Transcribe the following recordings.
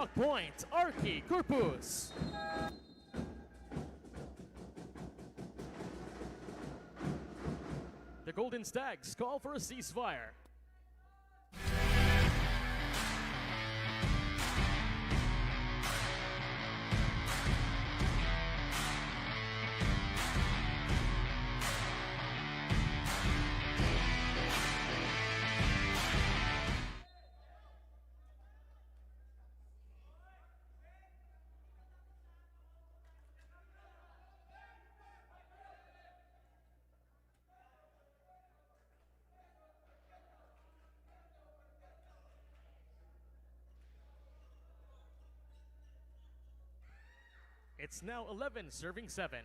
block point, Arki Corpus. The Golden Stags call for a ceasefire. It's now 11 serving 7.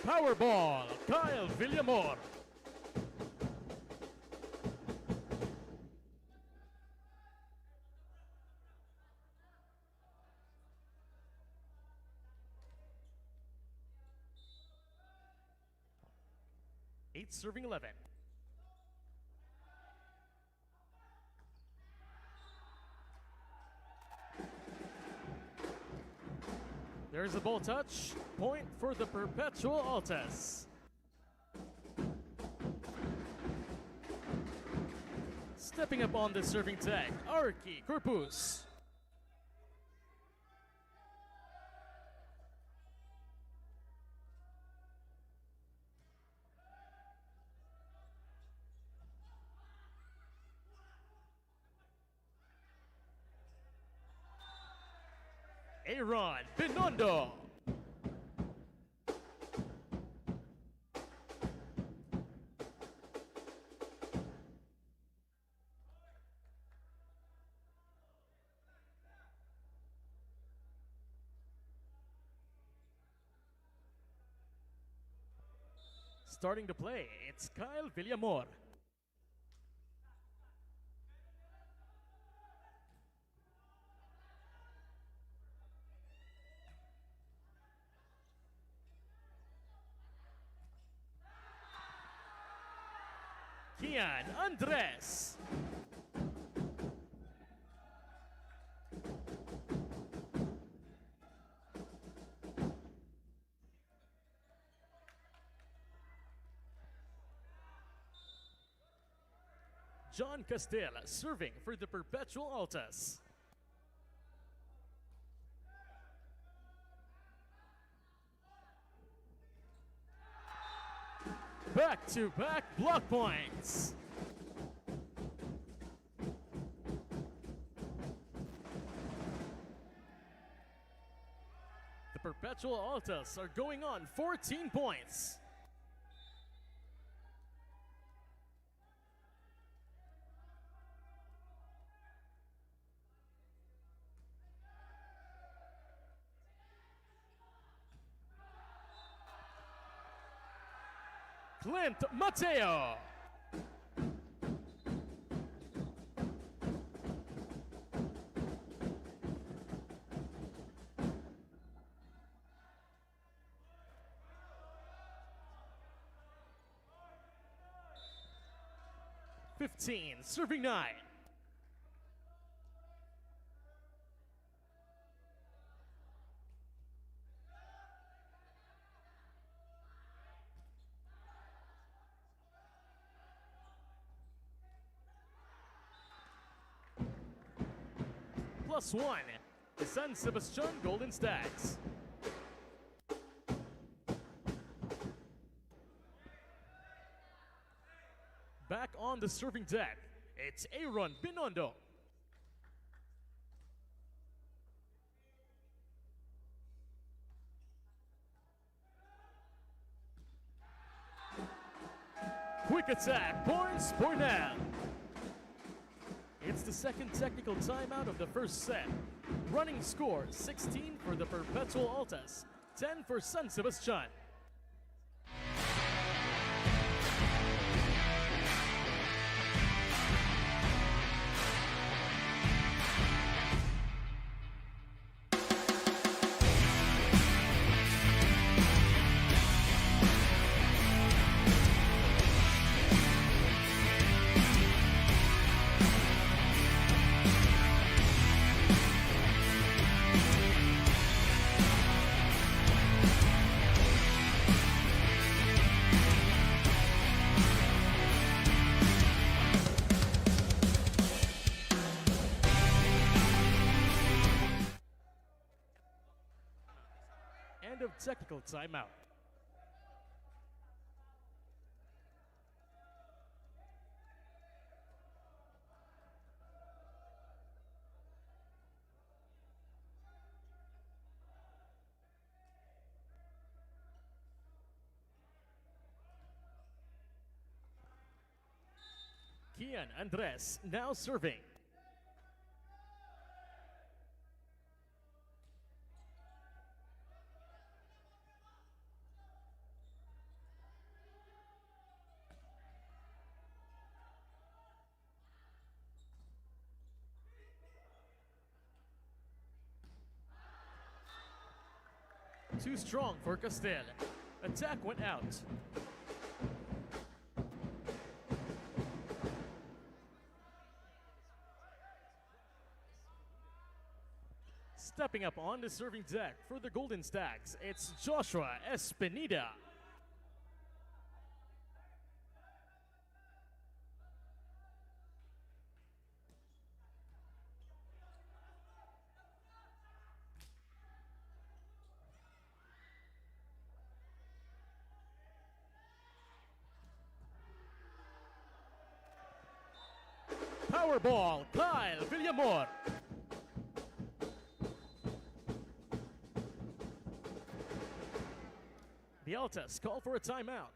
Powerball, Kyle Villamor. Eight serving 11. There's a ball touch. Point for the Perpetual Altas. Stepping up on the serving tag, Arki Corpus. Aaron Binondo. Starting to play, it's Kyle Villamor. Kian Andres. John Castell serving for the Perpetual Altas. Back-to-back block points. The Perpetual Altas are going on 14 points. Clint Mateo. Serving 9. +1, the San Sebastian Golden Stags. Back on the serving deck, it's Aaron Binondo. Quick attack, points for now. It's the second technical timeout of the first set. Running score, 16 for the Perpetual Altas, 10 for San Sebastian. round of technical timeout. Kian Andres now serving. Too strong for Castel. Attack went out. Stepping up on the serving deck for the Golden Stags, it's Joshua Espinida. Powerball, Kyle Villamor. The Altas call for a timeout.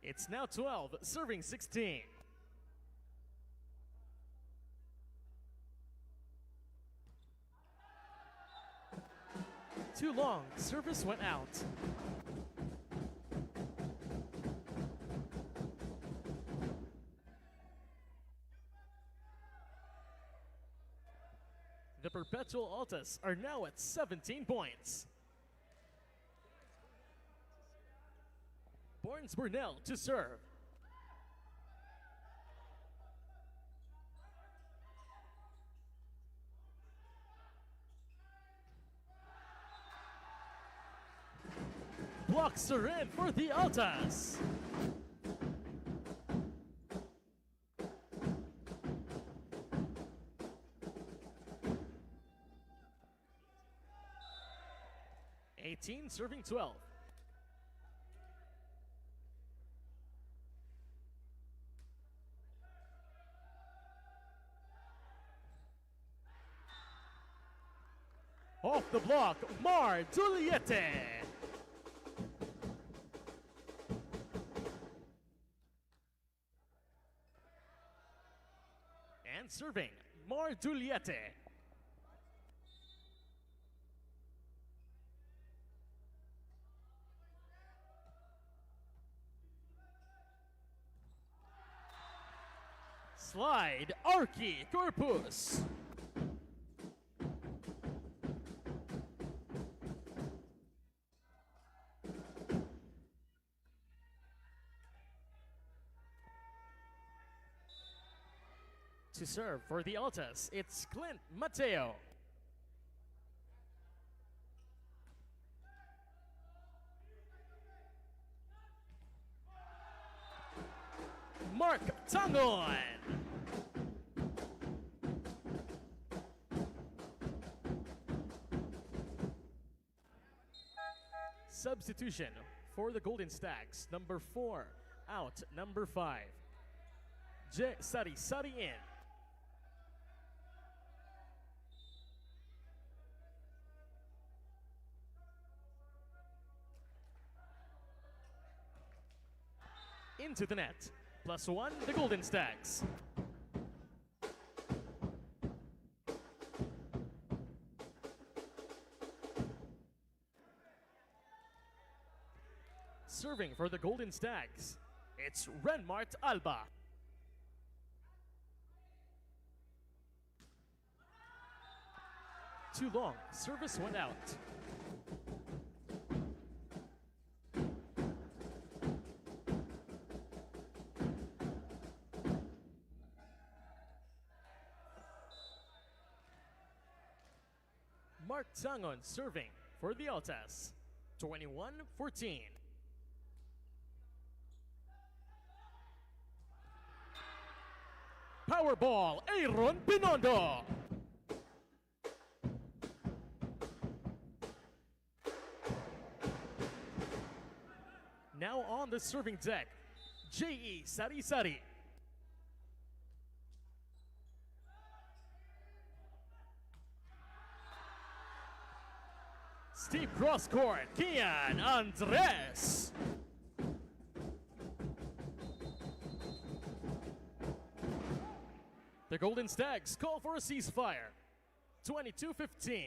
It's now 12, serving 16. Too long, service went out. The Perpetual Altas are now at 17 points. Barnes Burnell to serve. Blocks are in for the Altas. Eighteen serving 12. Off the block, Mar Juliette. And serving, Mar Juliette. Slide, Arki Corpus. To serve for the Altas, it's Clint Mateo. Mark Tangon. Substitution for the Golden Stags, number 4 out, number 5. Sari in. Into the net. +1, the Golden Stags. Serving for the Golden Stags, it's Renmart Alba. Too long. Service went out. Mark Tangon serving for the Altas. 21-14. Powerball, Aaron Binondo. Now on the serving deck, J.E. Sari Sari. Steep cross court, Kian Andres. The Golden Stags call for a ceasefire. 22-15.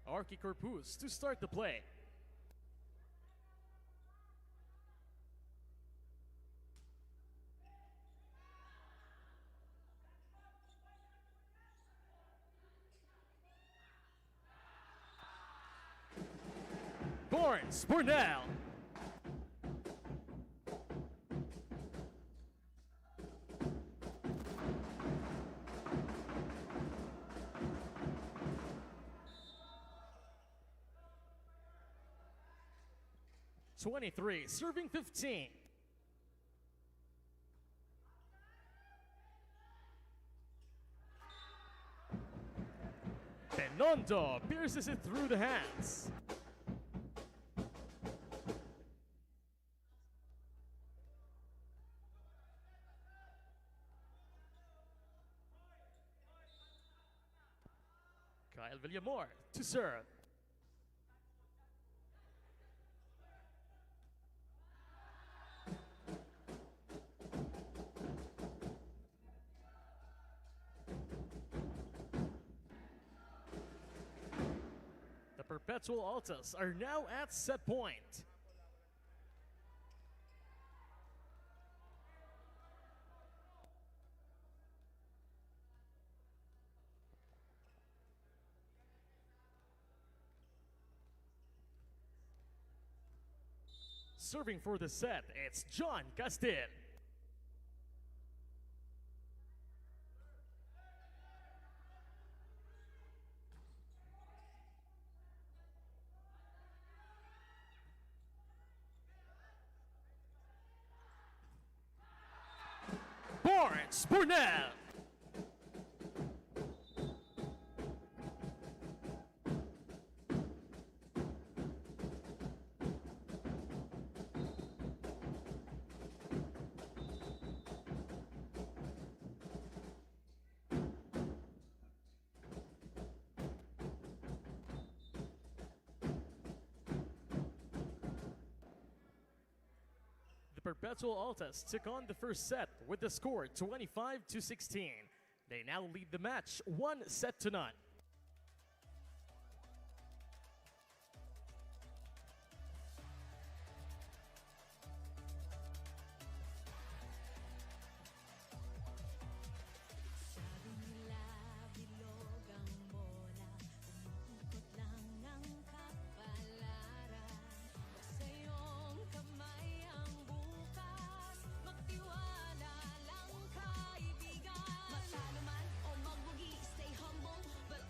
Arky Corpus to start the play. Barnes, Burnell. Serving 15. Benondo pierces it through the hands. Kyle Villamor to serve. Perpetual Altas are now at set point. Serving for the set, it's John Castil. Barnes, Burnell. Perpetual Altas took on the first set with the score 25-16. They now lead the match 1-0. Matalo man o mabugi, stay humble, but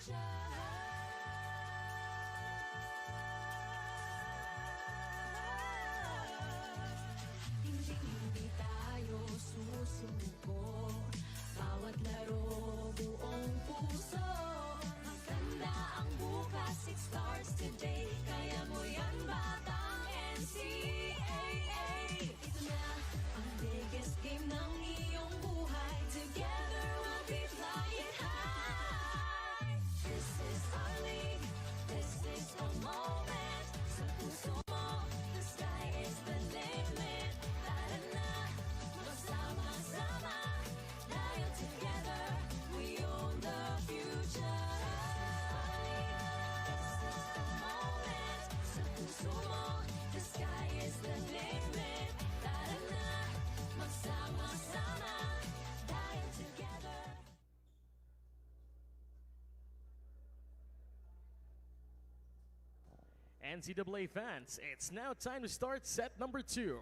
Hindi tayo susuko. Bawat laro buong puso. Maganda ang bukas, it starts today. Kaya mo yan batang NCAA. Ito na ang biggest game ng iyong buhay. Together we'll be flying high. This is our league, this is the moment. Sa puso mo, the sky is the limit. Tara na, magsama-sama. Dahil together, we own the future. This is the moment. Sa puso mo, the sky is the limit. Tara na, magsama-sama. Dahil together. NCAA fans, it's now time to start set number 2.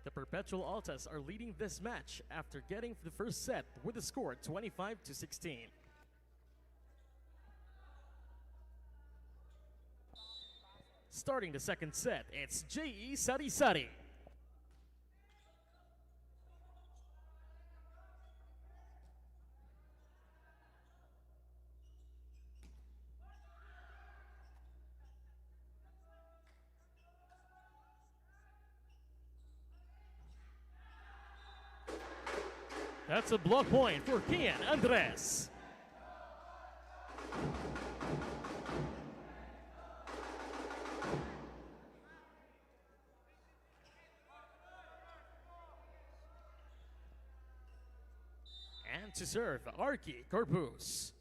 The Perpetual Altas are leading this match after getting the first set with a score 25-16. Starting the second set, it's J.E. Sari Sari. That's a block point for Kian Andres. And to serve, Arki Corpus.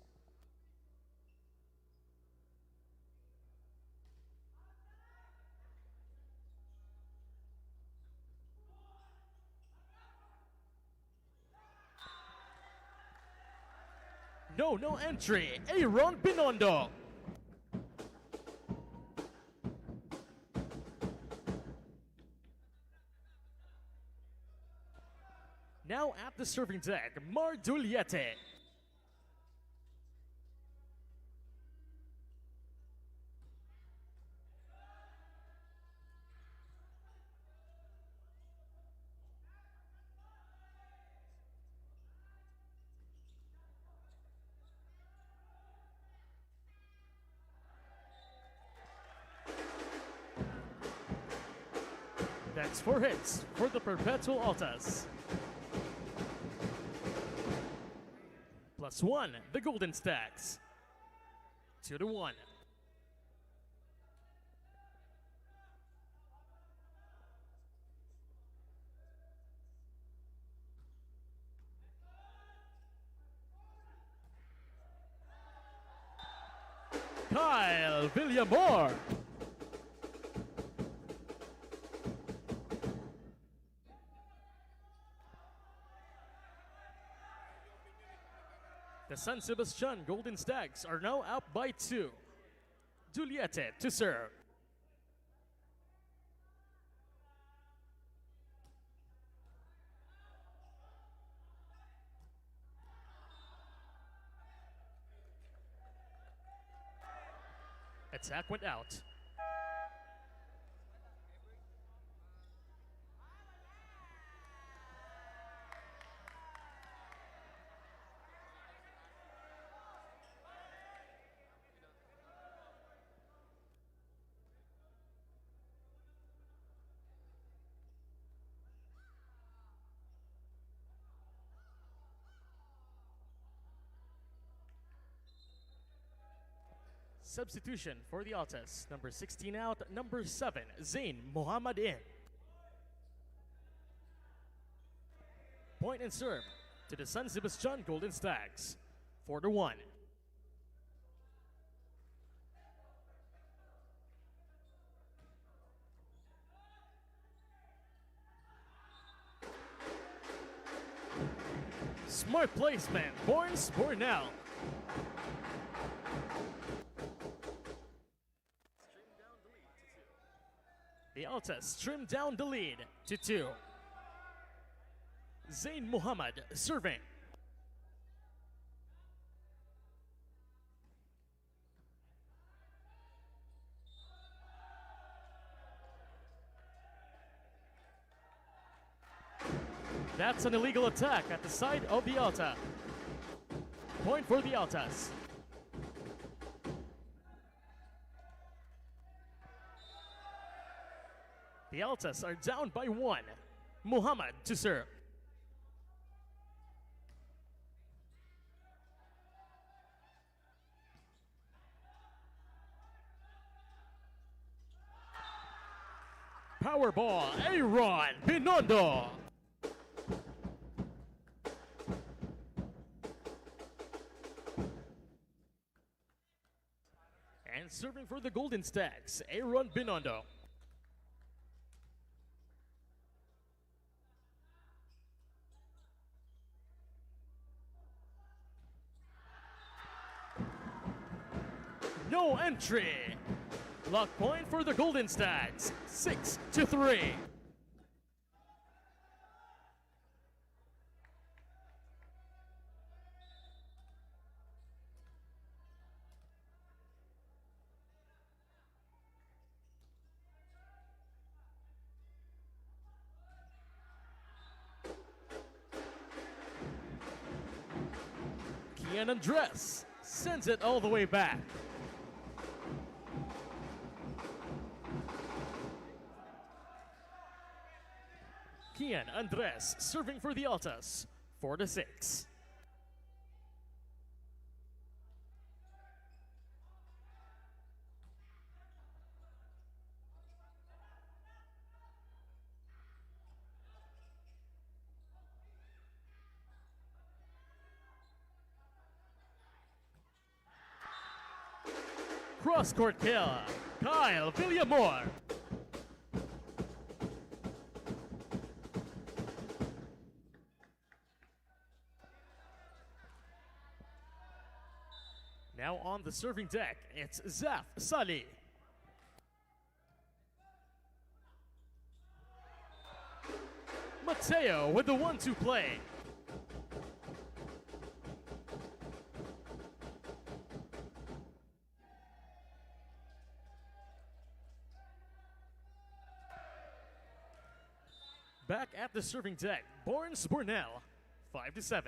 No entry, Aaron Binondo. Now at the serving deck, Mar Duliete. That's 4 hits for the Perpetual Altas. +1, the Golden Stacks. 2-1. Kyle Villamor. The San Sebastian Golden Stags are now up by 2. Juliette to serve. Attack went out. Substitution for the Altas. Number 16 out, number 7, Zain Mohammed in. Point and serve to the San Sebastian Golden Stags. 4-1. Smart placement, Borns Bornell. The Altas trim down the lead to 2. Zain Muhammad serving. That's an illegal attack at the side of the Alta. Point for the Altas. The Altas are down by 1. Muhammad to serve. Power ball, Aaron Binondo. And serving for the Golden Stags, Aaron Binondo. No entry. Block point for the Golden Stags, 6-3. Kian Andres sends it all the way back. Kian Andres serving for the Altas, 4-6. Cross-court kill, Kyle Villamor. Now on the serving deck, it's Zaf Salih. Mateo with the 1-2 play. Back at the serving deck, Barnes Burnell, 5-7.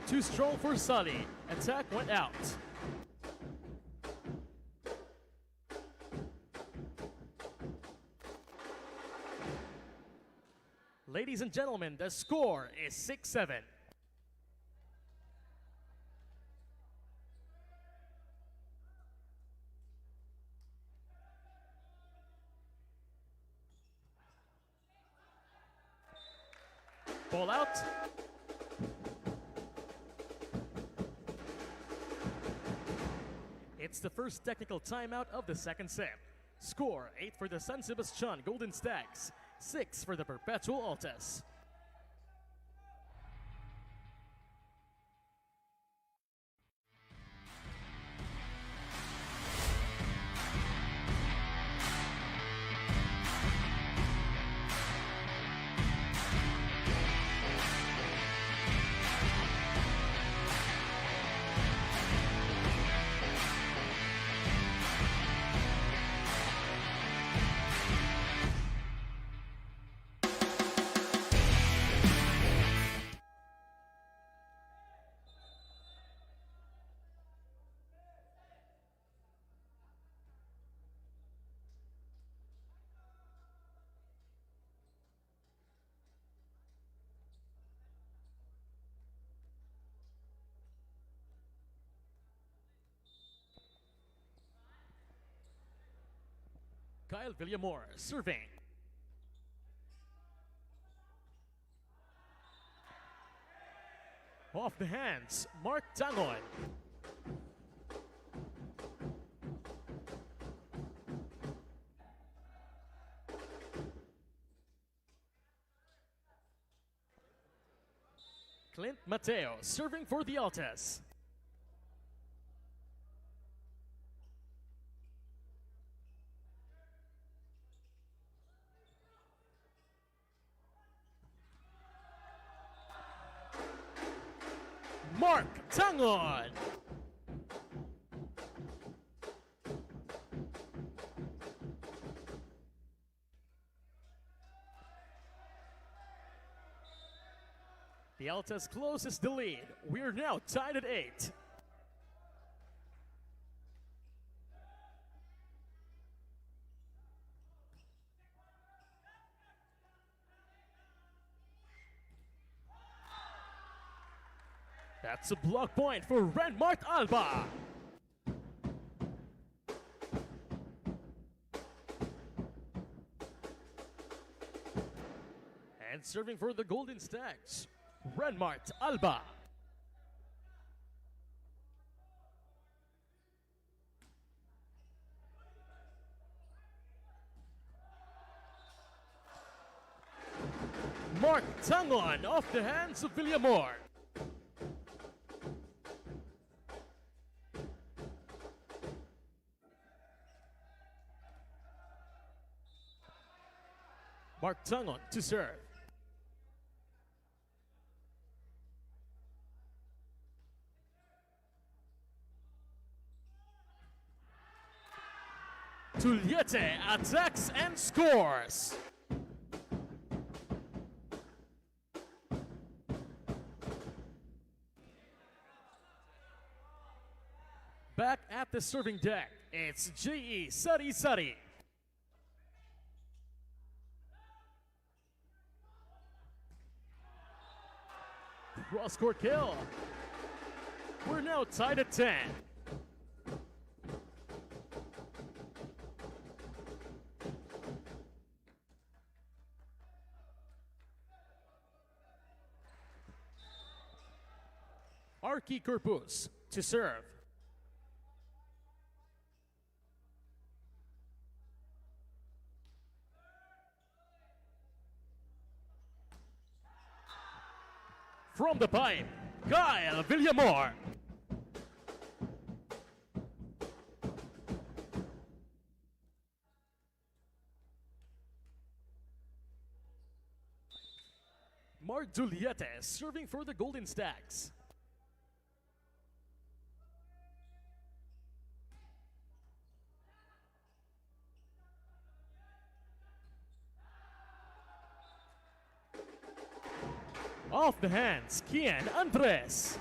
Too strong for Salih. Attack went out. Ladies and gentlemen, the score is 6-7. Ball out. It's the first technical timeout of the second set. Score 8 for the San Sebastian Golden Stags, 6 for the Perpetual Altas. Kyle Villamor serving. Off the hands, Mark Tangon. Clint Mateo serving for the Altas. Mark Tangon. The Altas closes the lead. We're now tied at 8. That's a block point for Renmark Alba. And serving for the Golden Stags, Renmark Alba. Mark Tangon off the hands of Villamor. Mark Tangon to serve. Tuliete attacks and scores. Back at the serving deck, it's J.E. Sari Sari. Cross-court kill. We're now tied at 10. Arki Corpus to serve. From the pipe, Kyle Villamor. Mark Juliette serving for the Golden Stags. Off the hands, Kian Andres.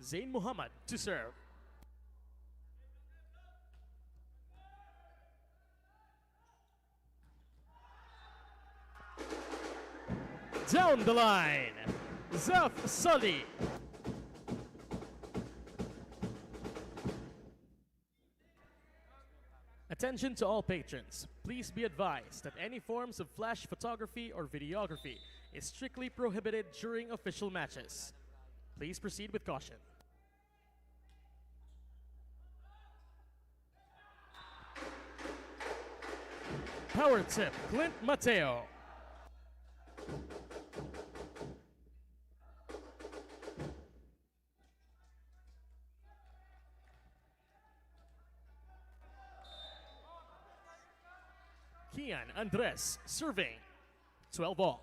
Zain Muhammad to serve. Down the line, Zaf Sully. Attention to all patrons. Please be advised that any forms of flash photography or videography is strictly prohibited during official matches. Please proceed with caution. Power tip, Clint Mateo. Kian Andres serving. 12 all.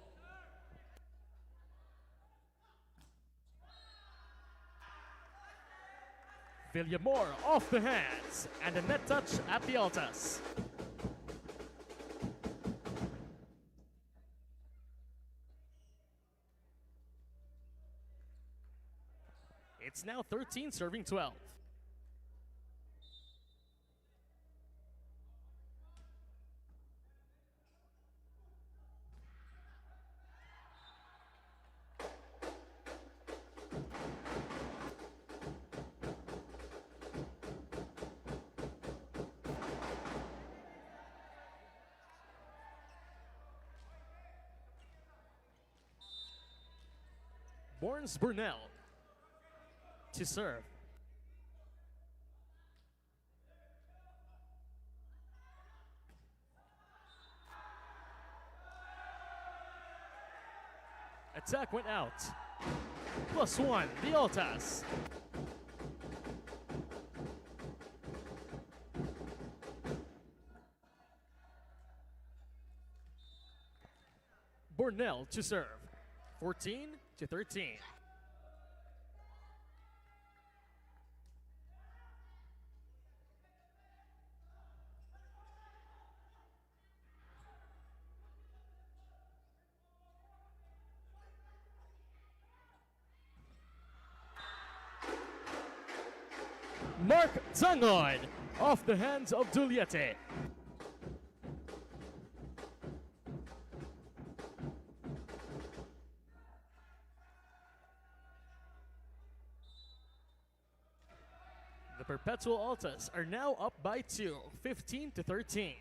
Villamor off the hands and a net touch at the Altas. It's now 13 serving 12. Borns Burnell to serve. Attack went out. +1, the Altas. Burnell to serve. 14-13. Mark Tangon off the hands of Juliette. The Perpetual Altas are now up by 2, 15-13.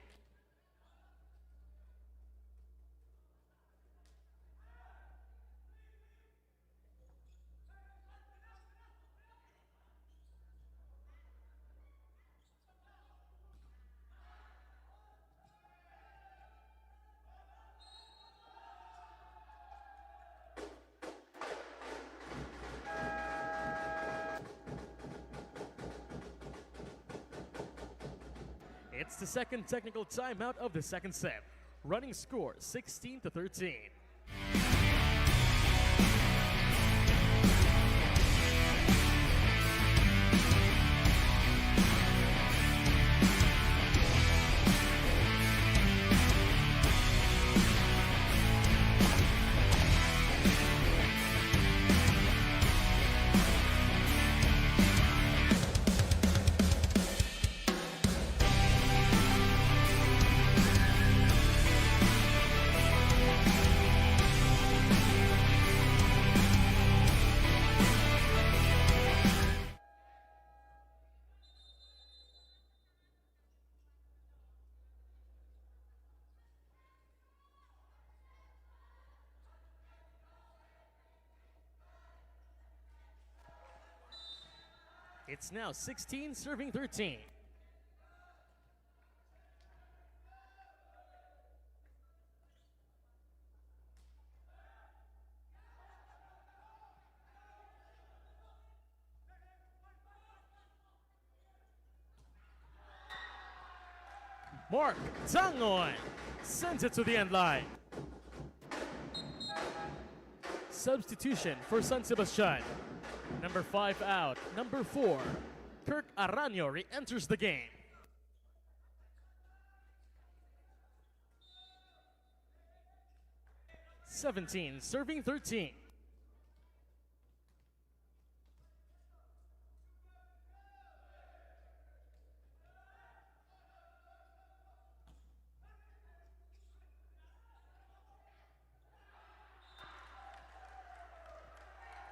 It's the second technical timeout of the second set. Running score 16-13. It's now 16 serving 13. Mark Tangon sends it to the end line. Substitution for San Sebastian. Number 5 out. Number 4, Kirk Aranyo re-enters the game. (17) serving 13.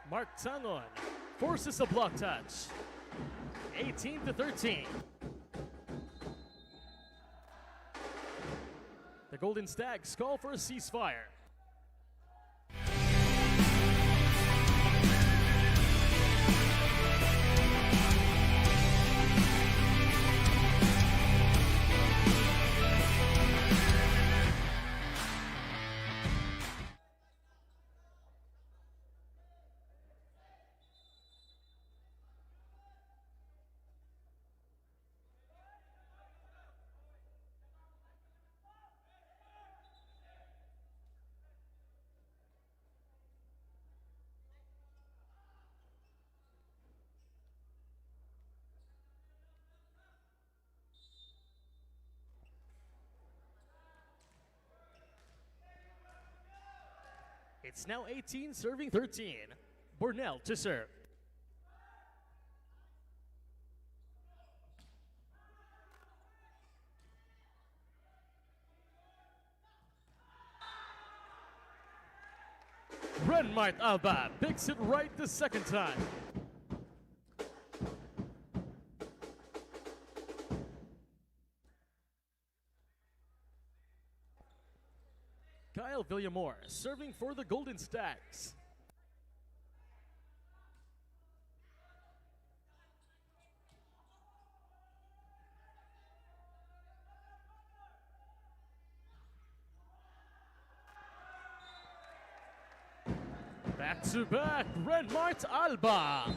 Mark Tangon forces a block touch. 18-13. The Golden Stags call for a ceasefire. It's now 18 serving 13. Burnell to serve. Renmart Alba picks it right the second time. Kyle Villamore serving for the Golden Stags. Back-to-back Red Mart Alba.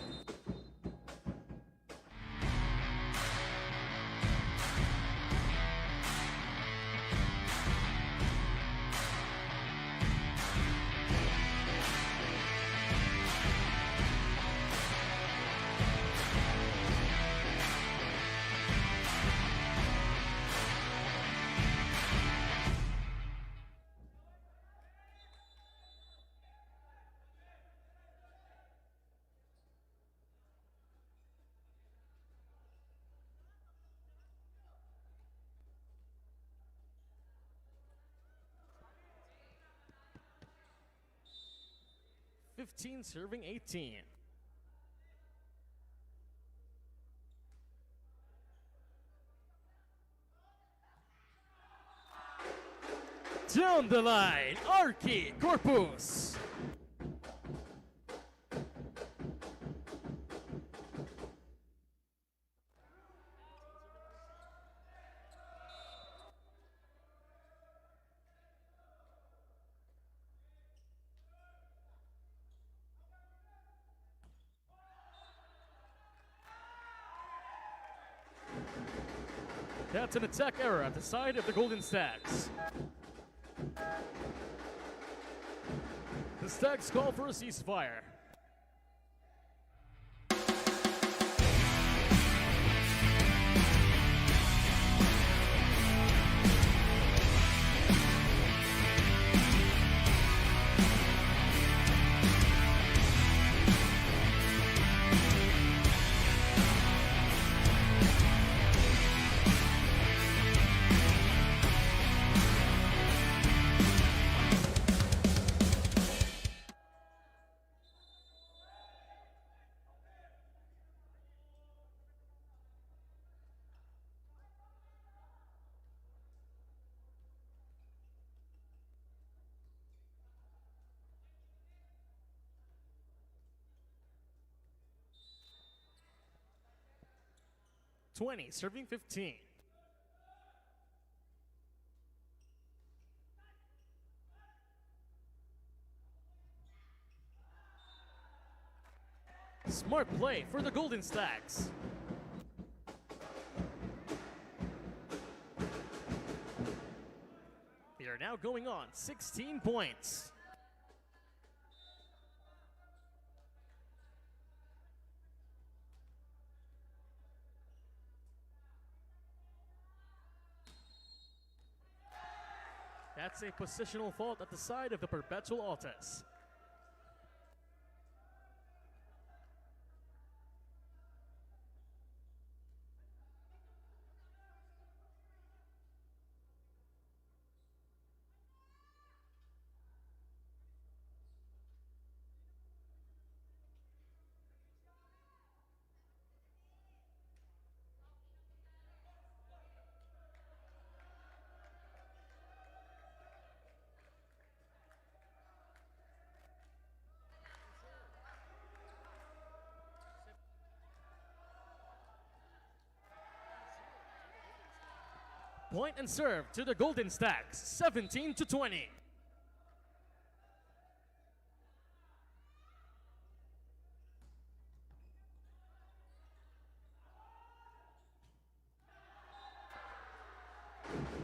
'15 serving '18. Down the line, Arki Corpus. That's an attack error at the side of the Golden Stags. The Stags call for a ceasefire. '20 serving '15. Smart play for the Golden Stags. They are now going on 16 points. That's a positional fault at the side of the Perpetual Altas. Point and serve to the Golden Stags, 17-20.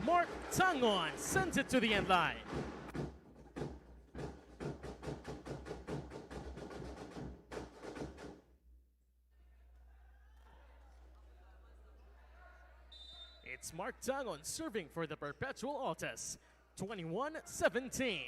Mark Tangon sends it to the end line. It's Mark Tangon serving for the Perpetual Altas, 21-17.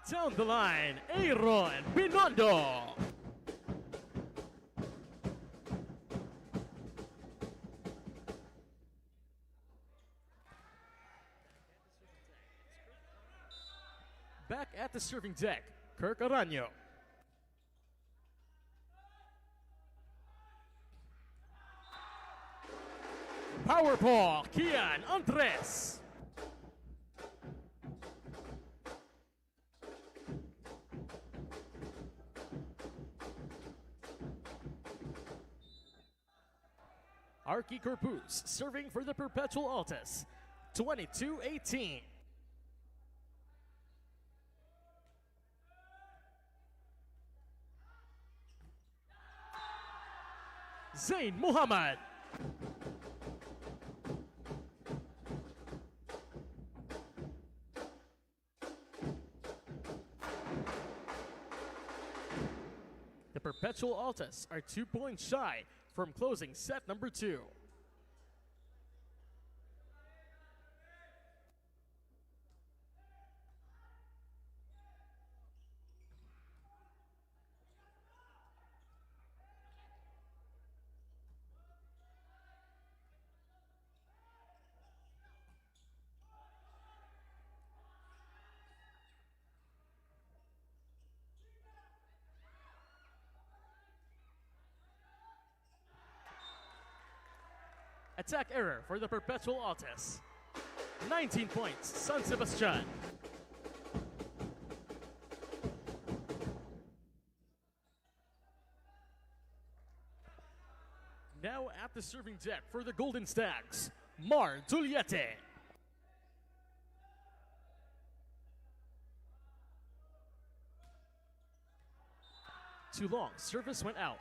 Down the line, Aaron Binondo. Back at the serving deck, Kirk Arano. Power ball, Kian Andres. Arky Corpus serving for the Perpetual Altas, 22-18. Zain Muhammad. The Perpetual Altas are 2 points shy from closing set number 2. Attack error for the Perpetual Altas. 19 points, San Sebastian. Now at the serving deck for the Golden Stags, Mar Duliete. Too long, service went out.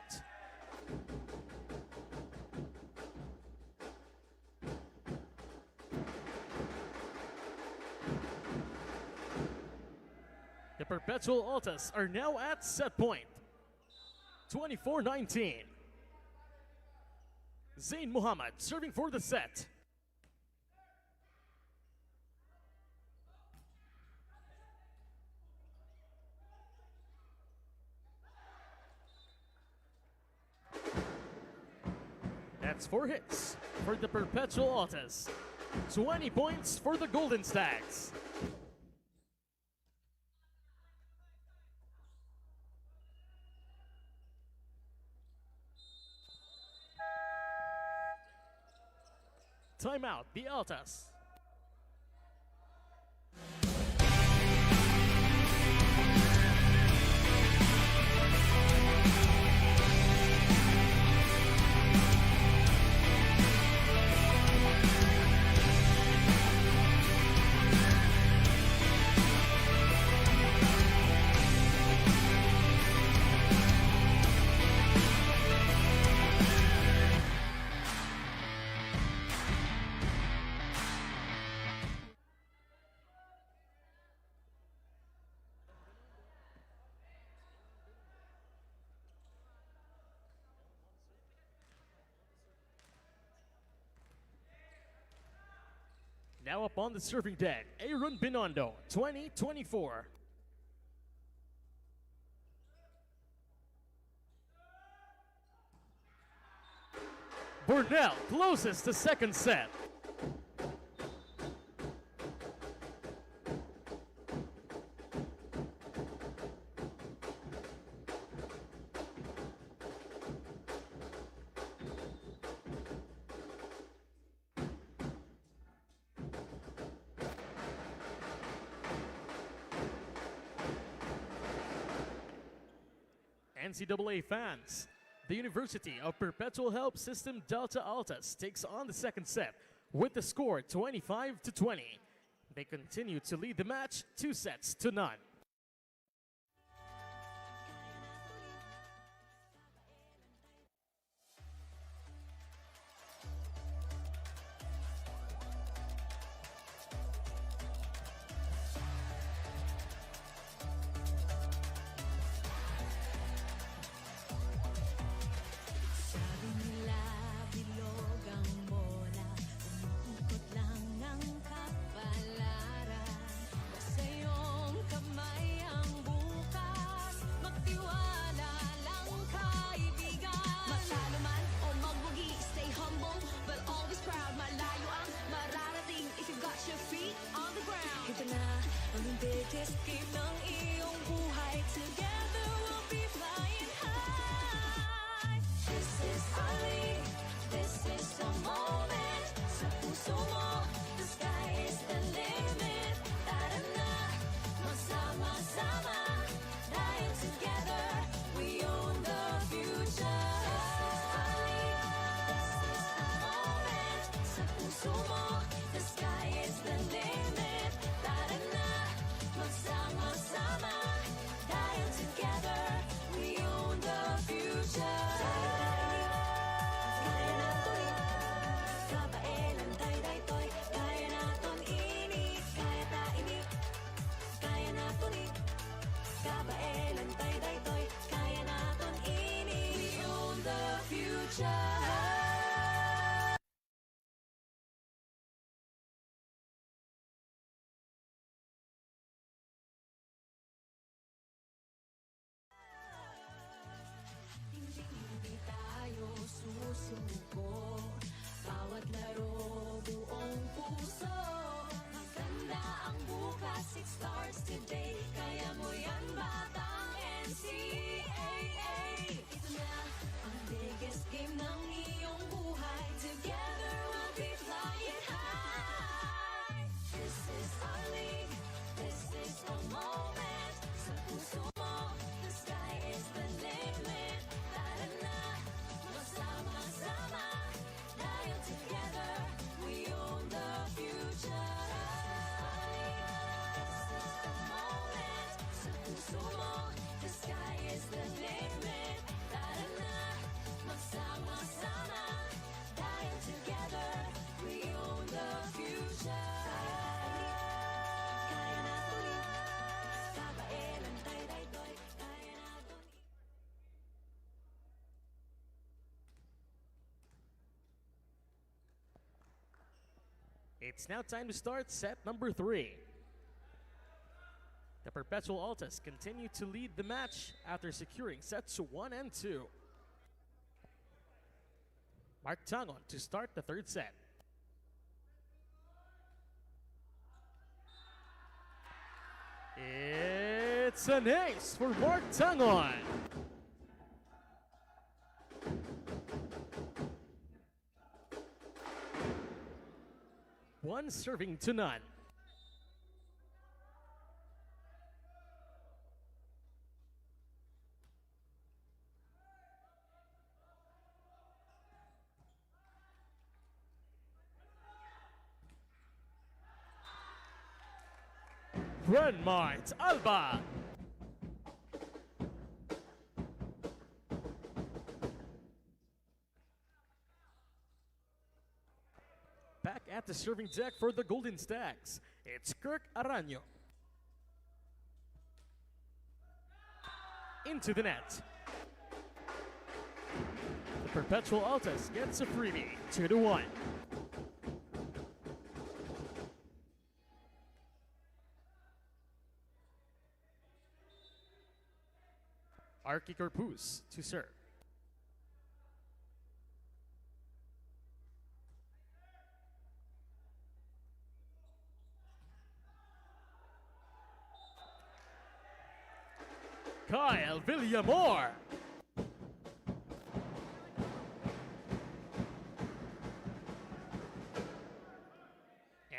The Perpetual Altas are now at set point. 24-19. Zain Muhammad serving for the set. That's 4 hits for the Perpetual Altas. 20 points for the Golden Stags. Timeout, the Altas. Now up on the serving deck, Aaron Binondo, 20-24. Burnell closes the second set. NCAA fans, the University of Perpetual Help System Delta Altas takes on the second set with the score 25-20. They continue to lead the match 2-0. Sabi nila bilog ang bola, umuukot lang ng kapalaran. Basta iyong kamay classic stars today. Kaya mo yan, batang NCAA. Ito na ang biggest game ng iyong buhay. Together we'll be flying high. This is our league. This is the moment. Sa puso mo, the sky is the limit. Tara na, magsama-sama. Dahil together, we own the future. This is the moment. Sa puso mo, the sky is the limit. Tara na, magsama-sama. Dahil together, we own the future. Kaya natin, kabaelan tayo daytoy. Kaya natin. It's now time to start set number 3. The Perpetual Altas continue to lead the match after securing sets 1 and 2. Mark Tangon to start the third set. It's an ace for Mark Tangon. One serving to none. Renmart Alba. Back at the serving deck for the Golden Stags, it's Kirk Araño. Into the net. The Perpetual Altas gets a freebie, 2-1. Arky Corpus to serve. Kyle Villamor.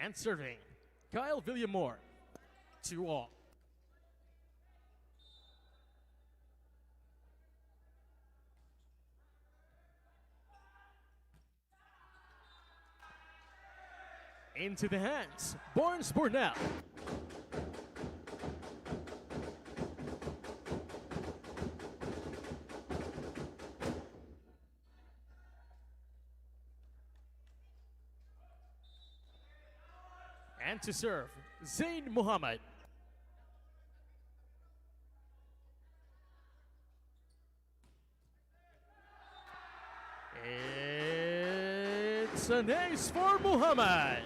And serving, Kyle Villamor, 2-all. Into the hands, Barnes Bornell. And to serve, Zain Muhammad. It's an ace for Muhammad.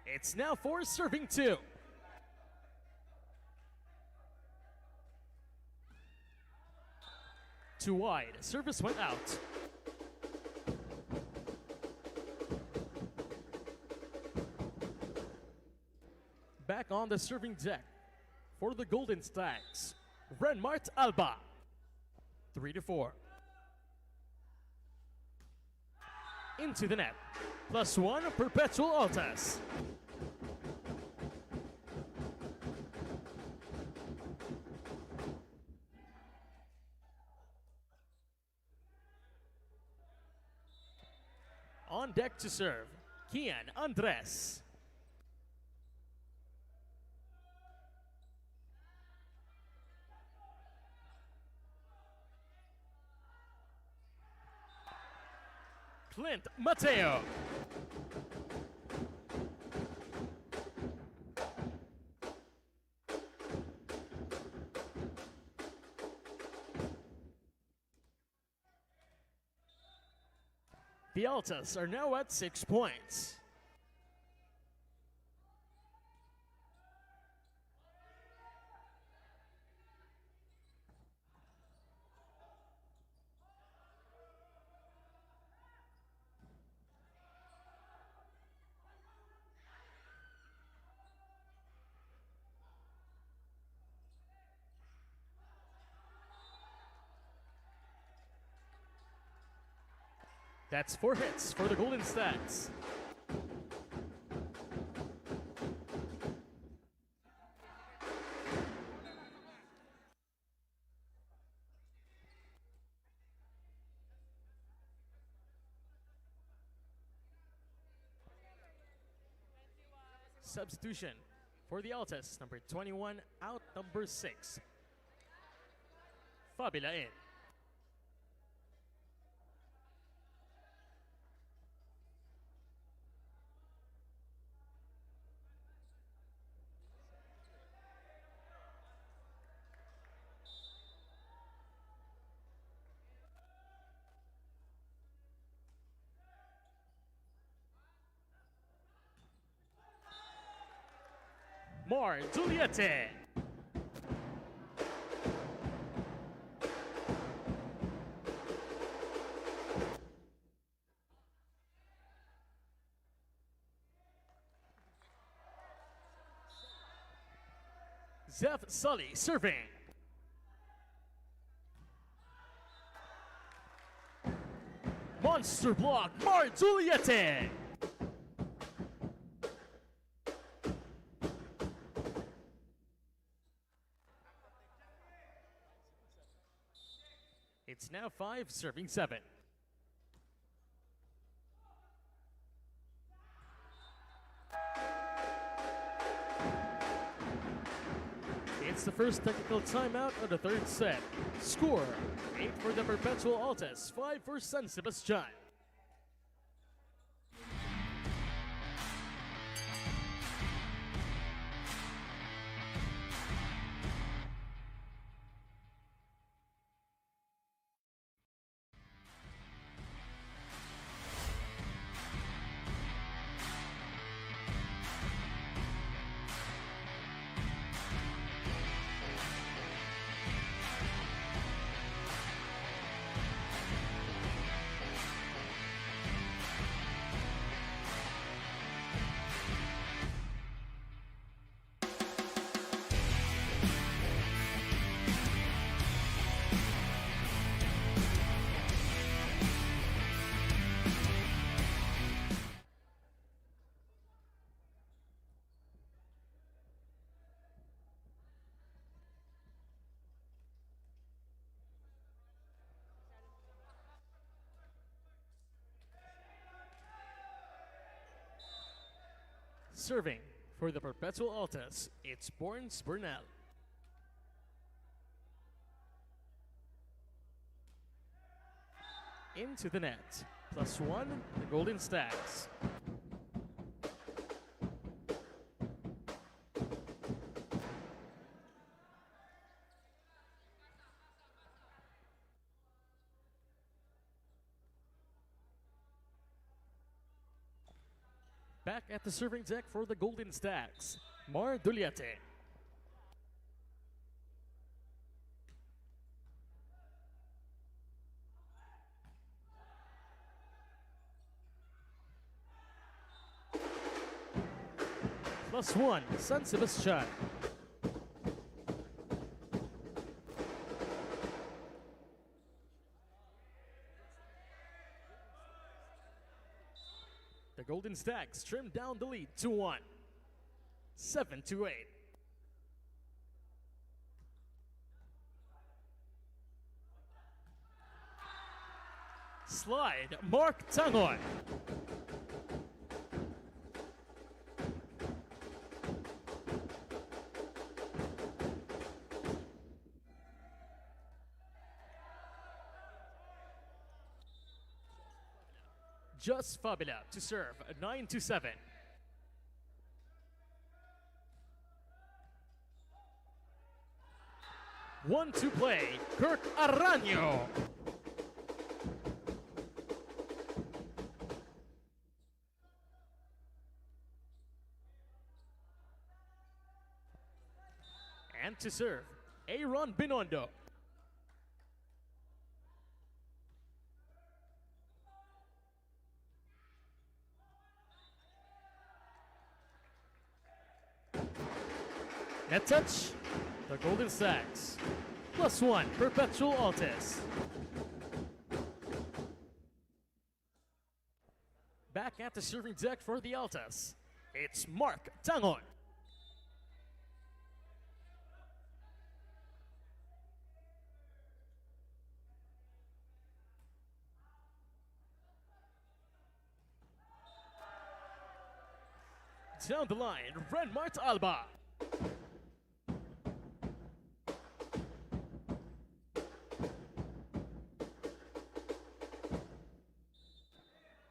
It's now 4 serving 2. Too wide, service went out. Back on the serving deck for the Golden Stags, Renmart Alba, 3-4. Into the net, +1 Perpetual Altas. On deck to serve, Kian Andres. Clint Mateo. The Altas are now at 6 points. That's 4 hits for the Golden Stacks. Substitution for the Altas, number 21, out number 6. Fabila in. Mar Juliette. Zeph Sully serving. Monster block, Mar Juliette. It's now 5, serving 7. It's the first technical timeout of the third set. Score, 8 for the Perpetual Altas, 5 for San Sebastian. Serving for the Perpetual Altas, it's Borns Burnell. Into the net, +1, the Golden Stacks. Back at the serving deck for the Golden Stacks, Mar Duliate. +1, San Sebastian. The Golden Stacks trimmed down the lead to 1. 7-8. Slide, Mark Tangoy. Just Fabila to serve, 9-7. One to play, Kirk Arano. And to serve, Aaron Binondo. Net touch, the Golden Stacks. +1, Perpetual Altas. Back at the serving deck for the Altas, it's Mark Tangon. Down the line, Renmart Alba.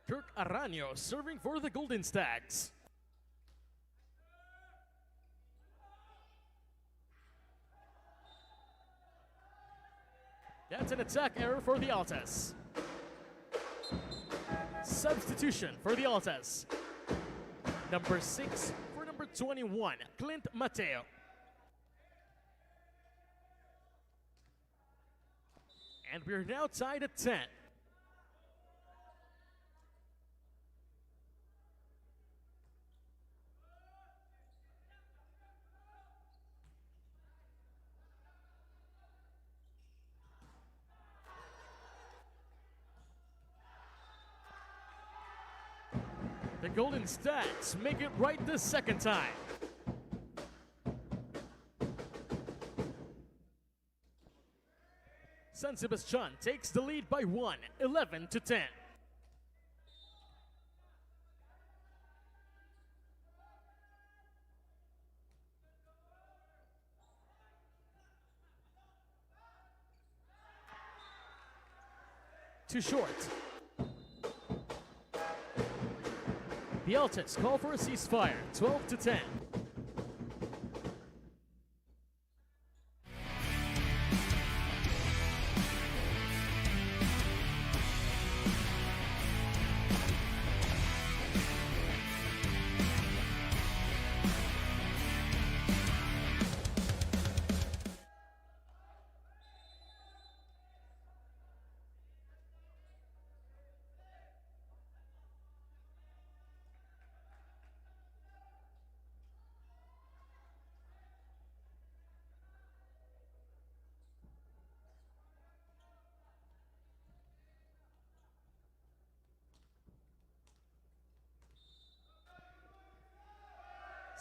Kirk Aranio serving for the Golden Stags. That's an attack error for the Altas. Substitution for the Altas. Number 6 for number 21, Clint Mateo. And we're now tied at 10. The Golden Stags make it right the second time. San Sebastian takes the lead by 1, 11 to 10. Too short. The Altas call for a ceasefire, 12 to 10.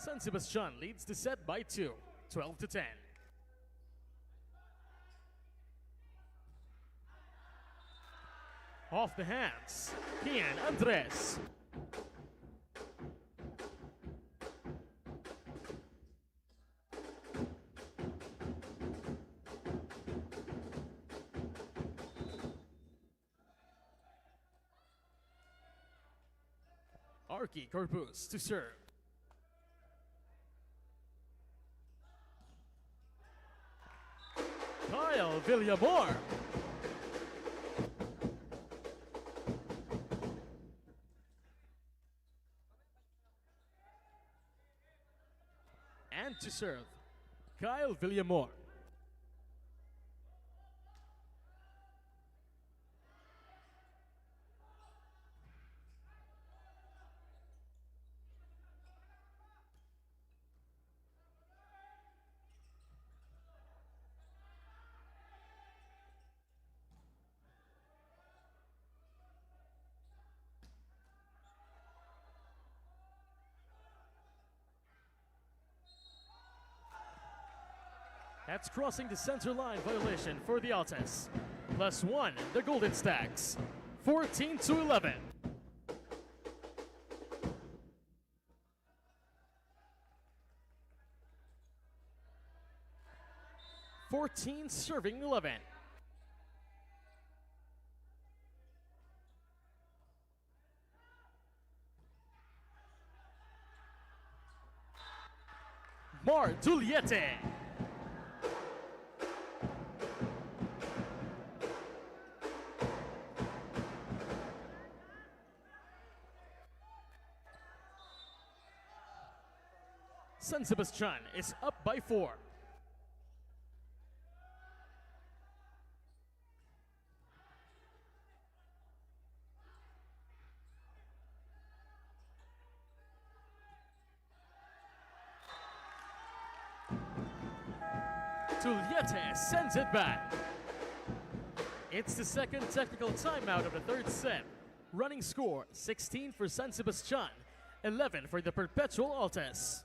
San Sebastian leads the set by 2, 12 to 10. Off the hands, Kian Andres. Arky Corpus to serve. Kyle Villamor. And to serve, Kyle Villamor. That's crossing the center line violation for the Altas. +1, the Golden Stags. 14 to 11. +14 serving 11. Mar Duliete. San Sebastian is up by 4. Tuliete sends it back. It's the second technical timeout of the third set. Running score 16 for San Sebastian, 11 for the Perpetual Altas.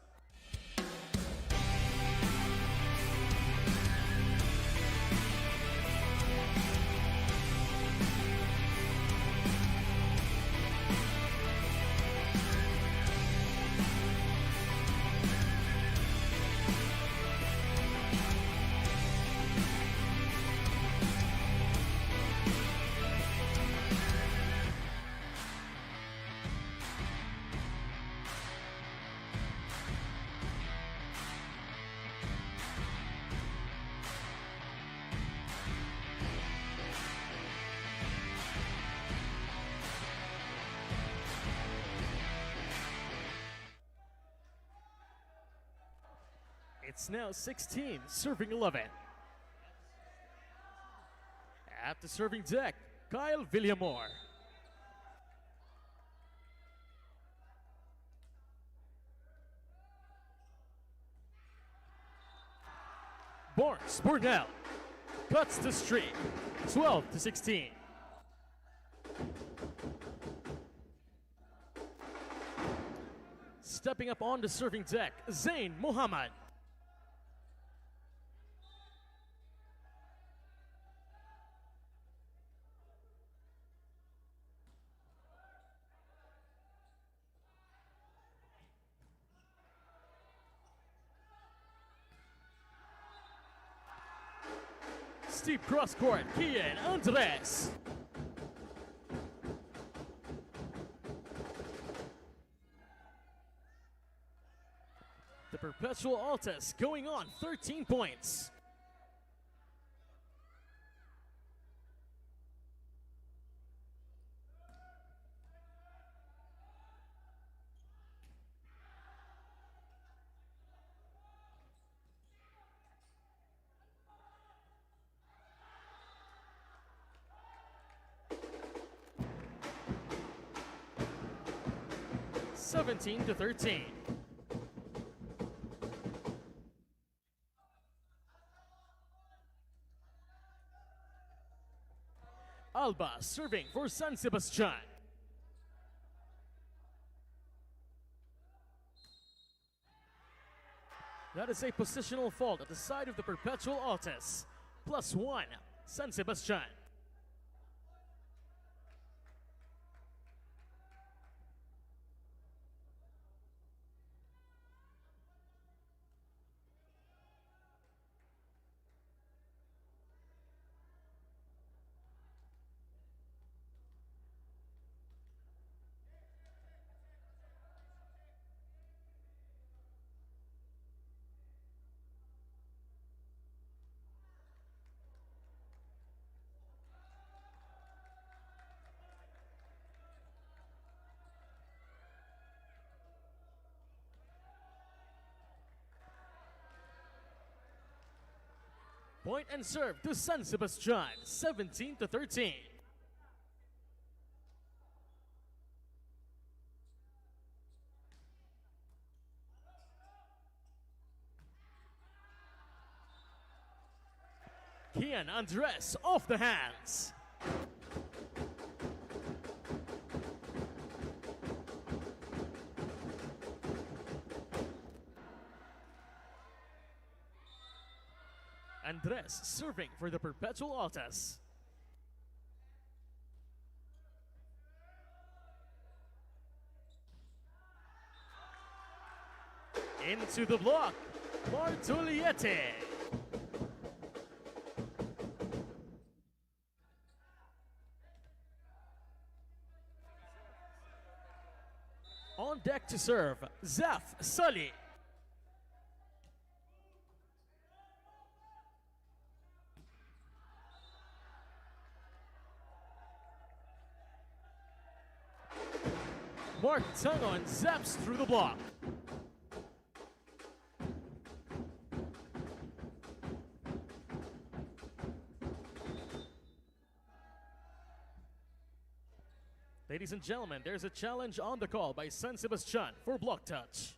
It's now 16, serving 11. At the serving deck, Kyle Villamor. Barnes Burnell cuts the streak, 12-16. Stepping up on the serving deck, Zain Muhammad. Steep cross court, Kian Andres. The Perpetual Altas going on 13 points. Seventeen to 13. Alba serving for San Sebastian. That is a positional fault at the side of the Perpetual Altas. +1, San Sebastian. Point and serve to San Sebastian, 17 to 13. Kian Andres off the hands. Andres serving for the Perpetual Altas. Into the block, Bartoliete. On deck to serve, Zaf Sully. Mark Tangon zaps through the block. Ladies and gentlemen, there's a challenge on the call by San Sebastian for block touch.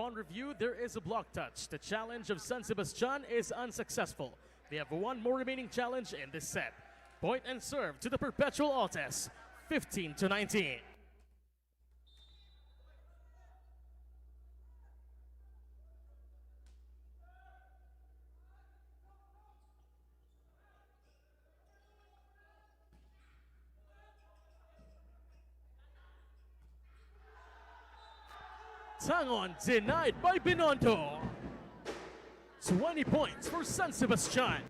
Upon review, there is a block touch. The challenge of San Sebastian is unsuccessful. They have one more remaining challenge in this set. Point and serve to the Perpetual Altas, 15-19. Tangon denied by Binondo. 20 points for San Sebastian.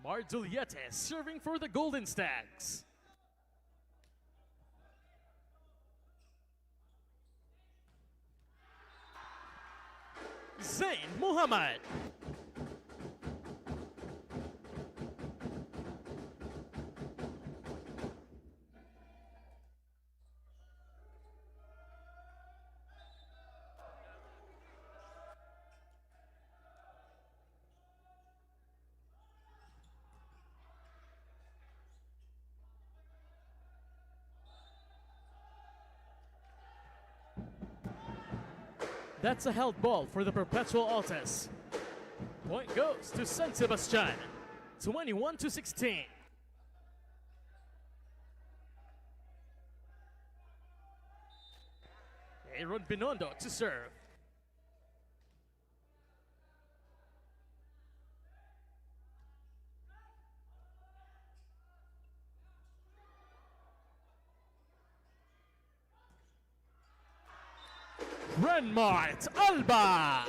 Marduliete serving for the Golden Stags. Zain Muhammad. That's a held ball for the Perpetual Altas. Point goes to San Sebastian, 21-16. Aaron Binondo to serve. Renmart Alba.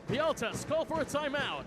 The Altas call for a timeout.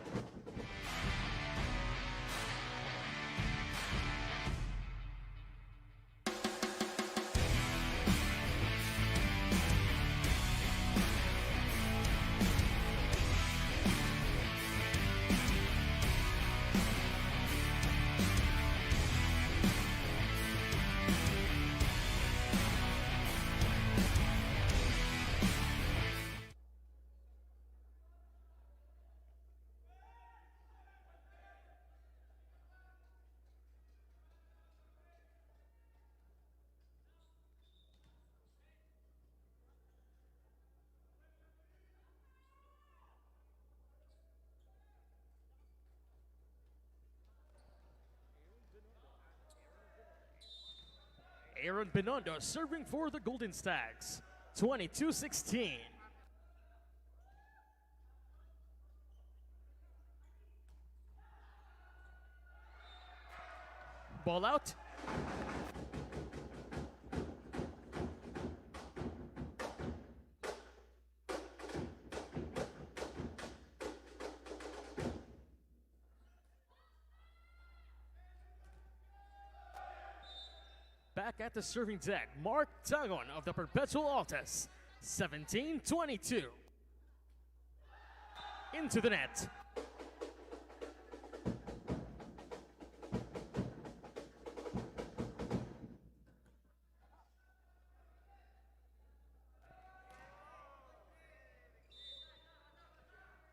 Aaron Binondo serving for the Golden Stags, 22-16. Ball out. Back at the serving deck, Mark Tangon of the Perpetual Altas, 17-22. Into the net.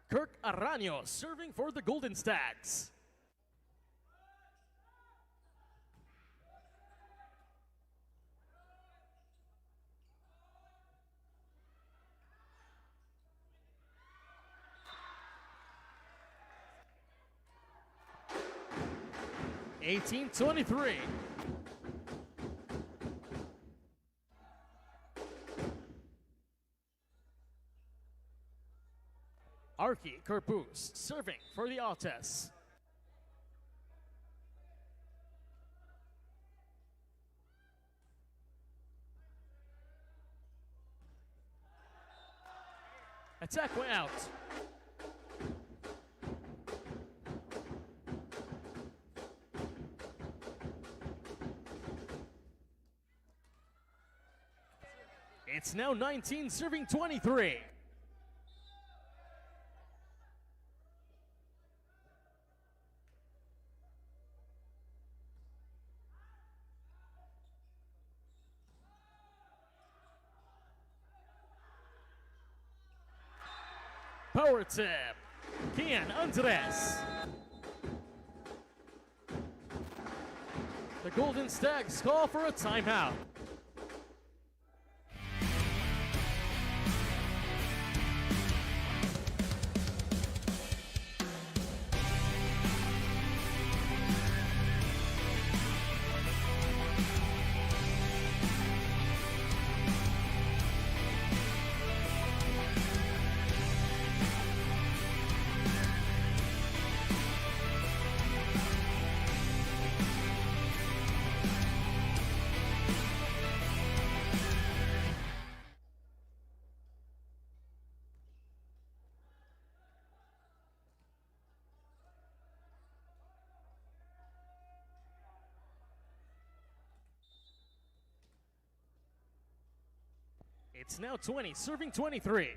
Kirk Arano serving for the Golden Stags. 18-23. Arki Corpus serving for the Altas. Attack went out. It's now 19 serving 23. Power tip. Kian Andres. The Golden Stags call for a timeout. It's now 20, serving 23.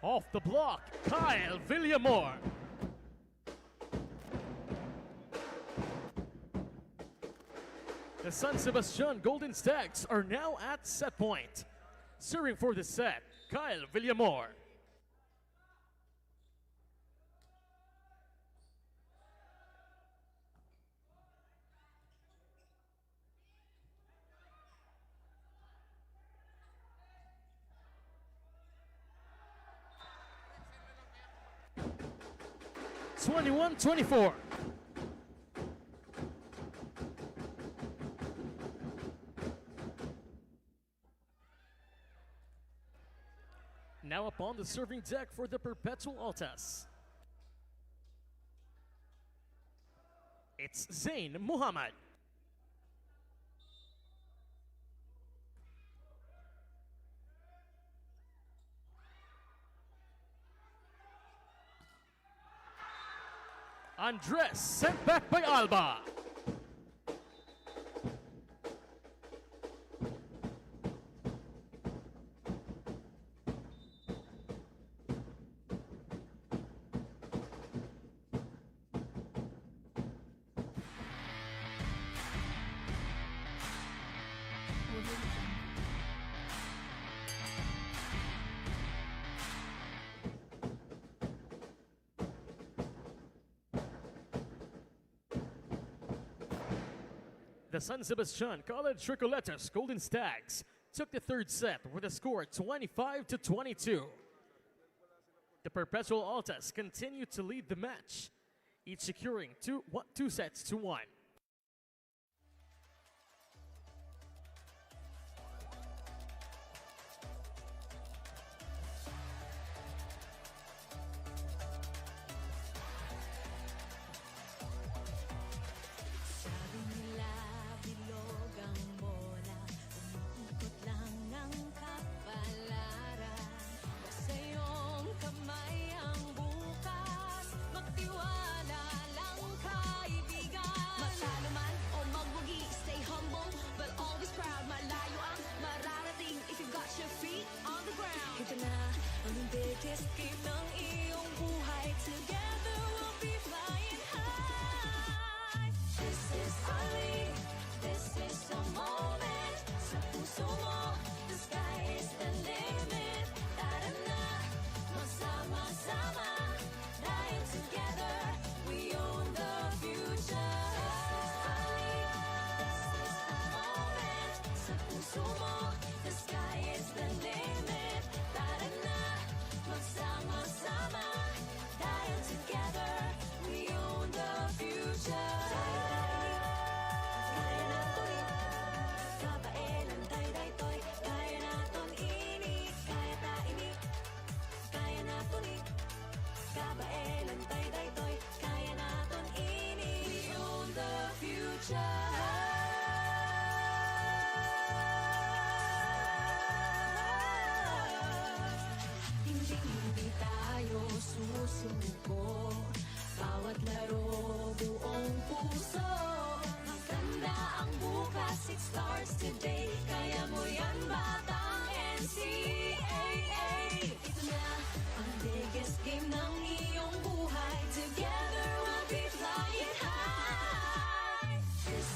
Off the block, Kyle Villamor. The San Sebastian Golden Stags are now at set point. Serving for the set, Kyle Villamor. 21-24. Now upon the serving deck for the Perpetual Altas. It's Zain Muhammad. Andres sent back by Alba. The San Sebastian College Tricoletas Golden Stags took the third set with a score 25-22. The Perpetual Altas continued to lead the match, each securing two sets to one. Sabi nila bilog ang bola, umiikot lang ang kapalaran. Sa iyong kamay ang bukas, magtiwala lang kaibigan. Matalo man o magwagi, stay humble but always proud. Malayo ang mararating if you got your feet on the ground. Ito na ang biggest game ng iyong buhay. Together we'll be flying high. This is our league, this is the moment. Sa puso mo, the sky is the limit. Tara na, magsama-sama, dahil together we own the future. This is the moment. Sa puso mo, the sky is the limit. Tara na, magsama-sama, dahil together we own the future. Kaya natin, kabaelan tayo daytoy. Kaya natin ini, kaya ta ini. Kaya natin, kabaelan tayo daytoy. Kaya natin ini, we own the future. Hindi tayo susuko. Bawat laro buong puso. Maganda ang bukas, it starts today. Kaya mo yan, batang NCAA. Ito na ang biggest game ng iyong buhay. Together we'll be flying high. This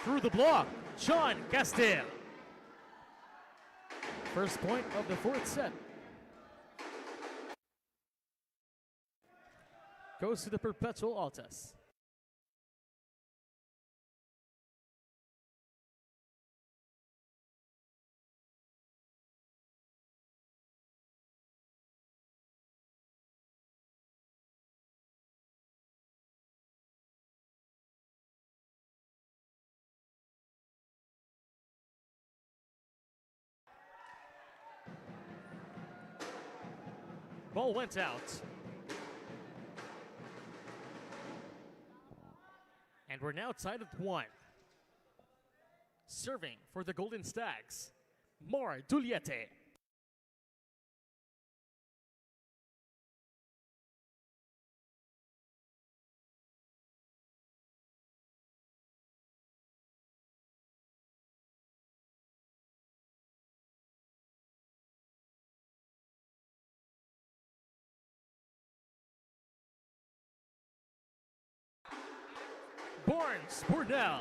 Through the block, John Castile. First point of the fourth set. Goes to the Perpetual Altas. Ball went out. And we're now tied at 1. Serving for the Golden Stags, Mar Duliete. Barnes Burnell.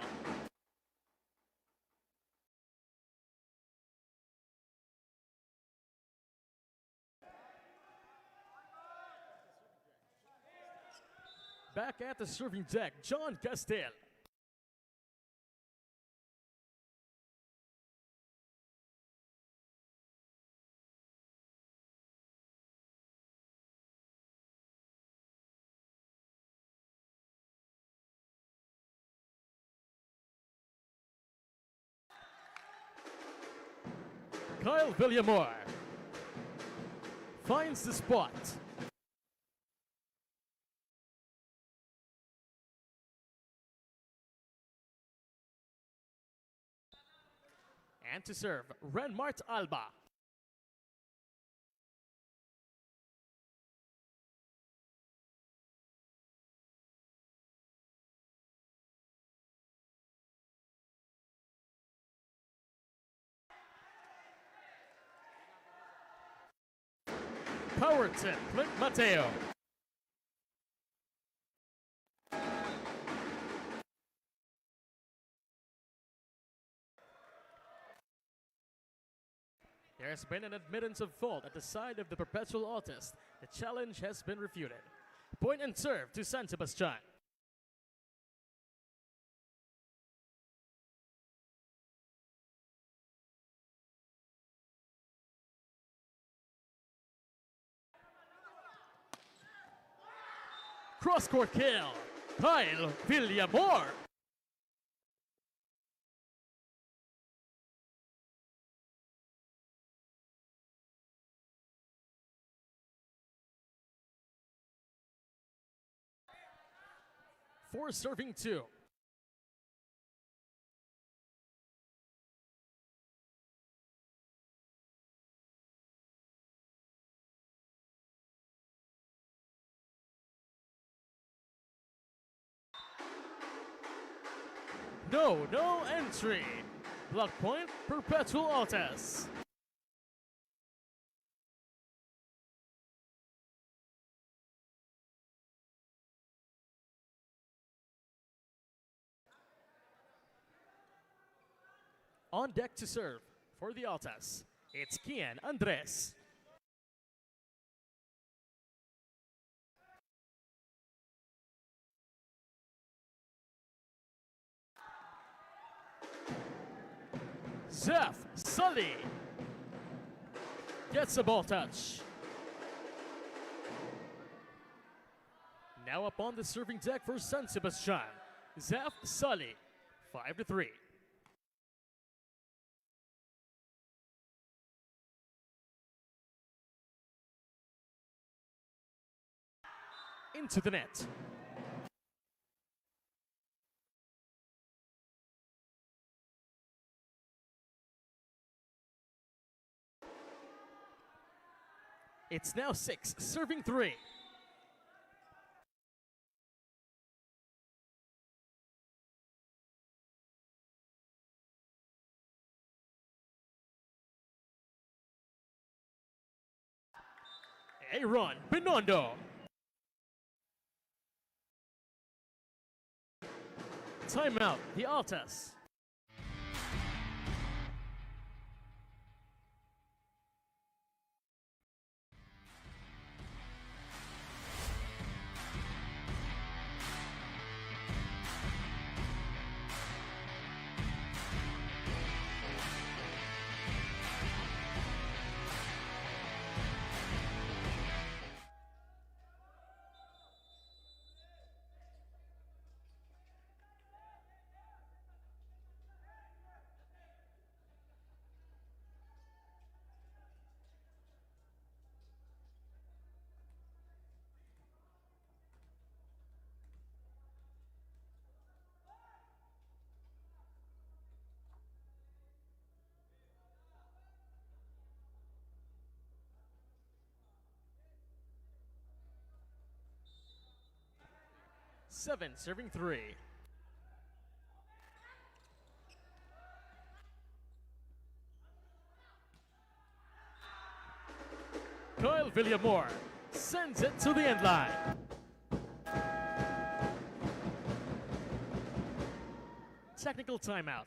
Back at the serving deck, John Castile. Kyle Villamor finds the spot. And to serve, Renmart Alba. Powerton, Clint Mateo. There has been an admittance of fault at the side of the Perpetual Altas. The challenge has been refuted. Point and serve to San Sebastian. Cross-court kill, Kyle Villamor. For serving 2. No entry. Block point, Perpetual Altas. On deck to serve for the Altas, it's Kian Andres. Zeph Sully gets a ball touch. Now up on the serving deck for San Sebastian, Zeph Sully, 5-3. Into the net. It's now 6, serving 3. Aaron Binondo. Timeout, the Altas. 7 serving 3. Kyle Villamor sends it to the end line. Technical timeout.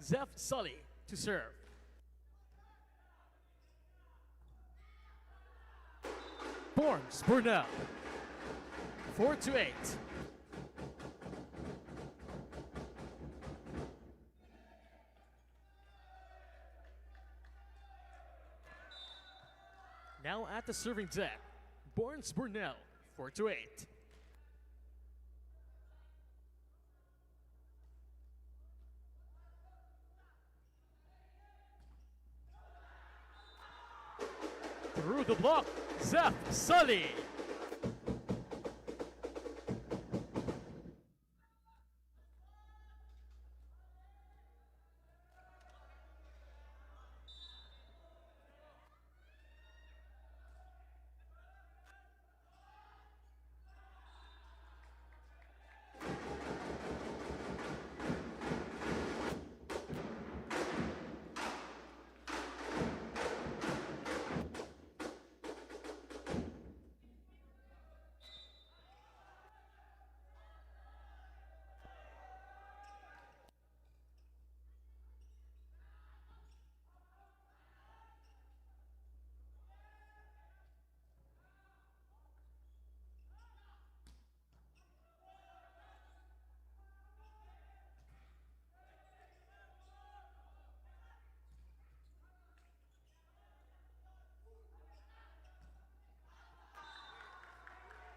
Zeph Sully to serve. Borns Burnell. 4-8. Now at the serving deck, Borns Burnell, 4-8. Through the block, Zeph Sully.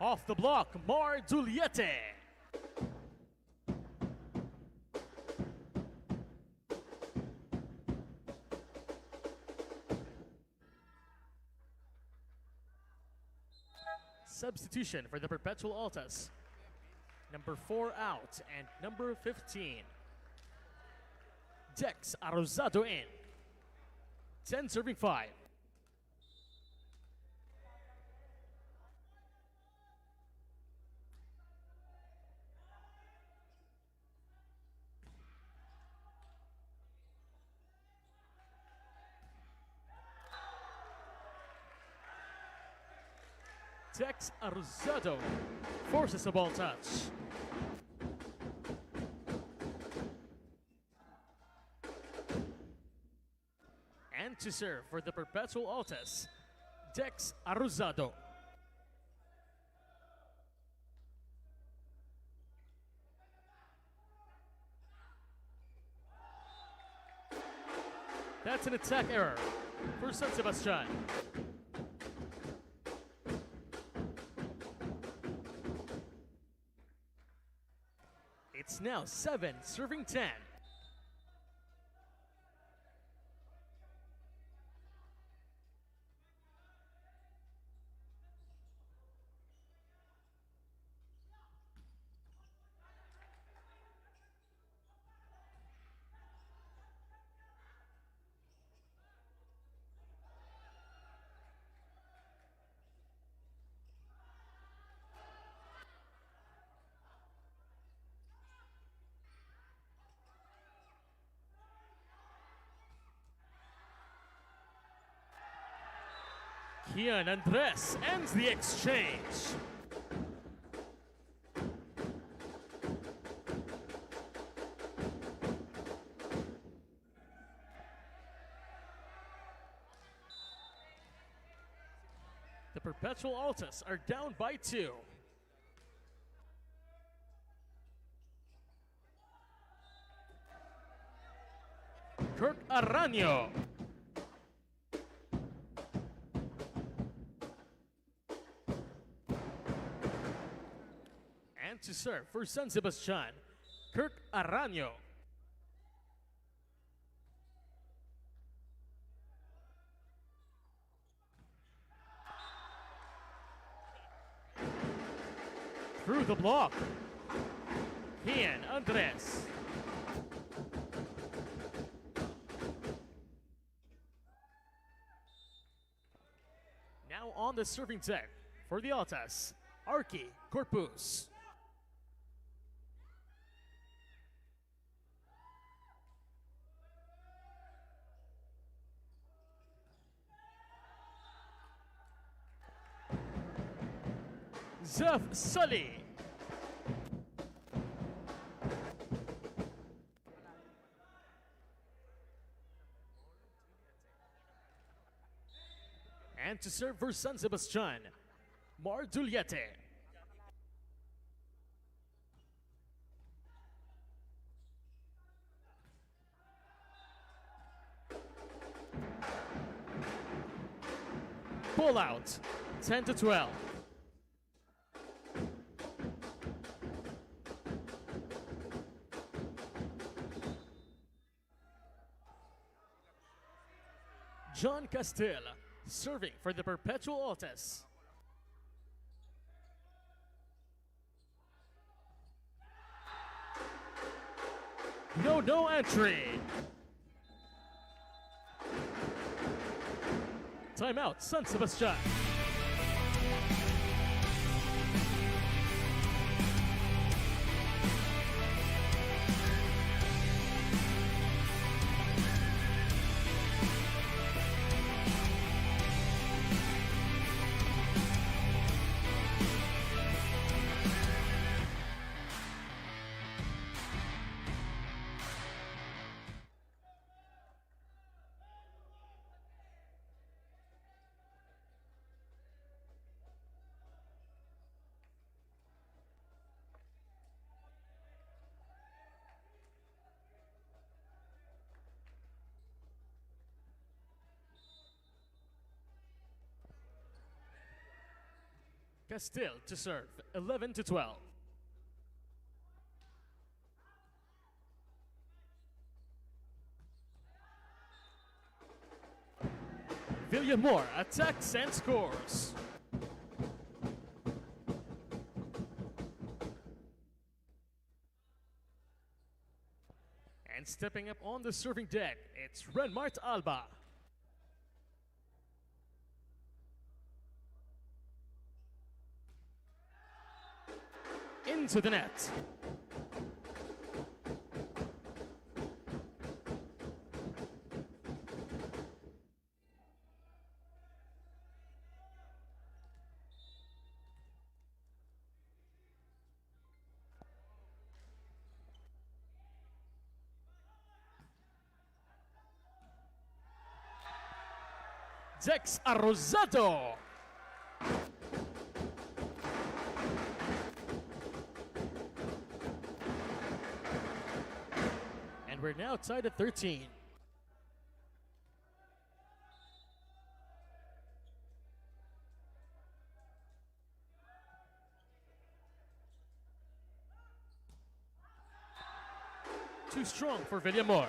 Off the block, Mar Juliette. Substitution for the Perpetual Altas. Number 4 out and number 15. Dex Arrozado in. 10 serving 5. Dex Arrozado forces a ball touch. And to serve for the Perpetual Altas, Dex Arrozado. That's an attack error for San Sebastian. It's now 7 serving 10. Kian Andres ends the exchange. The Perpetual Altas are down by 2. Kirk Aranio. And to serve for San Sebastian, Kirk Aranio. Through the block, Ian Andres. Now on the serving deck for the Altas, Arki Corpus. Zef Sully. And to serve for San Sebastian, Mar Duliete. Pull out, 10-12. John Castell, serving for the Perpetual Altas. No entry. Timeout, San Sebastian. Castile to serve, 11-12. Villamor attacks and scores. And stepping up on the serving deck, it's Renmart Alba. Into the net. Dex Arrozado. And we're now tied at 13. Too strong for Villamor.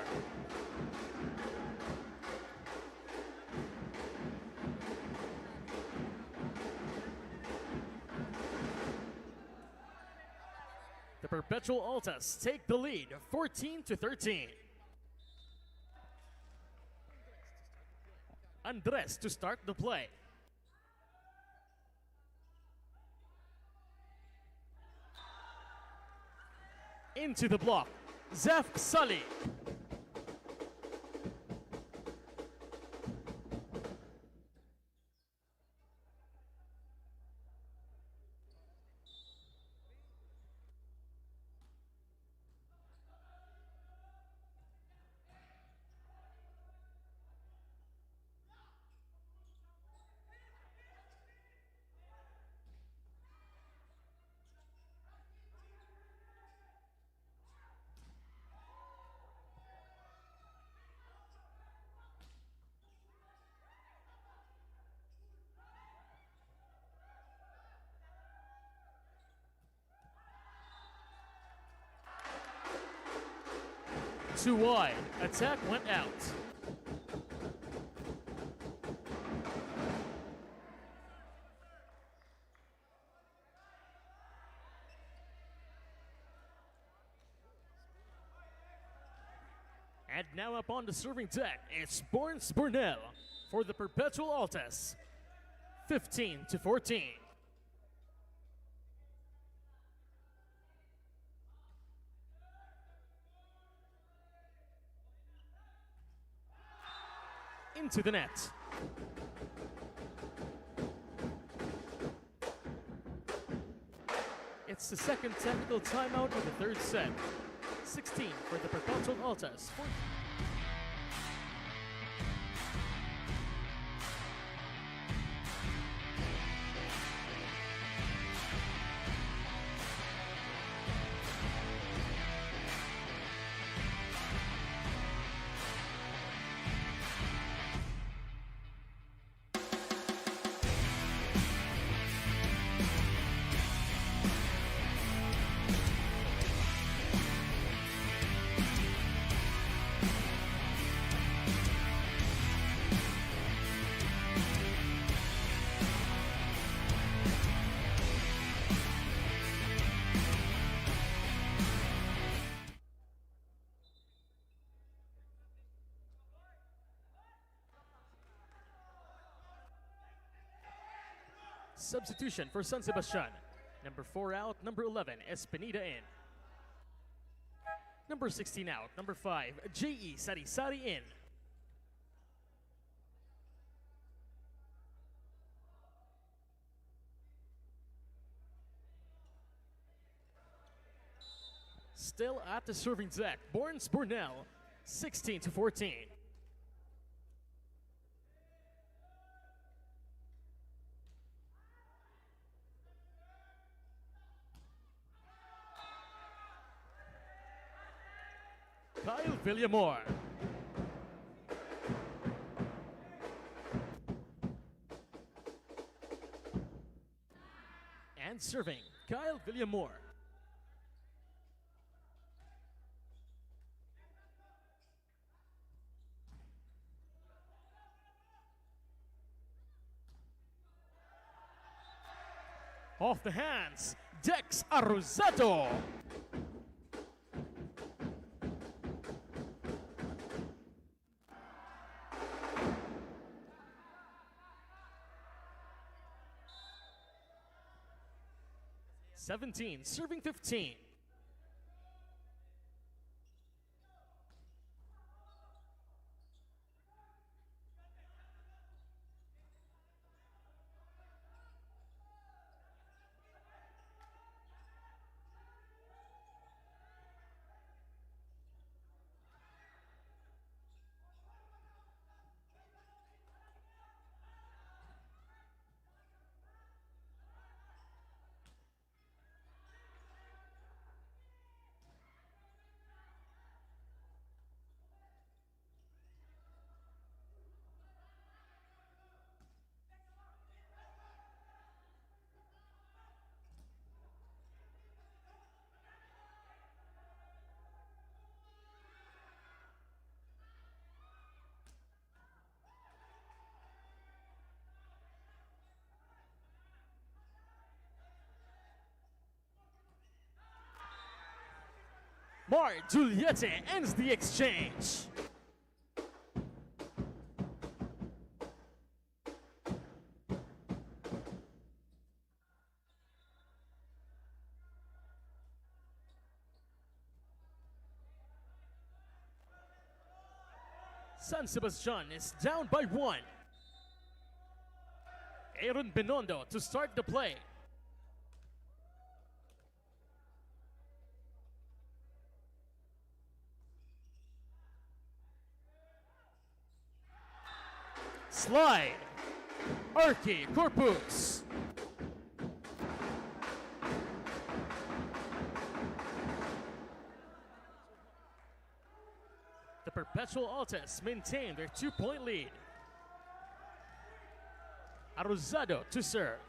The Perpetual Altas take the lead, 14-13. Andres to start the play. Into the block, Zef Sully. too wide. Attack went out. And now up on the serving deck, it's Borns Burnell for the Perpetual Altas. 15-14. Into the net. It's the second technical timeout of the third set. 16 for the Perpetual Altas. 14. Substitution for San Sebastian. Number 4 out, number 11, Espinita in. Number 16 out, number 5, J.E. Sari in. Still at the serving deck, Borns Burnell, 16-14. Kyle Villamor. And serving, Kyle Villamor. Off the hands, Dex Arrozado. Serving 15. Mar Giuliette ends the exchange. San Sebastian is down by 1. Aaron Benondo to start the play. Slide, Arki Corpus. The Perpetual Altas maintain their 2-point lead. Arrozado to serve.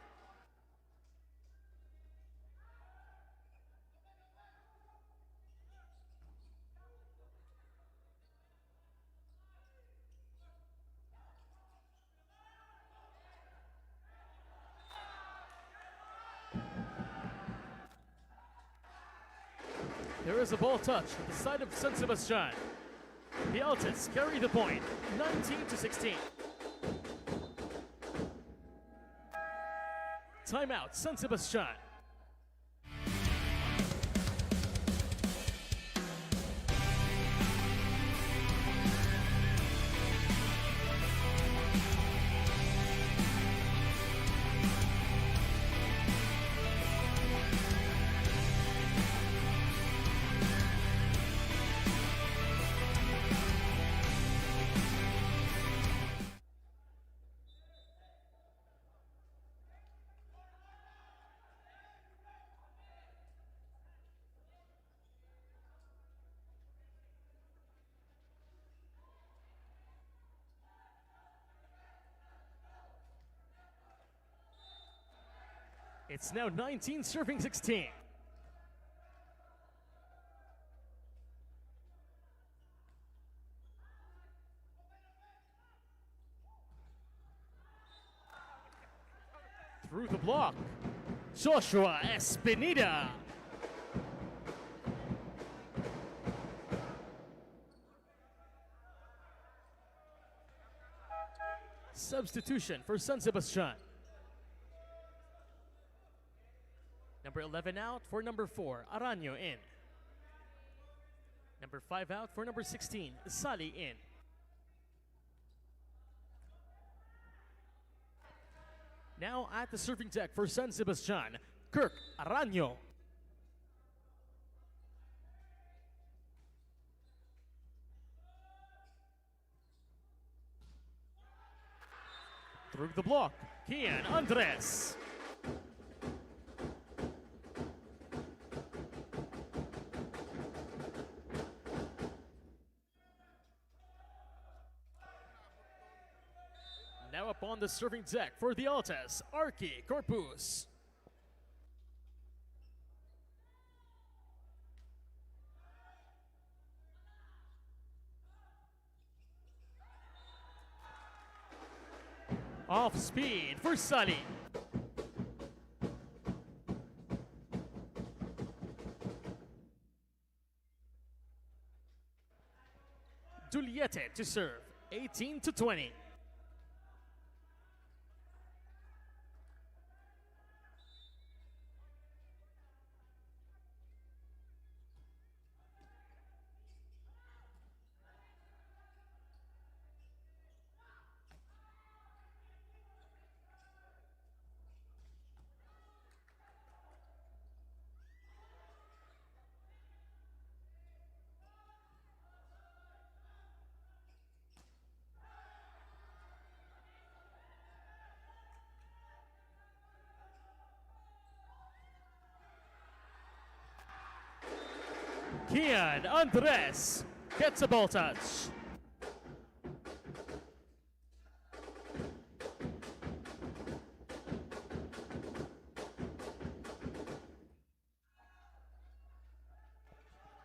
There is a ball touch at the side of San Sebastian. The Altas carry the point, 19-16. Timeout, San Sebastian. It's now 19 serving 16. Through the block, Joshua Espinida. Substitution for San Sebastian. Number 11 out for number 4, Aranyo in. Number 5 out for number 16, Sali in. Now at the serving deck for San Sebastian, Kirk Aranyo. Through the block, Kian Andres. Now up on the serving deck for the Altas, Arki Corpus. Off speed for Sali. Duliete to serve, 18-20. Kian Andres gets a ball touch.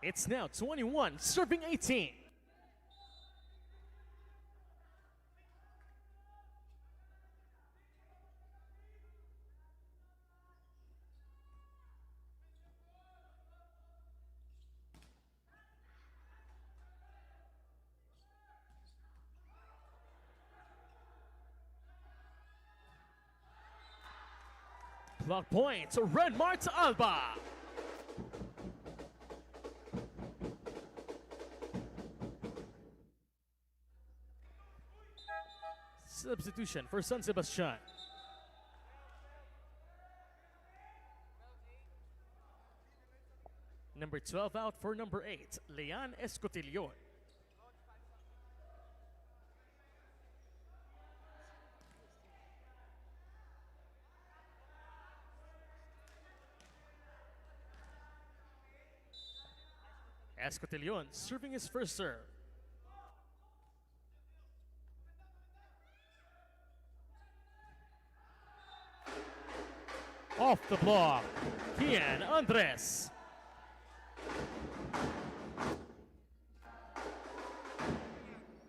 It's now 21, serving 18. Block point to Red Mart Alba. Substitution for San Sebastian. Number 12 out for number 8, Leon Escotillon. Escotillon serving his first serve. Off the block, Kian Andres.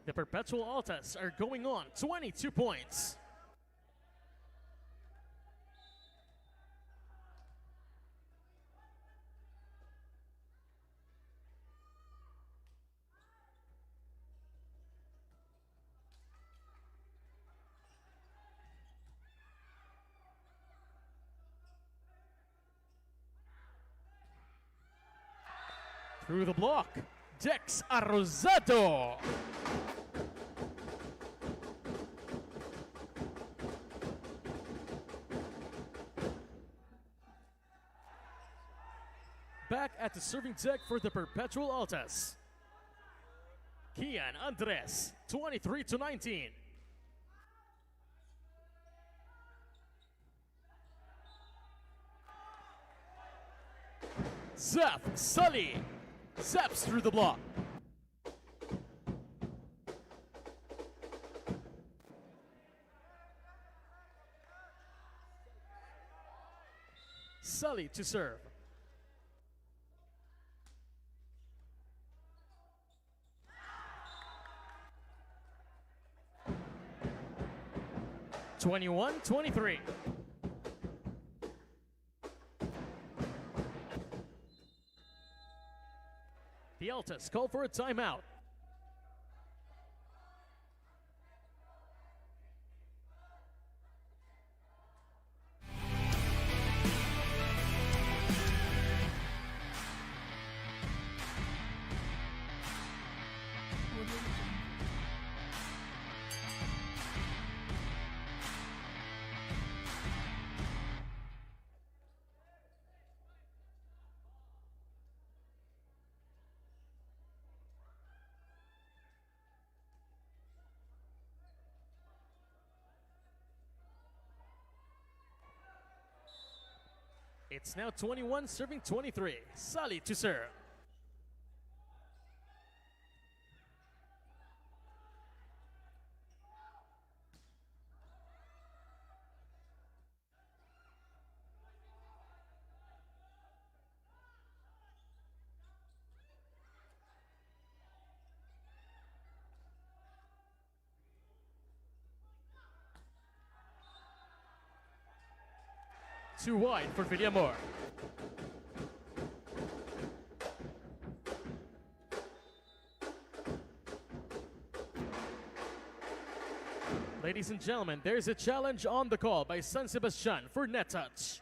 The Perpetual Altas are going on 22 points. Through the block, Dex Arrozado. Back at the serving deck for the Perpetual Altas. Kian Andres, 23-19. Zap Sully zaps through the block. Sully to serve. Twenty-one, 23. The Altas call for a timeout. It's now 21 serving 23. Sully to serve. Too wide for Villamor. Ladies and gentlemen, there's a challenge on the call by San Sebastian for net touch.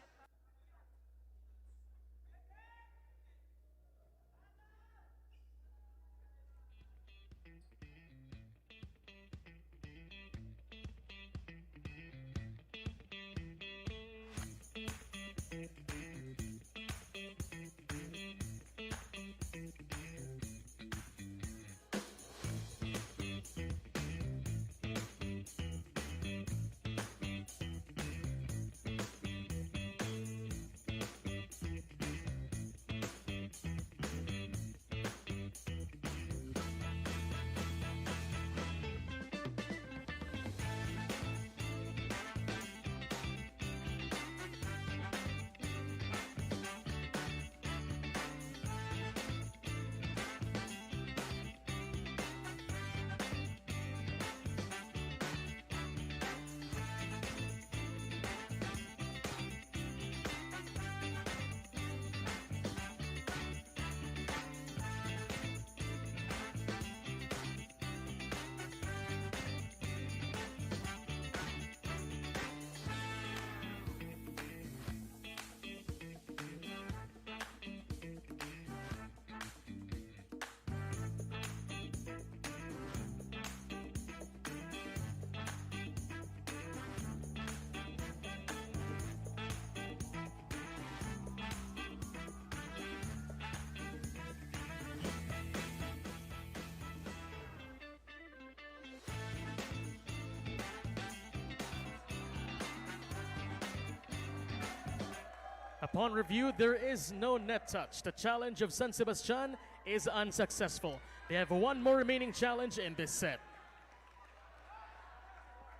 Upon review, there is no net touch. The challenge of San Sebastian is unsuccessful. They have one more remaining challenge in this set.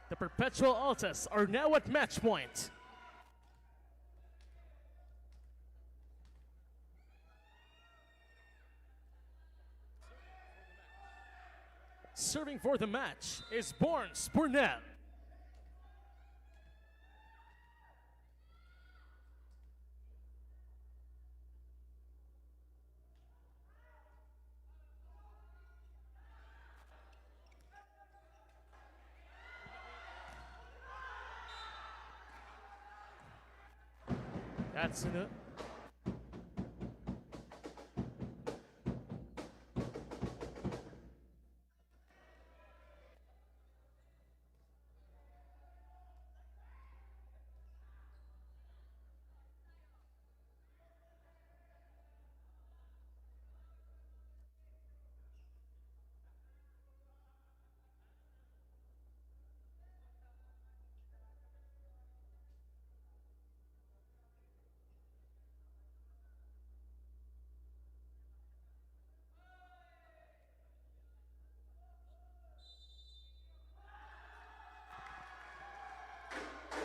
The Perpetual Altas are now at match point. Serving for the match is Borns Burnett. That's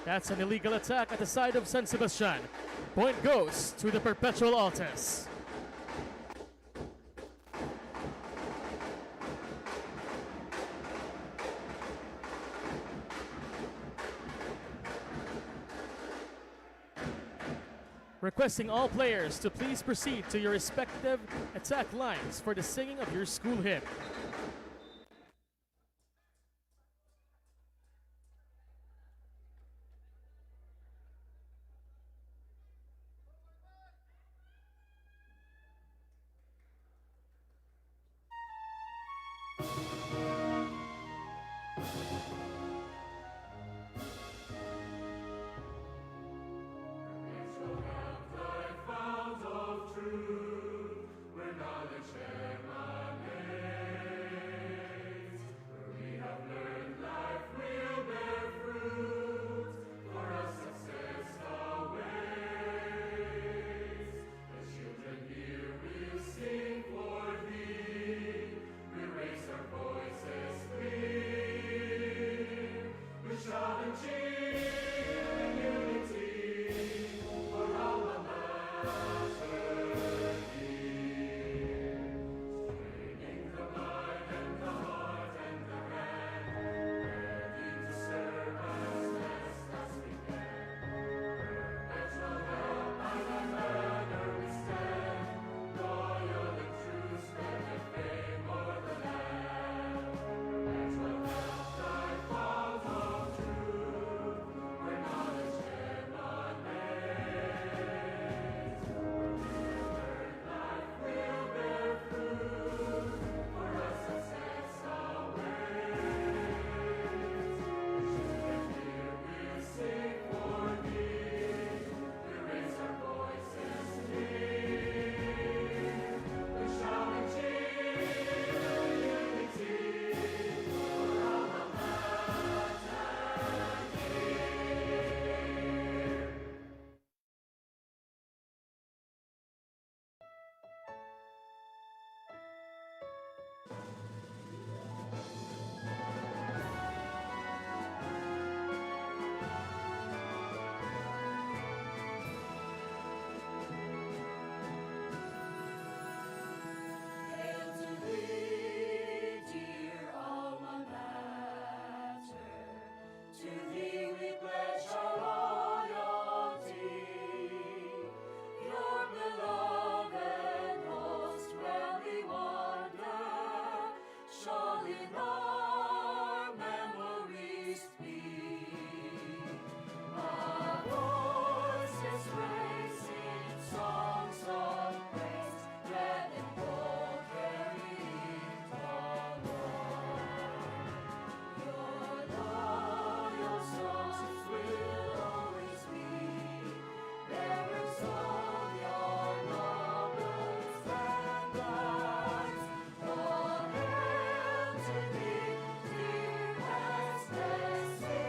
That's an illegal attack at the side of San Sebastian. Point goes to the Perpetual Altas. Requesting all players to please proceed to your respective attack lines for the singing of your school hymn. Hail to thee, dear alma mater. To thee we pledge our loyalty. Your beloved host, where we wander, shall in our memories be. Our voices raise in songs of praise, red and gold carrying forward. Your loyal songs will always be bearers of your noble standards. Oh, hail to thee, dear ecstasy.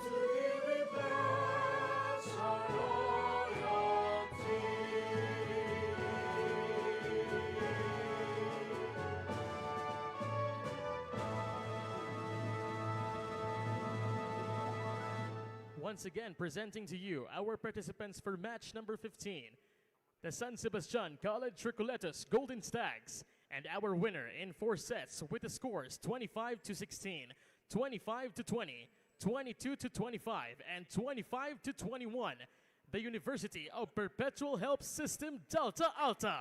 To thee we pledge our loyalty. Once again, presenting to you our participants for match number 15, the San Sebastian College Tricoletos Golden Stags, and our winner in 4 sets with the scores 25-16, 25-20, 22-25, and 25-21, the University of Perpetual Help System Delta Alta.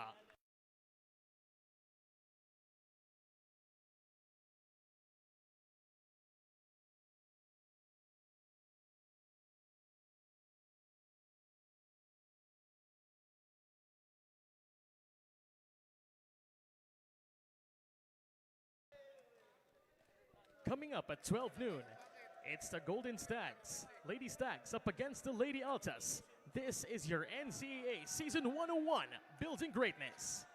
Coming up at 12 noon, it's the Golden Stags, Lady Stags up against the Lady Altas. This is your NCAA Season 101, Building Greatness.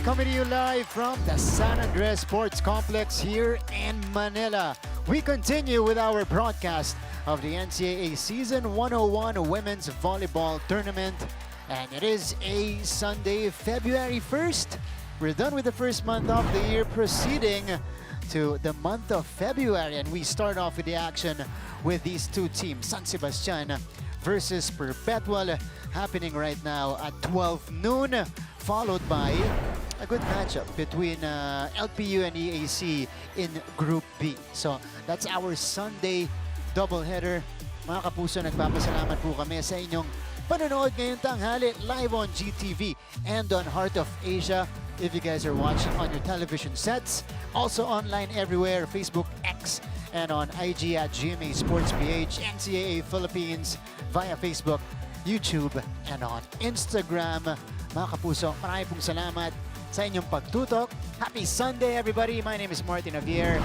coming to you live from the San Andres Sports Complex here in Manila. We continue with our broadcast of the NCAA Season 101 Women's Volleyball Tournament. And it is a Sunday, February 1st. We're done with the first month of the year, proceeding to the month of February. And we start off with the action with these two teams, San Sebastian versus Perpetual, happening right now at 12 noon, followed by a good matchup between LPU and EAC in Group B. So that's our Sunday doubleheader. Mga kapuso, nagpapasalamat po kami sa inyong panonood ngayong tanghali live on GTV and on Heart of Asia. If you guys are watching on your television sets, also online everywhere, Facebook, X, and on IG at GMA Sports PH, NCAA Philippines, via Facebook, YouTube, and on Instagram. Mga kapuso, marami pong salamat sa inyong pagtutok. Happy Sunday, everybody. My name is Martin Javier.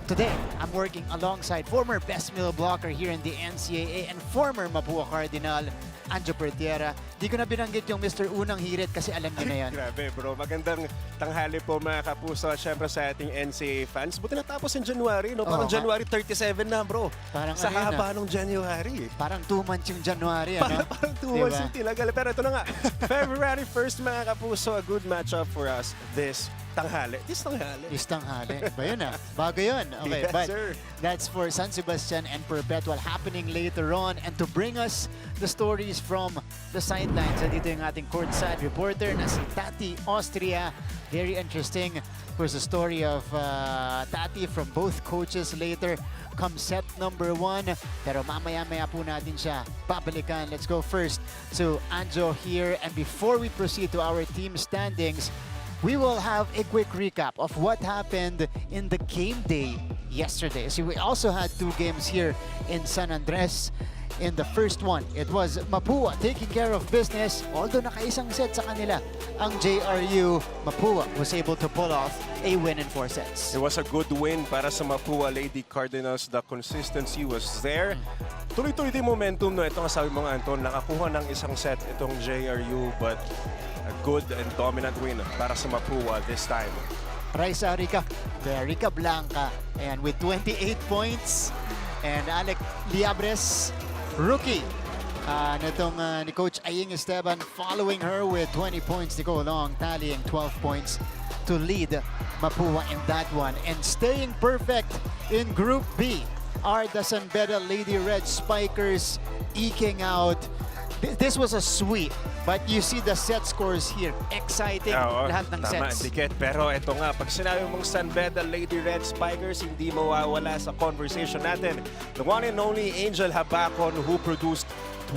Today, I'm working alongside former best middle blocker here in the NCAA and former Mapua Cardinal, Anjo Pertiera. Di ko na binanggit yung Mr. Unang Hirit kasi alam niyo na yan. Grabe bro, magandang tanghali po mga kapuso, syempre sa ating NCAA fans. Buti natapos in January, no? Parang January 37 na bro. Parang sa haba nung January. Parang 2 months yung January, ano? Parang 2 months yung tinagal. Pero ito na nga, February 1st mga kapuso, a good matchup for us this tanghali. This tanghali. Ba yun ah? Bago yun. Okay, Yes, but sir. that's for San Sebastian and Perpetual happening later on. And to bring us the stories from the sidelines, dito yung ating courtside reporter na si Tati Austria. Very interesting. Of course, the story of Tati from both coaches later come set number 1. Pero mamaya-maya po natin siya babalikan. Let's go first to Anjo here. And before we proceed to our team standings, we will have a quick recap of what happened in the game day yesterday. So we also had 2 games here in San Andres. In the first one, it was Mapua taking care of business. Although nakaisang set sa kanila, ang JRU Mapua was able to pull off a win in 4 sets. It was a good win para sa Mapua Lady Cardinals. The consistency was there. Tuloy-tuloy din momentum, no? Ito nga sabi mo nga, Anton, nakakuha ng isang set itong JRU, but a good and dominant win para sa Mapua this time. Raisa Rica Blanca, and with 28 points, and Alec Liabres, rookie, ni Coach Aying Esteban, following her with 20 points to go along, tallying 12 points to lead Mapua in that one. And staying perfect in Group B are the San Beda Lady Red Spikers eking out. This was a sweep, but you see the set scores here. Exciting lahat ng sets. Dikit. Pero ito nga, pag sinabi mong San Beda Lady Red Spikers, hindi mawawala sa conversation natin. The one and only Angel Habacon, who produced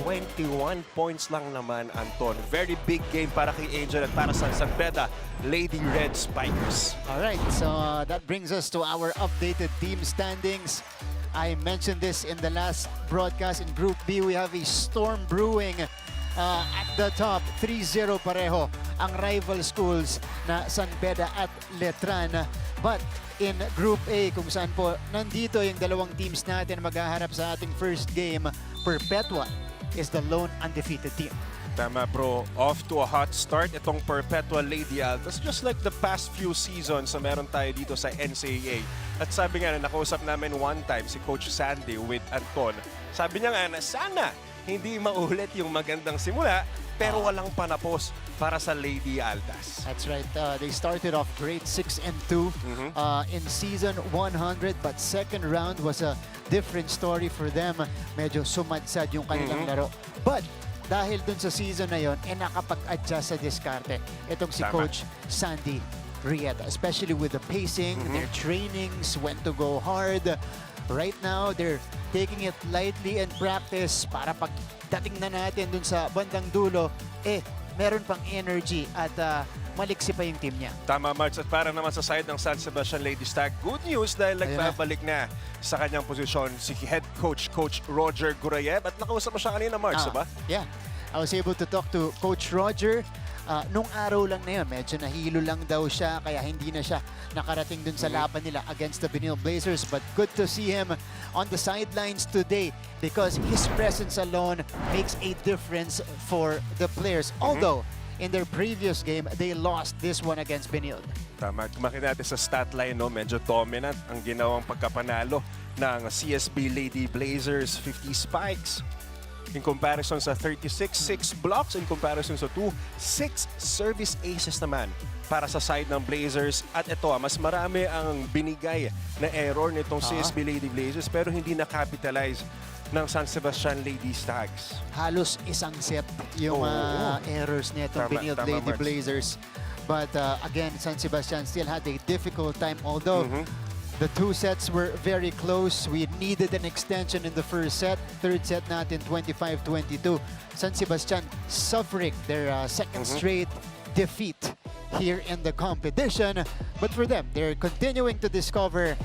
21 points lang naman, Anton. Very big game para kay Angel at para sa San Beda Lady Red Spikers. Alright, so that brings us to our updated team standings. I mentioned this in the last broadcast. In Group B, we have a storm brewing at the top. 3-0 pareho ang rival schools na San Beda at Letran. But in Group A, kung saan po nandito yung dalawang teams natin maghaharap sa ating first game, Perpetual is the lone undefeated team. Tama bro, off to a hot start itong Perpetual Lady Altas, just like the past few seasons na meron tayo dito sa NCAA. At sabi nga na nakausap namin one time si Coach Sandy with Anton. Sabi niya nga na sana hindi maulit yung magandang simula pero walang panapos para sa Lady Altas. That's right. They started off grade 6 and 2 in season 100, but second round was a different story for them. Medyo sumadsad yung kanilang laro. But dahil dun sa season na yon, nakapag-adjust sa diskarte itong si Coach Sandy Rieta, especially with the pacing, their trainings, when to go hard. Right now, they're taking it lightly in practice para pag dating na natin dun sa bandang dulo, meron pang energy at maliksi pa yung team niya. Tama, Marks. At para naman sa side ng San Sebastian Lady Stag, good news dahil nagbabalik na sa kanyang posisyon si head coach, Coach Roger Gurayev. At nakausap mo siya kanina, Marks, ba? Yeah. I was able to talk to Coach Roger. Nung araw lang na yun, medyo nahilo lang daw siya, kaya hindi na siya nakarating dun sa laban nila against the Benil Blazers. But good to see him on the sidelines today because his presence alone makes a difference for the players. Although, in their previous game, they lost this one against Benilde. Tama. Kung makita natin sa stat line, no, medyo dominant ang ginawang pagkapanalo ng CSB Lady Blazers, 50 spikes. In comparison sa 36, 6 blocks. In comparison sa 2, 6 service aces naman para sa side ng Blazers. At ito, mas marami ang binigay na error nitong CSB Lady Blazers pero hindi na-capitalize ng San Sebastian Lady Stags. Halos isang set yung errors nitong Benilde Lady Marks. Blazers. But again, San Sebastian still had a difficult time. Although the two sets were very close, we needed an extension in the first set. Third set natin, 25-22. San Sebastian suffering their second straight defeat here in the competition. But for them, they're continuing to discover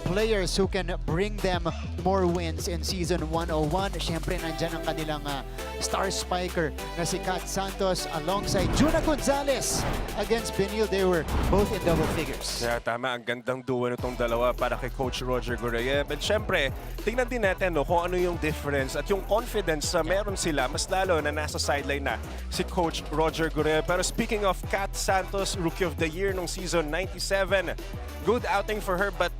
players who can bring them more wins in Season 101. Siyempre, nandyan ang kanilang star spiker na si Kat Santos alongside Juna Gonzalez against Benilde. They were both in double figures. Yeah, tama. Ang gandang duo nitong dalawa para kay Coach Roger Goreyev. But syempre, tingnan din natin no, kung ano yung difference at yung confidence na meron sila, mas lalo na nasa sideline na si Coach Roger Goreyev. Pero speaking of Kat Santos, Rookie of the Year nung Season 97, good outing for her, but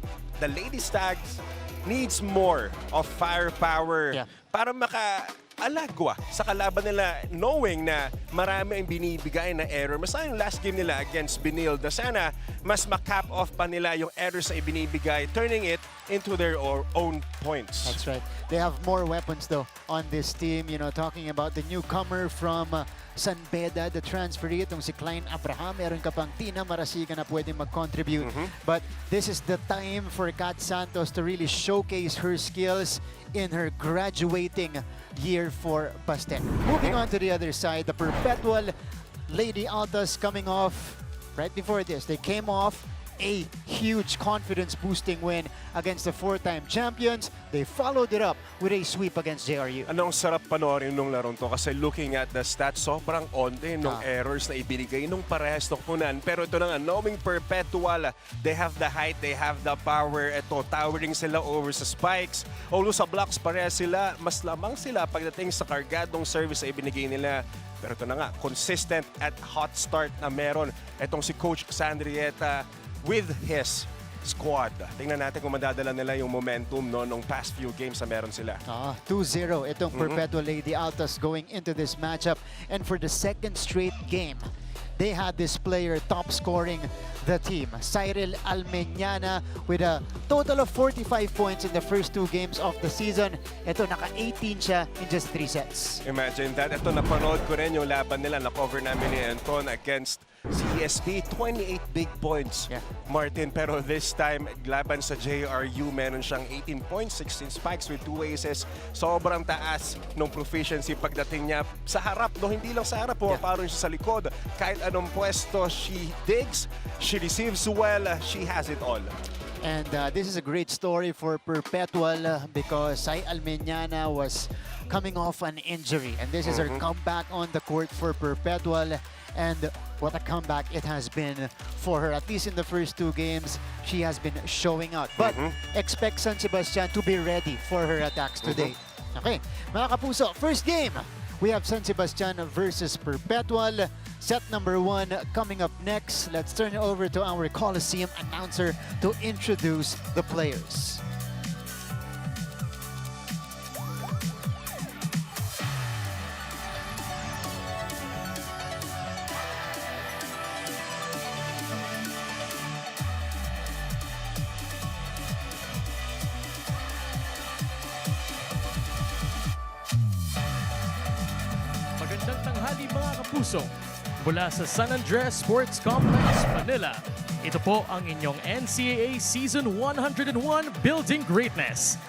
the Lady Stags needs more of firepower para maka-alagwa sa kalaban nila, knowing na marami ang binibigay na error. Mas yung last game nila against Benilde na sana mas ma-cap off pa nila yung errors na ibinibigay, turning it into their own points. That's right. They have more weapons though on this team. You know, talking about the newcomer from San Beda, the transferee, itong si Klein Abraham. Meron ka pang Tina Marasigan na pwedeng mag-contribute. But this is the time for Kat Santos to really showcase her skills in her graduating year for Basten. Moving on to the other side, the Perpetual Lady Altas coming off right before this. They came off a huge confidence-boosting win against the four-time champions. They followed it up with a sweep against JRU. Anong sarap panoorin nung larong to kasi looking at the stats, sobrang onde nung errors na ibinigay nung parehas ng kunan. Pero ito na nga, knowing Perpetual, they have the height, they have the power. Ito, towering sila over sa spikes. Although sa blocks, parehas sila, mas lamang sila pagdating sa kargadong service na ibinigay nila. Pero ito na nga, consistent at hot start na meron itong si Coach Sandrieta with his squad. Tingnan natin kung madadala nila yung momentum no, nung past few games na meron sila. 2-0 itong Perpetual Lady Altas going into this matchup. And for the second straight game, they had this player top scoring the team. Cyril Almeñana with a total of 45 points in the first two games of the season. Ito, naka-18 siya in just 3 sets. Imagine that. Ito, napanood ko rin yung laban nila. Na-cover namin ni Anton against CSB. 28 big points, Martin. Pero this time, laban sa JRU, meron siyang 18 points, 16 spikes with 2 aces. Sobrang taas ng proficiency pagdating niya sa harap. No, hindi lang sa harap, pumaparoon siya sa likod. Kahit anong pwesto, she digs, she receives well, she has it all. And this is a great story for Perpetual because Sai Almeñana was coming off an injury. And this is her comeback on the court for Perpetual. And what a comeback it has been for her. At least in the first two games, she has been showing out. But expect San Sebastian to be ready for her attacks today. Okay, mga kapuso, first game. We have San Sebastian versus Perpetual. Set number 1 coming up next. Let's turn it over to our Coliseum announcer to introduce the players. Magandang tanghali mga kapuso. Mula sa San Andres Sports Complex, Manila, ito po ang inyong NCAA Season 101 Building Greatness.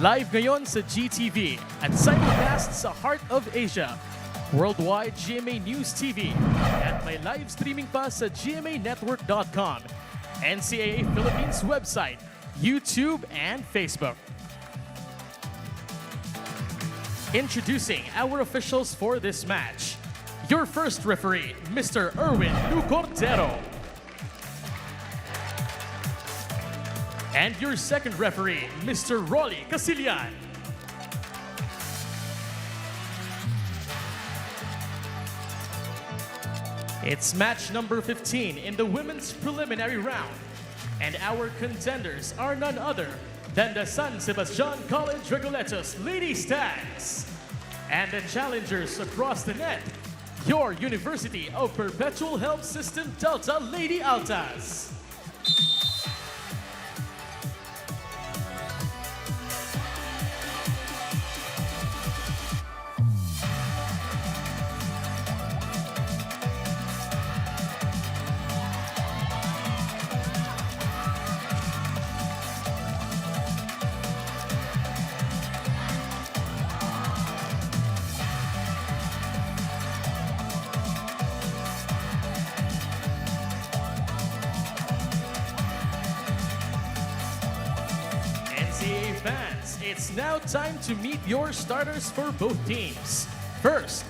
Live ngayon sa GTV at simulcast sa Heart of Asia, Worldwide GMA News TV, at may live streaming pa sa gmanetwork.com, NCAA Philippines website, YouTube, and Facebook. Introducing our officials for this match. Your first referee, Mr. Erwin Lu Cordero. And your second referee, Mr. Rolly Casilian. It's match number 15 in the women's preliminary round. And our contenders are none other than the San Sebastian College Recoletos Lady Stags. And the challengers across the net, your University of Perpetual Health System Delta Lady Altas. NCAA fans, it's now time to meet your starters for both teams. First,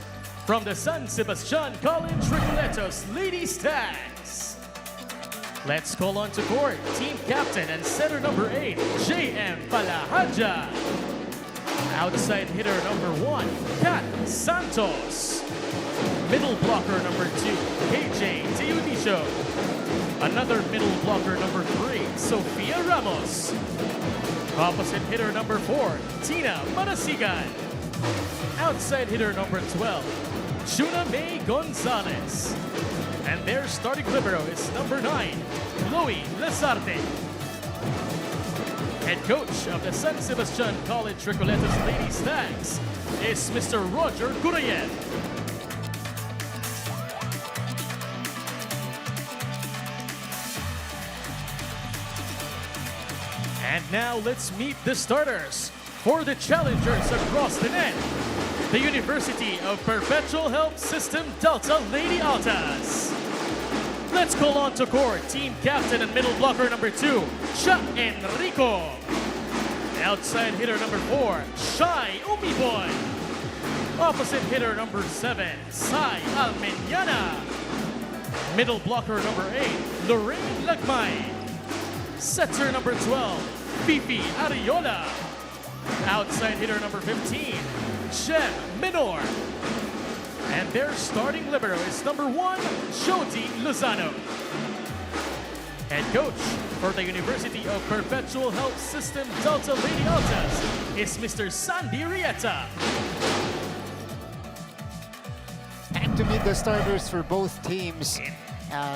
from the San Sebastian College Recoletos Lady Stags. Let's call on to court team captain and setter number 8, J.M. Palahadja. Outside hitter number 1, Kat Santos. Middle blocker number 2, KJ Teudisho. Another middle blocker number 3, Sofia Ramos. Opposite hitter number 4, Tina Marasigan. Outside hitter number 12, Shuna May Gonzalez. And their starting libero is number 9, Chloe Lesarte. Head coach of the San Sebastian College Recoletos Lady Stags is Mr. Roger Gurayev. And now let's meet the starters for the challengers across the net. The University of Perpetual Health System Delta Lady Altas. Let's call on to court team captain and middle blocker number 2, Cha Enrico. Outside hitter number 4, Shai Umiboy. Opposite hitter number 7, Sai Almeñana. Middle blocker number 8, Lorraine Lagmay. Setter number 12, Fifi Ariola. Outside hitter number 15, Jem Minor. And their starting libero is number 1, Jody Lozano. Head coach for the University of Perpetual Health System Delta Lady Altas is Mr. Sandy Rieta. And to meet the starters for both teams,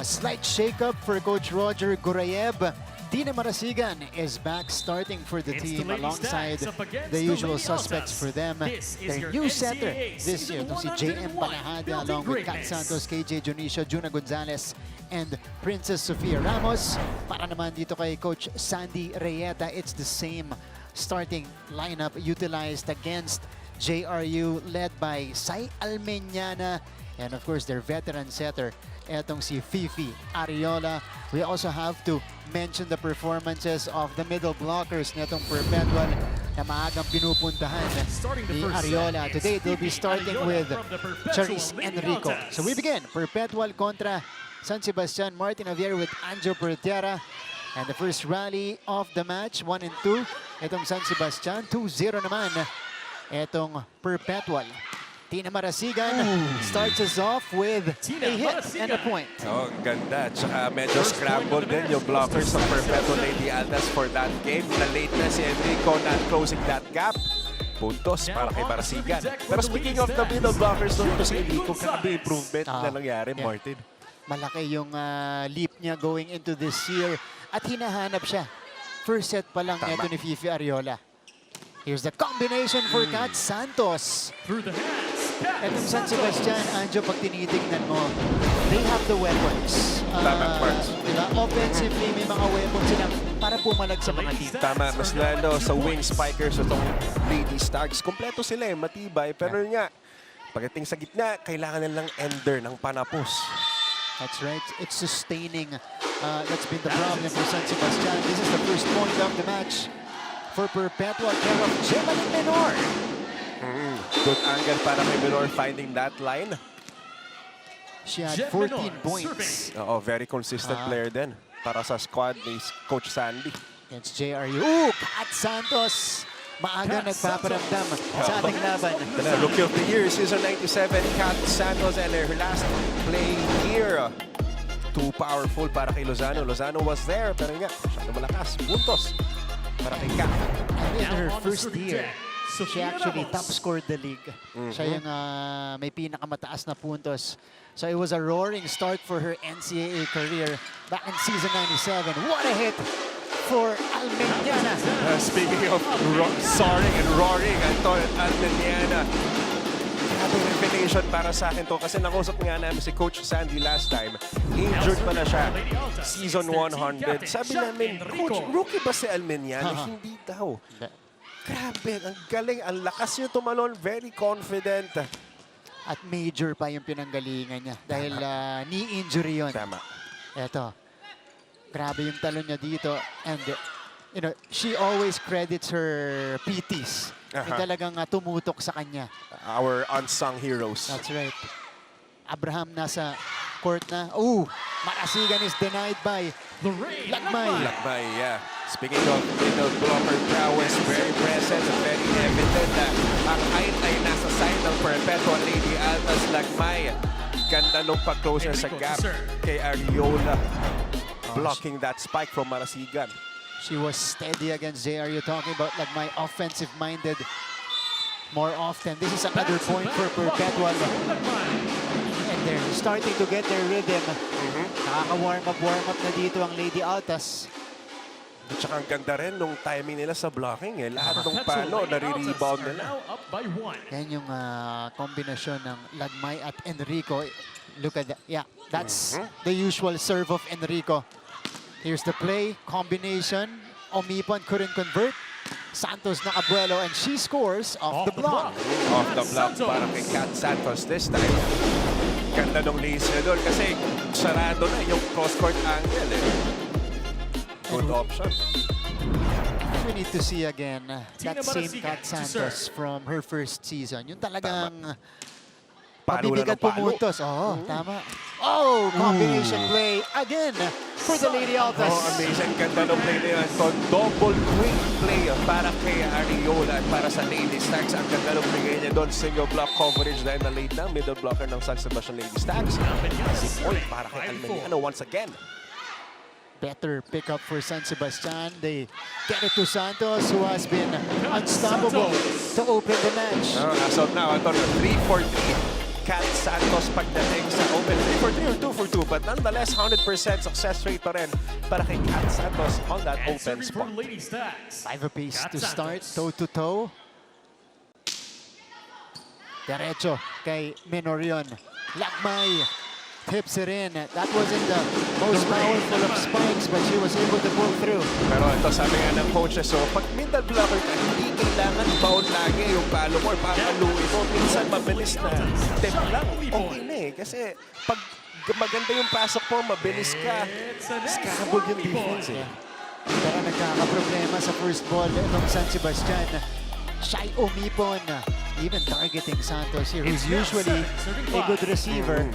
slight shakeup for Coach Roger Gurayev. Tina Marasigan is back starting for the It's team the Lady alongside Stags up against the the usual Lady suspects Altas. for them. This is Their your new setter NCAA this year, Season si J.M. 101, Palahada building along with Kat greatness. Santos, KJ Junicio, Juna Gonzalez, and Princess Sofia Ramos. Para naman dito kay Coach Sandy Reyeta, it's the same starting lineup utilized against JRU led by Sai Almeñana and of course their veteran setter, etong si Fifi Ariola. We also have to mention the performances of the middle blockers netong Perpetual na maagang pinupuntahan Starting the ni first Ariola. set, it's Today, they'll be Fifi starting Ariola with from the Perpetual Charis Lady Enrico. Altas. So we begin. Perpetual contra San Sebastian. Martin Javier with Anjo Pertiera. And the first rally of the match, 1 and 2. Itong San Sebastian, 2-0 naman. Itong Perpetual. Tina Marasigan starts us off with Tina a hit Marasigan. and a point. Oh, ganda. Tsaka medyo First scrambled point of the din yung match blockers goes to ng San Perpetual Sebastian. Lady Altas for that game. Na-late na si Enrico not closing that gap. Puntos para kay Marasigan. Pero speaking of the middle blockers, doon ito si Enrico, grabe improvement na nangyari, yeah. Martin. Malaki yung leap niya going into this year. At hinahanap siya. First set pa lang Tama. ito ni Fifi Ariola. Here's the combination for Kat Santos. Through the hands, Kat Etong San Santos. Sebastian, Anjo, pag tinitignan mo, they have the weapons. Tama, Marks. Diba? Offensively, may mga weapons sila para pumalag sa mga team. Tama, mas lalo sa wing spikers itong Lady Stags. Kompleto sila matibay. Pero nga, pagdating sa gitna, kailangan nilang ender ng panapos. That's right. It's sustaining. That's been the problem for San Sebastian. This is the first point of the match for Perpetual care of Gemaline Menor. Good angle para kay Menor finding that line. She had Jem 14 Menor points Oo, very consistent player din para sa squad ni Coach Sandy. against JRU. Ooh, Kat Santos maaga nagpaparamdam sa ating laban. Rookie of the Year, Season 97, Kat Santos, and her last play here. Too powerful para kay Lozano. Lozano was there, pero nga, masyado malakas. Puntos para kay Kat. And in her Now on the first shooting year, deck, she Sofia actually Ramos. top scored the league. Siya yung may pinakamataas na puntos. So it was a roaring start for her NCAA career back in season 97. What a hit for Almeniana. Speaking of soaring and roaring, Anton Almeniana. Grabe revelation para sa akin to kasi nakusap nga namin si Coach Sandy last time. Injured pa na siya. Season 100. Sabi namin, Coach, rookie ba si Almeniana? Hindi daw. Grabe, ang galing. Ang lakas niya tumalon. Very confident. At major pa yung pinanggalingan niya dahil knee injury yun. Tama. Eto, grabe yung talon niya dito. And, you know, she always credits her PTs. Yung talagang tumutok sa kanya. Our unsung heroes. That's right. Abraham nasa court na. Oh, Marasigan is denied by Lagmay. Lakbay, yeah. Speaking of middle blocker prowess, very present, very evident na ang height ay nasa side ng Perpetual Lady Altas Lagmay. Ganda nung pag-close niya sa gap kay Ariola. Blocking that spike from Marasigan. She was steady against JR. You're talking about Lagmay, offensive-minded more often. This is another point for Perpetual. And they're starting to get their rhythm. Nakaka-warm up na dito ang Lady Altas. At saka ang ganda rin nung timing nila sa blocking. Lahat ng palo, nare-rebound nila. Now up by 1. Yan yung kombinasyon ng Lagmay at Enrico. Look at that. Yeah, that's the usual serve of Enrico. Here's the play, combination. Omipon couldn't convert. Santos nakabuelo and she scores off the block. Off the block para kay Kat Santos this time. Ganda nung lace niya doon kasi sarado na yung cross-court angle. Good option. We need to see again that same Marasigan Kat to Santos serve. from her first season. Yung talagang Palo na pabibigat ng palo. pumuntos. Oo, tama. Oh, combination play again for the Lady Altas. Oh, amazing. Ganda ng play na yun. So, double quick play para kay Ariola at para sa Lady Stags. Ang ganda ng play niya doon. Single block coverage dahil na late na. Middle blocker ng San Sebastian Lady Stags. Easy point para kay Almeniano once again. Better pickup for San Sebastian. They get it to Santos, who has been unstoppable to open the match. As of now, ito na 3-for-3. Kat Santos pagdating sa open 3-for-3 or 2-for-2. But nonetheless, 100% success rate pa rin para kay Kat Santos on that And open serving for spot. Lady Stacks. 5 apiece Kat to start, Santos. toe-to-toe. Derecho kay Menorion. Lagmay tips it in. That wasn't the most powerful of spikes, but she was able to pull through. Pero ito sabi nga ng coaches, so pag middle blocker ka, hindi kailangan bound lagi yung palo mo or pakaluin mo. Minsan mabilis na. Tip lang, okay na eh. Kasi pag maganda yung pasok mo, mabilis ka. Scramble yung defense eh. Pero nagkakaproblema sa first ball ng San Sebastian. Shy Omipon, even targeting Santos here, who's usually a good receiver.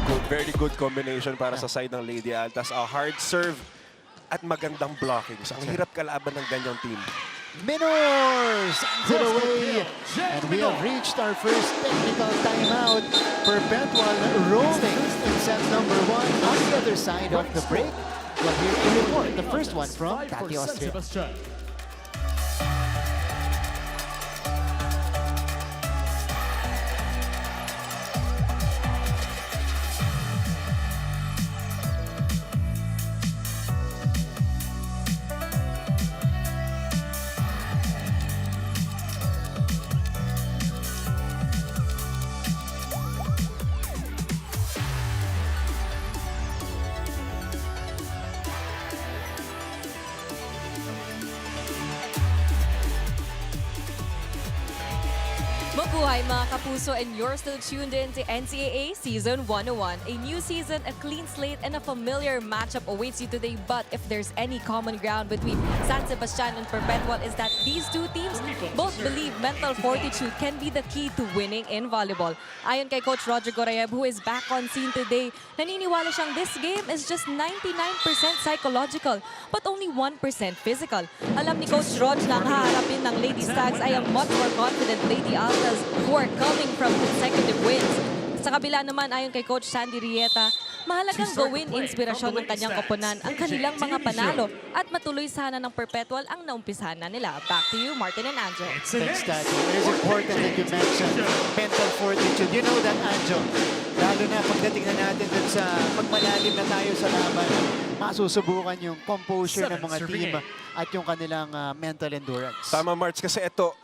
Good, very good combination para sa side ng Lady Altas. A hard serve at magandang blocking. So, ang hirap kalaban ng ganyang team. Minor sends it away. And we have reached our first technical timeout. Perpetual rolling in set number 1 on the other side of the break. We'll hear a report. The first one from Tati Austria. Mabuhay mga kapuso, and you're still tuned in to NCAA Season 101. A new season, a clean slate, and a familiar matchup awaits you today. But if there's any common ground between San Sebastian and Perpetual, is that these two teams both believe mental fortitude can be the key to winning in volleyball. Ayon kay Coach Roger Gorayev, who is back on scene today, naniniwala siyang this game is just 99% psychological, but only 1% physical. Alam ni Coach Rog na ang haharapin ng Lady Stags ay ang much more confident Lady Altas who are coming from consecutive wins. Sa kabila naman, ayon kay Coach Sandy Rieta, mahalagang gawin inspirasyon ng kanyang koponan ang kanilang mga panalo at matuloy sana ng Perpetual ang naumpisahan na nila. Back to you, Martin and Anjo. Thanks, Daddy. It is important that you mention mental fortitude. You know that, Anjo. Lalo na pagdating na natin dun sa pagmalalim na tayo sa laban, masusubukan yung composure ng mga team at yung kanilang mental endurance. Tama, March, kasi ito,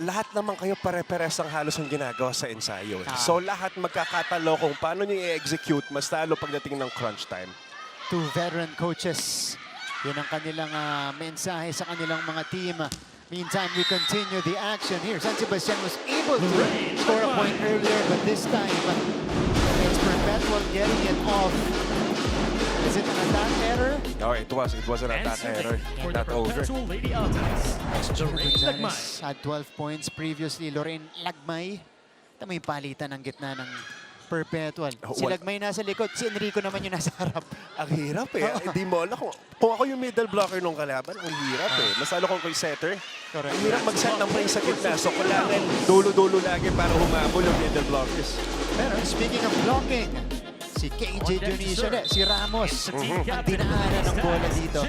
lahat naman kayo pare-pares ang halos ang ginagawa sa ensayo. So lahat magkakatalo kung paano nyo i-execute, mas lalo pagdating ng crunch time. Two veteran coaches. Yun ang kanilang mensahe sa kanilang mga team. Meantime, we continue the action here. San Sebastian was able to score a point earlier, but this time, it's Perpetual getting it off. Is it an attack error? Oh, it was an attack error. For Not the over. Perpetual Lady Altas. Lorraine Lagmay. Gonzalez had 12 points previously. Lorraine Lagmay. Ito may palitan ng gitna ng Perpetual. Si Lagmay nasa likod, si Enrico naman yung nasa harap. Ang hirap eh. Hindi mo alam. Kung ako yung middle blocker nung kalaban, ang hirap eh. Mas lalo kung ko yung setter. Correct. Ang hirap mag-set ng play sa gitna. So kailangan dulo-dulo lagi para humabol yung middle blockers. Pero speaking of blocking, si KJ Dionisio, si Ramos, ang dinaanan ng bola dito.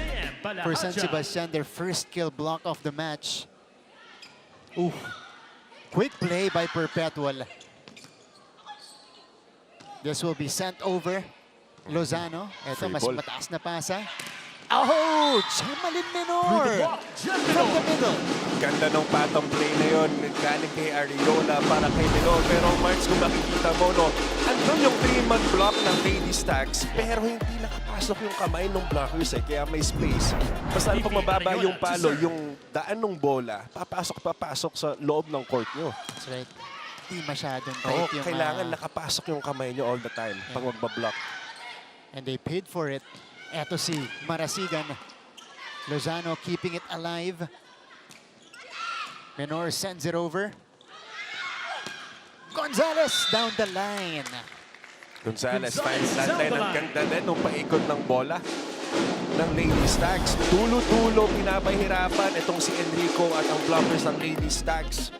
For San Sebastian, their first kill block of the match. Ooh. Quick play by Perpetual. This will be sent over. Lozano. Ito, Free mas ball. mataas na pasa. Oh! Jamalin Menor! From the middle. Ganda ng patong play na yun. Galing kay Ariola para kay Menor. Pero Marks, kung makikita mo, no, andun yung 3-man block ng Lady Stacks, pero hindi nakapasok yung kamay ng blockers eh, kaya may space. Basta pag mababa yung palo, yung daan ng bola, papasok sa loob ng court nyo. That's right. Hindi masyadong Oo, tight yung... kailangan nakapasok yung kamay nyo all the time pag magbablock. And they paid for it. Eto si Marasigan. Lozano keeping it alive. Menor sends it over. Gonzalez down the line. Gonzalez finds that line. Ang ganda din nung paikot ng bola ng Lady Stacks. Tulo-tulo, pinapahirapan itong si Enrico at ang blockers ng Lady Stacks.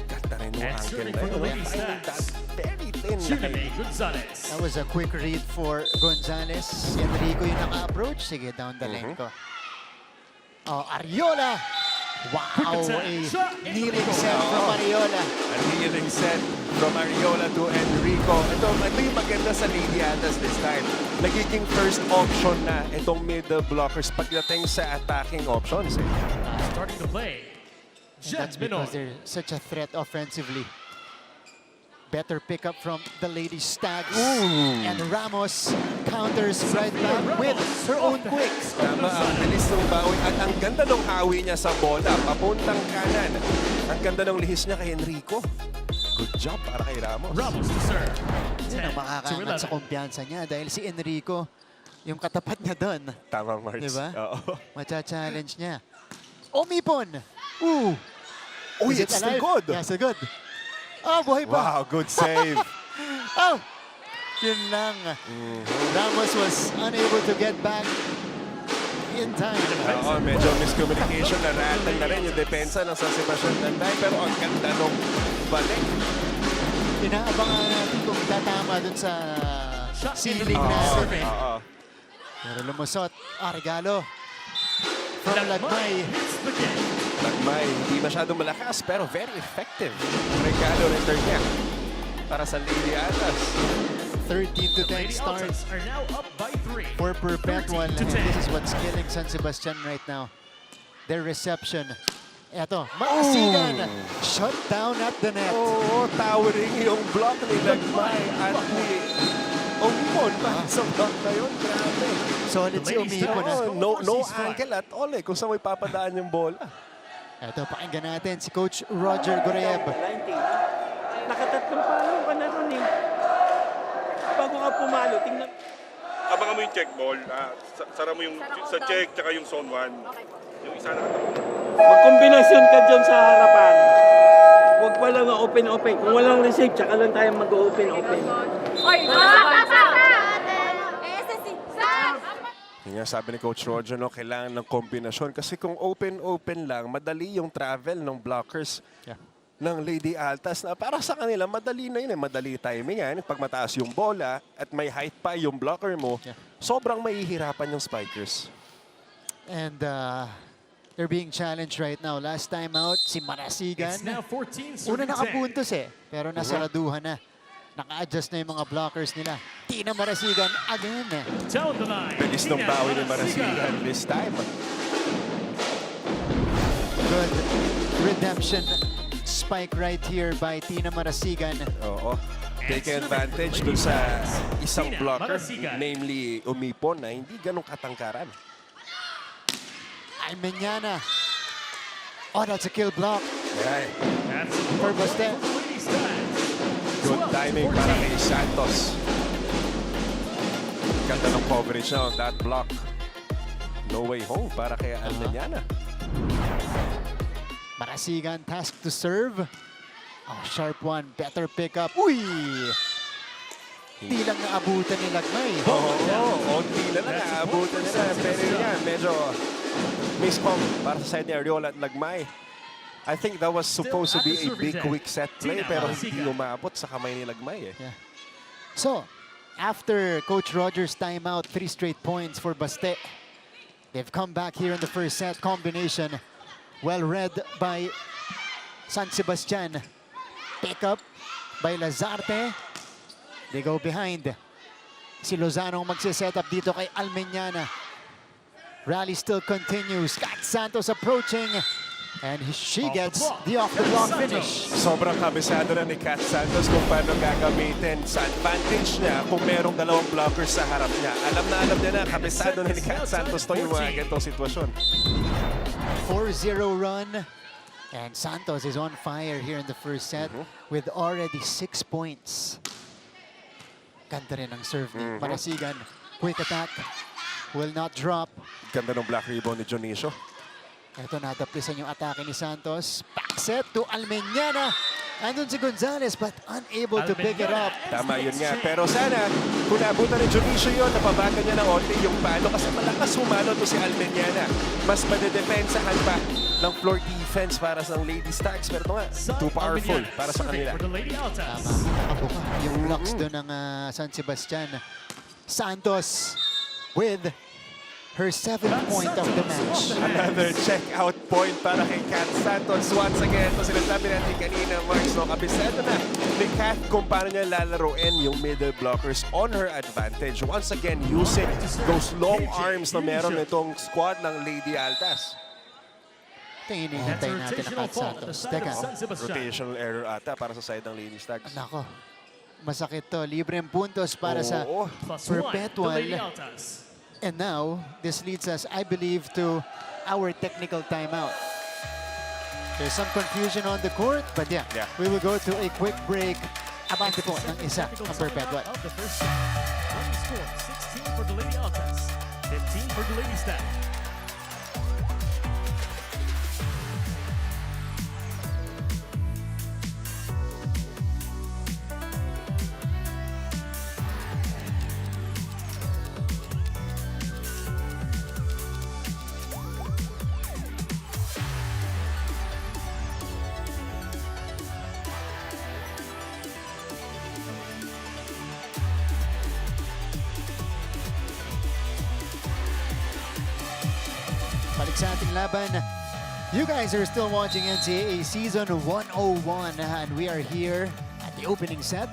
Ganda rin yung And angle serving na for the yun. Lady Finding that Stacks. very thin Junime line. Gonzalez. That was a quick read for Gonzalez. Si Enrico yung naka-approach. Sige, down the line ko. Oh, Ariola! Wow! attack. A Shot. kneeling set from Ariola. Ang healing set from Ariola to Enrico. Ito yung maganda sa Lady Altas this time. Nagiging first option na itong middle blockers pagdating sa attacking options. Eh. Starting to play. And that's because they're such a threat offensively. Better pickup from the Lady Stags. And Ramos counters right back with her own quicks. Tama, ang bilis ng bawi. At ang ganda ng hawi niya sa bola, papuntang kanan. Ang ganda ng lihis niya kay Enrico. Good job para kay Ramos. Ramos to serve. Yun ang 10 to makakaangat sa 11. kumpiyansa niya dahil si Enrico, yung katapat niya doon, Tama, Mars. Diba? Oo. macha-challenge niya. Omipon! Ooh! Uy, Is it it's still alive? good. Yeah, still good. Oh, buhay pa. Wow, good save. Oh! Yun lang. Ramos was unable to get back in time. Oo, medyo miscommunication na rattle na rin yung depensa ng San Sebastian Tanday. Pero ang ganda nung balik. Inaabangan natin kung tatama dun sa ceiling Oo, natin. Oo. Pero lumusot. Regalo. From Lagmay. Hits the game. Lagmay, hindi masyadong malakas pero very effective. Regalo return niya para sa Lady Altas. 13 to 10 Lady start Altas are now up by 3. for Perpetual. 13 to And 10. this is what's killing San Sebastian right now. Their reception. Eto, Maasigan. Shut down at the net. Oo, towering yung block ni Lagmay at ni Omipon para sa block na yun. Grabe. Solid si Omipon. Oo, no angle at all eh kung saan may papadaan yung bola. Ito, pakinggan natin si Coach Roger Goreb. Nakatatlong palo ka na ron eh. Bago ka pumalo, tingnan. Abangan mo yung check ball. Sara mo yung sa check tsaka yung zone 1. Yung isa nakatatlong. Magkombinasyon ka dyan sa harapan. Huwag pa lang open-open. Kung walang receive, tsaka lang tayo mag-open-open. Yung nga sabi ni Coach Roger, no, kailangan ng kombinasyon. Kasi kung open-open lang, madali yung travel ng blockers ng Lady Altas. Na para sa kanila, madali na yun. Madali timing yan. Pag mataas yung bola at may height pa yung blocker mo, sobrang mahihirapan yung spikers. And they're being challenged right now. Last time out, si It's Marasigan. now 14 Una serving 10. nakapuntos eh, pero nasaraduhan na. Naka-adjust na yung mga blockers nila. Tina Marasigan again. Down the line. Bilis ng Tina bawi ni Marasigan. Marasigan this time. Good redemption spike right here by Tina Marasigan. Oo. Taking advantage dun sa isang Tina blocker, Marasigan. namely Umipon, na hindi ganong katangkaran. Almeñana. Oh, that's a kill block. Ayan. That's a For block Baste. for the Lady Stars. Good 12 to timing para 14. kay Santos. Ganda ng coverage na on that block. No way home para kay Almeñana. Marasigan tasked to serve. Oh, sharp one. Better pickup. Uy! Di lang naabutan ni Lagmay. Oo, onti na lang. Naabutan nila. Pero yun yan, medyo miscom para sa side ni Ariola at Lagmay. I think that was supposed to be a big quick set play pero hindi umabot sa kamay ni Lagmay eh. Yeah. So, after Coach Rogers' timeout, 3 straight points for Baste. They've come back here in the first set. Combination well read by San Sebastian. Pick up by Lazarte. They go behind. Si Lozano magsiset up dito kay Almeñana. Rally still continues. Kat Santos approaching. And she gets the off-the-block finish. Sobrang kabisado na ni Kat Santos kung paano gagamitin sa advantage niya kung merong dalawang blockers sa harap niya. Alam niya na, kabisado na ni Kat Santos to yung mga ganitong sitwasyon. 4-0 run. And Santos is on fire here in the first set with already 6 points. Ganda rin ang serve ni Marasigan. Quick attack. Will not drop. Ganda ng block rebound ni Dionisio. Ito, nadaplisan yung atake ni Santos. Back set to Almeñana. Andun si Gonzalez but unable to pick it up. Tama yun nga. Pero sana, kung naabutan ni Dionisio yun, napabagan niya ng onti yung palo kasi malakas humalo to si Almeñana. Mas madedepensahan pa ng floor defense para sa Lady Stars. Pero ito nga, too powerful para sa kanila. For the Lady Altas. Tama, nakabuka yung blocks doon ng San Sebastian. Santos with her 7th point of the match. Another check-out point para kay Kat Santos. Once again, ito sinasabi natin kanina, Marks, no, kabisado na ni Kat kung paano niya lalaroin yung middle blockers on her advantage. Once again, using those long arms na meron itong squad ng Lady Altas. Ito yung That's hinihintay a natin ng rotational Kat fault at the Santos. side Teka, of San Sebastian. Rotational error ata para sa side ng Lady Stars. nako. Masakit to. Libreng puntos para sa Oo. Plus 1, the Perpetual. Lady Altas. And now, this leads us, I believe, to our technical timeout. There's some confusion on the court, but yeah, we will go to a quick break. Abante po ng isa ang Perpetual. Of the first set. Running score, 16 for the Lady Altas, 15 for the Lady Stars. Balik sa ating laban. You guys are still watching NCAA Season 101 and we are here at the opening set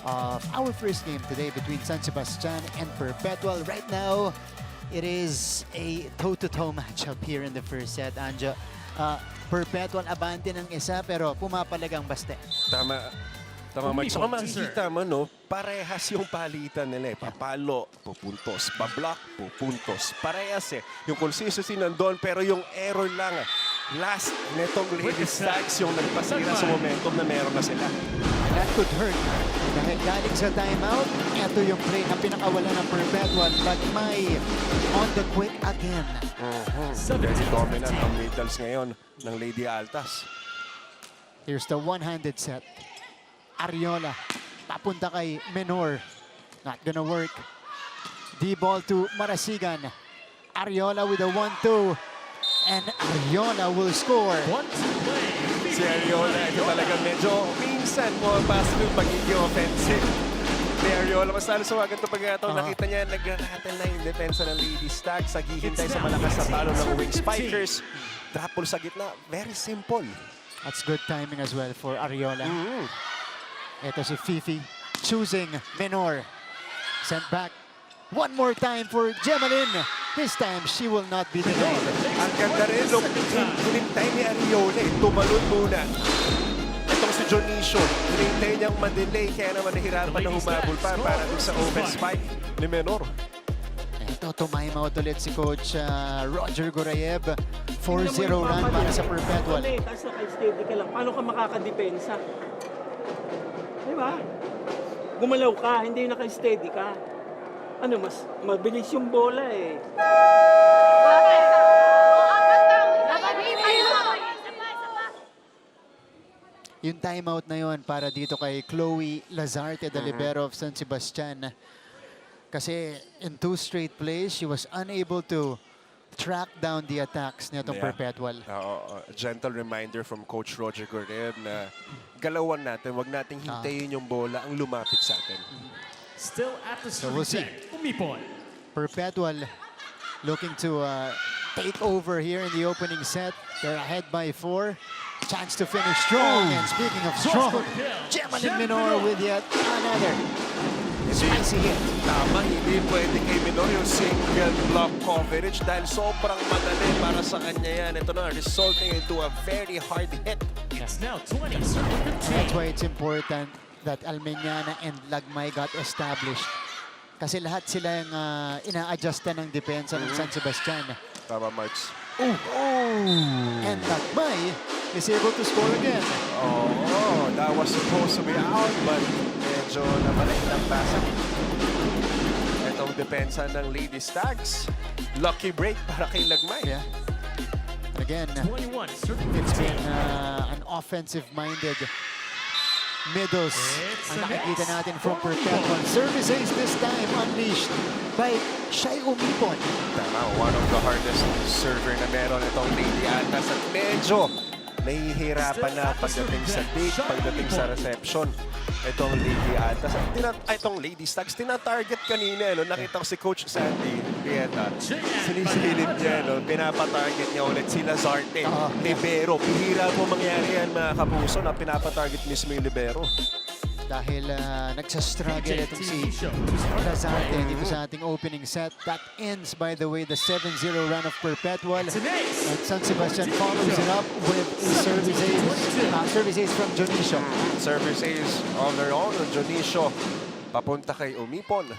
of our first game today between San Sebastian and Perpetual. Right now, it is a toe-to-toe matchup here in the first set. Anjo, Perpetual abante ng isa pero pumapalag ang Baste. Tama. Tama, Mike. So, kung makikita mo, no, parehas yung palitan nila eh. Papalo, pupuntos. Pablock, pupuntos. Parehas eh. Yung consistency nandun, pero yung error lang last netong Lady Stags yung nagpasira sa momentum na meron na sila. That could hurt. Dahil galing sa timeout, ito yung play na pinakawala ng Perpetual. Lagmay on the quick again. Very dominant ang middles ngayon ng Lady Altas. Here's the one-handed set. Ariola, papunta kay Menor. Not gonna work. D-ball to Marasigan. Ariola with a 1-2. And Ariola will score. Si Ariola, ito talaga medyo minsan pumapasok yung pagiging offensive. Si Ariola, mas lalo sa wagan ito pagkakataon, nakita niya nag-rattle na yung depensa ng Lady Stags, naghihintay sa malakas na palo ng wing spikers. Drop ball sa gitna, very simple. That's good timing as well for Ariola. Ito si Fifi choosing Menor. Sent back. One more time for Gemalyn. This time, she will not be denied. Ang ganda rin, look, hinintay ni Ariola, tumalon muna. Itong si Jonicio, hinintay niyang madelay, kaya naman nahirapan na humabol pa para dun sa open spike ni Menor. Ito, tumimeout ulit si Coach Roger Gorayev. 4-0 run para sa Perpetual. Tapos naka-steady ka lang. Paano ka makakadepensa? Di ba? Gumalaw ka, hindi naka-steady ka. Ano, mas mabilis yung bola eh. Yung timeout na yon para dito kay Chloe Lazarte, the libero of San Sebastian. Kasi in 2 straight plays, she was unable to track down the attacks nitong Perpetual. Gentle reminder from Coach Roger Gorev na galawan natin, wag nating hintayin yung bola ang lumapit sa atin. Still at the So we'll see. Umipon. Perpetual looking to take over here in the opening set. They're ahead by 4. Chance to finish strong. And speaking of strong, Gemalyn Menor with yet another spicy hit. Tama, hindi pwede kay Menor yung single block coverage dahil sobrang madali para sa kanya yan. Ito na, resulting into a very hard hit. It's now 20. Circle That's 15. why it's important that Almeñana and Lagmay got established. Kasi lahat sila yung ina-adjustan ng depensa ng San Sebastian. Tama, Marks. And Lagmay is able to score again. Oh, that was supposed to be out, but medyo nabalik ng pasa. Itong depensa ng Lady Stags. Lucky break para kay Lagmay. Yeah. And again, 21. Circle it's 15. been an offensive-minded middles ang nakikita natin from Perpetual. Service ace this time unleashed by Shai Umipon. Tama, one of the hardest server na meron itong Lady Altas at medyo nahihirapan na pagdating sa date, pagdating sa reception. Itong Lady Altas at itong Lady Stags, tina-target kanina. No? Nakita ko si Coach Sandy Rieta. Sinisilip niya, no? Pinapatarget niya ulit si Lazarte. Libero. Pihira po mangyari yan mga kapuso na pinapatarget mismo yung libero. Dahil nagsastruggle itong si Lazarte dito sa ating opening set. That ends, by the way, the 7-0 run of Perpetual. And San Sebastian follows it up with a service ace from Jonicio. Service ace on their own. Jonicio papunta kay Umipon.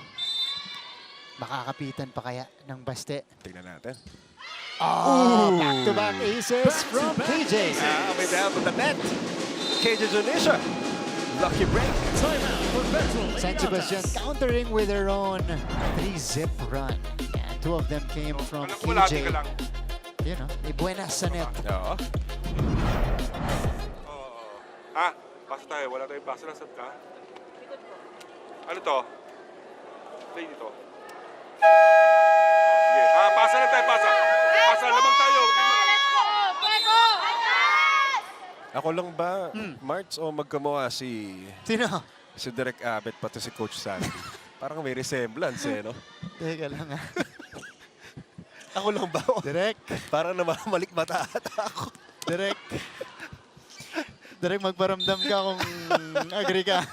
Makakapitan pa kaya ng baste? Tingnan natin. Back-to-back aces from KJ. Way down to the net. KJ Jonicio. Lucky break. Timeout. Perpetual. San Sebastian countering with their own 3-zip run. And 2 of them came from KJ. You know, may buenas sa net. Oo. Pasa tayo. Wala tayong pasa. Nasaan ka? Ano to? Play dito. Sige. Pasa na tayo. Pasa. Pasa. Lamang tayo. Ako lang ba, Marts, o magkamuha si Sino? Derek Abet pati si Coach Sandy? Parang may resemblance eh, no? Teka lang ha. Ako lang ba? Direk. Parang namamalik mata ata ako. Direk. Direk, magparamdam ka kung agree ka.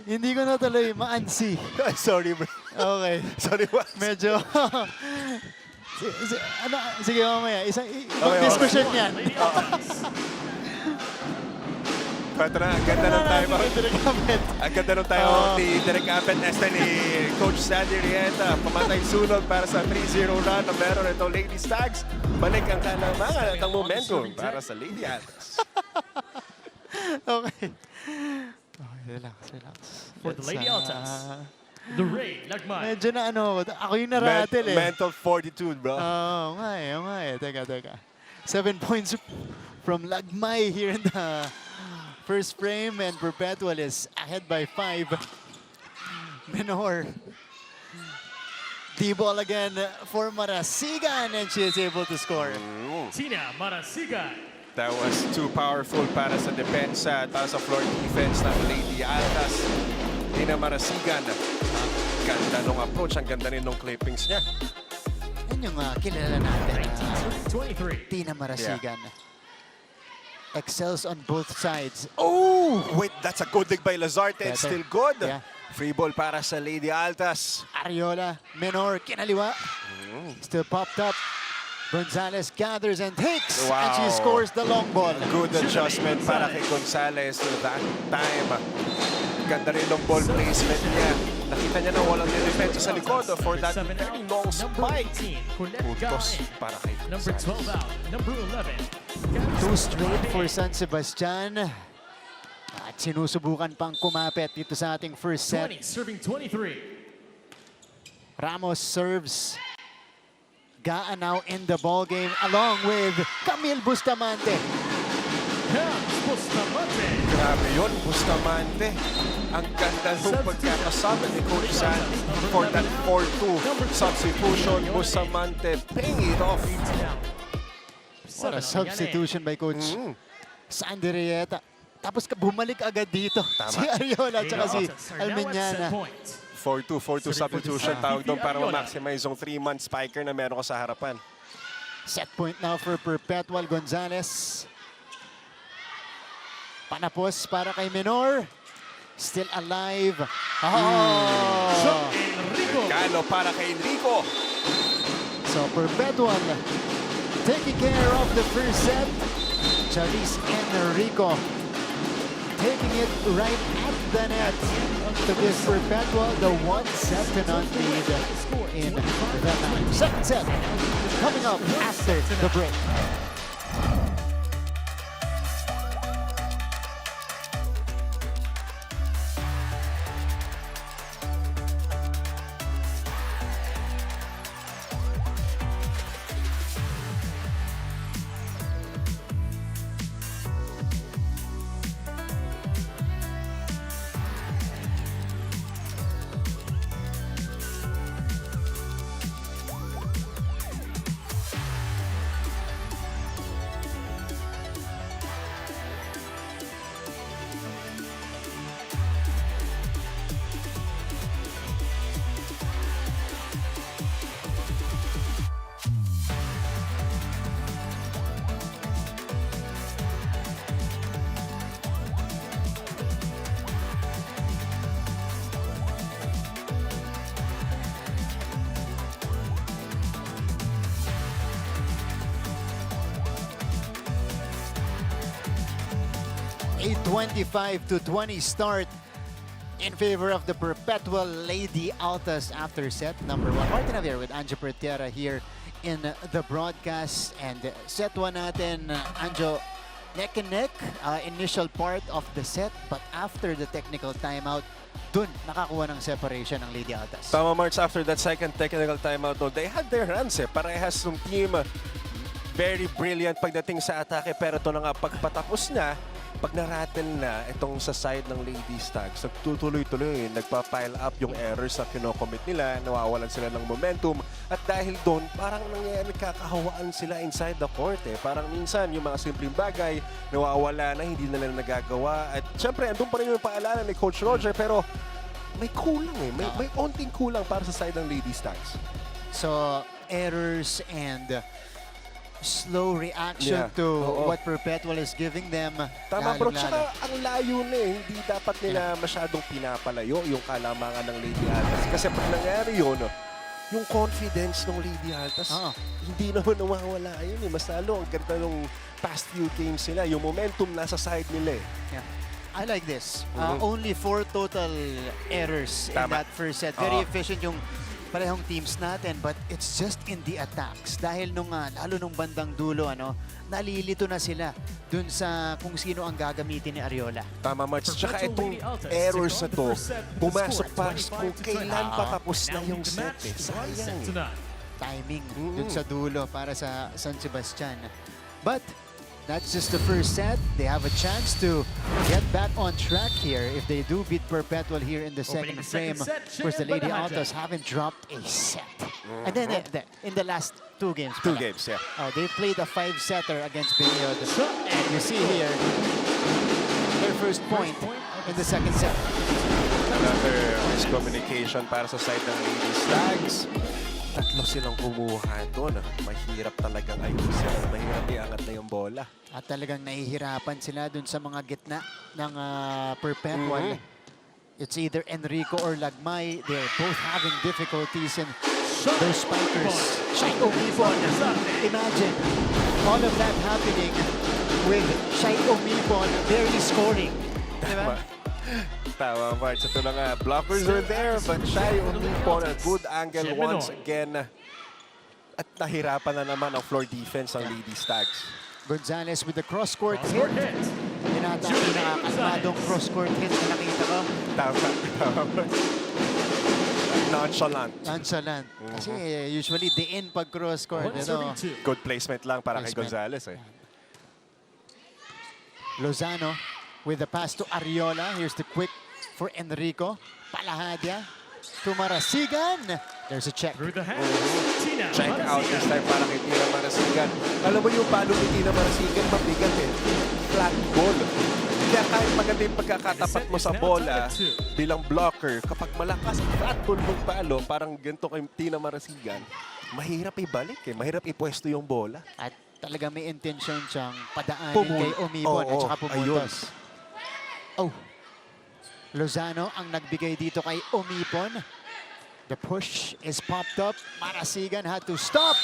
Hindi ko na tuloy ma-ansi. Sorry, bro. Okay. Sorry, Marts. Medyo... Sige, mamaya. Ibang discussion yan. Kwento na, ang ganda nung tayo. Ang ganda nung tayo ni Derek Abet, ni Coach Sandy Rieta. Pamatay sunod para sa 3-0 run na meron itong Lady Stags. Bumalik ang kalamangan at ang momentum para sa Lady Altas. Okay. Okay, relax, relax. For the Let's, Lady Altas. The Ray Lagmay. Medyo na ako yung naratel eh. Mental fortitude, bro. Oo nga eh. Teka. 7 points from Lagmay here in the first frame, and Perpetual is ahead by 5. Menor. D-ball again for Marasigan, and she is able to score. Tina Marasigan. That was too powerful para sa depensa at sa floor defense ng Lady Altas. Tina Marasigan. Ang ganda nung approach, ang ganda rin nung clippings niya. Yan yung kilala natin. 23. Tina Marasigan. Excels on both sides. Oh! Wait, that's a good dig by Lazarte. It's Better. still good. Yeah. Free ball para sa Lady Altas. Ariola, Menor, kinaliwa. Still popped up. Gonzalez gathers and takes. Wow. And she scores the long ball. Good adjustment para kay Gonzalez that time. Ganda rin ng ball placement niya. Nakita niya na walang defensa sa likod for that very long spike. Puntos para kay Number Gonzalez. 12 out. Number 11. 2 straight for San Sebastian. At sinusubukan pang kumapit dito sa ating first set. 20, serving 23. Ramos serves. Gaan now in the ball game along with Camille Bustamante. Hams Bustamante. Grabe yun, Bustamante. Ang ganda ng pagkakasama ni Coach Sandy for that 4-2 substitution. Bustamante paying it off. What a substitution by Coach Sandy Rieta. Tapos bumalik agad dito si Ariola at saka si Almeñana. 4-2 substitution tawag doon para ma-maximize yung 3-man spiker na meron ka sa harapan. Set point now for Perpetual. Gonzalez. Panapos para kay Menor. Still alive. Regalo para kay Enrico. So Perpetual taking care of the first set. Charis Enrico taking it right at the net to give Perpetual the 1-0 lead in the match. Second set coming up after the break. A 25-20 start in favor of the Perpetual Lady Altas after set number 1. Martin Javier with Anjo Pertera here in the broadcast. And set 1 natin, Anjo, neck and neck, initial part of the set. But after the technical timeout, dun nakakuha ng separation ng Lady Altas. Tama, March, after that second technical timeout, though, they had their hands Parehas ng team. Very brilliant pagdating sa atake, pero ito na nga pagpatapos na, pag narattle na itong sa side ng Ladies Tags, nagtutuloy-tuloy, nagpa-pile up yung errors na kinocommit nila, nawawalan sila ng momentum, at dahil doon, parang nagkakahawaan sila inside the court Parang minsan, yung mga simpleng bagay, nawawala na, hindi nila nagagawa. At syempre, andun pa rin yung paalala ni Coach Roger, pero may kulang may onting kulang para sa side ng Ladies Tags. So, errors and slow reaction to what Perpetual is giving them. Tama, bro. Tsaka ang layo na hindi dapat nila masyadong pinapalayo yung kalamangan ng Lady Altas. Kasi pag nangyari yun, yung confidence ng Lady Altas, hindi naman nawawala yun Mas lalo, ang ganda nung past few games sila. Yung momentum nasa side nila Yeah. I like this. Only 4 total errors in that first set. Very efficient yung parehong teams natin, but it's just in the attacks. Dahil lalo nung bandang dulo, nalilito na sila dun sa kung sino ang gagamitin ni Ariola. Tama, Marts. Tsaka itong errors na to, pumasok pa kung kailan patapos na yung set. Sayang. Timing dun sa dulo para sa San Sebastian. But that's just the first set. They have a chance to get back on track here if they do beat Perpetual here in the second the frame. second set, Of course, the Lady Shea Altas haven't dropped a set. And then in the last two games. Two pala. games, yeah. Oh, they played a 5-setter against Binyod. And you see here, their first point in the second set. Another miscommunication para sa side ng Lady Stags. Tatlo silang kumuha doon. Mahirap talagang ayusin. Mahirap iangat na yung bola. At talagang nahihirapan sila dun sa mga gitna ng Perpetual. It's either Enrico or Lagmay. They're both having difficulties in those spikers. Shai Omipon. Imagine all of that happening with Shai Omipon barely scoring. Diba? Tama, Marts. Ito na nga. Blockers are there, but Shai Omipon, a good angle once again. At nahirapan na naman ang floor defense ng Lady Stags. Gonzalez with the cross-court hit. Pinata ang pinakakalmadong cross-court hit na nakita ko. Tama, tama. Nonchalant. Nonchalant. Kasi usually diin pag cross-court. Good placement lang para kay Placement. Gonzalez. Lozano with the pass to Ariola. Here's the quick for Enrico. Palahadia to Marasigan. There's a check. Through the hands, Tina Check out this Marasigan. time para kay Tina Marasigan. Alam mo yung palo ni Tina Marasigan, mabigat Flat ball. Kaya kahit maganda yung pagkakatapat mo sa bola bilang blocker, kapag malakas ang flat ball mong palo, parang ganito kay Tina Marasigan, mahirap ibalik Mahirap ipwesto yung bola. At talaga may intention siyang padaanin kay Omipon at saka pumuntos. Oh. Lozano ang nagbigay dito kay Omipon. The push is popped up. Marasigan had to stop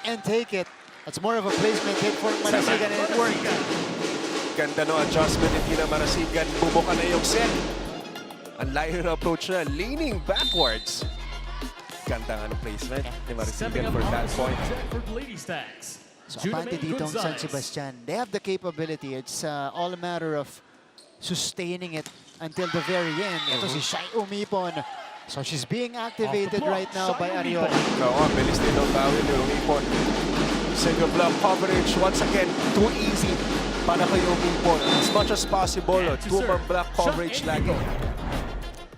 and take it. That's more of a placement hit for Marasigan and it worked. Ganda no adjustment ni Tina Marasigan. Bumuka na yung set. Ang layo na approach na, leaning backwards. Ganda nga ng placement ni Stepping Marasigan up for on that the point. check for the Lady Stags. So abante dito ang San Sebastian. They have the capability. It's all a matter of sustaining it until the very end. Ito si Shai Omipon. So she's being activated right now by Ariola. Oo, bilis din ang bawi ni Umipon. Single block coverage. Once again, too easy para kay Umipon. As much as possible, two-man block coverage lagi.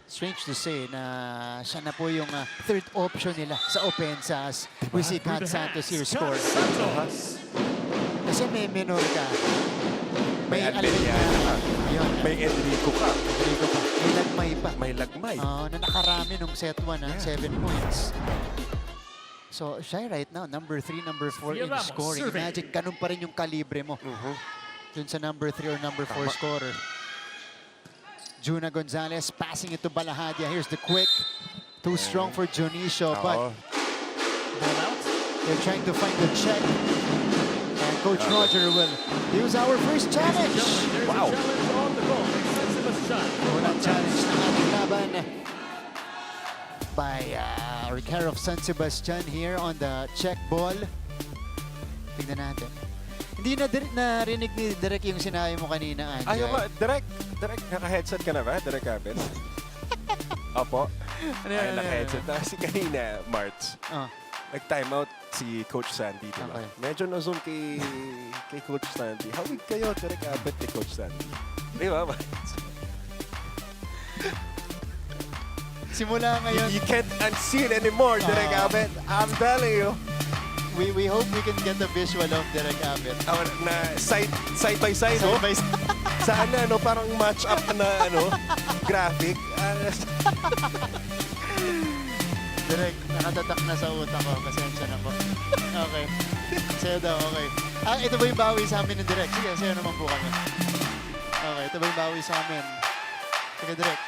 Strange to say na siya na po yung third option nila sa offense as we see Kat Santos here score. Kasi may minor ka. May Alvin Alvin yun. May Enrico ka. Enrico pa. May Lagmay pa. May Lagmay. Na nakarami nung set 1, 7 points. So, siya right now, number 3, number 4 in Ramos, scoring. survey. Imagine, ganun pa rin yung kalibre mo. Dun sa number 3 or number 4 scorer. Juna Gonzalez passing it to Balahadia. Here's the quick. Too strong for Junicio, but Oo. Ball out. they're trying to find the check. And Coach Roger will use our first challenge. There's Wow. a challenge on the goal. San Sebastian. Unang challenge ng ating laban by our care of San Sebastian here on the check ball. Tignan natin. Hindi na narinig ni Derek yung sinabi mo kanina, Anjay. Ayaw ka, direct, naka-headset ka na ba? Direct Abel? Opo. Ay, naka-headset na. Kasi kanina, Marts, Oh, nag-timeout si Coach Sandy, di ba? Okay. Medyo na-zoom kay Coach Sandy. Hawig kayo, Direk Abet ni Coach Sandy. Di ba, Marts? simula ngayon, You can't unseen anymore, Direk Abet. I'm telling you. we hope we can get a visual of Derek Abet. Na side by side, no? Sana, no? Parang match up na, graphic. Derek, nakatatak na sa utak ko. Pasensya na po. Okay. Sa'yo daw, okay. Ito ba yung bawi sa amin ni Derek? Sige, sa'yo naman po kami. Okay, ito ba yung bawi sa amin? Sige, Derek.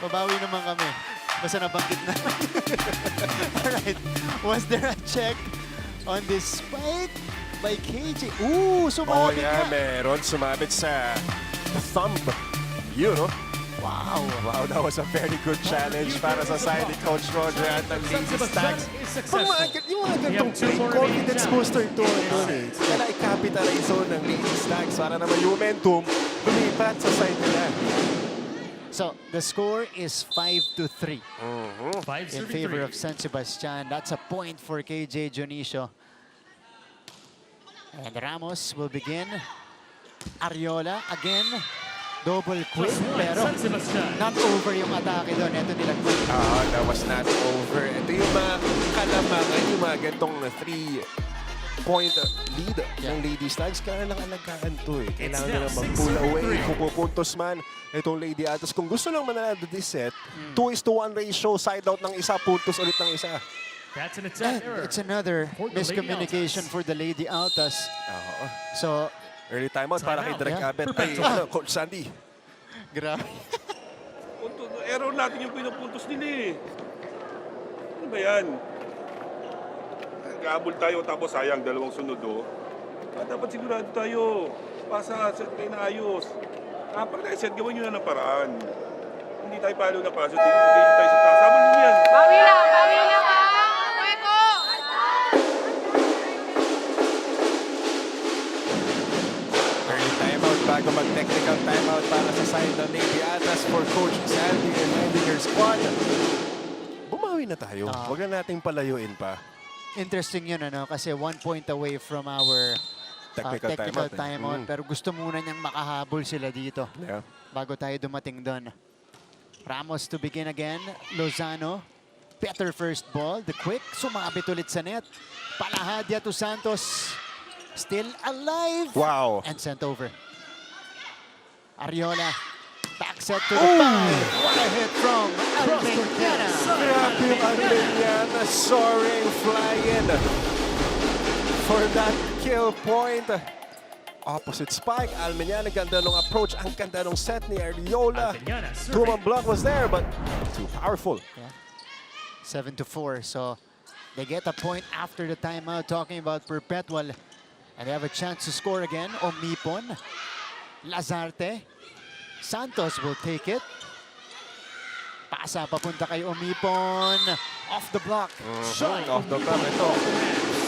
Babawi naman kami. Basta nabanggit na. Alright. Was there a check on this spike by KJ? Ooh, Oh, sumabit yeah, na. meron. Sumabit sa thumb. Yun, no? Wow. Wow, that was a very good challenge para sa side ni Coach Roger at ang San Lady Sebastian Stags. is Yung mga, successful. yung mga We ganitong have two play, more confidence remaining booster ito. Kaya i-capitalize zone ng Lady Stags para naman yung momentum lumipat sa side nila. So the score is 5-3 Five in serving favor three. of San Sebastian. That's a point for KJ Junicio. And Ramos will begin. Ariola again. Double quick, Plus one, pero San Sebastian. not over yung atake doon. Ito nilagpag. That was not over. Ito yung mga kalamangan, yung mga ganitong 3-point lead ng Lady Stags. Kailangan lang alagaan to eh. Kailangan now nila mag-pull 6-3. away. Kung pupuntos man itong Lady Altas. Kung gusto lang mananalo this set, 2:1 ratio, side out ng isa, puntos ulit ng isa. That's an And attack error. it's another For the Lady miscommunication Altas. for the Lady Altas. Oo. So, Early timeout para kay Timeout. Direk Yeah. Abet. Ay, Perpetual. Coach Sandy. grabe. Error natin yung pinupuntos nila eh. Ano ba yan? Nag-aabol tayo tapos sayang, dalawang sunod oh. Dapat sigurado tayo. Pasa, set tayo na ayos. Pag na-set, gawin nyo na ng paraan. Hindi tayo palo na paso. Tingin tayo sa taas. Sabon nyo yan. Bawi lang ha! Kweko! Early timeout bago mag-technical timeout para sa side ng Lady Altas for Coach Sandy and your squad. Bumawi na tayo. Huwag na nating palayuin pa. Interesting yun, ano? Kasi 1 point away from our Technical technical timeout, eh. timeout. Pero gusto muna niyang makahabol sila dito Yeah. bago tayo dumating doon. Ramos to begin again. Lozano. Better first ball. The quick. Sumabit ulit sa net. Palahadya to Santos. Still alive. Wow. And sent over. Ariola. Back set to the five. What a hit from Almeida. Grabe yung Armeniana soaring flying for that kill point. Opposite spike. Almeniana, ganda nung approach. Ang ganda nung set ni Ariola. Almeniana serving. Truman block was there, but too powerful. 7-4. So they get a point after the timeout. Talking about Perpetual. And they have a chance to score again. Omipon. Lazarte. Santos will take it. Pasa papunta kay Omipon. Off the block. Shot off the block. Ito.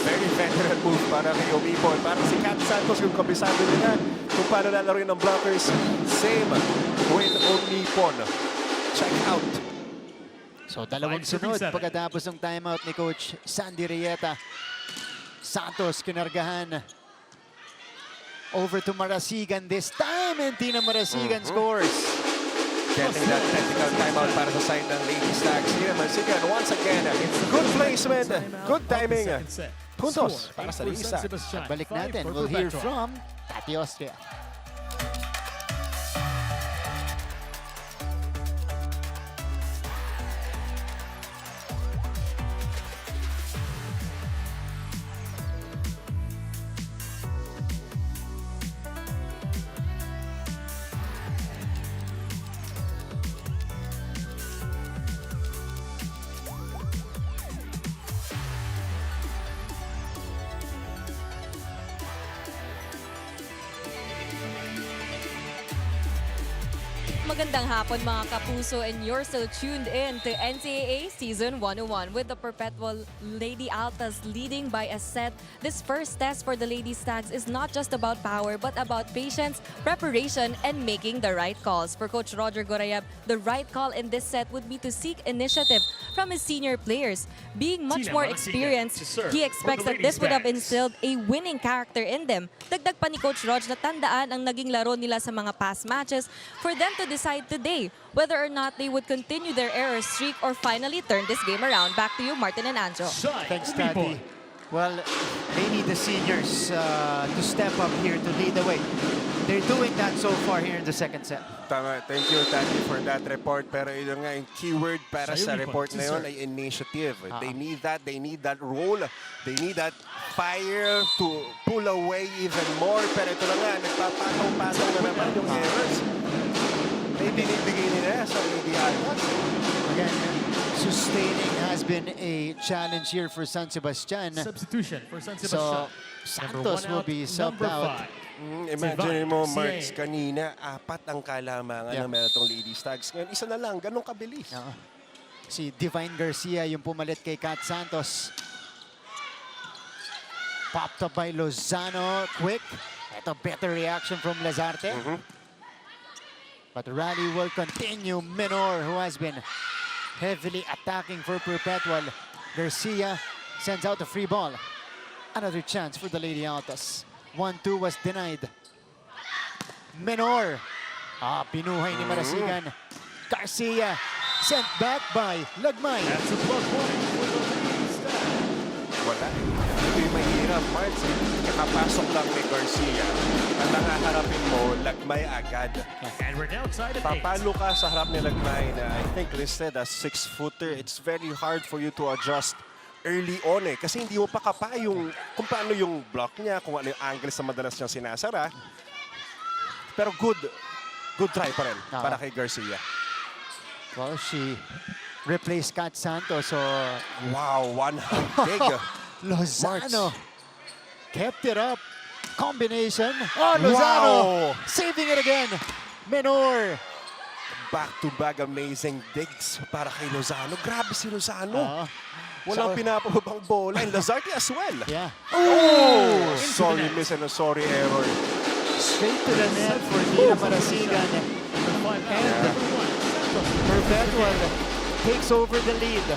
Very veteran move para kay Omipon. Para si Kat Santos yung kabisado nila. Kung paano lalaroin ng blockers. Same with Omipon. Check out. So dalawang 5-7. sunod pagkatapos ng timeout ni Coach Sandy Rieta. Santos kinargahan. Over to Marasigan this time. And Tina Marasigan scores. Getting that technical timeout para sa side ng Lady Stags. Here, Marasigan once again. Good placement. Good timing. Puntos para sa Lady Stags. Balik natin. We'll hear from Tati Austria. Magandang hapon mga kapuso, and you're still tuned in to NCAA Season 101 with the Perpetual Lady Altas leading by a set. This first test for the Lady Stags is not just about power but about patience, preparation, and making the right calls. For Coach Roger Gorayab, the right call in this set would be to seek initiative from his senior players. Being much Tina more Marasigan experienced, to serve he for expects the that Lady this would have Stags. instilled a winning character in them. Dagdag pa ni Coach Rog na tandaan ang naging laro nila sa mga past matches for them to decide today whether or not they would continue their error streak or finally turn this game around. Back to you, Martin and Anjo. Thanks, Tati. Well, they need the seniors to step up here to lead the way. They're doing that so far here in the second set. Tama. Thank you, Tati, for that report. Pero yun nga, yung keyword para sa Sa'yo, report Nico. na yun Sir. ay initiative. They need that. They need that role. They need that fire to pull away even more. Pero ito na nga, nagpapataw-pataw na naman yung errors. May binibigay nila sa Lady Altas. Again, sustaining has been a challenge here for San Sebastian. Substitution for San So Sebastian. Santos will be subbed out. Imagine mo, Divine Marks, Garcia. kanina, 4 ang kalamangan Yeah. na meron itong Lady Stags. Ngayon, isa na lang, ganun kabilis. Oo. Si Divine Garcia yung pumalit kay Kat Santos. Popped up by Lozano. Quick. Ito, better reaction from Lazarte. But the rally will continue. Menor, who has been heavily attacking for Perpetual. Garcia sends out the free ball. Another chance for the Lady Altas. 1-2 was denied. Menor. Pinuhay ni Marasigan. Garcia sent back by Lagmay. That's a plus point for the Lady Stags. Wala. Ito yung mahirap, Marks. Kakapasok lang ni Garcia. Ang nangaharapin mo, Lagmay agad. And we're now tied at 8. Papalo ka sa harap ni Lagmay na I think listed as 6-footer. It's very hard for you to adjust early on kasi hindi mo pa kapa yung kung paano yung block niya, kung ano yung angles na madalas niyang sinasara. Pero good try pa rin para kay Garcia. Well, she replaced Kat Santos. So Wow, one hand big. Lozano kept it up. Combination. Lozano saving it again. Menor. Back-to-back amazing digs para kay Lozano. Grabe si Lozano. Walang So- pinapababang bola. And Lazarte as well. Yeah. Oh! Into Sorry the net. miss and a sorry error. Straight to the net for Dina Marasigan. Perpetual takes over the lead.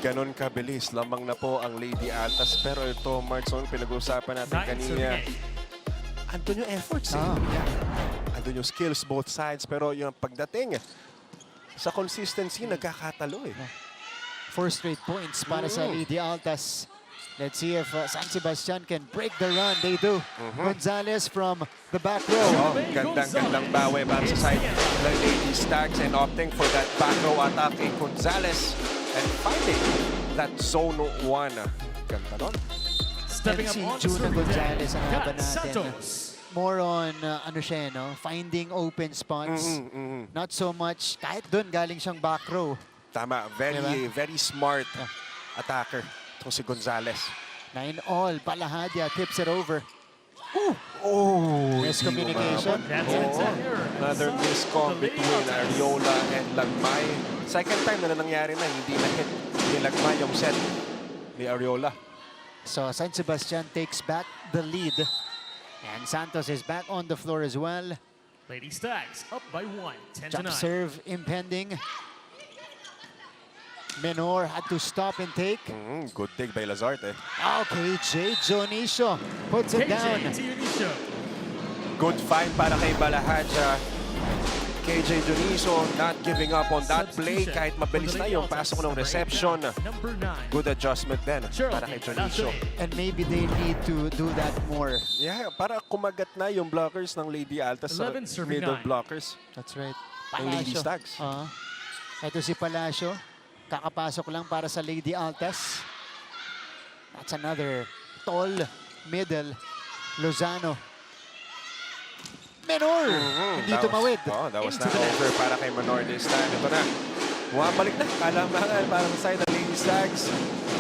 Ganon kabilis. Lamang na po ang Lady Altas. Pero ito, Markson, pinag-uusapan natin kanina. Andun yung efforts eh. Andun yung skills both sides. Pero yung pagdating sa consistency, nagkakatalo eh. 4 straight points para sa Lady Altas. Let's see if San Sebastian can break the run. They do. Gonzalez from the back row. Gandang bawi para sa side ng Lady Stags and opting for that back row attack kay Gonzalez and finding that zone 1. Ganda nun. Stepping And up si on the Juna serving Gonzalez deck, ang laban Kat natin. Santos. More on, finding open spots. Not so much, kahit doon galing siyang back row. Tama, very smart attacker. Ito si Gonzalez. 9-all, Palahadya tips it over. Oh, Miscommunication. That's an attack error. Another miscom between Ariola and Lagmay. Second time na nangyari na, hindi na-hit ni Lagmay yung set ni Ariola. So San Sebastian takes back the lead. And Santos is back on the floor as well. Lady Stags up by 1, 10 to Jump 9. serve impending. Menor had to stop and take. Good dig by Lazarte. Okay, Jay Jonicio puts it down. KJ Dionisio. Good find para kay Balahadja. KJ Juniso not giving up on that play kahit mabilis na yung pasok ng reception. Number 9. Good adjustment din para kay Juniso. And maybe they need to do that more. Yeah, para kumagat na yung blockers ng Lady Altas sa 11 serving middle 9. blockers. That's right. Ang Lady Stags. Ito si Palacio. Kakapasok lang para sa Lady Altas. That's another tall middle. Lozano. Menor! Hindi That was- tumawid. that was Into not the net. over para kay Menor this time. Ito na. Bumabalik na. Kalamangan para sa side ng Lady Stags.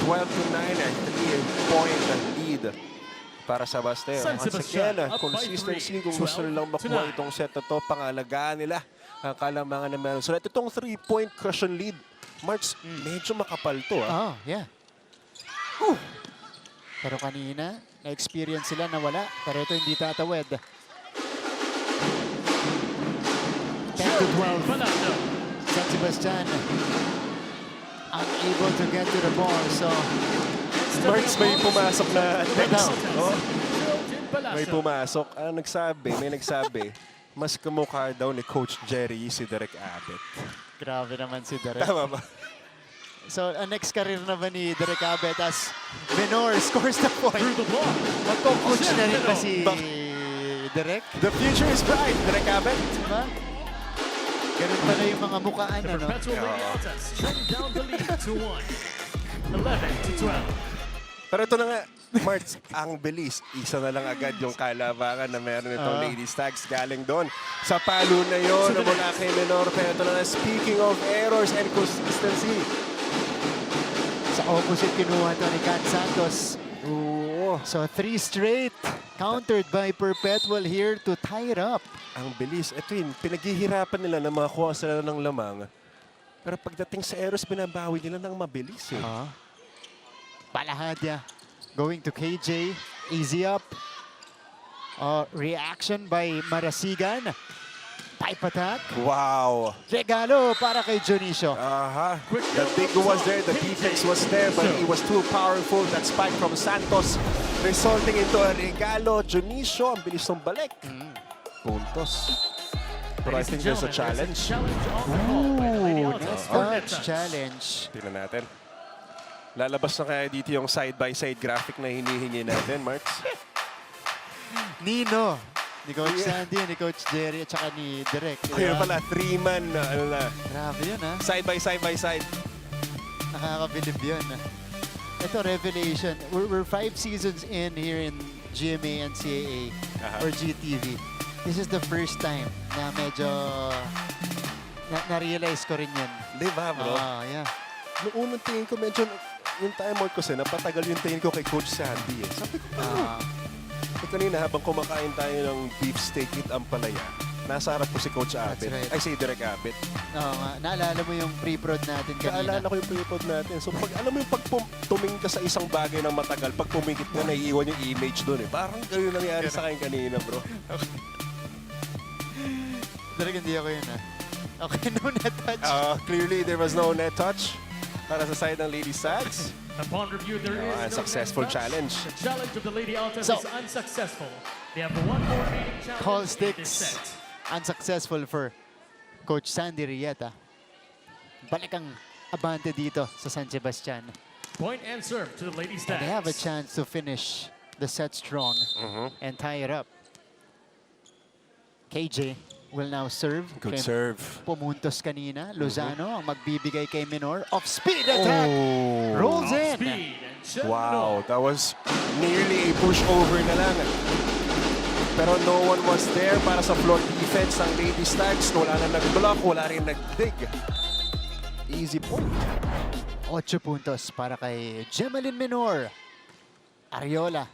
12 to 9 and 3-point lead para sa Basteo. San Once Sebastian, again, up by consistency 3, kung gusto 12 nilang to makuha 9. itong set na to, pangalagaan nila ang Kalamangan na meron. So itong 3-point cushion lead, Marks, medyo makapal to. Yeah. Pero kanina, na-experience sila na wala. Pero ito hindi tatawid. 10 to 12. Palado. San Sebastian unable to get to the ball. So, Marks, may pumasok na text. Geraldine Palado. May pumasok. May nagsabi, mas kamukha daw ni Coach Jerry si Derek Abbott. grabe naman si Derek. Tama ba? So, ang next career naman ni Derek Abbott as Menor scores the point. Through the block. Magko-coach na rin ba si Derek? The future is bright, Derek Abbott. Diba? Ganun pala yung mga mukhaan, The ano? Perpetual Lady Altas shutting down the lead to 1. 11 to 12. Pero ito na nga, Marts, ang bilis. Isa na lang agad yung kalabangan na meron itong Lady Stags galing doon. Sa palo na yun, na mula kay Menor. Pero ito na nga, speaking of errors and consistency. Sa opposite kinuha to ni Kat Santos. Oo. So 3 straight Countered by Perpetual here to tie it up. Ang bilis. Ito yun, pinaghihirapan nila na makakuha sila ng lamang. Pero pagdating sa Eros, binabawi nila ng mabilis eh. Palahadya going to KJ. Easy up. Reaction by Marasigan. Pipe attack. Wow. Regalo para kay Dionisio. The dig was there, the defense was there, but he was too powerful. That spike from Santos resulting into a regalo. Dionisio, ang bilis ng balik. Puntos. But I think there's a challenge. Ooh, next touch challenge. Tingnan natin. Lalabas na kaya dito yung side-by-side graphic na hinihingi natin, Marks? Nino. Ni Coach Sandy, ni Coach Jerry, at saka ni Direk. Kaya pala, 3-man na, ano na. Grabe yun, ha? Side-by-side. Nakakabilib yun. Ito, revelation. We're 5 seasons in here in GMA, NCAA, or GTV. This is the first time na medyo na-realize ko rin yun. Di ba, bro? Yeah. Noong unang tingin ko, medyo yung time mark ko napatagal yung tingin ko kay Coach Sandy eh. Sabi ko, kanina habang kumakain tayo ng beef steak with ampalaya, nasa harap ko si Coach Abet. right. Ay, si Direk Abet. Oo nga. Naalala mo yung pre-prod natin kanina. Naalala ko yung pre-pod natin. So, pag alam mo yung pag tumingin ka sa isang bagay ng matagal, pag pumikit ka, naiiwan yung image doon eh. Parang gano'n nangyari sa akin kanina, bro. Direk, hindi ako yun, ha? Okay, no net touch. Clearly, there was no net touch para sa side ng Lady Sags. Upon review, there is no Unsuccessful net touch. challenge. The challenge of the Lady Altas So- is unsuccessful. They have one more remaining challenge Call in this sticks. set. Unsuccessful for Coach Sandy Rieta. Balik ang abante dito sa San Sebastian. Point and serve to the Lady And Stags. they have a chance to finish the set strong and tie it up. KJ will now serve. Good Kay serve. Pumuntos kanina. Lozano ang magbibigay kay Minor. Off-speed attack! Rolls in! Speed and Chen Wow, that was nearly a pushover na lang. Pero no one was there para sa floor defense ng Lady Stags. Wala na nag-block, wala rin nag-dig. Easy point. 8 puntos para kay Gemelin Minor. Ariola.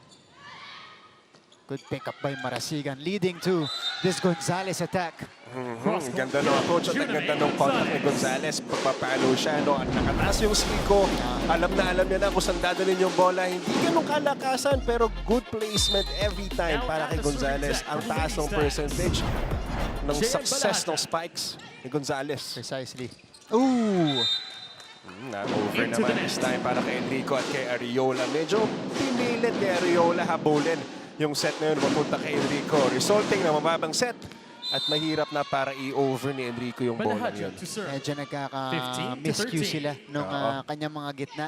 Good pick up by Marasigan, leading to this Gonzalez attack. Ang ganda ng approach at ang ganda ng contact ni Gonzalez. Pagpapalo siya, no? At nakataas yung skill ko. Alam niya na kung saan dadalhin yung bola. Hindi ganun kalakasan, pero good placement every time para kay Gonzalez. Ang taas ng percentage ng success ng spikes ni Gonzalez. Precisely. Ooh! Na-over naman this time para kay Enrico at kay Ariola. Medyo pinilit ni Ariola habulin yung set na yun papunta kay Enrico. Resulting na mababang set at mahirap na para i-over ni Enrico yung bola Balahadjo yun. to serve. Medyo nagkaka-miscue 15-13. sila nung kanyang mga gitna.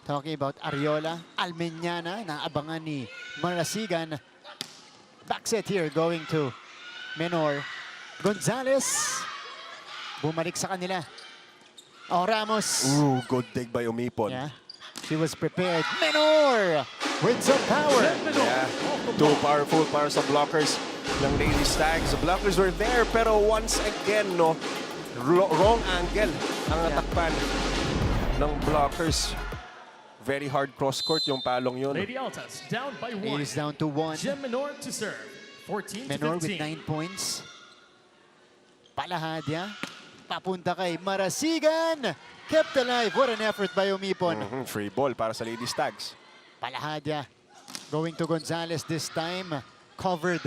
Talking about Ariola, Almeñana, na abangan ni Marasigan. Back set here going to Menor. Gonzalez, bumalik sa kanila. Ramos. Ooh, good dig by Umipon. Yeah, she was prepared. Menor with some power. Yeah, too powerful para sa blockers ng Lady Stags. The blockers were there pero once again, no, wrong angle ang natakpan ng blockers. Very hard cross-court yung palong yun. Lady Altas down by It 1. is down to 1. Gem Minor to serve. 14 Menor to with 15. 9 points. Palahadya. Papunta kay Marasigan. Kept alive. What an effort by Umipon. Free ball para sa Lady Stags. Palahadya. Going to Gonzalez this time. Covered.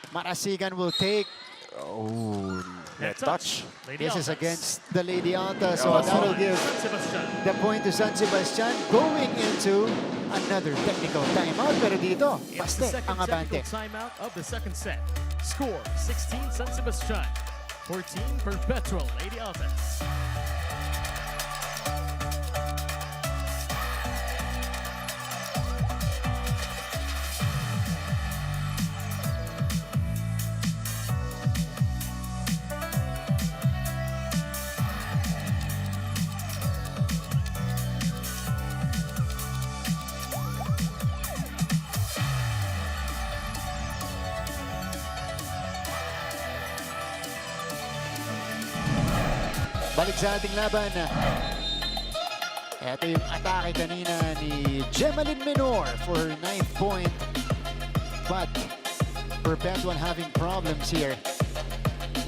Marasigan will take. Oh, net touch. Lady This is Altas. against the Lady Altas. So that'll give San Sebastian. the point to San Sebastian. Going into another technical timeout. Pero dito, It's the paste second ang abante. technical timeout of the second set. Score 16 San Sebastian, 14 Perpetual Lady Altas. Balik sa ating laban. Ito yung atake kanina ni Gemaline Menor for her 9th point. But Perpetual having problems here.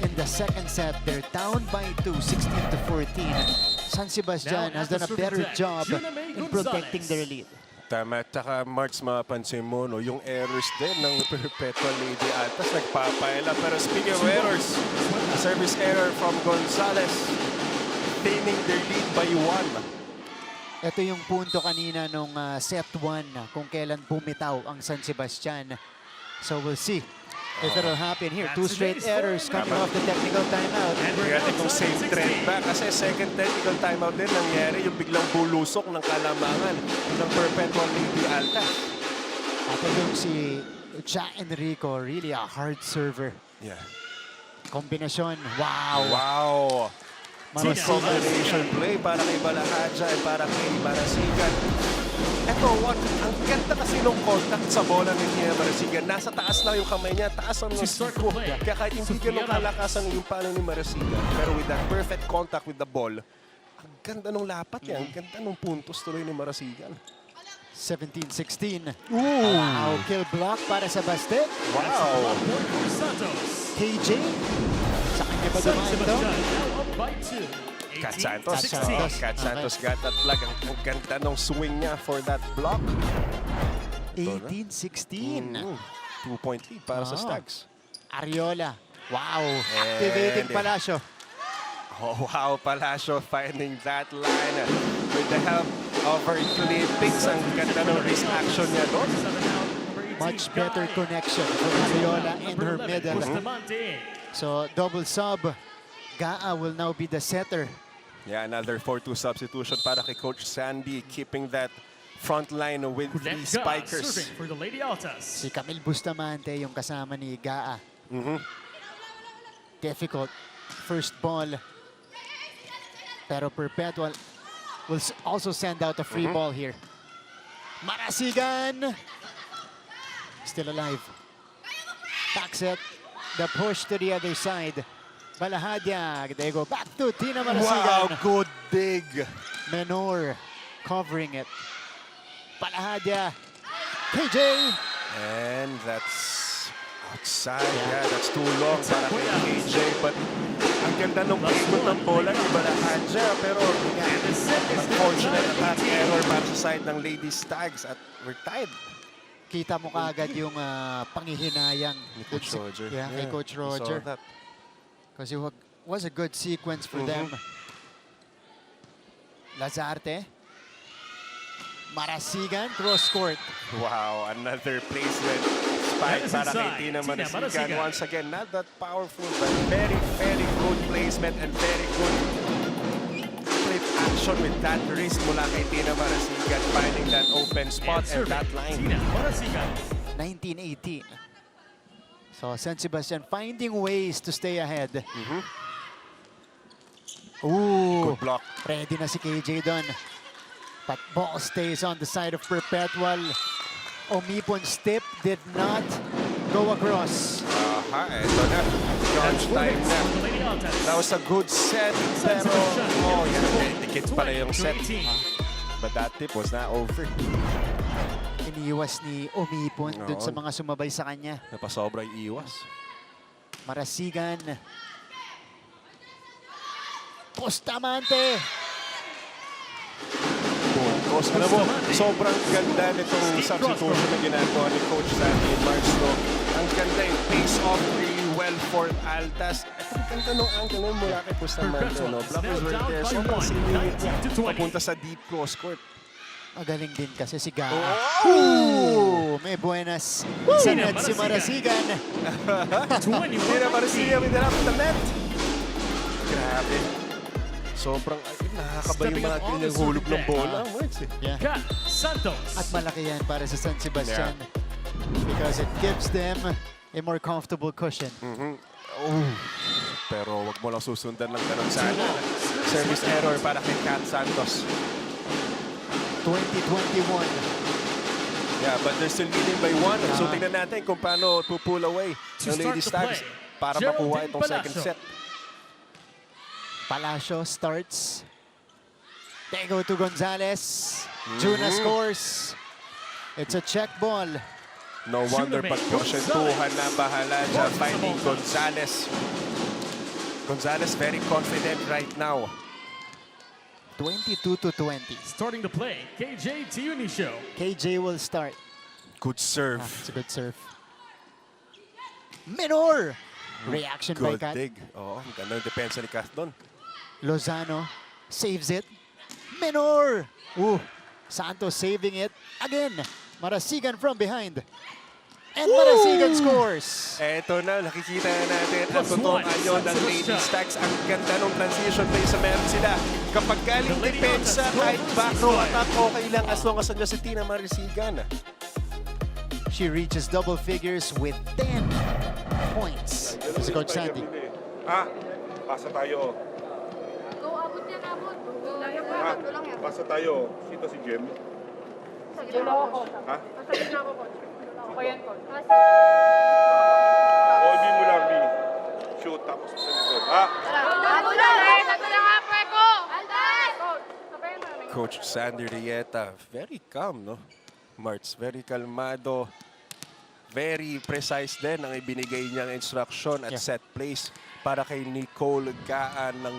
In the second set, they're down by 2, 16-14. San Sebastian Now has at done the a better serving deck, job Juname in Gonzalez. protecting their lead. Tama, at saka Marks, mapapansin mo, no, yung errors din ng Perpetual Lady Altas nagpapaila. Pero speaking of errors, a service error from Gonzalez, retaining their lead by 1. Ito yung punto kanina nung set 1 kung kailan bumitaw ang San Sebastian. So we'll see if it'll happen here. 2 straight errors coming off the technical timeout. Kaya itong same trend ba? Kasi second technical timeout din nangyari yung biglang bulusok ng kalamangan ng Perpetual Lady Altas. At yung si Ja Enrico, really a hard server. Yeah. Kombinasyon, wow! Wow! Good Marasigan. combination play para kay Balahaja at para kay Marasigan. Eto, ang ganda kasi nung contact sa bola ni Marasigan. Nasa taas lang yung kamay niya, taas ang siko. Kaya kahit hindi ganun kalakasan yung palo ni Marasigan. Pero with that perfect contact with the ball, ang ganda nung lapat niya, ang ganda nung puntos tuloy ni Marasigan. 17-16. Wow, kill block para sa Baste. Wow! KJ, sa kanya ba San dumaan ito? Sebastian now up by 2. Kat Santos. 18-16. Kat Santos got that flag. Ang ganda nung swing niya for that block. 18-16. 2-point lead para sa Stags. Ariola, wow, activating And- Palacio. Oh, wow, Palacio finding that line with the help of her clippings. Ang ganda ng wrist action niya doon. Much better connection from Ariola in her middle. So double sub, Gaa will now be the setter. Yeah, another 4-2 substitution para kay Coach Sandy, keeping that front line with 3 spikers. Serving for the Lady Altas. Si Camille Bustamante yung kasama ni Gaa. Difficult first ball. Pero Perpetual will also send out a free ball here. Marasigan! Still alive. Back set. The push to the other side. Balahadia. They go back to Tina Marasigan. Wow, good dig. Menor covering it. Balahadia. KJ. And that's outside. Yeah, that's too long para kay KJ. But ang ganda nung ikot ng bola ni Balahadia. Pero unfortunate attack error para sa side ng Lady Stags at we're tied. Kita mo kaagad yung panghihinayang Ni Coach Roger. Yeah, kay Coach we saw Roger. that. Because it was a good sequence for them. Lazarte. Marasigan, cross court. Wow, another placement spike That is para kay inside. Tina Tina Marasigan. Marasigan. Once again, not that powerful, but very, very good placement and very good flip action with that wrist mula kay Tina Marasigan, finding that open spot and that line. Tina Marasigan. 19-18. So San Sebastian finding ways to stay ahead. Ooh, Good block. ready na si KJ doon. But ball stays on the side of Perpetual. Omipon's tip did not go across. Aha, eto na. Crunch time na. For the Lady Altas. That was a good set, pero dikit pala yung set. But that tip was not over. Iniiwas ni Omipon dun sa Oo. mga sumabay sa kanya. Napasobrang iwas. Marasigan. Bustamante. Cross, alam mo, sobrang ganda nitong substitution na ginagawa ni Coach Sandy Marshall. Ang ganda yung face off really well for Altas. At ang ganda nung angle nun mula kay Bustamante. No? Block was right there. Sobrang siningit niya. Papunta sa deep cross court. Magaling din kasi si Gaa. Oh! Ooh, may buenas. Sa net si Marasigan. Tina Marasigan with the up the net. Grabe. Sobrang nakakaba yung mga tinahulog ng bola. Yeah. Kat Santos. At malaki yan para sa San Sebastian. Because it gives them a more comfortable cushion. Pero wag mo lang susundan lang ganun sana. Service error para kay Kat Santos. 2021. Yeah, but they're still leading by 1. So tingnan natin kung paano to pull away To ng Lady start the Stags play, para Geraldine makuha itong second Palacio. set. Palacio starts. They go to Gonzalez. Juna scores. It's a check ball. No wonder Juna pag makes porsyentuhan na bahala dyan, finding Gonzalez. Gonzalez very confident right now. 22-20. Starting to play, KJ to Unishow. KJ will start. Good serve. It's a good serve. Menor! Reaction by Good Kat. dig. Oo, ganda ng depensa ni Kat doon. Lozano saves it. Menor! Ooh, Santos saving it. Again, Marasigan from behind. And Marasigan scores. Eto na, nakikita na natin ang Plus totoong one, anyo ng Sebastian. Lady Stacks. Ang ganda ng transition play sa meron sila. Kapag galing The Lady depensa, Altas kahit goal back versus row side. attack, okay lang as long as nandiyan si Tina Marasigan. She reaches double figures with 10 points. Si Coach Sandy. Pasa tayo. Go, abot yan, abot. Go, lang yan, Ha? abot. Lang yan. Pasa tayo. Sito si Jem. Sa gitna ako, coach. Ha? Sa gitna ako, coach. Ako yan, coach. O, hindi mo lang, B. Shoot, tapos sa likod. Ha? Abot lang, eh. Tato lang nga, Preko. Altas! Coach, sabayan namin. Coach Sandy Rieta, very calm, no? Marts, very kalmado. Very precise din ang ibinigay niyang instruction at set plays para kay Nicole Gaan ng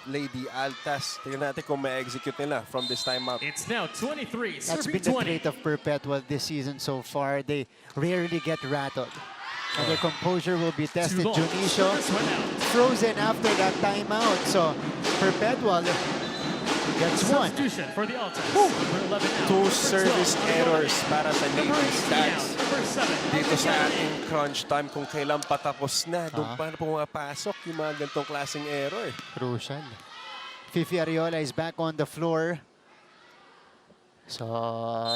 Lady Altas. Tingnan natin kung ma-execute nila from this time out. It's now 23, That's serving been the 20. trait of Perpetual this season so far. They rarely get rattled. And their composure will be tested. Too long. Junicio Service went out. frozen after that timeout. So Perpetual gets one. Substitution for the Altas. Number 11 out. Two Number 12, service Ariola. errors para sa Number Lady 18 out. Stacks. Number 7, Dito sa Altas. ating crunch time kung kailan patapos na. Doon pa na pumapasok yung mga ganitong klaseng error. Crucial. Fifi Ariola is back on the floor. So,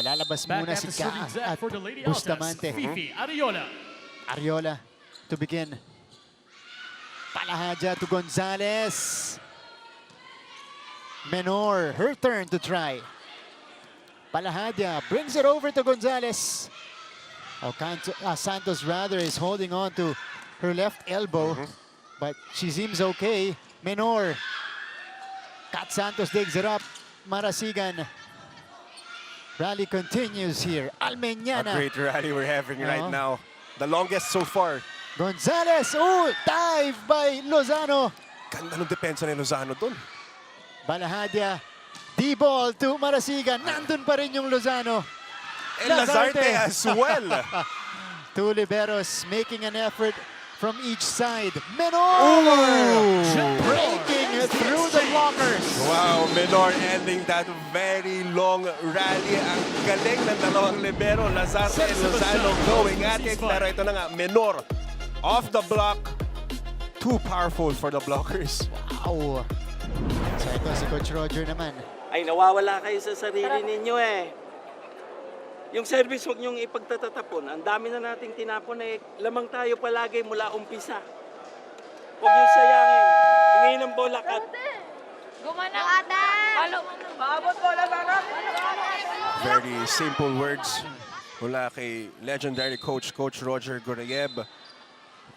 lalabas Back muna at si the serving Ka set at for the Lady Altas. Bustamante. Fifi Ariola. Ariola to begin. Palahadya to Gonzalez. Menor, her turn to try. Palahadya brings it over to Gonzalez. Santos rather is holding on to her left elbow, but she seems okay. Menor. Kat Santos digs it up. Marasigan. Rally continues here. A Almeñana. great rally we're having right Oo. now. The longest so far. Gonzalez. Oh, dive by Lozano. Ganda ng depensa ni Lozano doon. Balahadya. D-ball to Marasigan. Nandun pa rin yung Lozano. And Lazarte as well. Two liberos making an effort from each side. Menor! Breaking through the blockers. Wow, Menor ending that very long rally. Ang galing ng dalawang libero, Lazarte and Lozano going at it. Pero ito na nga, Menor off the block. Too powerful for the blockers. Wow. So ito si Coach Roger naman. Ay, nawawala kayo sa sarili ninyo eh. Yung service, huwag niyong ipagtatatapon. Ang dami na nating tinapon eh. Lamang tayo palagi mula umpisa. Huwag niyong sayangin. Hingin ng bola, Kat. Gumana. Ata. Palo. Maabot bola, Barak. Very simple words mula kay legendary coach Roger Gorayeb.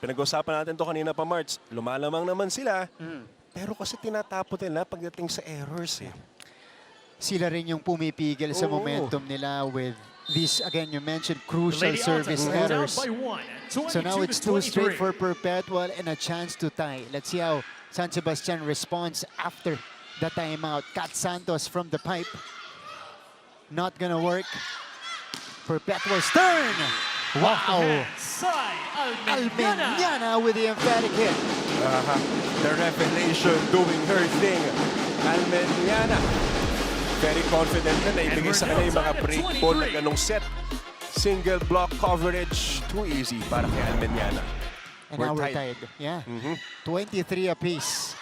Pinag-usapan natin to kanina pa, Marts. Lumalamang naman sila. Pero kasi tinatapon nila pagdating sa errors eh. Sila rin yung pumipigil sa Oo. momentum nila with these, again, you mentioned The crucial Lady service Altas down errors. by 1. So now 22 it's to 2 straight 23. for Perpetual and a chance to tie. Let's see how San Sebastian responds after the timeout. Kat Santos from the pipe. Not gonna work. Perpetual's turn. Wow. Sai Almeñana. Almeñana with the emphatic hit. The revelation doing her thing. Almeñana. Very confident na naibigay sa kanila yung mga break ball na ganong set. Single block coverage. Too easy para kay Almeñana. And We're now we're tied. tied. Yeah. 23 apiece.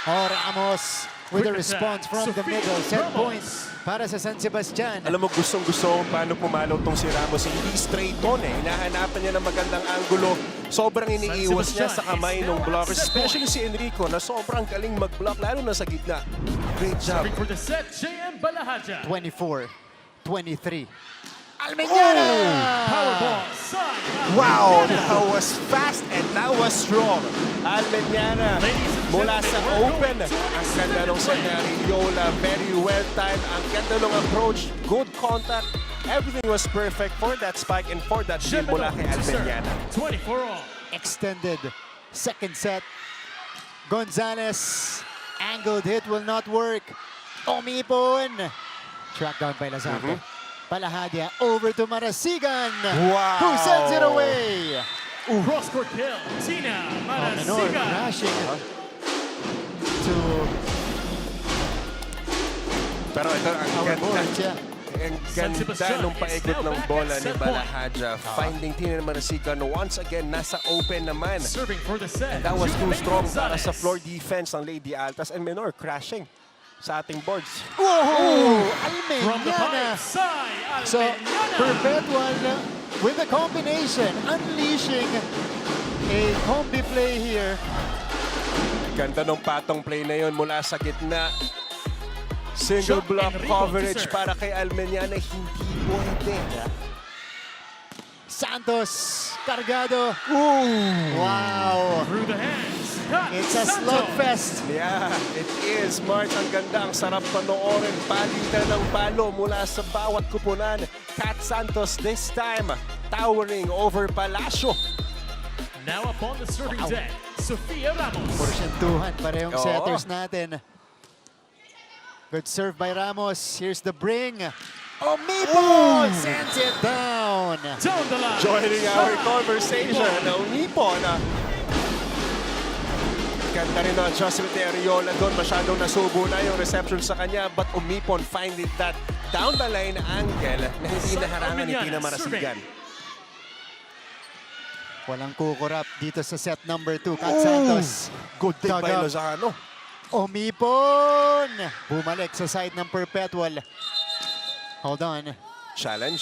Oh, Ramos with a Quick response attack. from the Sofia middle. Set Ramos. points para sa San Sebastian. Alam mo, gustong-gusto kung paano pumalaw tong si Ramos. Hindi straight on eh. Hinahanapan niya ng magandang angulo. Sobrang iniiwas niya sa kamay ng blockers. Especially si Enrico na sobrang galing mag-block, lalo na sa gitna. Great job. Serving for the set, JM Balahadja. 24, 23. Almeñana! Powerball, side. Wow, Almeñana. that was fast and that was strong. Almeñana mula sa open. Ang ganda ng Senariola, very well timed. Ang ganda ng approach, good contact. Everything was perfect for that spike and for that shield mula kay Almeñana. 24 all. Extended second set. Gonzalez, angled hit will not work. Omipon. Track down by Lazarte. Palahadia over to Marasigan. Wow. Who sends it away? Cross-court kill. Tina Menor Marasigan. crashing to Pero ito, ang our ganda. boards. Yeah. Ang ganda nung paikot ng bola ni Balahadja. Finding Tina Marasigan once again, nasa open naman. Serving for the set. That was too Julian strong para sa Gonzalez. floor defense ng Lady Altas and Menor crashing sa ating boards. Whoa! From the Almeñana. pipe, Sai So, Almeñana. Perpetual with the combination, unleashing a combi play here. Ganda ng patong play na yon mula sa gitna. Single Shot block and rebound to coverage serve. para kay Almeñana. Hindi pwede. Santos, cargado. Ooh! Wow! Through the hands. Cut. It's a Santos. slugfest. Yeah, it is. March, ang ganda. Ang sarap panoorin. Palitan ng balo mula sa bawat kupunan. Kat Santos this time towering over Palacio. Now upon the serving deck, Sofia Ramos. Porsyentuhan parehong Oo. setters natin. Good serve by Ramos. Here's the bring. Omipo sends it down. Down the line. Joining our Sai conversation, Umipon. Ganda rin ang adjustment ni Ariola doon. Masyadong nasubo na yung reception sa kanya. But Umipon finding that down the line angle na hindi naharangan ni Tina Marasigan. Walang kukurap dito sa set number 2. Kat Santos. Good take Dug by up. Lozano. Omipon! Bumalik sa side ng Perpetual. Hold on. Challenge.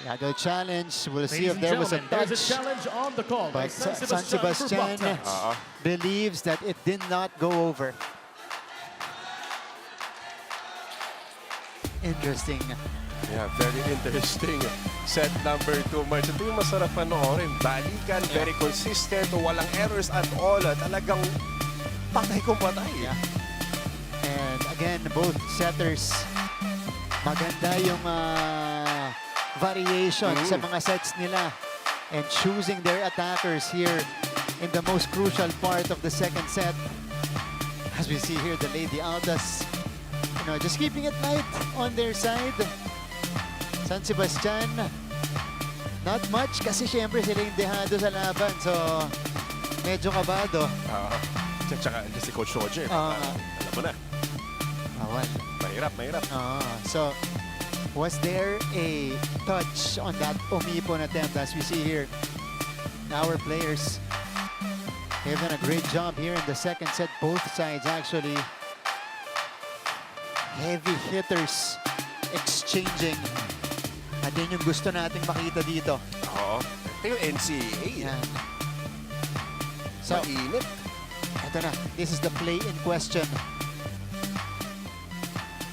Yago challenge. We'll see Ladies if and there was a gentlemen, there's a touch. challenge on the call by But San San Sebastian, Sebastian for block touch. believes that it did not go over. Interesting. Yeah, very interesting. Set number 2, March. Ito yung masarap panoorin. Balikan, very consistent, walang errors at all. Talagang patay kung patay. Yeah. And again, both setters, maganda yung variation sa mga sets nila. And choosing their attackers here in the most crucial part of the second set. As we see here, the Lady Altas, just keeping it light on their side. San Sebastian, not much kasi syempre sila yung dehado sa laban. So, medyo kabado. Tsaka si Coach Roger. Alam mo na. Bawal. Mahirap. So, was there a touch on that Omipon attempt as we see here? Our players have done a great job here in the second set. Both sides actually heavy hitters exchanging. At yun yung gusto nating makita dito. Oo. Ito yung NCAA. Yan. So, Mainit. ito na. This is the play in question.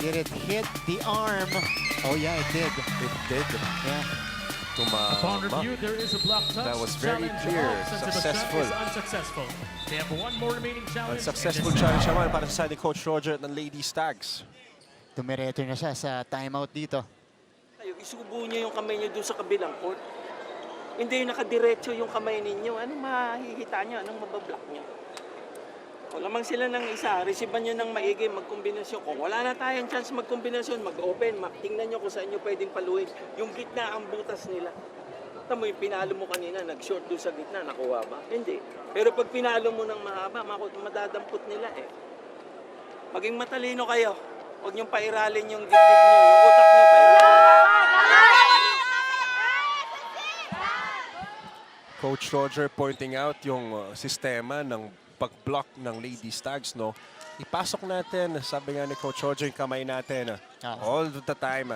Did it hit the arm? Oh yeah, it did. It did. Yeah. Upon Tumama. review, there is a block touch. That was very Challenge clear. of San Sebastian Successful. is unsuccessful. They have one more remaining challenge. Successful in this challenge round. naman para sa side ni Coach Roger at ng Lady Stags. Tumireto na siya sa timeout dito. Isubo niyo yung kamay niyo doon sa kabilang court. Hindi yung nakadiretso yung kamay ninyo. Anong mahihita niyo? Anong mabablock niyo? O lamang sila ng isa, receivean nyo ng maigi, magkombinasyon. Kung wala na tayong chance magkombinasyon, mag-open, tingnan nyo kung saan nyo pwedeng paluin. Yung gitna ang butas nila. Tama yung pinalo mo kanina, nag-short doon sa gitna, nakuha ba? Hindi. Pero pag pinalo mo ng mahaba, madadampot nila eh. Maging matalino kayo. Huwag nyong pairalin yung dibdib nyo, yung utak nyo pairalin. Coach Roger pointing out yung sistema ng pag-block ng Lady Stags, no? Ipasok natin, sabi nga ni Coach Roger, yung kamay natin all the time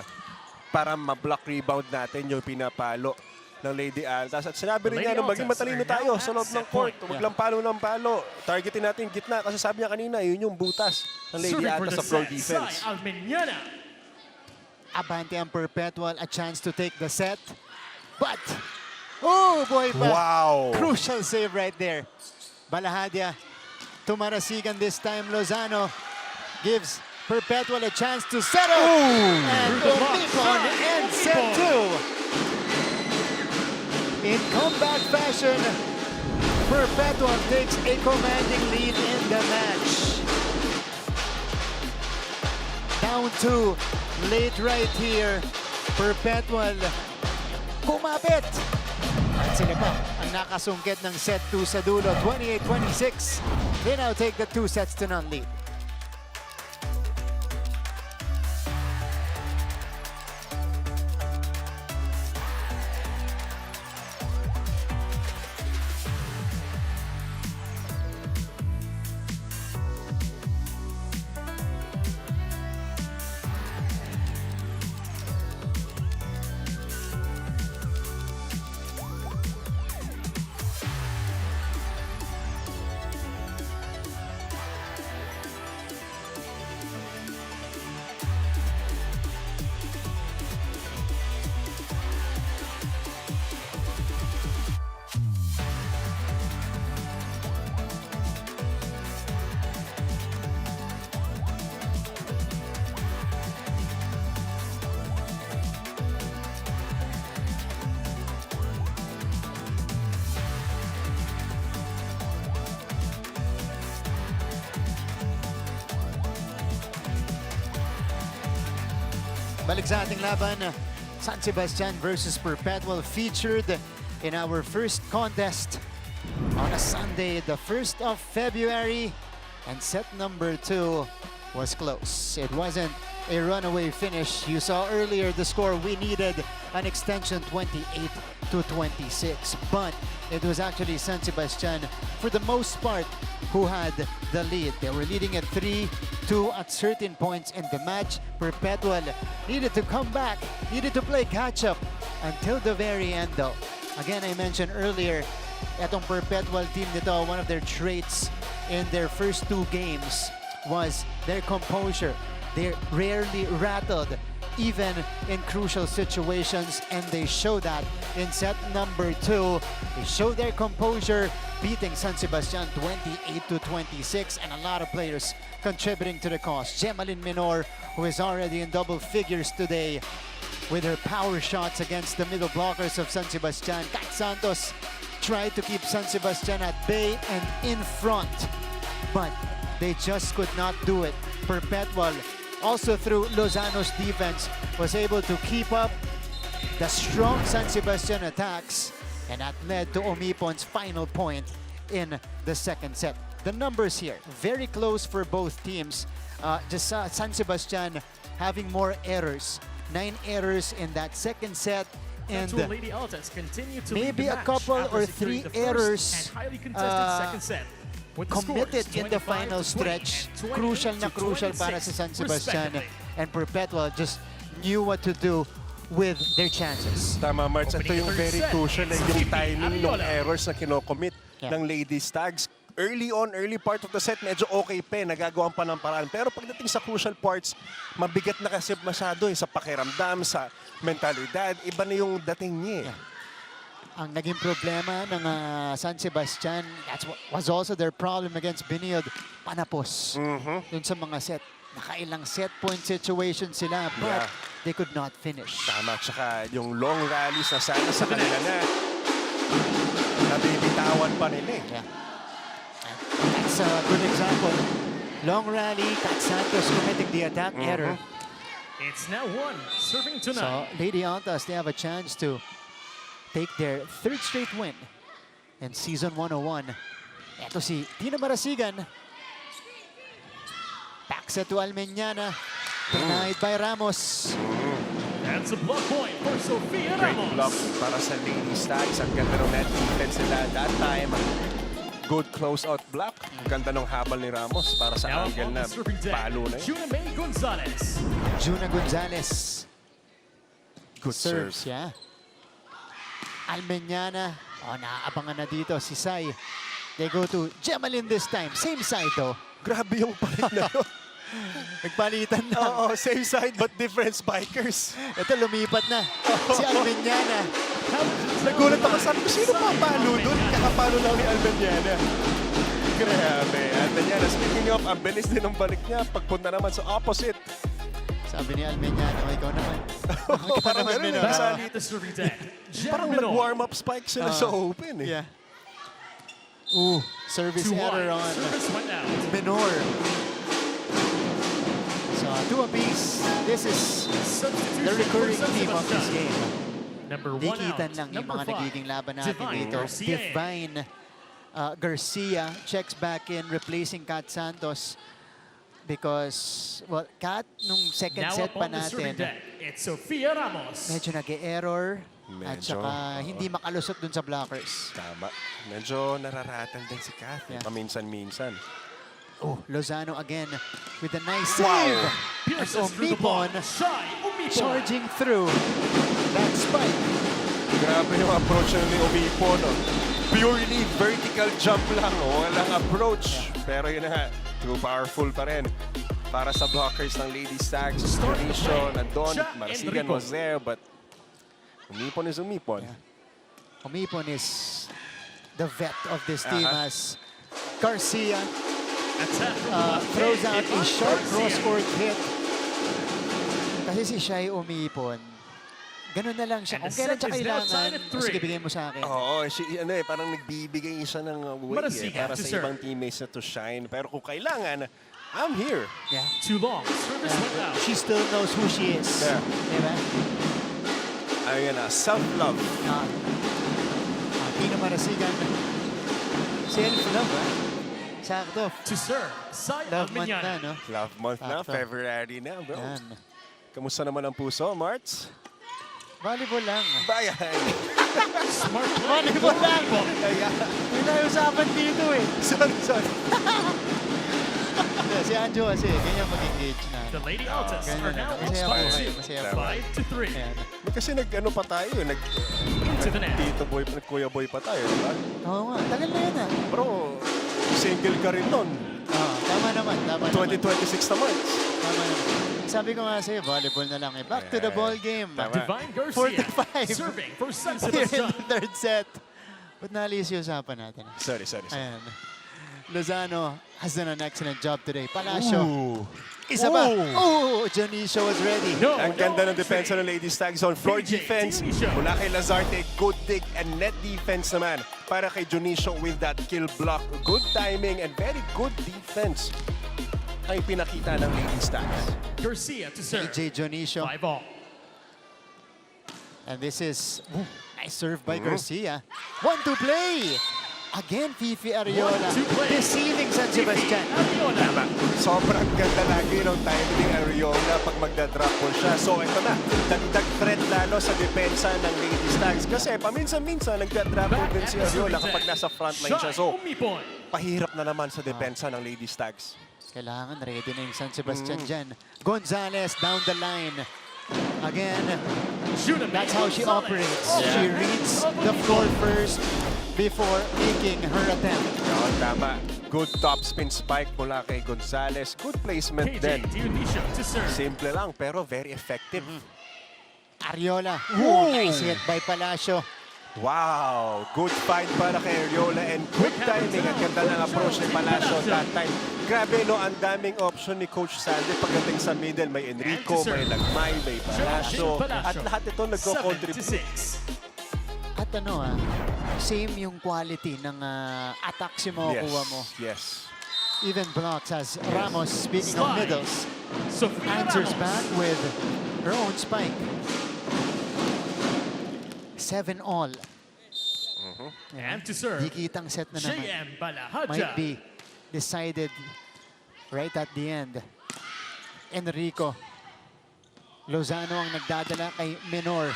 para ma-block rebound natin yung pinapalo ng Lady Altas. At sinabi rin niya na maging matalino tayo sa loob ng court. Huwag lang palo ng palo. Targetin natin yung gitna kasi sabi niya kanina, yun yung butas ng Lady Serving for Altas the sa floor set, defense. Sai Almeñana. Abante ang Perpetual, a chance to take the set. But, oh boy pa. Wow! Crucial save right there. Balahadia to Marasigan this time. Lozano gives Perpetual a chance to settle. And Omipon ends set 2. In comeback fashion, Perpetual takes a commanding lead in the match. Down 2, late right here. Perpetual kumapit. At sila pa ang nakasungkit ng set 2 sa dulo. 28-26. They now take the 2 sets to none lead. Balik sa ating laban, San Sebastian versus Perpetual featured in our first contest on a Sunday, the 1st of February. And set number 2 was close. It wasn't a runaway finish. You saw earlier the score. We needed an extension 28-26. But it was actually San Sebastian, for the most part, who had the lead. They were leading at 3-2 at certain points in the match. Perpetual needed to come back, needed to play catch-up until the very end though. Again, I mentioned earlier, etong Perpetual team nito, one of their traits in their first 2 games was their composure. They're rarely rattled, even in crucial situations, and they show that in set number 2. They show their composure, beating San Sebastian 28-26, and a lot of players contributing to the cause. Gemaline Minor, who is already in double figures today with her power shots against the middle blockers of San Sebastian. Kat Santos tried to keep San Sebastian at bay and in front, but they just could not do it. Perpetual, also through Lozano's defense, was able to keep up the strong San Sebastian attacks, and that led to Omipon's final point in the second set. The numbers here, very close for both teams. Just San Sebastian having more errors. 9 errors in that second set, and Perpetual Lady Altas continue to maybe lead the a match couple after or securing 3 the first errors and highly contested second set. With the committed scores in the 25-20 final and stretch. 28-26 Crucial na crucial para sa San Sebastian, respectively. and Perpetual just knew what to do with their chances. Tama, Marts. Ito yung very crucial na yung timing ng Ariola. errors na kinocommit ng Ladies Tags. Early part of the set, medyo okay pa, nagagawan pa ng paraan. Pero pagdating sa crucial parts, mabigat na kasi masyado sa pakiramdam, sa mentalidad. Iba na yung dating niya. Ang naging problema ng San Sebastian, that was also their problem against Biniod, panapos. Dun sa mga set. Nakailang set point situation sila, but they could not finish. Tama, tsaka yung long rallies na sana sa kanila na nabibitawan pa nila eh. Yeah. That's a good example. Long rally, Kat Santos committing the attack error. It's now 1, serving to 9. So, Lady Altas, they have a chance to take their 3rd straight win in Season 101. Ito si Tina Marasigan. Back set to Almeñana. Denied by Ramos. That's a block point for Sofia Great block Ramos. para sa Ladies Tags. Ang ganda ng net defense nila that time. Good close-out block. Ang ganda ng habal ni Ramos para sa Now angle on na the serving deck, palo na yun. Juna May Gonzalez. Juna Gonzalez. Good Serves, serves. yeah. Almeñana. Oh, naaabangan na dito si Sai. They go to Gemaline this time. Same side though. Grabe yung palit na yun. Nagpalitan na. Oo, same side but different spikers. Ito, lumipat na. Si Almeniana. Nagulat ako, sabi ko, sino papalo doon? Kakapalo lang ni Almeniana. Grabe. Almeniana, speaking of, ang bilis din ng balik niya. Pagpunta naman sa opposite. Sabi ni Almeniana, ikaw naman. Parang naman, ganun, Minor. nasali. At the serving deck. Parang nag-warm up spike sila sa open eh. Yeah. Ooh, service error on Service went out. Minor. So, 2 apiece. This is Substitution the recurring for theme of this Sebastian. game. Number 1 Dikitan out. lang yung Number mga 5. nagiging laban natin Divine dito. Garcia. Divine Garcia checks back in, replacing Kat Santos. Because, well, Kat, nung second Now set up pa on the serving natin, deck, it's Sofia Ramos. medyo nag-error. At Medyo, saka hindi makalusot dun sa blockers. Tama. Medyo nararatan din si Kath. Yeah. Paminsan-minsan. Oh, Lozano again with a nice Wow. save. At Pierces through the block. Omipon Shy Umipon. charging through that spike. Grabe yung approach ni Omipo, no? Purely vertical jump lang, no? Walang approach. Pero yun na nga, too powerful pa rin. Para sa blockers ng Lady Stags, Dionisio, nandun, Siya, Marasigan Enrico. was there, but Umipon is Umipon. Yeah. Omipon is the vet of this team Uh-huh. as Garcia Attack from the left throws hand. out a Divine sharp Garcia. cross-court hit. Kasi si Shai Omipon, ganun na lang siya. And Kung the kailan set siya is now kailangan, tied at 3. sige, bigay mo sa akin. Oo, ano eh, parang nagbibigay siya ng way Marasigan para to sa serve. ibang teammates na to shine. Pero kung kailangan, I'm here. Yeah. Too long. Service went out. She still knows who she is. Yeah. Diba? Ayun na, self-love. Tino Marasigan. Self-love, ha? Sakto. To serve. Sai Love month na, Almeniana. no? Love month na, Sakto. February na, bro. Yan. Kamusta naman ang puso, Marts? Volleyball lang. Bayan! Smart play. Volleyball lang. Ayan. May naiusapan dito eh. Sorry. Hindi, si Anjo kasi, ganyan mag-engage na. The Lady Altas ganyan are na. now up Masaya by buhay, 2. masaya buhay. 5-3. Ayan. Kasi nag-ano pa tayo, Into the net. Tito Boy, Kuya Boy pa tayo, di ba? Oo nga, tagal na yun ah. Bro, single ka rin nun. Tama naman, tama naman. 2026 naman. Tama naman. Sabi ko nga sa'yo, volleyball na lang eh. Back to the ball game. Tama. Divine Garcia. 45. Serving for San Here in Sebastian. the third set. Ba't naalis yung usapan natin? Sorry. Ayan. Lozano has done an excellent job today. Palacio. Ooh. Isa ba? Oh, Dionisio was ready. No, Ang ganda ng depensa ng Lady Stags on floor PJ defense. Dionisio. Mula kay Lazarte, good dig and net defense naman. Para kay Dionisio with that kill block. Good timing and very good defense ay pinakita ng Lady Stags. Garcia to serve. AJ Dionisio. 5-all. And this is nice serve by Garcia. 1-2 play. Again, Fifi Ariola. 1-2 play. Deceiving San Sebastian. Ariola. Sobrang ganda lagi ng timing ni Ariola pag magda-drop ball siya. So ito na, dagdag threat lalo sa depensa ng Lady Stags. Kasi paminsan-minsan nagda-drop ball din si Ariola kapag nasa frontline siya. So Umipon. pahirap na naman sa depensa ng Lady Stags. Kailangan ready na yung San Sebastian dyan. Gonzalez down the line. Again, that's how she operates. She reads the floor first before making her attempt. Yun, tama. Good top spin spike mula kay Gonzalez. Good placement KJ din. Dionisio to serve. Simple lang pero very effective. Ariola. Ooh, nice hit by Palacio. Wow! Good fight para kay Ariola and good timing. Ang ganda ng approach ni Palacio that time. Grabe no, ang daming option ni Coach Sandy pagdating sa middle. May Enrico, may Lagmay, may Palacio. At lahat ito nagko-contribute. 7-6. At same yung quality ng attacks yung makukuha mo. Yes. Even blocks as Ramos, speaking of Slide. middles, Sofia answers Ramos. back with her own spike. 7-all. And to serve. Di kitang set na naman. JM Might Balahaja. be decided right at the end. Enrico. Lozano ang nagdadala kay Menor.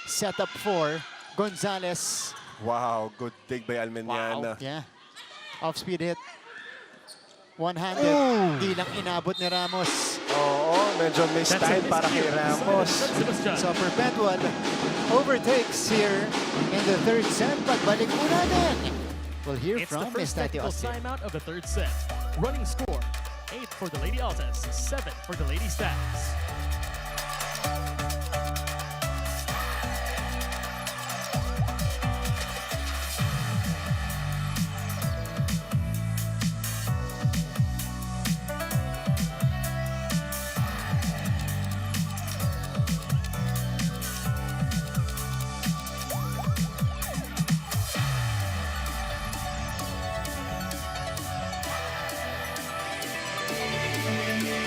Set up for Gonzalez. Wow, good dig by Almeniana. Yeah. Off-speed hit. One-handed. Di lang inabot ni Ramos. Oo, medyo may That's style a para kay miscue. Ramos. San Sebastian. So Perpetual overtakes here in the third set. Pagbalik muna din. We'll hear It's the from Miss first Tati technical Austin. timeout of the third set. Running score, 8 for the Lady Altas, 7 for the Lady Stags.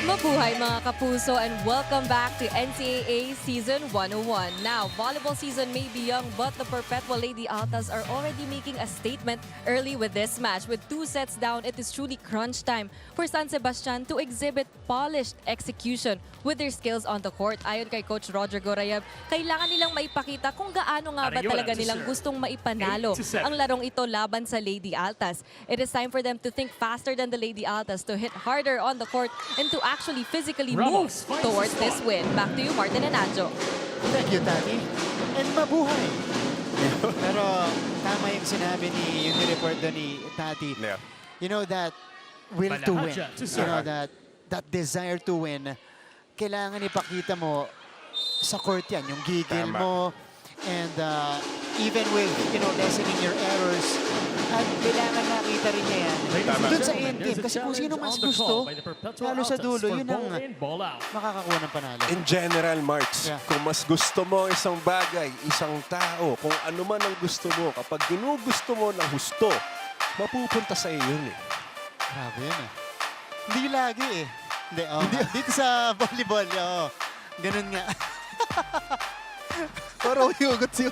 Mabuhay mga kapuso and welcome back to NCAA Season 101. Now, volleyball season may be young but the Perpetual Lady Altas are already making a statement early with this match. With 2 sets down, it is truly crunch time for San Sebastian to exhibit polished execution with their skills on the court. Ayon kay Coach Roger Gorayab, kailangan nilang maipakita kung gaano nga ba Ariola talaga to nilang serve. gustong maipanalo 8-7. ang larong ito laban sa Lady Altas. It is time for them to think faster than the Lady Altas, to hit harder on the court, and to actually physically move Ramos finds towards the this spot. win. Back to you, Martin and Anjo. Thank you, Tati. And mabuhay. Pero tama yung sinabi yung nireport doon ni Tati. Yeah. You know that will to win. Balahaja to You know serve. that desire to win. Kailangan ipakita mo sa court yan. Yung gigil Tama. mo. And even with, lessening your errors. At kailangan nakita rin niya yan. Ladies Tama. and Doon sa gentlemen, end game. there's a Kasi kung sino challenge mas on the gusto, call by the Perpetual lalo sa Altas dulo, for yun ball ang in, ball out. makakakuha ng panalo. In general, Marks, Yeah. kung mas gusto mo isang bagay, isang tao, kung ano man ang gusto mo, kapag ginugusto mo ng husto, mapupunta sa iyo yun eh. Grabe yun eh. Hindi lagi eh. Hindi, dito sa volleyball, ganun nga. Parang hugot siya.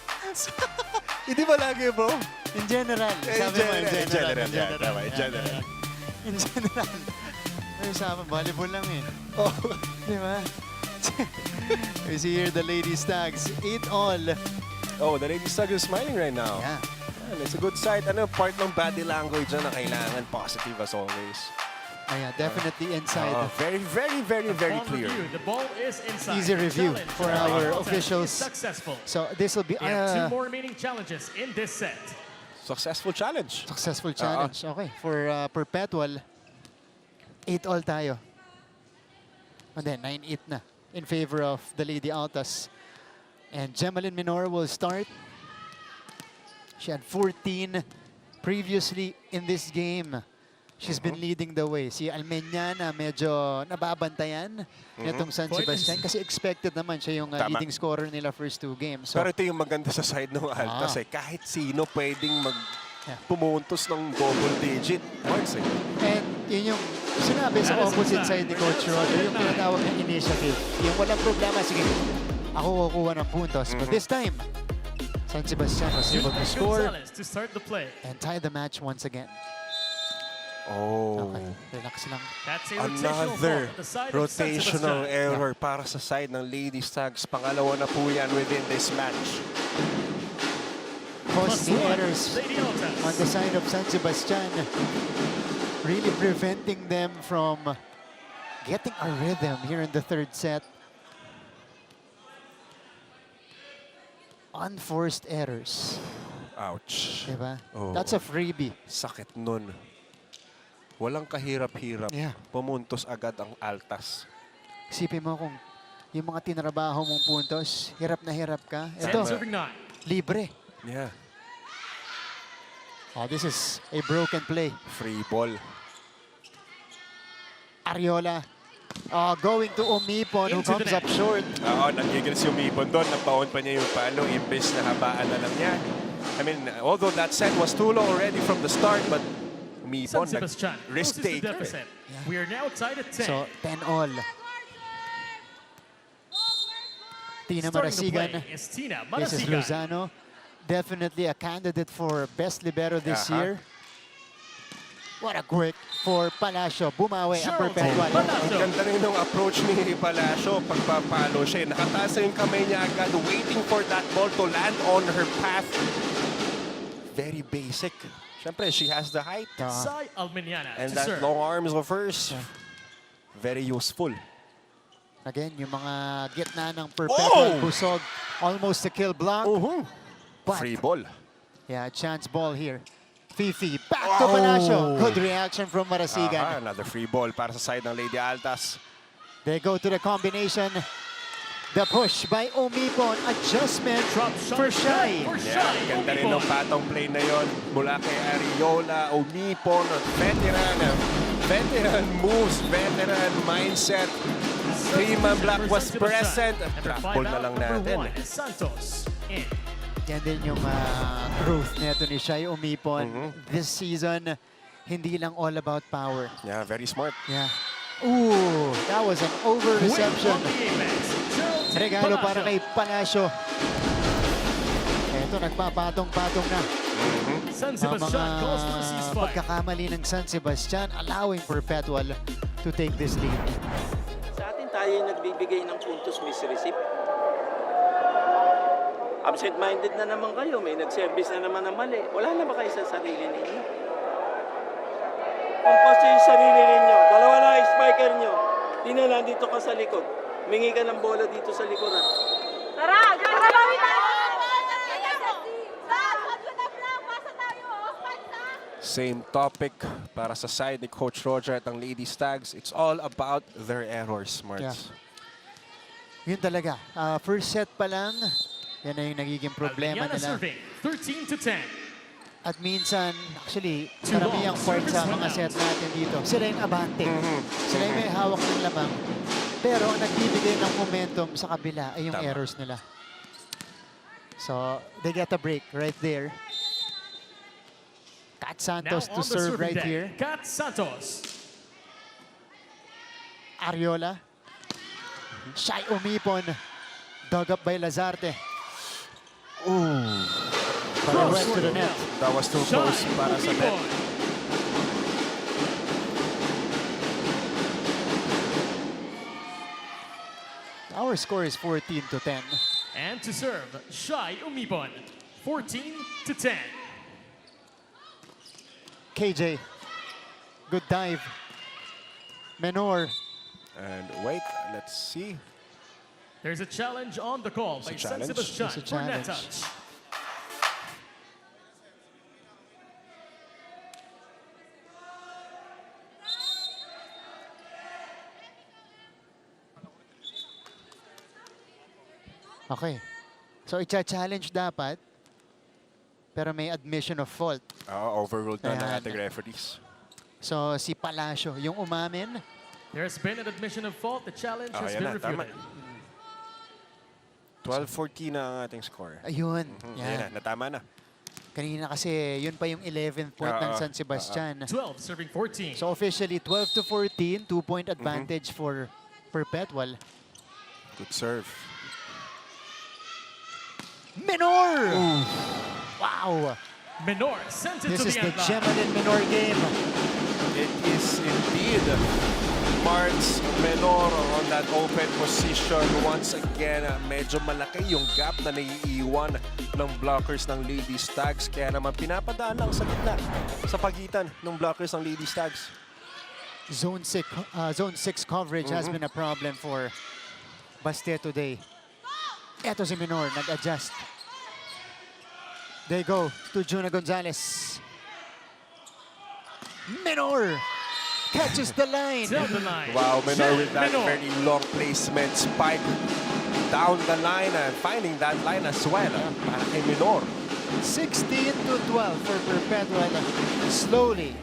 Hindi ba lagi, bro? In general. Sabi mo, in general. Tama, in general. In general. Ay, sa amin, volleyball lang eh. Oh. Di ba? We see here the Lady Stags. 8-all. Oh, the Lady Stag is smiling right now. Yeah. And it's a good sight. Ano, part ng body language na kailangan positive as always. Yeah, definitely inside. Very, very, very, very Upon clear. review, the ball is inside. Easy review Challenge for by our Altas is officials. Successful. So this will be We have 2 a more remaining challenges in this set. Successful challenge. successful challenge. Okay, for Perpetual. 8-all tayo. And then 9-8 na in favor of the Lady Altas. And Gemaline Minor will start. She had 14 previously in this game. She's been leading the way. Si Almeñana medyo nababantayan nitong San Point Sebastian is- kasi expected naman siya yung Tama. leading scorer nila first 2 games. So, Pero ito yung maganda sa side ng Altas eh. Kahit sino pwedeng Yeah. pumuntos ng double digit points eh. and yun yung sinabi sa That is opposite inside. side ni Coach Roger, yung tinatawag na initiative. Yung walang problema, sige, ako kukuha ng puntos. But this time, San Sebastian was able to score Gonzalez to start the play. and tie the match once again. Oh. Okay, relax lang. That's a rotational Another fault at the side of San rotational Sebastian. error para sa side ng Lady Stags. Pangalawa na po yan within this match. Costly +1, errors Lady Altas. on the side of San Sebastian, really preventing them from getting a rhythm here in the 3rd set. Unforced errors, Ouch. diba? Oh. That's a freebie. Sakit nun. Walang kahirap-hirap. Yeah. Pumuntos agad ang Altas. Isipin mo kung yung mga tinrabaho mong puntos, hirap na hirap ka. San Ito, serving 9. libre. Yeah. Oh, this is a broken play. Free ball. Ariola going to Umipon who Into the comes net. up short. Oo, nanggigil si Umipon doon. Napaon pa niya yung paano, imbes na habaan na lang niya. I mean, although that set was too long already from the start, but San Umipon, Sebastian risk closes the taker. deficit. We are now tied at 10. So, 10-all. Tina Starting the Marasigan. play is Tina This is Marasigan. Luzano. Definitely a candidate for best libero this year. What a quick for Palacio. Bumawi ang Charles Perpetual. Palacio. Ang ganda rin ng approach ni Palacio pagpapalo siya. Nakataas na yung kamay niya agad, waiting for that ball to land on her path. Very basic. Siyempre, she has the height. Sai Almeñana And to that serve. long arms of hers, very useful. Again, yung mga gitna ng Perpetual Oh! busog. Almost a kill block. Uh-huh. But, Free ball. yeah, chance ball here. Fifi, back to Palacio. Good reaction from Marasigan. Another free ball para sa side ng Lady Altas. They go to the combination. The push by Omipon. Adjustment Drop shot for is Shai. good for Yeah, Shai. ganda rin ng Omipon. patong play na yon mula kay Ariola, Omipon, veteran moves, veteran mindset. Three-man block was present. Trackball na lang natin. Santos in. Yan din yung growth neto ni Shai Omipon. This season, hindi lang all about power. Yeah, very smart. Yeah. Ooh, that was an over reception. Win on the apex. Geraldine Regalo para Palacio. kay Palacio. Eto, nagpapatong-patong na. San Ang Sebastian mga goes to the ceasefire. pagkakamali ng San Sebastian, allowing Perpetual to take this lead. Sa atin tayo yung nagbibigay ng puntos misreceive. Absent-minded na naman kayo, may nag-service na naman na mali. Wala na ba kayo sa sarili ninyo? Compose yung sarili ninyo. Dalawa na ang spiker nyo. Di na nandito ka sa likod. Mingi ka ng bola dito sa likuran. Tara! Tara, bawi tayo! Same topic para sa side ni Coach Roger at ang Lady Stags. It's all about their errors, Marts. Yeah. Yun talaga. First set pa lang, yan na yung nagiging problema Albiana nila. serving 13-10. At minsan, actually, Two karamihang balls, part sa service mga one set out. natin dito, sila yung abante. Sila yung may hawak ng lamang. Pero ang nagbibigay ng momentum sa kabila ay yung Tama. errors nila. So, they get a break right there. Kat Now Santos on to the serve serving right deck, here. Kat Santos. Ariola. Shai Omipon. Dug up by Lazarte. Ooh, But it went to the net. that was too Shai close para sa net. Omipon. Our score is 14-10. And to serve, Shai Umipon. 14-10. KJ. Good dive. Menor. And wait, let's see. There's a challenge on the call by a San challenge. Sebastian It's a for net challenge. touch. Okay. So, i-challenge dapat. Pero may admission of fault. Overruled na ng Ayan. ating referees. So, si Palacio, yung umamin. There's been an admission of fault. The challenge has Ayan been na, tama. refuted. 12-14 na ang ating score. Ayun. Ayan na, Yan. natama na. Kanina kasi, yun pa yung 11th point ng San Sebastian. 12 serving 14. So, officially, 12-14. 2-point advantage for Perpetual. Good serve. Menor! Wow! Menor sent it This to is the the end line. Gemalin Menor game. It is indeed Marts Menor on that open position. Once again, medyo malaki yung gap na naiiwan ng blockers ng Lady Stags. Kaya naman pinapadaan lang sa gitna, sa pagitan ng blockers ng Lady Stags. Zone 6 coverage has been a problem for Bastia today. Eto si Menor, nag-adjust. They go to Juna Gonzalez. Menor catches the line. Down the line. Wow, Menor with that Menor. very long placement spike down the line and finding that line as well. Para kay Menor. 16-12 for Perpetual. Slowly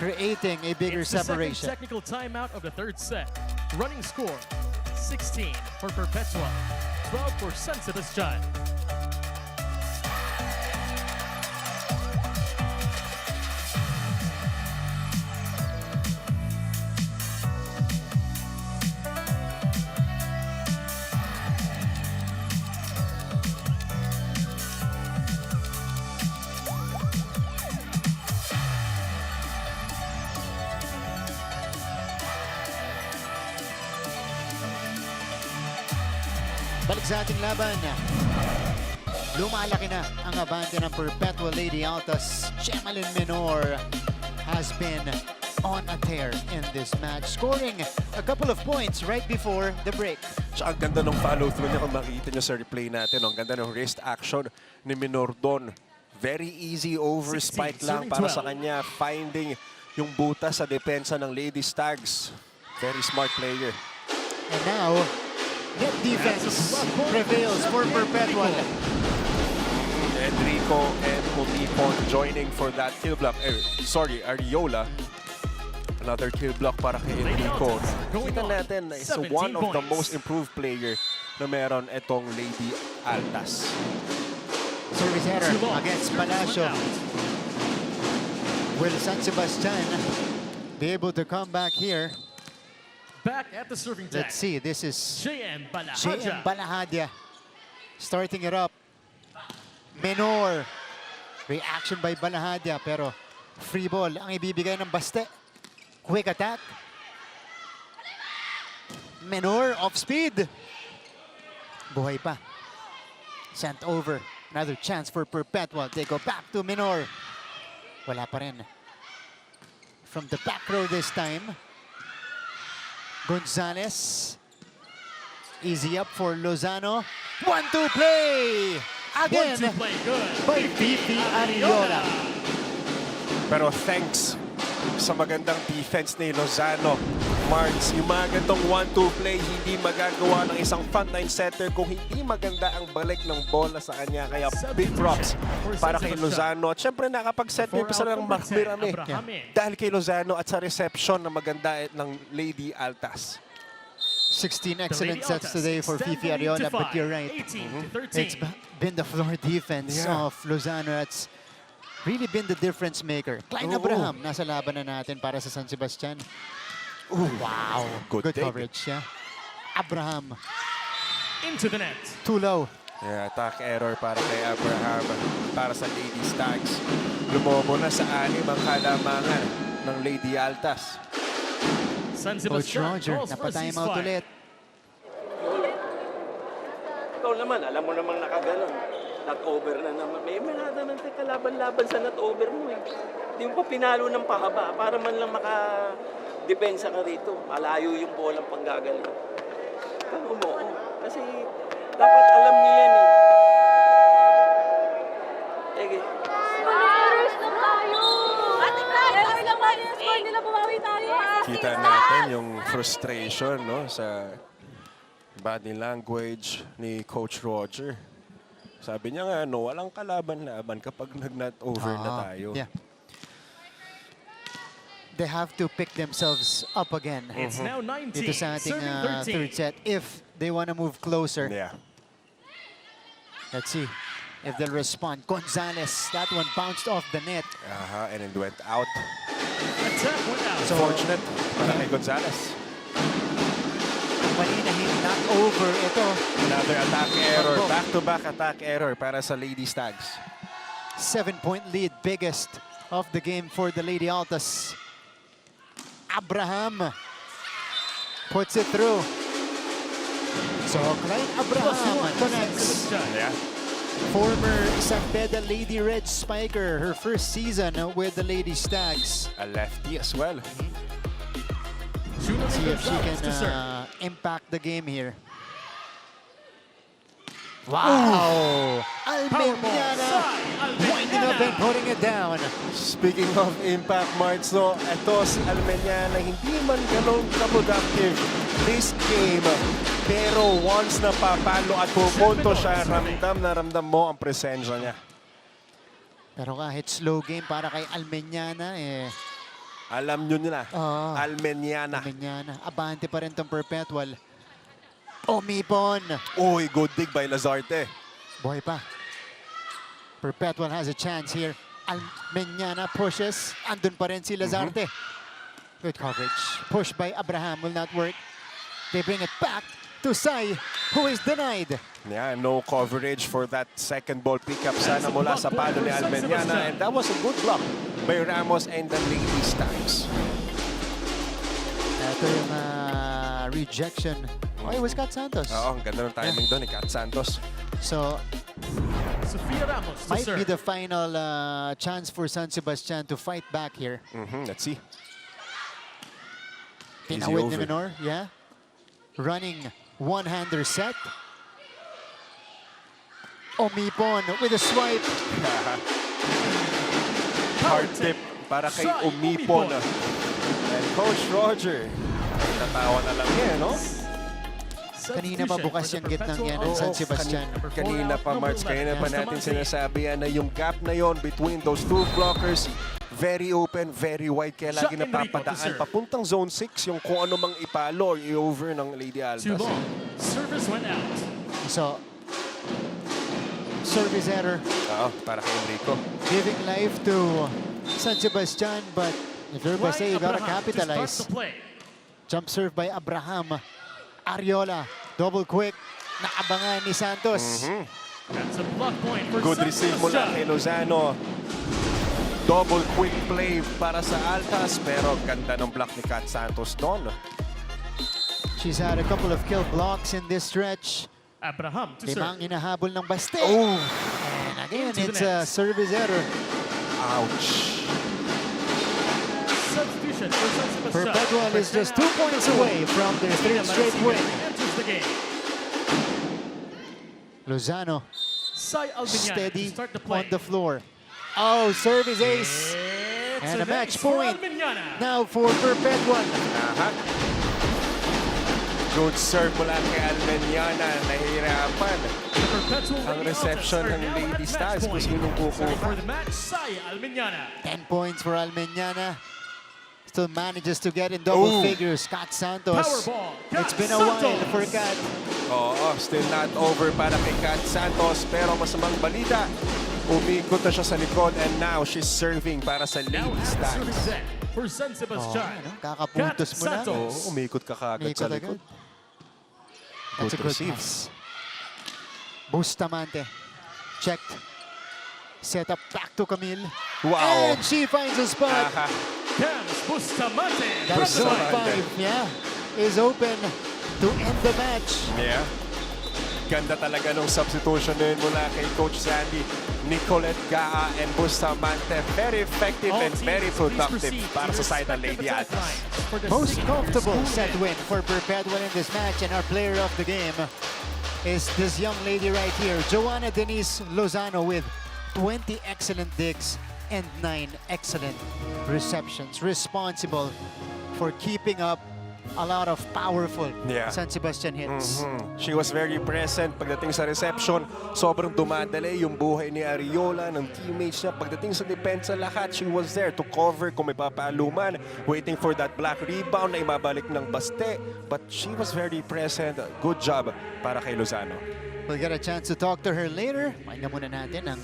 creating a bigger It's the separation. second technical timeout of the third set. Running score, 16 for Perpetual, 12 for San Sebastian. Balik sa ating laban. Lumalaki na ang abante ng Perpetual Lady Altas. Gemalin Menor has been on a tear in this match, scoring a couple of points right before the break. Tsaka ang ganda ng follow-through niya kung makikita niyo sa replay natin. Ang ganda ng wrist action ni Menor doon. Very easy over 16, spike lang serving para 12. sa kanya. Finding yung butas sa depensa ng Lady Stags. Very smart player. And now, net defense prevails for Perpetual. Enrico and Mutipon joining for that kill block. Sorry, Ariola. Another kill block para kay Enrico. Kita natin na is 17 one of the points. most improved player na meron itong Lady Altas. Service header Too long. against Service Palacio. went out. Will San Sebastian be able to come back here? Back at the serving deck. Let's see. This is JM JM Balahaja. Balahadia starting it up. Menor. Reaction by Balahadia pero free ball ang ibibigay ng Baste. Quick attack. Menor off speed. Buhay pa. Sent over. Another chance for Perpetual. They go back to Menor. Wala pa rin. From the back row this time. Gonzalez. Easy up for Lozano. 1-2 play! Again 1-2 play, good. by Fifi Ariola. Pero thanks sa magandang defense ni Lozano. Marks, yung mga gantong 1-2 play, hindi magagawa ng isang frontline setter kung hindi maganda ang balik ng bola sa kanya. Kaya big props para kay Lozano. At syempre nakapag-set For pa sila ng out number 10, marami. Abrahame. Dahil kay Lozano at sa reception na maganda ng Lady Altas. 16 The excellent Lady sets Altas today for extend Fifi the lead Ariola, to but you're 5, right. 18 to 13. It's been the floor defense Yeah. of Lozano that's really been the difference maker. Klein Oo. Abraham, nasa laban na natin para sa San Sebastian. Wow, Good take. coverage. Yeah. Abraham, Into the net. too low. Yeah, attack error para kay Abraham. Para sa Lady Stags. Lumobo na sa 6 ang kalamangan ng Lady Altas. San Coach Sebastian Roger, calls for a napatime out ceasefire. ulit. Ikaw naman, alam mo namang nakaganon. Not over na naman. May nada ng kalaban-laban sa not over mo eh. Hindi mo pa pinalo ng pahaba para man lang maka-depensa ka rito. Malayo yung bolang panggagaling. Ano mo? Kasi dapat alam niyo yan eh. Ege. Maris lang tayo! Ate Clark! Maris lang tayo! Score nila, bumawi tayo! Kita natin yung frustration no sa body language ni Coach Roger. Sabi niya nga, no, walang kalaban-laban kapag nag-not over na tayo. Yeah. They have to pick themselves up again. It's now 19, Dito sa ating serving 13. third set if they want to move closer. Yeah. Let's see if they'll respond. Gonzalez, that one bounced off the net. And it went out. Attack went out. So, Fortunate para kay Gonzalez. Malinahin not over ito. Another attack error. Back-to-back attack error para sa Lady Stags. 7-point lead, biggest of the game for the Lady Altas. Abraham puts it through. So, Klein Abraham connects. Yeah. Former Isabela Lady Red Spiker, her first season with the Lady Stags. A lefty as well. See if she Gonzalez to serve. can impact the game here. Wow! Almeniana winding up and putting it down. Speaking of impact, Marts, no, ito si Almeniana hindi man ganun ka-productive this game. Pero once na papalo at pupunto siya, ramdam mo ang presensya niya. Pero kahit slow game para kay Almeniana, Alam nyo nila, Oo. Almeniana. Almeniana, abante pa rin tong Perpetual. Omipon. Uy, good dig by Lazarte. Buhay pa. Perpetual has a chance here. Almeniana pushes. Andun pa rin si Lazarte. Good coverage. Push by Abraham will not work. They bring it back to Sai, who is denied. Yeah, no coverage for that second ball pickup sana mula sa palo ni Almeniana. And that was a good block by Ramos and the Lady Stags. Ito yung rejection. Oh, it was Kat Santos. Oo, ang ganda ng timing doon ni Kat Santos. So, Sofia Ramos to might be serve. the final chance for San Sebastian to fight back here. Let's see. Pinawid ni over. Menor, yeah. Running one-hander set. Omipon with a swipe. hard tip para kay Umipon. And Coach Roger, natawa na lang yan, no? Kanina pa bukas yung gitnang yan ng San Sebastian. Kanina pa, Marts, kanina pa natin sinasabi yan na yung gap na yon between those two blockers, very open, very wide, kaya lagi napapadaan. Papuntang zone 6 yung kung ano mang ipalo or i-over ng Lady Altas. Too long. Service went out. So, service error. Para kay Enrico. Giving life to San Sebastian, but if you're Basta, you gotta capitalize. Jump serve by Abraham. Ariola, double quick, naabangan ni Santos. That's a block point for Good San receive mula kay Sebastian. Lozano. Double quick play para sa Altas, pero ganda ng block ni Kat Santos doon. She's had a couple of kill blocks in this stretch. Abraham to Limang serve. hinahabol ng Baste. Oh! And again, Into the it's a net. service error. Ouch! Substitution for San Sebastian. Perpetual is just 2 points away from their third straight win. Enters the game. Lozano Sai Albiñana steady to start the play. on the floor. Oh, service ace. It's And a an match ace for point. Albiñana. Now for Perpetual. Good serve mula kay Almeniana. Nahihirapan The Perpetual ang Lady reception Altas are ng now at Lady match Stars kung point. sinong Starting for kukuha. the match, Sai Albiñana. 10 points for Almeñana. Still manages to get in double Ooh. figures. Kat Santos. Powerball. It's been a while Santos. for Kat. Oo, still not over para kay Kat Santos. Pero masamang balita, umikot na siya sa likod and now she's serving para sa Now Lady at the serving Stars. set for San Sebastian. ano, kakapuntos mo lang. Santos. Oo, umikot ka kagad Umikot sa agad. likod. That's a Good good receive. pass. Bustamante. Checked. Set up back to Camille. Wow. And she finds a spot. Aha. Cams Bustamante. That from the zone line. 5, yeah, is open to end the match. Yeah. Ganda talaga nung substitution na yun mula kay Coach Sandy. Nicolette Gaa and Bustamante. Very effective All and teams, very please productive proceed para to sa side ng respective Lady attack Altas. lines for the Most 60th comfortable school set win. win for Perpetual in this match, and our player of the game is this young lady right here, Joanna Denise Lozano, with 20 excellent digs and 9 excellent receptions. Responsible for keeping up a lot of powerful Yeah. San Sebastian hits. She was very present pagdating sa reception. Sobrang dumadali yung buhay ni Ariola, ng teammates niya. Pagdating sa depensa, lahat, she was there to cover kung may papaluman, waiting for that black rebound na imabalik ng Baste. But she was very present. Good job para kay Lozano. We'll get a chance to talk to her later. Pakinggan muna natin ang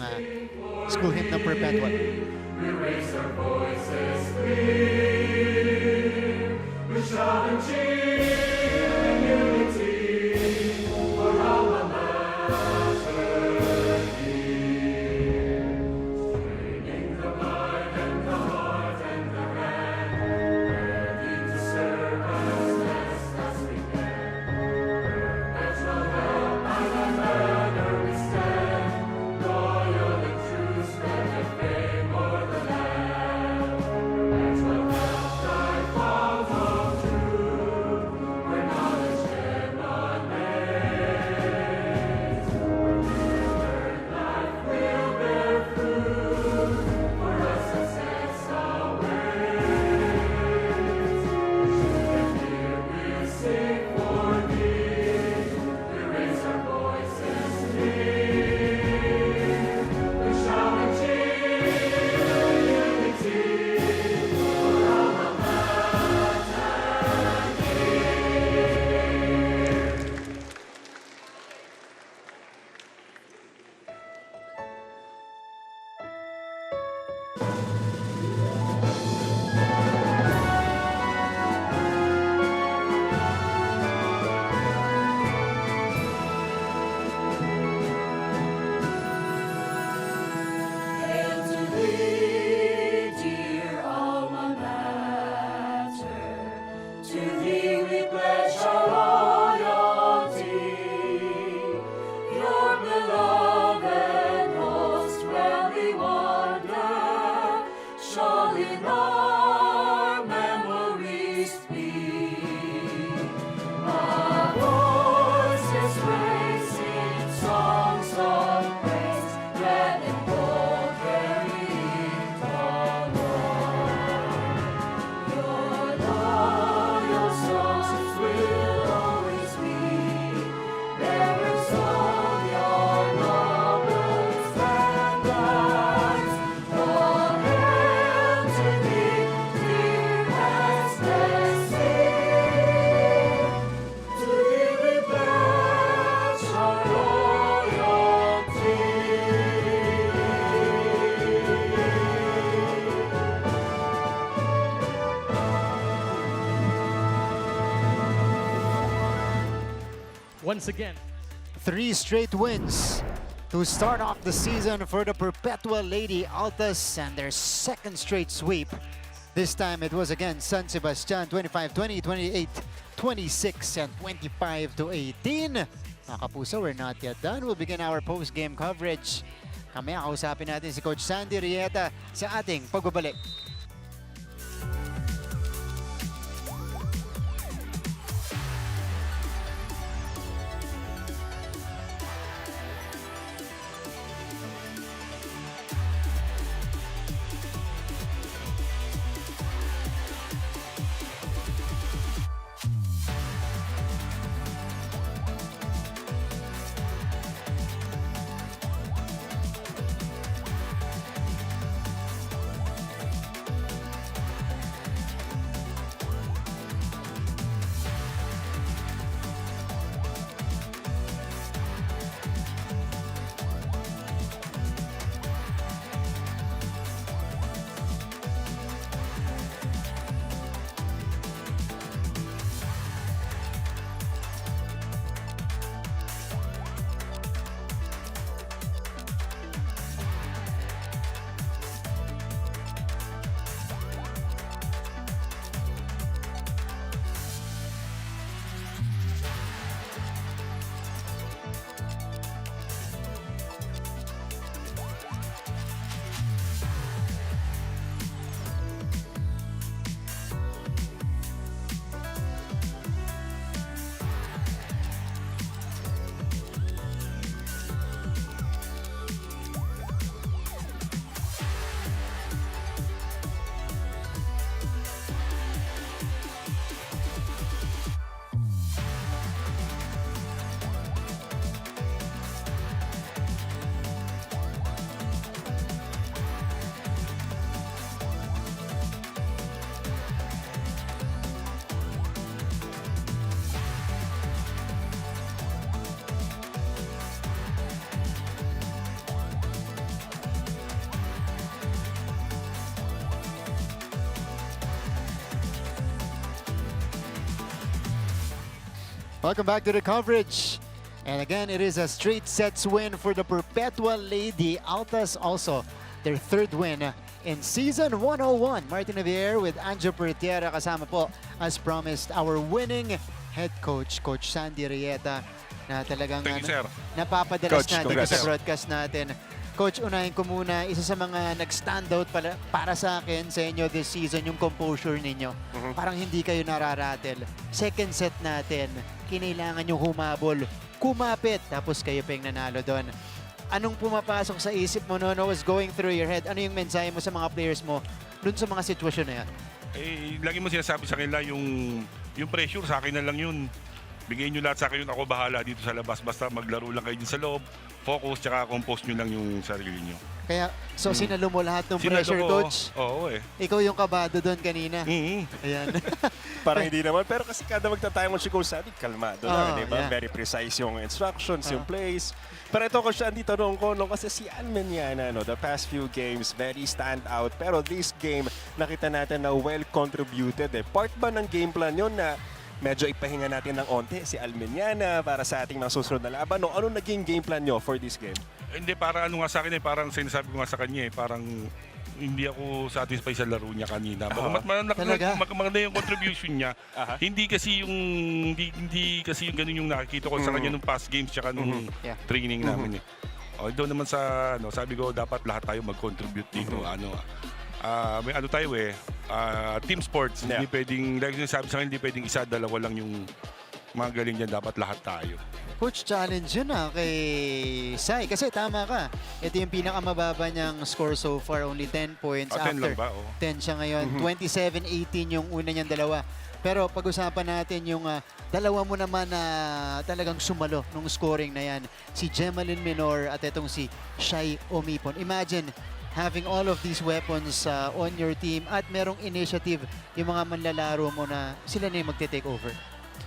school hymn ng Perpetual. once again. 3 straight wins to start off the season for the Perpetual Lady Altas and their second straight sweep. This time it was against San Sebastian 25-20, 28-26, and 25-18. Mga kapuso, we're not yet done. We'll begin our post-game coverage. Kamaya kausapin natin si Coach Sandy Rieta sa ating pagbabalik. Welcome back to the coverage. And again, it is a straight sets win for the Perpetual Lady Altas. Also, their third win in Season 101. Martin Javier with Anjo Pertiera kasama po, as promised, our winning head coach, Coach Sandy Rieta, na talagang Thank you, sir. napapadalas Coach, natin congrats. sa broadcast natin. Coach, unahin ko muna, isa sa mga nag-standout para sa akin sa inyo this season, yung composure ninyo. Parang hindi kayo nararatel. Second set natin, kinailangan yung humabol, kumapit, tapos kayo pa yung nanalo doon. Anong pumapasok sa isip mo noon? What was going through your head? Ano yung mensahe mo sa mga players mo doon sa mga sitwasyon na yan? Eh, lagi mo sinasabi sa kanila yung pressure sa akin na lang yun. Bigay nyo lahat sa akin yun. Ako bahala dito sa labas. Basta maglaro lang kayo din sa loob. Focus, tsaka compose nyo lang yung sarili nyo. Kaya, so sinalo mo lahat ng Sinalo pressure, ko, Coach? Oo eh. Ikaw yung kabado doon kanina. Ayan. Parang hindi naman. Pero kasi kada magta-time on si Coach Sandy, kalmado lang, di ba? yeah. Very precise yung instructions, yung plays. Pero ito, Coach Sandy, tanong ko, no, kasi si Almeniana, no, the past few games, very stand out. Pero this game, nakita natin na well contributed. Part ba ng game plan yun na medyo ipahinga natin ng onte si Almeniana para sa ating mga susunod na laban? No, ano naging game plan nyo for this game? Hindi, para ano nga sa akin eh, parang sinasabi ko nga sa kanya eh, parang hindi ako satisfied sa laro niya kanina. Talaga? Maganda yung contribution niya. Hindi kasi yung ganun yung nakikita ko sa kanya nung past games tsaka nung training namin eh. Although naman sa sabi ko dapat lahat tayo mag-contribute dito. May ano tayo eh, team sports. Hindi pwedeng, like sinasabi sa akin, hindi pwedeng isa, dalawa lang yung mga galing dyan. Dapat lahat tayo. Coach, challenge yun kay Sai. Kasi tama ka. Ito yung pinakamababa niyang score so far. Only 10 points 10 after. lang ba? 10 siya ngayon. 27-18 yung una niyang dalawa. Pero pag-usapan natin yung dalawa mo naman na talagang sumalo nung scoring na yan. Si Gemaline Minor at itong si Shai Omipon. Imagine having all of these weapons on your team at merong initiative yung mga manlalaro mo na sila na yung magte-take over.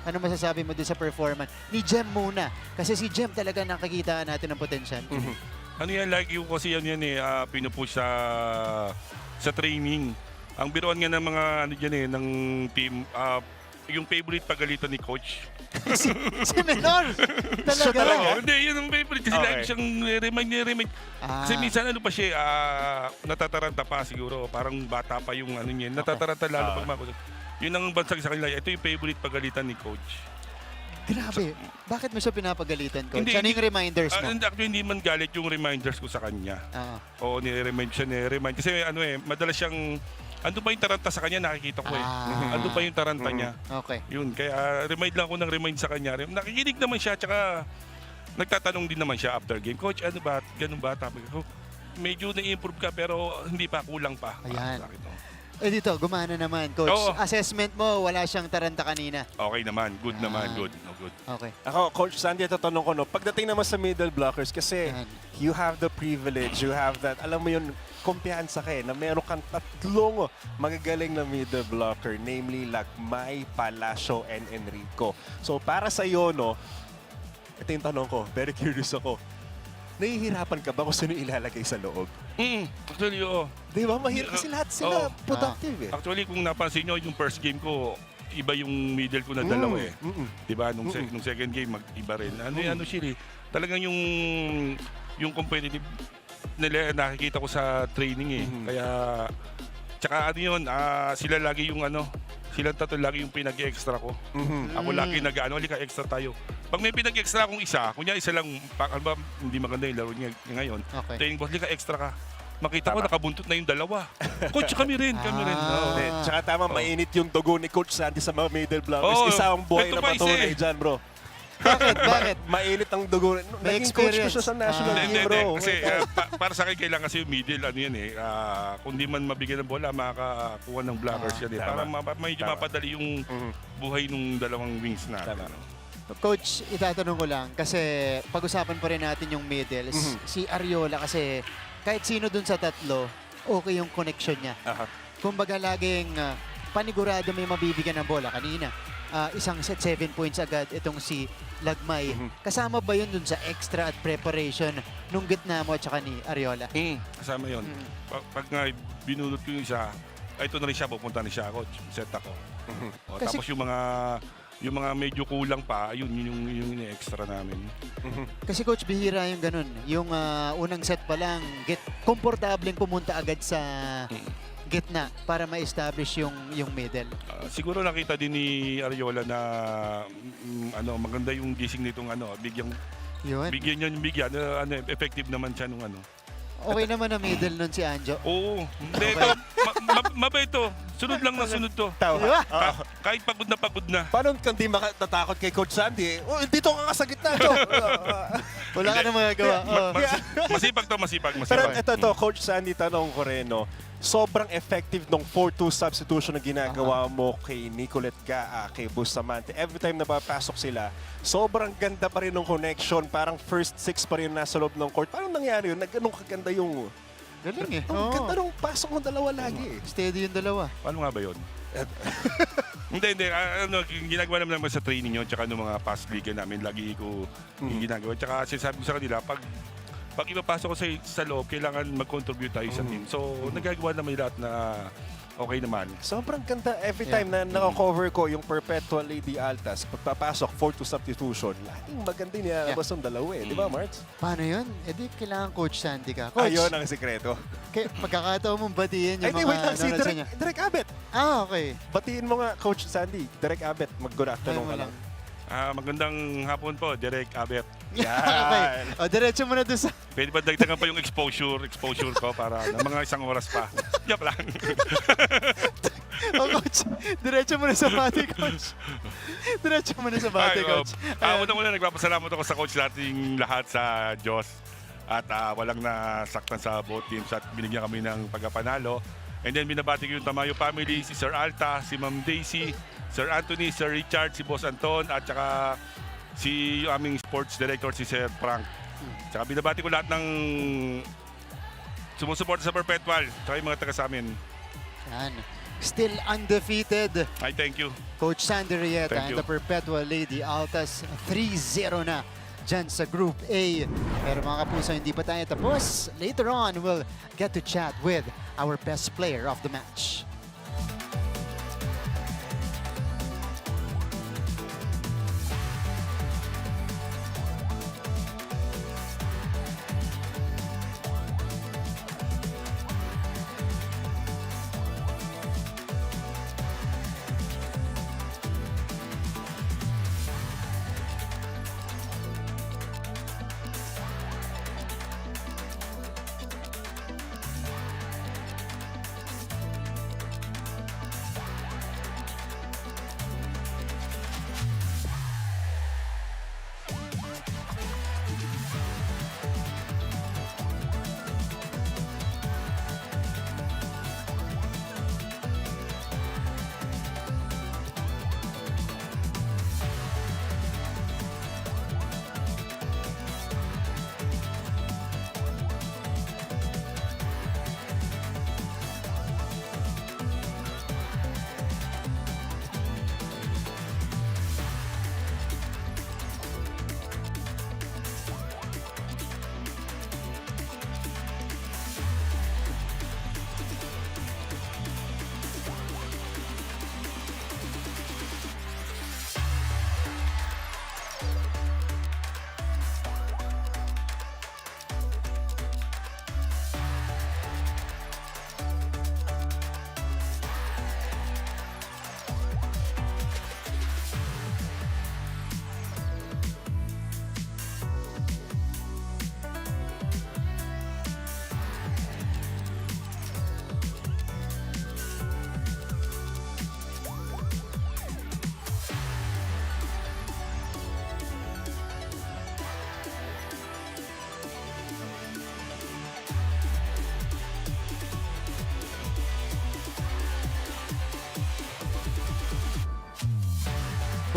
Ano masasabi mo doon sa performance? Ni Gem muna. Kasi si Gem talaga nakakita natin ng potensyal. Ano yan, like yung kasi yan pinupush sa training. Ang biruan nga ng mga ano dyan eh, ng team, yung favorite pagalitan ni Coach. Si Menor! Talaga? Talaga? Hindi, yun ang favorite. Kasi Okay. lagi siyang remind. Kasi minsan ano pa siya, natataranta pa siguro. Parang bata pa yung ano niya. Natataranta lalo pag makusap. Yun ang bansag sa kanila. Ito yung favorite pagalitan ni Coach. Grabe. Bakit mo siya pinapagalitan, Coach? Hindi, Ano yung reminders mo? Actually, hindi man galit yung reminders ko sa kanya. Oo, nire-remind siya, nire-remind. Kasi ano madalas siyang, ando pa yung taranta sa kanya, nakikita ko Ando pa yung taranta niya. Okay. Yun, kaya remind lang ako ng remind sa kanya. Nakikinig naman siya, tsaka nagtatanong din naman siya after game. Coach, ano ba? Ganun ba? Tapos ko, medyo na-improve ka pero hindi pa, kulang pa. Ayan. Sa akin, no? Eh dito, gumana naman, Coach. Oo. Assessment mo, wala siyang taranta kanina. Okay naman, good naman, good. No, good. Okay. Ako, Coach Sandy, tatanong ko, no, pagdating naman sa middle blockers, kasi Yan. you have the privilege, you have that, alam mo yun, kumpiyansa ka na meron kang tatlong magagaling na middle blocker, namely Lagmay, Palacio, and Enrico. So, para sa iyo, no, ito yung tanong ko, very curious ako. Nahihirapan ka ba kung sino ilalagay sa loob? Actually, oo. Di ba? Mahirap kasi lahat sila Oo. productive eh. Actually, kung napansin nyo, yung first game ko, iba yung middle ko na dalawa eh. Di ba? Nung second game, mag-iba rin. Ano siya eh. Talagang yung competitive nila nakikita ko sa training eh. Kaya, tsaka ano yun, sila lagi yung silang tatlo lagi yung pinag-extra ko. Ako lagi halika extra tayo. Pag may pinag-extra akong isa, kunya isa lang, hindi maganda yung laro niya ngayon. Okay. Training boss, halika extra ka. Makita ko nakabuntot na yung dalawa. Coach, kami rin. Hindi. Tsaka tama, mainit yung dugo ni Coach Sandy sa mga middle blockers. Isa ang buhay ito na pa isa patunay eh. dyan, bro. Bakit? Mainit ang dugo. May Naging coach ko experience. siya sa national team, Hindi. bro. Kasi para sa akin, kailangan kasi yung middle, kung di man mabigyan ng bola, makakakuha ng blockers yan eh. Para medyo mapadali yung buhay ng dalawang wings natin. Coach, itatanong ko lang, kasi pag-usapan pa rin natin yung middle. Si Ariola kasi, kahit sino dun sa tatlo, okay yung connection niya. Kumbaga laging panigurado may mabibigyan ng bola. Kanina, isang set 7 points agad itong si Lagmay. Kasama ba yun dun sa extra at preparation nung gitna mo at saka ni Ariola? Kasama yun. Pag nga binulot ko yung isa, ito na rin siya, pupunta na siya ako, set ako. Tapos yung mga medyo kulang pa, yun yung extra namin. Kasi Coach, bihira yung ganun. Yung unang set pa lang, komportableng pumunta agad sa gitna para ma-establish yung middle. Siguro nakita din ni Ariola na maganda yung gising nitong Yun. bigyan effective naman siya nung Okay naman ang middle nun si Anjo. Oo. Hindi, ito, mabait to. Sunod lang na sunod to. Diba? Kahit pagod na. Paano kung di makatatakot kay Coach Sandy? Dito ka sa gitna, Joe. Wala ka na magagawa. Masipag. Pero ito, Coach Sandy, tanong ko rin, no? Sobrang effective nung 4-2 substitution na ginagawa mo kay Nicolette Gaa, kay Bustamante. Every time na papasok sila, sobrang ganda pa rin ng connection. Parang first 6 pa rin nasa loob ng court. Paano nangyari yun? Ganun kaganda yung... Galing eh. Ang ganda nung pasok ng dalawa lagi eh. Steady yung dalawa. Paano nga ba yun? Hindi. Ginagawa naman sa training yun, tsaka ng mga past league namin, lagi ko yung ginagawa. Tsaka sinasabi ko sa kanila, pag ipapasok ko sa loob, kailangan mag-contribute tayo sa team. So, nagagawa naman lahat na okay naman. Sobrang ganda. Every time na naka-cover ko yung Perpetual Lady Altas, pagpapasok, 4-2 substitution, laging maganda nilalabas ng dalawa eh. Di ba, Marts? Paano yun? E di kailangan Coach Sandy ka. Coach, Ayun ang sekreto. pagkakataon mong batiin yung Ay, wait lang, mga si nanonood sa niya. Direk Abet. Okay. Batiin mo nga, Coach Sandy. Direk Abet, mag-good afternoon ka lang. Magandang hapon po, Direk Abet. Okay. O, diretso mo na doon sa... Pwede ba dagdagan pa yung exposure ko para ng mga isang oras pa? Joke lang. O, Coach, diretso mo na sa bati, Coach. Diretso mo na sa bati, Coach. Una-una, nagpapasalamat ako sa coach nating lahat sa Diyos. At walang nasaktan sa both teams at binigyan kami ng pagkapanalo. And then binabati ko yung Tamayo family, si Sir Alta, si Ma'am Daisy, Sir Anthony, Sir Richard, si Boss Anton, at saka si yung aming sports director, si Sir Frank. Saka binabati ko lahat ng sumusuporta sa Perpetual, saka yung mga taga sa amin. Yan. Still undefeated. Ay, thank you. Coach Sandy Rieta Thank and you. the Perpetual Lady Altas 3-0 na dyan sa Group A. Pero mga kapuso, hindi pa tayo tapos. Later on, we'll get to chat with our best player of the match.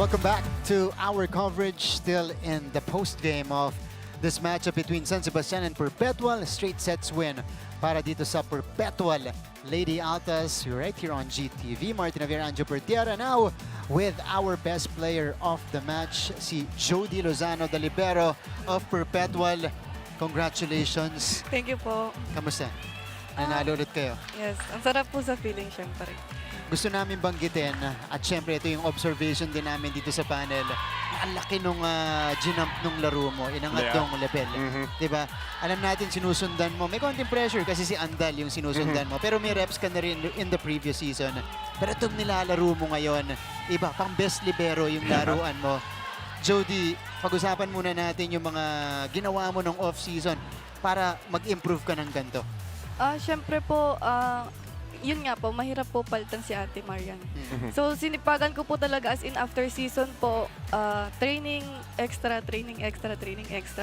Welcome back to our coverage, still in the post-game of this matchup between San Sebastian and Perpetual. Straight sets win para dito sa Perpetual Lady Altas right here on GTV. Martin Avera, Anjo Pertiera now with our best player of the match, si Jody Lozano, the libero of Perpetual. Congratulations. Thank you po. Kamusta? Nanalo ulit kayo. Yes, ang sarap po sa feeling syempre. Gusto namin banggitin, at syempre ito yung observation din namin dito sa panel, na ang laki nung ginump nung laro mo, inangat nung level. Diba? Alam natin sinusundan mo, may konting pressure kasi si Andal yung sinusundan mo, pero may reps ka na rin in the previous season. Pero itong nilalaro mo ngayon, iba, pang best libero yung laruan mo. Jody, pag-usapan muna natin yung mga ginawa mo nung off-season para mag-improve ka ng ganito. Syempre po, yun nga po, mahirap po palitan si Ate Marian. So, sinipagan ko po talaga as in after season po, training extra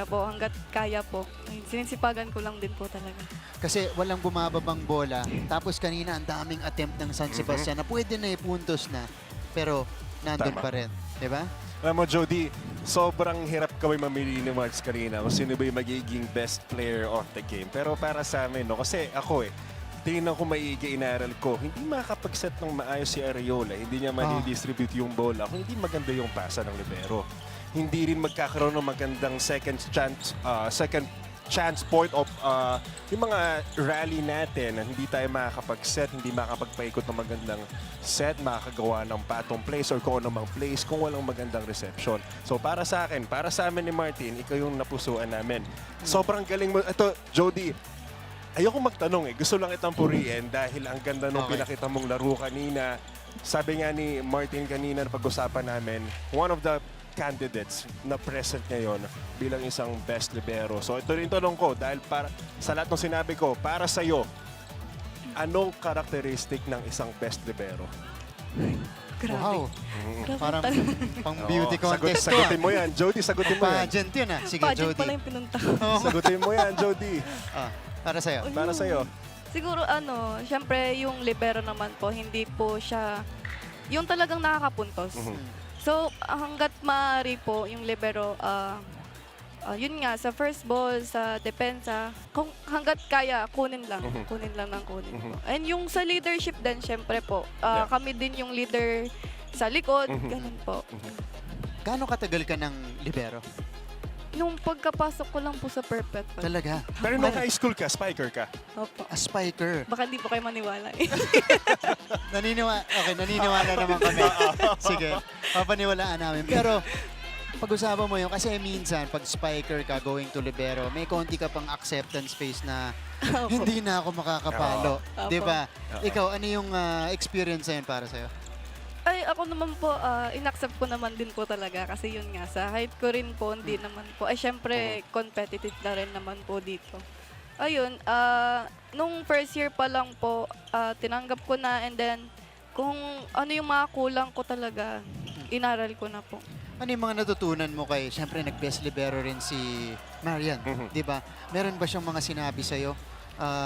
po hanggat kaya po. Sinisipagan ko lang din po talaga. Kasi walang bumababang bola, tapos kanina ang daming attempt ng San Sebastian na pwede na ipuntos na, pero nandun pa rin. Diba? Alam mo, Jody, sobrang hirap kami mamili ni Marks kanina kung sino ba yung magiging best player of the game. Pero para sa amin, no, kasi ako tingnan ko maigi, inaral ko, hindi makakapag-set ng maayos si Ariola, hindi niya mani-distribute yung bola, kung hindi maganda yung pasa ng libero. Hindi rin magkakaroon ng magandang second chance point of yung mga rally natin, hindi tayo makakapag-set, hindi makakapagpaikot ng magandang set, makakagawa ng patong plays or kung anumang plays kung walang magandang reception. So para sa akin, para sa amin ni Martin, ikaw yung napusuan namin. Sobrang galing mo. Ito, Jody, ayoko magtanong gusto lang itang puriin dahil ang ganda nung pinakita mong laro kanina. Sabi nga ni Martin kanina na pag-usapan namin, one of the candidates na present ngayon bilang isang best libero. So ito rin tanong ko dahil para sa lahat ng sinabi ko, para sa'yo, anong karakteristik ng isang best libero? Grabe. Wow. Grabe Parang talaga. pang beauty contest to. Sagutin mo yan, Jody, sagutin mo yan. Pageant yun Sige, Pageant Jody. pala yung pinunta ko. Sagutin mo yan, Jody. Para sa'yo. Para sa'yo. Siguro syempre yung libero naman po, hindi po siya yung talagang nakakapuntos. So, hanggat maaari po yung libero, yun nga, sa first ball, sa depensa, kung hanggat kaya, kunin lang. Kunin lang ng kunin po. And yung sa leadership din, syempre po, kami din yung leader sa likod, ganun po. Gaano katagal ka ng libero? Nung pagkapasok ko lang po sa Perpetual. Talaga? Pero nung high school ka, spiker ka. Opo. A spiker. Baka hindi po kayo maniwala eh. Naniniwala naman kami. Sige, papaniwalaan namin. Pero, pag-usapan mo yun, kasi minsan, pag spiker ka, going to libero, may konti ka pang acceptance space na hindi na ako makakapalo. Opo. Diba? Ikaw, ano yung experience na yun para sa'yo? Ay, ako naman po, inaccept ko naman din po talaga kasi yun nga, sa height ko rin po, hindi naman po. Ay, syempre, competitive na rin naman po dito. Ayun, nung first year pa lang po, tinanggap ko na and then, kung ano yung mga kulang ko talaga, inaral ko na po. Ano yung mga natutunan mo kay, syempre, nag-best libero rin si Marian, di ba? Meron ba siyang mga sinabi sa'yo,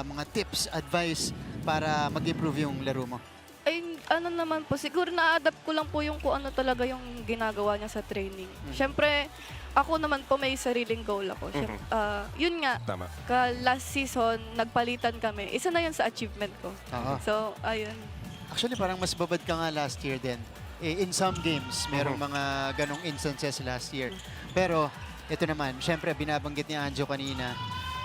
mga tips, advice para mag-improve yung laro mo? Ay, ano naman po, siguro na-adapt ko lang po yung kung ano talaga yung ginagawa niya sa training. Siyempre, ako naman po may sariling goal ako. Yun nga, Tama. last season, nagpalitan kami. Isa na yun sa achievement ko. So, ayun. Actually, parang mas babad ka nga last year din. In some games, merong mga ganong instances last year. Pero, ito naman, syempre, binabanggit ni Anjo kanina,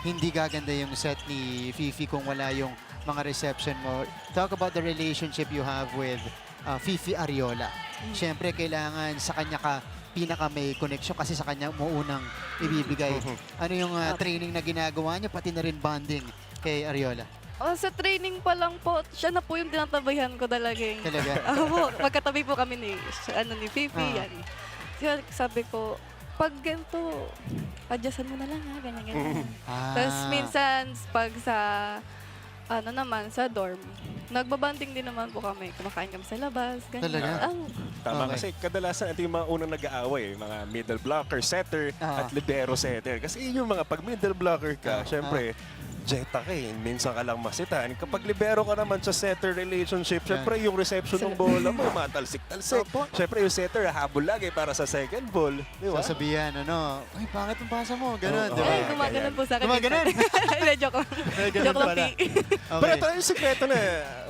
hindi gaganda yung set ni Fifi kung wala yung mga reception mo. Talk about the relationship you have with Fifi Ariola. Siyempre, kailangan sa kanya ka pinaka may connection kasi sa kanya mo unang ibibigay. Ano yung training na ginagawa niya, pati na rin bonding kay Ariola? Sa training pa lang po, siya na po yung tinatabayhan ko talaga. Talaga? Magkatabi po kami ni Fifi. Yan. Kaya sabi ko, pag ganito, adjustan mo na lang ha, ganyan. Tapos minsan, pag sa dorm, nagbabanding din naman po kami. Kumakain kami sa labas, ganyan. Talaga? Tama, kasi kadalasan ito yung mga unang nag-aaway, mga middle blocker, setter, at libero setter. Kasi yun yung mga pag middle blocker ka, syempre, Jetta ka eh. Minsan ka lang masitan. Kapag libero ka naman sa setter relationship, syempre yung reception ng bola mo, matalsik-talsik. Syempre yung setter, habol lagi para sa second ball. Di ba? Sasabihan, ay, pangit ang pasa mo. Ganun, di ba? Ay, gumaganon po sa akin. Gumaganon? Hindi, joke lang. Ganun Joke lang, pala. P. Pero ito yung sikreto na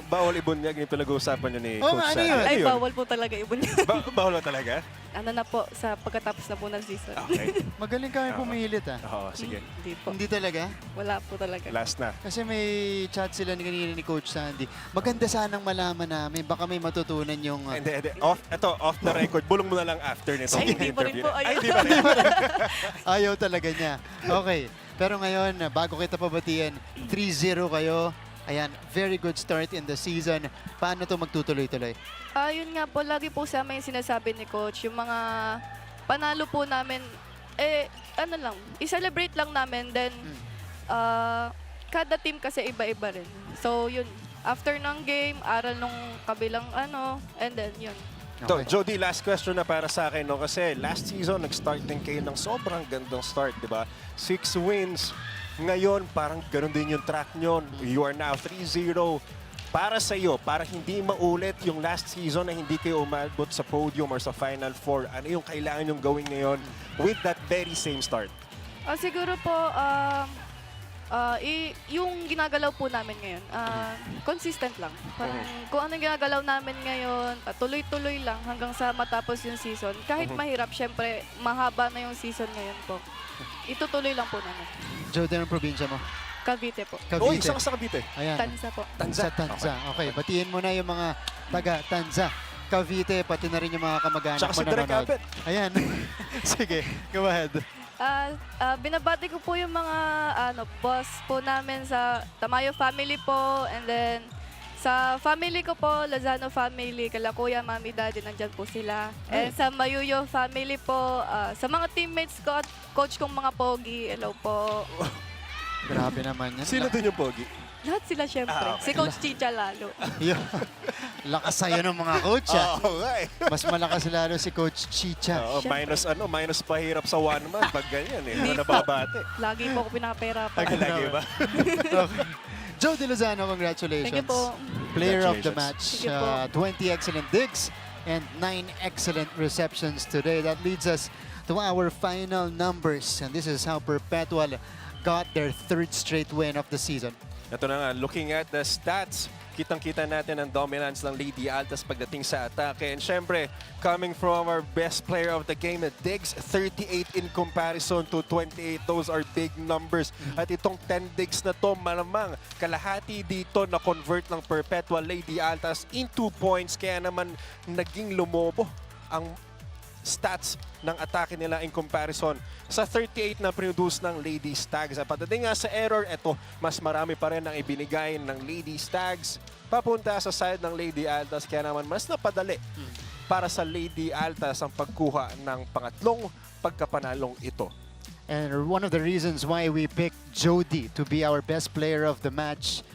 bawal ibunyag yung pinag-uusapan nyo ni Oo Coach nga, ano Sandy. yun? Ay, bawal po talaga ibon niya. Bawal ba talaga? Ano na po, sa pagkatapos na po ng season. Okay. Magaling kami pumilit ah. Oo, sige. Hindi po. Hindi talaga? Wala po talaga. Last na. Kasi may chat sila kanina ni Coach Sandy. Maganda sanang malaman namin. Baka may matutunan yung... Hindi. Off the record. Bulong mo na lang after nito. Ay, hindi pa rin po. Ay, hindi pa rin. Ayaw talaga niya. Okay. Pero ngayon, bago kita pabatian, 3-0 kayo. Ayan, very good start in the season. Paano to magtutuloy-tuloy? Yun nga po, lagi po sa amin sinasabi ni Coach, yung mga panalo po namin, i-celebrate lang namin. Then, kada team kasi iba-iba rin. So, yun, after ng game, aral nung kabilang and then yun. To, Jody, last question na para sa akin, no? Kasi last season, nag-start din kayo ng sobrang gandang start, di ba? 6 wins. Ngayon, parang ganun din yung track nyo. You are now 3-0. Para sa iyo, para hindi maulit yung last season na hindi kayo umabot sa podium or sa Final Four, ano yung kailangan yung gawin ngayon with that very same start? Siguro po, yung ginagalaw po namin ngayon, consistent lang. Parang kung anong ginagalaw namin ngayon, tuloy-tuloy lang hanggang sa matapos yung season. Kahit mahirap, syempre, mahaba na yung season ngayon po. Itutuloy lang po namin. Jody, anong probinsya mo? Cavite po. Oy, saan ka sa Cavite? Ayan. Tansa po. Tanza. Okay, batiin mo na yung mga taga Tanza. Cavite, pati na rin yung mga kamag-anak Tsaka mo si Direk nanonood. Abet. Ayan. Sige, go ahead. Binabati ko po yung mga boss po namin sa Tamayo family po, and then sa family ko po, Lozano family, kala kuya, mami, daddy, nandyan po sila. And sa Mayuyo family po, sa mga teammates ko at coach kong mga pogi, hello po. Grabe naman yan. Sino dun yung pogi? Lahat sila syempre. Okay. Si Coach Chicha lalo. Yun. Lakas sa'yo ng mga coach ah. Oo, nga eh. Mas malakas lalo si Coach Chicha. Oo, minus pahirap sa 1 month pag ganyan eh. Hindi Ano po. nababate? Lagi po ako pinapera pa. Ay, Lagi ba? Okay. Joe De Lozano, congratulations. Thank you po. Player of the match. Thank you po. 20 excellent digs and 9 excellent receptions today. That leads us to our final numbers. And this is how Perpetual got their 3rd straight win of the season. Ito na nga, looking at the stats, kitang-kita natin ang dominance ng Lady Altas pagdating sa atake. And syempre, coming from our best player of the game, Diggs, 38 in comparison to 28. Those are big numbers. At itong 10 digs na to, malamang kalahati dito na convert ng Perpetual Lady Altas in 2 points. Kaya naman naging lumobo ang stats ng atake nila in comparison sa 38 na produce ng Lady Stags. At pagdating nga sa error, eto, mas marami pa rin ang ibinigay ng Lady Stags papunta sa side ng Lady Altas. Kaya naman mas napadali para sa Lady Altas ang pagkuha ng pangatlong pagkapanalong ito. And one of the reasons why we picked Jody to be our best player of the match,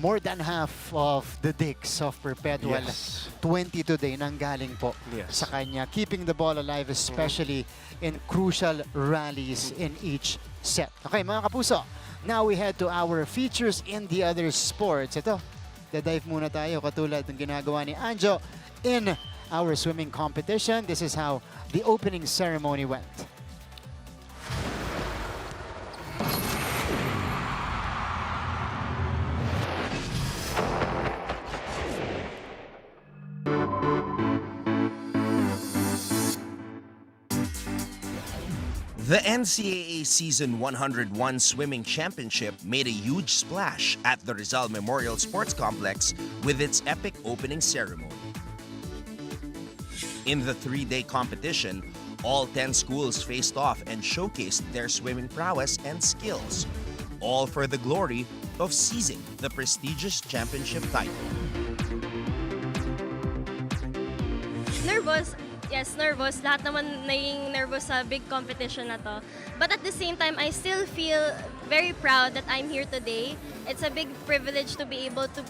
more than half of the digs of Perpetual, Yes. 20 today, nanggaling po Yes. sa kanya. Keeping the ball alive, especially in crucial rallies in each set. Okay, mga kapuso, now we head to our features in the other sports. Ito, dive muna tayo katulad ng ginagawa ni Anjo in our swimming competition. This is how the opening ceremony went. The NCAA Season 101 Swimming Championship made a huge splash at the Rizal Memorial Sports Complex with its epic opening ceremony. In the 3-day competition, all 10 schools faced off and showcased their swimming prowess and skills, all for the glory of seizing the prestigious championship title. Nervous. Yes, nervous. Lahat naman naging nervous sa big competition na to. But at the same time, I still feel very proud that I'm here today. It's a big privilege to be able to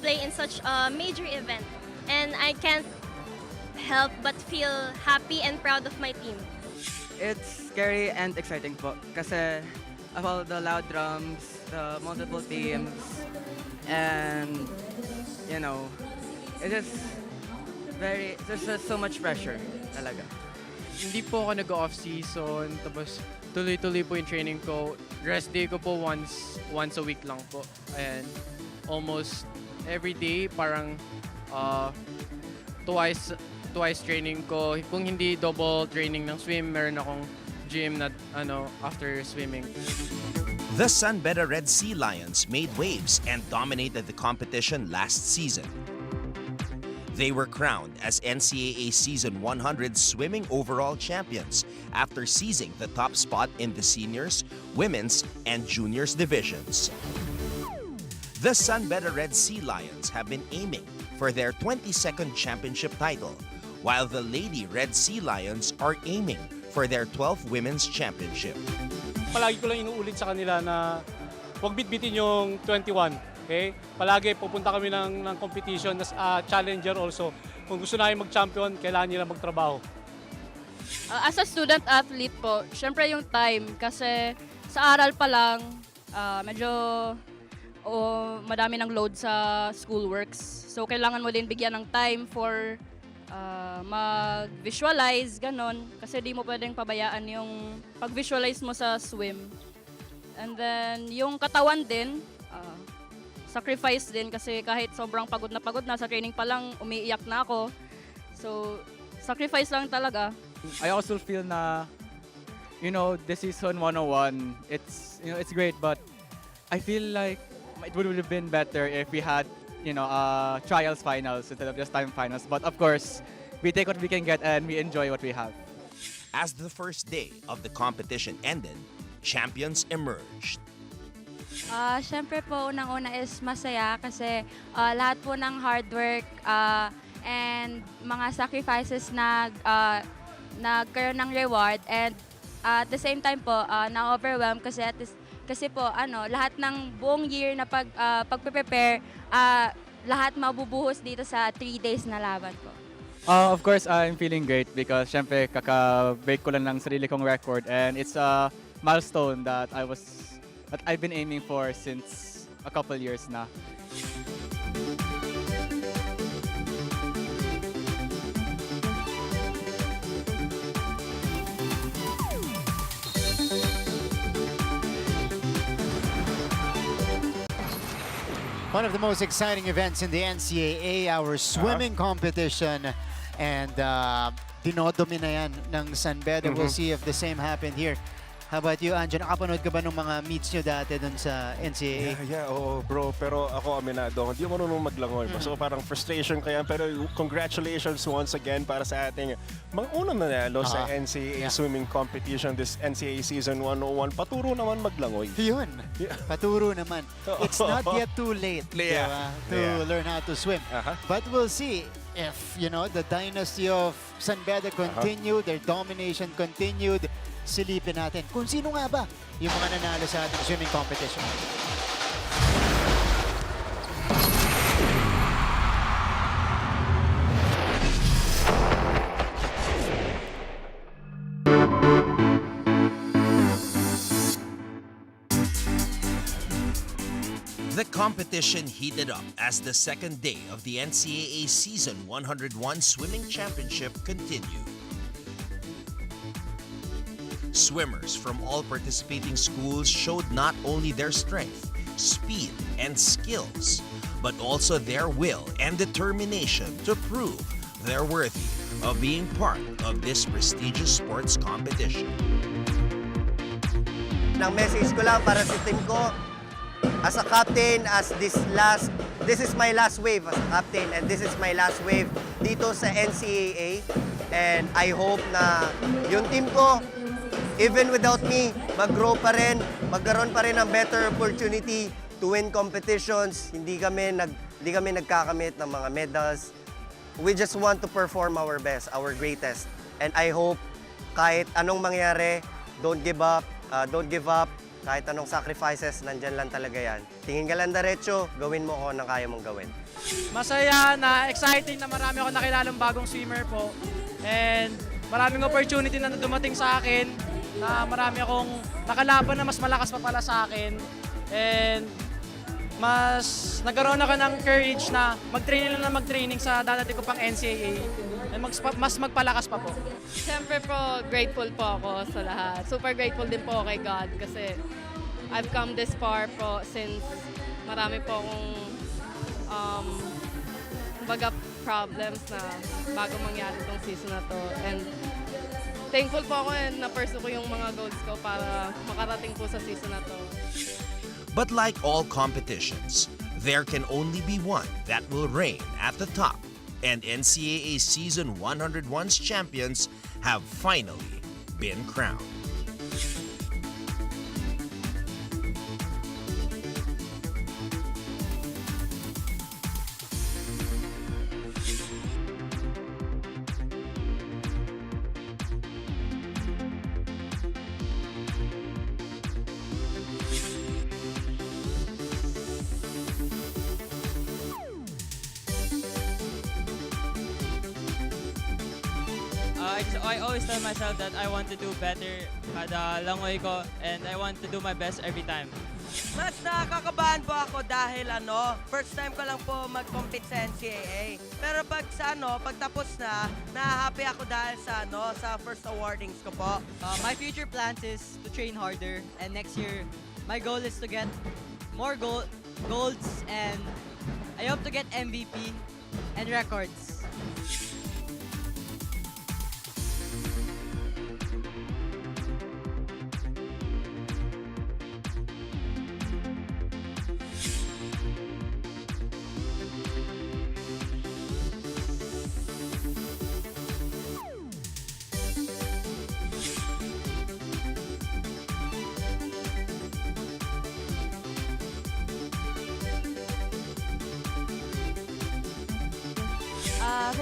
play in such a major event. And I can't help but feel happy and proud of my team. It's scary and exciting po kasi of all the loud drums, the multiple teams, and you know, there's just so much pressure talaga. Hindi po ako nag-off season, tapos tuloy-tuloy po yung training ko. Rest day ko po once a week lang po. And almost every day, parang twice training ko. Kung hindi double training ng swim, meron akong gym na after swimming. The San Beda Red Sea Lions made waves and dominated the competition last season. They were crowned as NCAA Season 100 swimming overall champions after seizing the top spot in the seniors, women's, and juniors divisions. The San Beda Red Sea Lions have been aiming for their 22nd championship title, while the Lady Red Sea Lions are aiming for their 12th women's championship. Palagi ko lang inuulit sa kanila na huwag bitbitin yung 21. Okay? Palagi pupunta kami ng competition as a challenger also. Kung gusto namin mag-champion, kailangan nila magtrabaho. As a student athlete po, syempre yung time kasi sa aral pa lang medyo madami ng load sa schoolworks. So kailangan mo din bigyan ng time for mag-visualize, ganon. Kasi di mo pwedeng pabayaan yung pag-visualize mo sa swim. And then yung katawan din, sacrifice din kasi kahit sobrang pagod na sa training pa lang, umiiyak na ako. So, sacrifice lang talaga. I also feel na, this season 101, it's great, but I feel like it would have been better if we had, trials finals instead of just time finals. But of course, we take what we can get and we enjoy what we have. As the first day of the competition ended, champions emerged. Siyempre po, unang-una is masaya kasi lahat po ng hard work and mga sacrifices nagkaroon ng reward, and at the same time po, na-overwhelm kasi po lahat ng buong year na pag-prepare, lahat mabubuhos dito sa 3 days na laban po. Of course, I'm feeling great because syempre kaka-break ko lang ng sarili kong record, and it's a milestone that I've been aiming for since a couple years na. One of the most exciting events in the NCAA, our swimming competition, and dinodomina yan ng San Beda. We'll see if the same happened here. How about you, Anjo? Nakapanood ka ba ng mga meets nyo dati dun sa NCAA? Oo, bro. Pero ako, aminado, hindi ako marunong maglangoy. So parang frustration kaya. Pero congratulations once again para sa ating mga unang nanalo sa NCAA swimming competition this NCAA Season 101. Paturo naman maglangoy. Yun. Paturo naman. It's not yet too late to learn how to swim. But we'll see if, the dynasty of San Beda continued, their domination continued. Silipin natin kung sino nga ba yung mga nanalo sa ating swimming competition. The competition heated up as the second day of the NCAA Season 101 Swimming Championship continued. Swimmers from all participating schools showed not only their strength, speed, and skills, but also their will and determination to prove they're worthy of being part of this prestigious sports competition. Nang message ko lang para sa team ko, as a captain, this is my last wave as a captain, and this is my last wave dito sa NCAA, and I hope na yung team ko, even without me, mag-grow pa rin, magkaroon pa rin ng better opportunity to win competitions. Hindi kami nagkakamit ng mga medals. We just want to perform our best, our greatest. And I hope kahit anong mangyari, don't give up. Kahit anong sacrifices, nandyan lang talaga yan. Tingin ka lang diretso, gawin mo kung anong kaya mong gawin. Masaya na exciting na marami ako nakilalang bagong swimmer po. And maraming opportunity na dumating sa akin, na marami akong nakalaban na mas malakas pa pala sa akin. And mas nagkaroon ako ng courage na mag-training sa dadating ko pang NCAA. And mas magpalakas pa po. Siyempre po, grateful po ako sa lahat. Super grateful din po kay God kasi I've come this far po since marami po akong baga problems na bago mangyari itong season na to. And thankful po ako and na-pursue ko yung mga goals ko para makarating po sa season na to. But like all competitions, there can only be one that will reign at the top. And NCAA Season 101's champions have finally been crowned. I always tell myself that I want to do better kada langoy ko and I want to do my best every time. Mas nakakabahan po ako dahil first time ko lang po mag-compete sa NCAA. Pero pagtapos na happy ako dahil sa first awardings ko po. My future plans is to train harder and next year my goal is to get more golds and I hope to get MVP and records.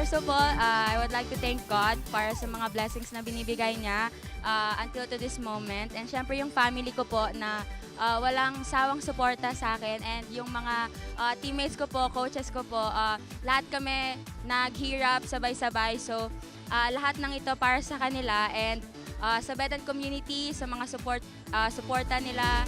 First of all, I would like to thank God para sa mga blessings na binibigay niya until to this moment. And syempre yung family ko po na walang sawang suporta sa akin. And yung mga teammates ko po, coaches ko po, lahat kami naghirap sabay-sabay. So lahat ng ito para sa kanila. And sa Betan community, sa mga suporta nila.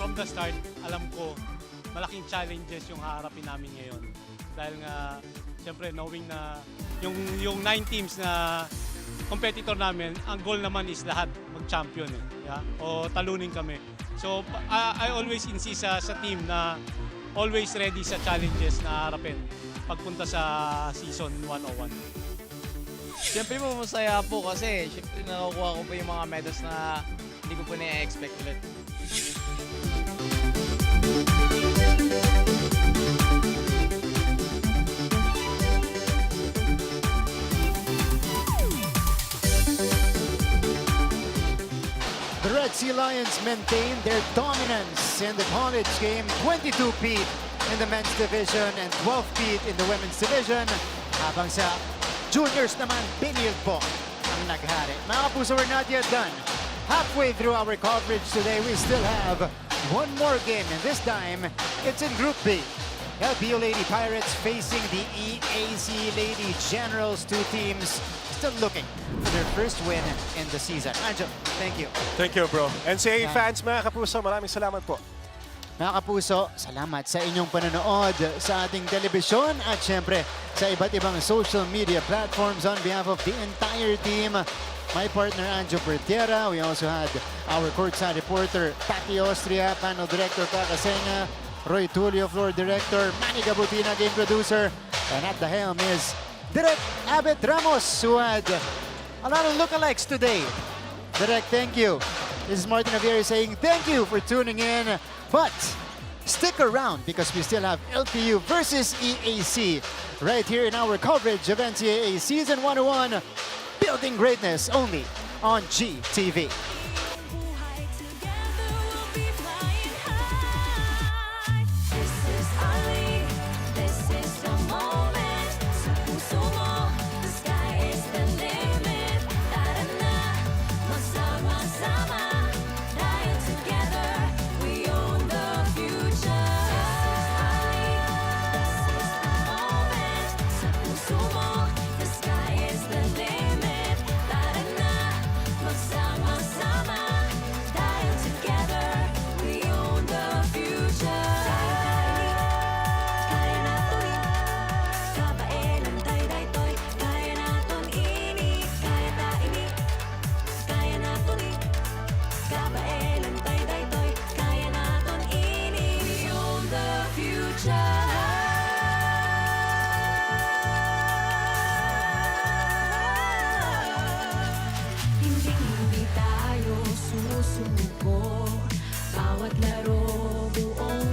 From the start, alam ko malaking challenges yung haharapin namin ngayon. Dahil nga, siyempre, knowing na yung 9 teams na competitor namin, ang goal naman is lahat mag-champion yeah? O talunin kami. So, I always insist sa team na always ready sa challenges na harapin pagpunta sa season 101. Siyempre po masaya po kasi siyempre nakukuha ko po yung mga medals na hindi ko po na-expect ulit. The Red Sea Lions maintain their dominance in the college game, 22 feet in the men's division and 12 feet in the women's division. Habang sa juniors naman, Benilde po ang naghari. Mga kapuso, we're not yet done. Halfway through our coverage today, we still have one more game, and this time, it's in Group B. LPU Lady Pirates facing the EAC Lady Generals, two teams still looking for their first win in the season. Angel, thank you. Thank you, bro. NCAA fans, mga kapuso, maraming salamat po. Mga kapuso, salamat sa inyong panonood sa ating telebisyon at syempre sa iba't ibang social media platforms. On behalf of the entire team, my partner Anjo Pertiera, we also had our courtside reporter Patti Austria, panel director Kakasenga, Roy Tulio, floor director, Manny Gabutina, game producer, and at the helm is Direk Abet Ramos, who had a lot of lookalikes today. Direk, thank you. This is Martin Avieri saying thank you for tuning in, but stick around because we still have LPU versus EAC right here in our coverage of NCAA Season 101, Building Greatness, only on GTV. This is our league. sumusuko. Bawat laro buong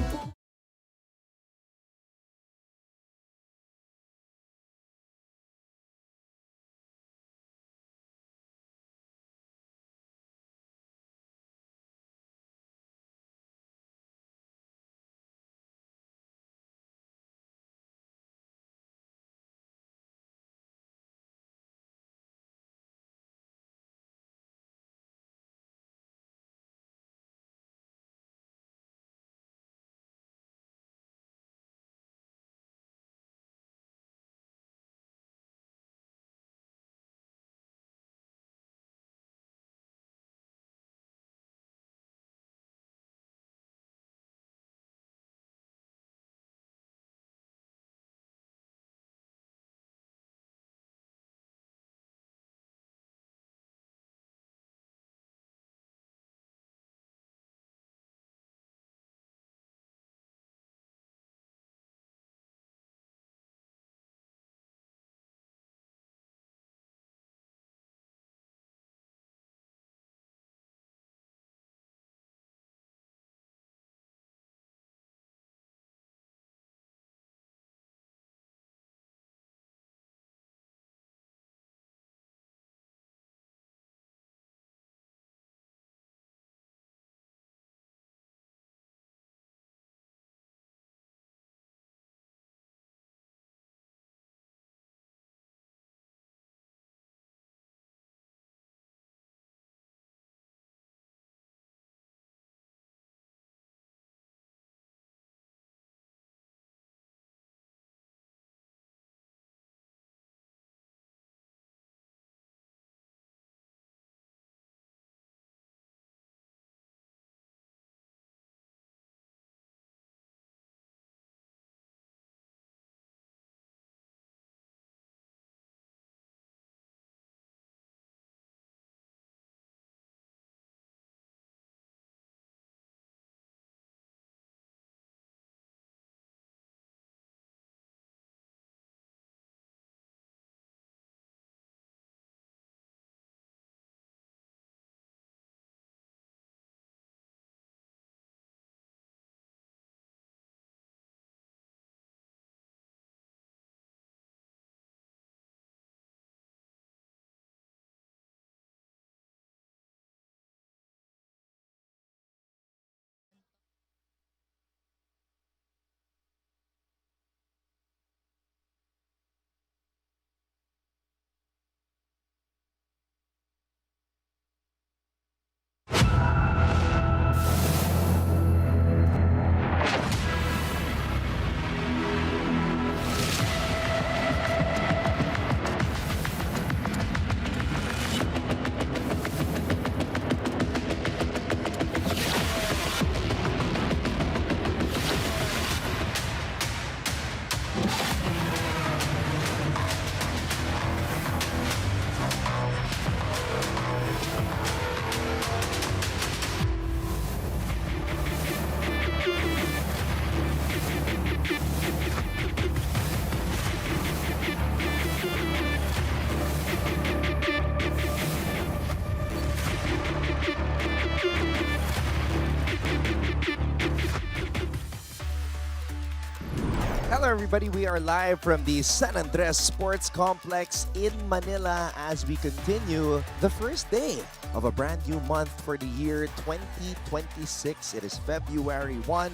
Hello everybody, we are live from the San Andres Sports Complex in Manila as we continue the first day of a brand new month for the year 2026. It is February 1,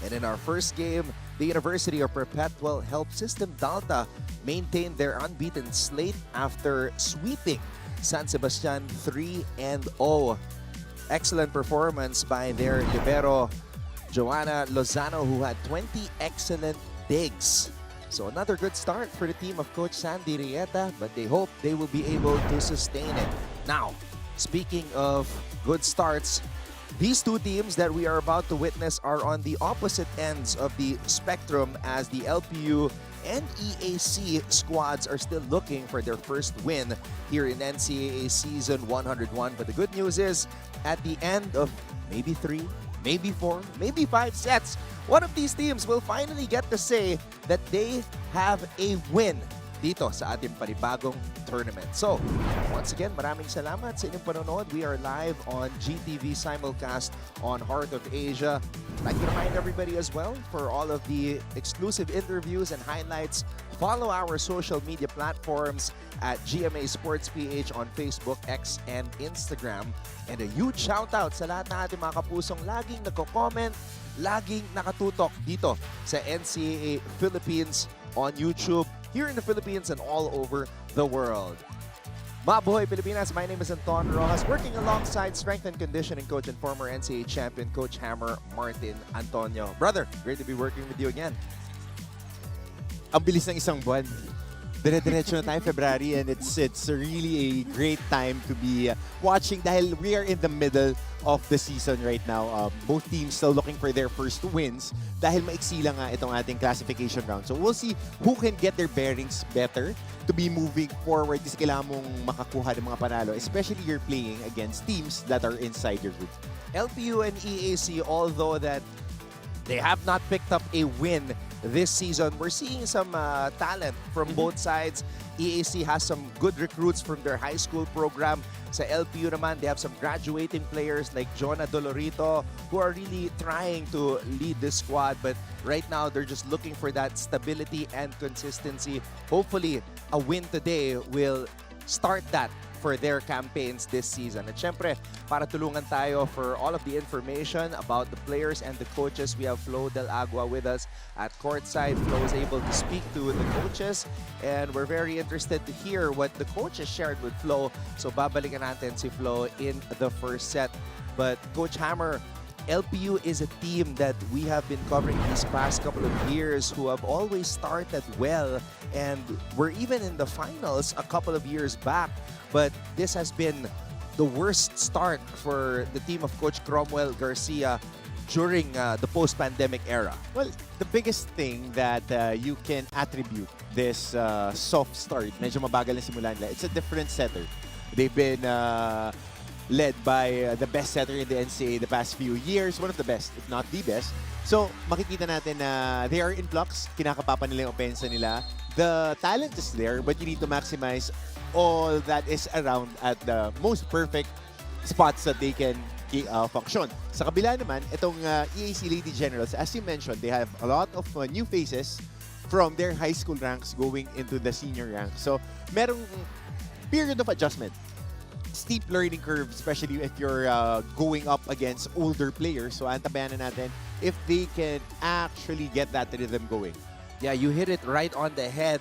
and in our first game, the University of Perpetual helped System Delta maintain their unbeaten slate after sweeping San Sebastian 3-0. Excellent performance by their libero Joanna Lozano, who had 20 excellent digs. So another good start for the team of Coach Sandy Rieta, but they hope they will be able to sustain it. Now, speaking of good starts, these two teams that we are about to witness are on the opposite ends of the spectrum, as the LPU and EAC squads are still looking for their first win here in NCAA Season 101. But the good news is, at the end of maybe 3, maybe 4, maybe 5 sets, one of these teams will finally get to say that they have a win dito sa ating panibagong tournament. So, once again, maraming salamat sa inyong panonood. We are live on GTV simulcast on Heart of Asia. I'd like to remind everybody as well, for all of the exclusive interviews and highlights, follow our social media platforms at GMA Sports PH on Facebook, X, and Instagram. And a huge shout out sa lahat ng ating mga kapusong laging nagko-comment, laging nakatutok dito sa NCAA Philippines on YouTube, here in the Philippines and all over the world. Mabuhay Pilipinas, my name is Anton Rojas, working alongside strength and conditioning coach and former NCAA champion, Coach Hammer Martin Antonio. Brother, great to be working with you again. Ang bilis ng isang buwan. Dire-diretso na tayo February, and it's really a great time to be watching dahil we are in the middle of the season right now. Both teams still looking for their first wins dahil maiksi lang nga itong ating classification round. So we'll see who can get their bearings better to be moving forward kasi kailangan mong makakuha ng mga panalo, especially you're playing against teams that are inside your group. LPU and EAC, although that they have not picked up a win this season, we're seeing some talent from both sides. EAC has some good recruits from their high school program. Sa LPU naman, they have some graduating players like Jonah Dolorito who are really trying to lead this squad. But right now, they're just looking for that stability and consistency. Hopefully, a win today will start that for their campaigns this season. At syempre, para tulungan tayo for all of the information about the players and the coaches, we have Flo Del Agua with us at courtside. Flo is able to speak to the coaches, and we're very interested to hear what the coaches shared with Flo. So babalikan natin si Flo in the first set. But Coach Hammer, LPU is a team that we have been covering these past couple of years who have always started well and were even in the finals a couple of years back. But this has been the worst start for the team of Coach Cromwell Garcia during the post-pandemic era. Well, the biggest thing that you can attribute this soft start, medyo mabagal na simulan nila, it's a different setter. They've been led by the best setter in the NCAA the past few years, one of the best, if not the best. So, makikita natin na they are in flux, kinakapapa nila yung opensa nila. The talent is there, but you need to maximize all that is around at the most perfect spots that they can function. Sa kabila naman, itong EAC Lady Generals, as you mentioned, they have a lot of new faces from their high school ranks going into the senior ranks. So, merong period of adjustment. Steep learning curve, especially if you're going up against older players. So, antabayan na natin if they can actually get that rhythm going. Yeah, you hit it right on the head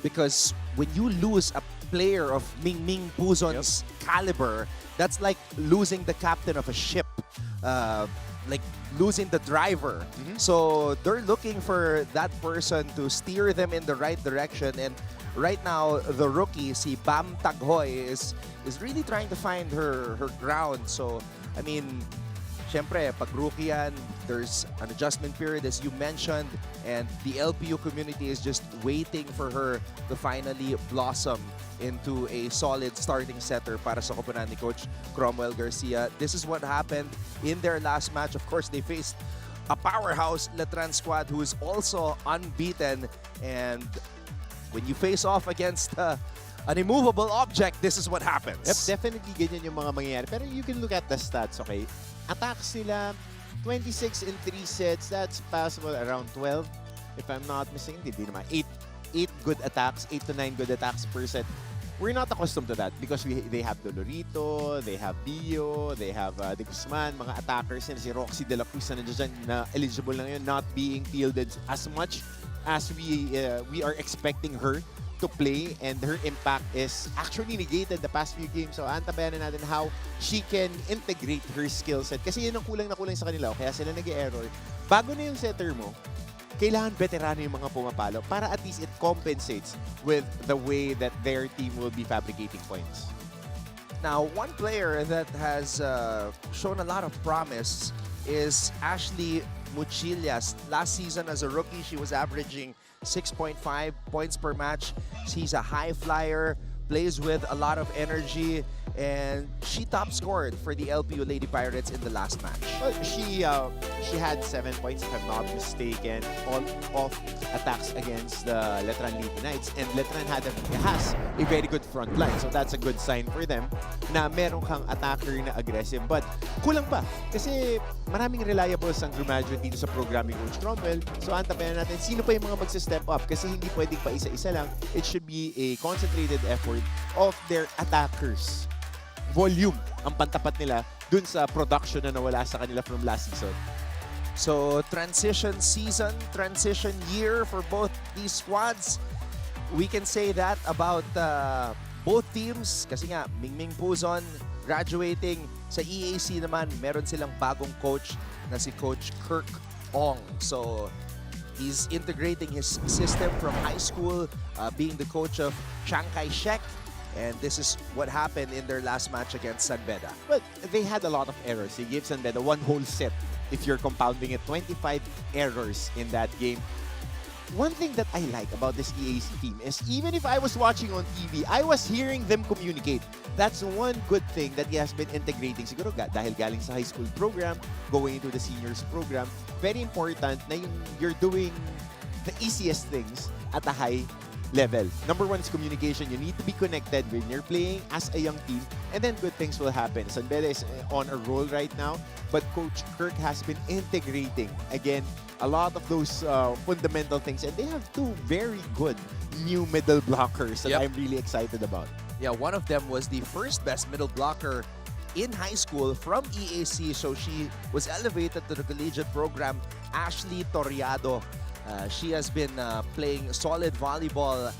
because when you lose a player of Ming Ming Puzon's caliber, that's like losing the captain of a ship, like losing the driver. So they're looking for that person to steer them in the right direction. And right now, the rookie, si Bam Taghoy, is really trying to find her ground. So, I mean, syempre, pag rookie yan, there's an adjustment period, as you mentioned, and the LPU community is just waiting for her to finally blossom into a solid starting setter para sa koponan ni Coach Cromwell Garcia. This is what happened in their last match. Of course, they faced a powerhouse Letran squad who is also unbeaten. And when you face off against an immovable object, this is what happens. Yep, definitely ganyan yung mga mangyayari. Pero you can look at the stats, okay? Attacks nila, 26 in 3 sets. That's possible around 12. If I'm not mistaken, hindi naman. 8 good attacks, 8 to 9 good attacks per set. We're not accustomed to that because they have Dolorito, they have Dio, they have De Guzman, mga attackers na si Roxy De La Cruz na nandiyan na eligible na ngayon, not being fielded as much as we are expecting her to play, and her impact is actually negated the past few games. So, antabayan na natin how she can integrate her skill set. Kasi yun ang kulang na kulang sa kanila. Kaya sila nag-error. Bago na yung setter mo, kailangan veterano yung mga pumapalo para at least it compensates with the way that their team will be fabricating points. Now, one player that has shown a lot of promise is Ashley Muchillas. Last season as a rookie, she was averaging 6.5 points per match. She's a high flyer, plays with a lot of energy, and she top scored for the LPU Lady Pirates in the last match. Well, she had 7 points, if I'm not mistaken, on off attacks against the Letran Lady Knights. And Letran has a very good front line. So that's a good sign for them na meron kang attacker na aggressive. But kulang pa. Kasi maraming reliables ang graduate dito sa program ni Coach Cromwell. So antabayan natin sino pa yung mga magsa-step up. Kasi hindi pwedeng pa isa-isa lang. It should be a concentrated effort of their attackers. Volume ang pantapat nila dun sa production na nawala sa kanila from last season. So, transition season, transition year for both these squads. We can say that about both teams. Kasi nga, Mingming Puzon graduating. Sa EAC naman, meron silang bagong coach na si Coach Kirk Ong. So, he's integrating his system from high school, being the coach of Chiang Kai-shek. And this is what happened in their last match against San Beda. But they had a lot of errors. They gave San Beda one whole set. If you're compounding it, 25 errors in that game. One thing that I like about this EAC team is even if I was watching on TV, I was hearing them communicate. That's one good thing that he has been integrating. Siguro dahil galing sa high school program, going into the seniors program, very important na you're doing the easiest things at a high level. Number one is communication. You need to be connected when you're playing as a young team, and then good things will happen. San Beda is on a roll right now, but Coach Kirk has been integrating, again, a lot of those fundamental things, and they have two very good new middle blockers that I'm really excited about. Yeah, one of them was the first best middle blocker in high school from EAC, so she was elevated to the collegiate program. Ashley Toriado. She has been playing solid volleyball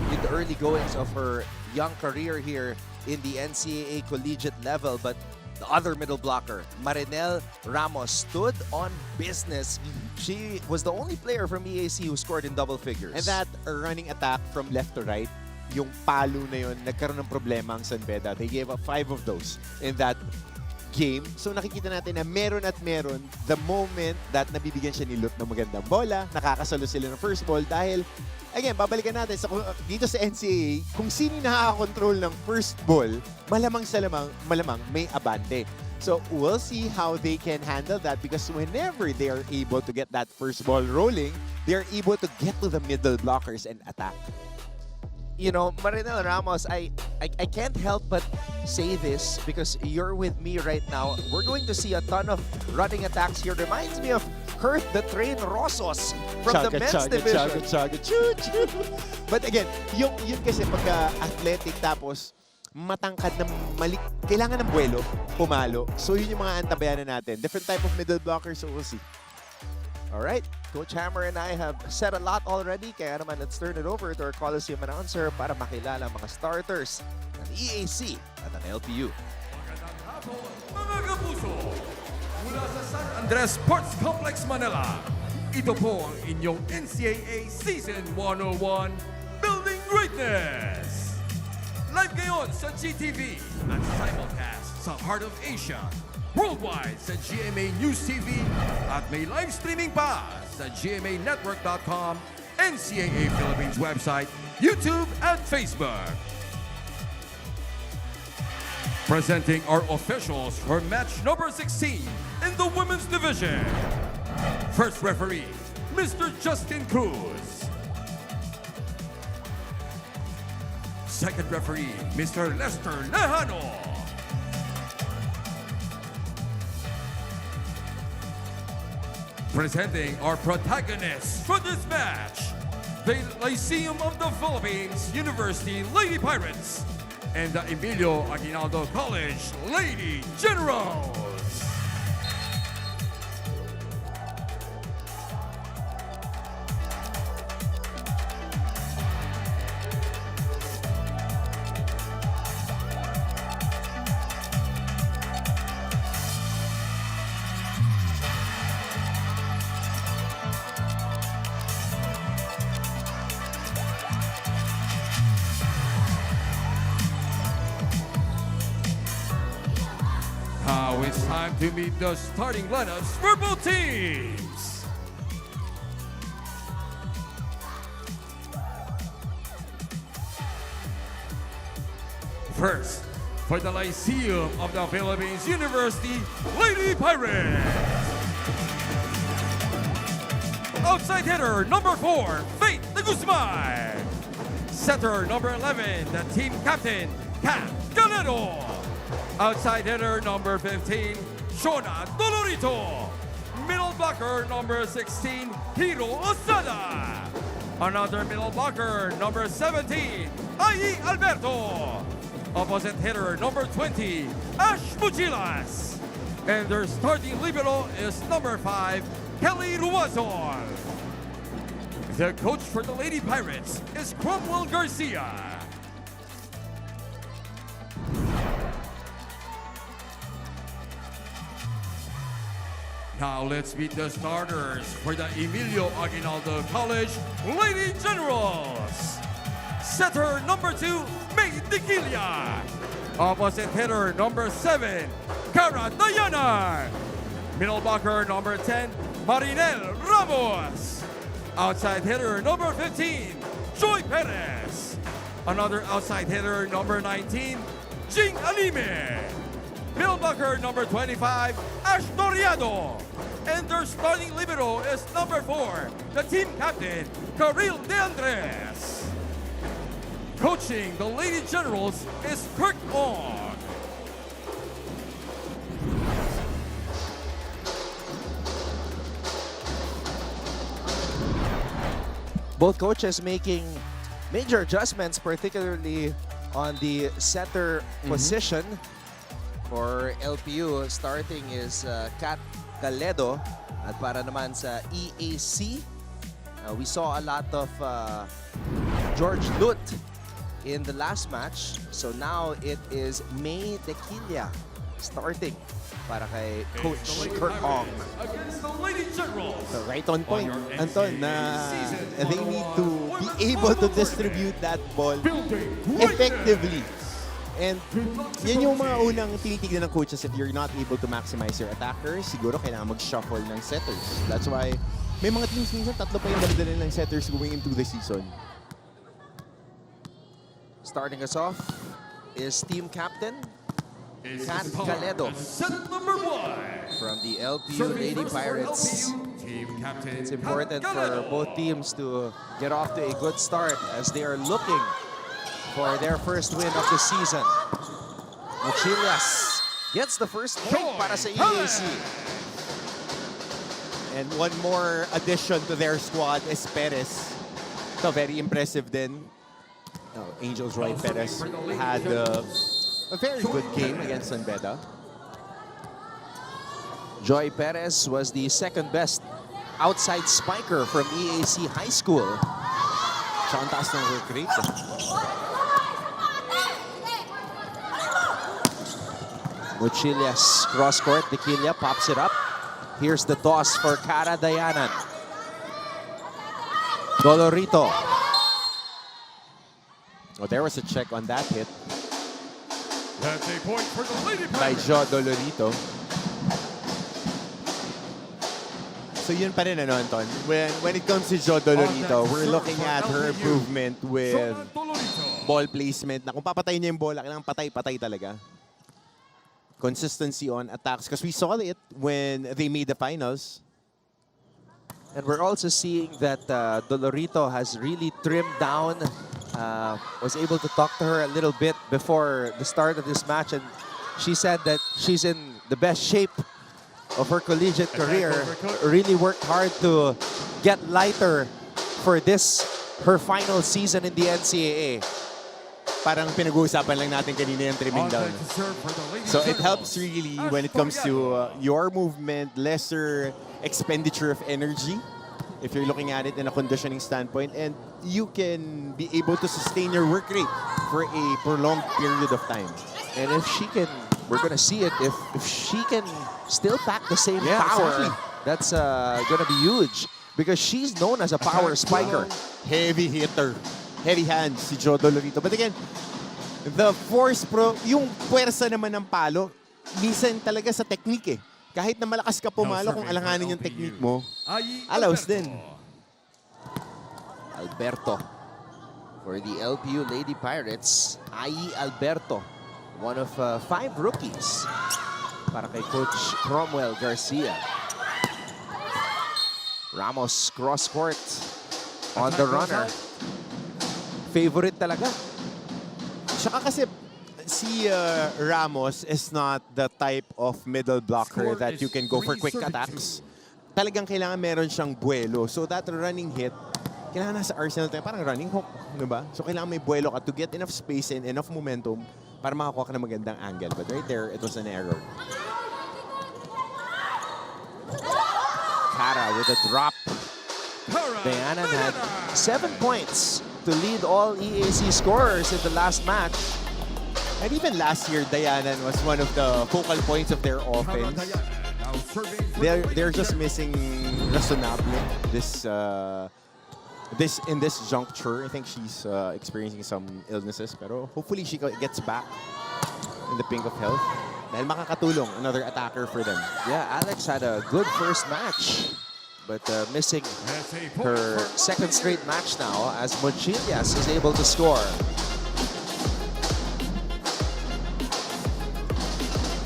in the early goings of her young career here in the NCAA collegiate level. But the other middle blocker, Marinel Ramos, stood on business. She was the only player from EAC who scored in double figures. And that running attack from left to right, yung palo na yun, nagkaroon ng problema ang San Beda. They gave up 5 of those in that game. So nakikita natin na meron at meron the moment that nabibigyan siya ni Lut ng magandang bola, nakakasalo sila ng first ball dahil, again, babalikan natin dito sa NCAA, kung sino nakakakontrol ng first ball, malamang may abante. So we'll see how they can handle that because whenever they are able to get that first ball rolling, they are able to get to the middle blockers and attack. You know, Marinel Ramos, I can't help but say this because you're with me right now. We're going to see a ton of running attacks here. Reminds me of Kurt the Train Rosos from the men's division. But again, yun kasi pagka-athletic tapos matangkad na kailangan ng buwelo, pumalo. So yun yung mga antabayanan natin. Different type of middle blockers, so we'll see. All right, Coach Hammer and I have said a lot already, kaya naman let's turn it over to our Coliseum announcer para makilala ang mga starters ng EAC at ng LPU. Magandang hapon, mga kapuso! Mula sa San Andres Sports Complex, Manila, ito po ang inyong NCAA Season 101 Building Greatness! Live ngayon sa GTV at simulcast sa Heart of Asia. Worldwide sa GMA News TV at may live streaming pa sa gmanetwork.com, NCAA Philippines website, YouTube at Facebook. Presenting our officials for match number 16 in the women's division. First referee, Mr. Justin Cruz. Second referee, Mr. Lester Lejano. Presenting our protagonists for this match, the Lyceum of the Philippines University Lady Pirates and the Emilio Aguinaldo College Lady Generals. Now it's time to meet the starting lineups for both teams. First, for the Lyceum of the Philippines University Lady Pirates. Outside hitter number 4, Faith de Guzman. Setter number 11, the team captain, Kat Galedo. Outside hitter number 15, Shona Dolorito. Middle blocker number 16, Hiro Osada. Another middle blocker number 17, Ai Alberto. Opposite hitter number 20, Ash Muchilas. And their starting libero is number 5, Kelly Ruazon. The coach for the Lady Pirates is Cromwell Garcia. Now let's meet the starters for the Emilio Aguinaldo College Lady Generals. Setter number 2, May Diquilia. Opposite hitter number 7, Cara Diana. Middle blocker number 10, Marinel Ramos. Outside hitter number 15, Joy Perez. Another outside hitter number 19, Jing Alime. Middle blocker number 25, Ash Doriado. And their starting libero is number 4, the team captain, Karil De Andres. Coaching the Lady Generals is Kirk Ong. Both coaches making major adjustments, particularly on the setter position. For LPU, starting is Kat Galedo. At para naman sa EAC, we saw a lot of George Lut in the last match. So now it is May Tequila starting para kay Coach Kurt Ong. So right on point, Anton, na they need to be able to distribute that ball effectively. And yan yung mga unang tinitignan ng coaches. If you're not able to maximize your attackers, siguro kailangan mag-shuffle ng setters. That's why may mga teams minsan tatlo pa yung dala-dala ng setters going into the season. Starting us off is team captain Kat Galedo from the LPU Lady Pirates. It's important for both teams to get off to a good start as they are looking for their first win of the season. Mochilias gets the first point para sa EAC. And one more addition to their squad is Perez. So very impressive then. Angels Roy Perez had a very good game against San Beda. Joy Perez was the second best outside spiker from EAC High School. Siya ang taas ng work rate. Mochilias cross court, Tequila pops it up. Here's the toss for Cara Dayanan. Dolorito. Oh, there was a check on that hit That's a point for the Lady by Pirates. Joe Dolorito. So yun pa rin, ano, Anton? When it comes to Joe Dolorito, we're looking at her improvement with ball placement. Na kung papatayin niya yung bola, kailangan patay-patay talaga. Consistency on attacks. Because we saw it when they made the finals. And we're also seeing that Dolorito has really trimmed down. Was able to talk to her a little bit before the start of this match, and she said that she's in the best shape of her collegiate career. Really worked hard to get lighter for this, her final season in the NCAA. Parang pinag-uusapan lang natin kanina yung trimming down. So it helps really when it comes to your movement, lesser expenditure of energy, if you're looking at it in a conditioning standpoint, and you can be able to sustain your work rate for a prolonged period of time. And if she can, we're gonna see it, if she can still pack the same power, exactly. That's gonna be huge. Because she's known as a power spiker. Heavy hitter. Heavy hands si Joe Dolorito. But again, the force yung puwersa naman ng palo, minsan talaga sa technique eh. Kahit na malakas ka pumalo, kung alanganin yung technique mo, allows din. Alberto for the LPU Lady Pirates. Ai Alberto One of 5 rookies para kay Coach Cromwell Garcia. Ramos cross court on the runner. Favorite talaga. Saka kasi si Ramos is not the type of middle blocker that you can go for quick attacks. Talagang kailangan meron siyang buwelo. So that running hit, kailangan nasa arsenal tayo. Parang running hook, diba? So kailangan may buwelo ka to get enough space and enough momentum para makakuha ka ng magandang angle. But right there, it was an error. Kara with a drop. Diana had 7 points to lead all EAC scorers in the last match. And even last year, Diana was one of the focal points of their offense. They're just missing Razonable in this juncture. I think she's experiencing some illnesses, pero hopefully she gets back in the pink of health. Dahil makakatulong, another attacker for them. Yeah, Alex had a good first match, but missing her second straight match now as Mochilias is able to score.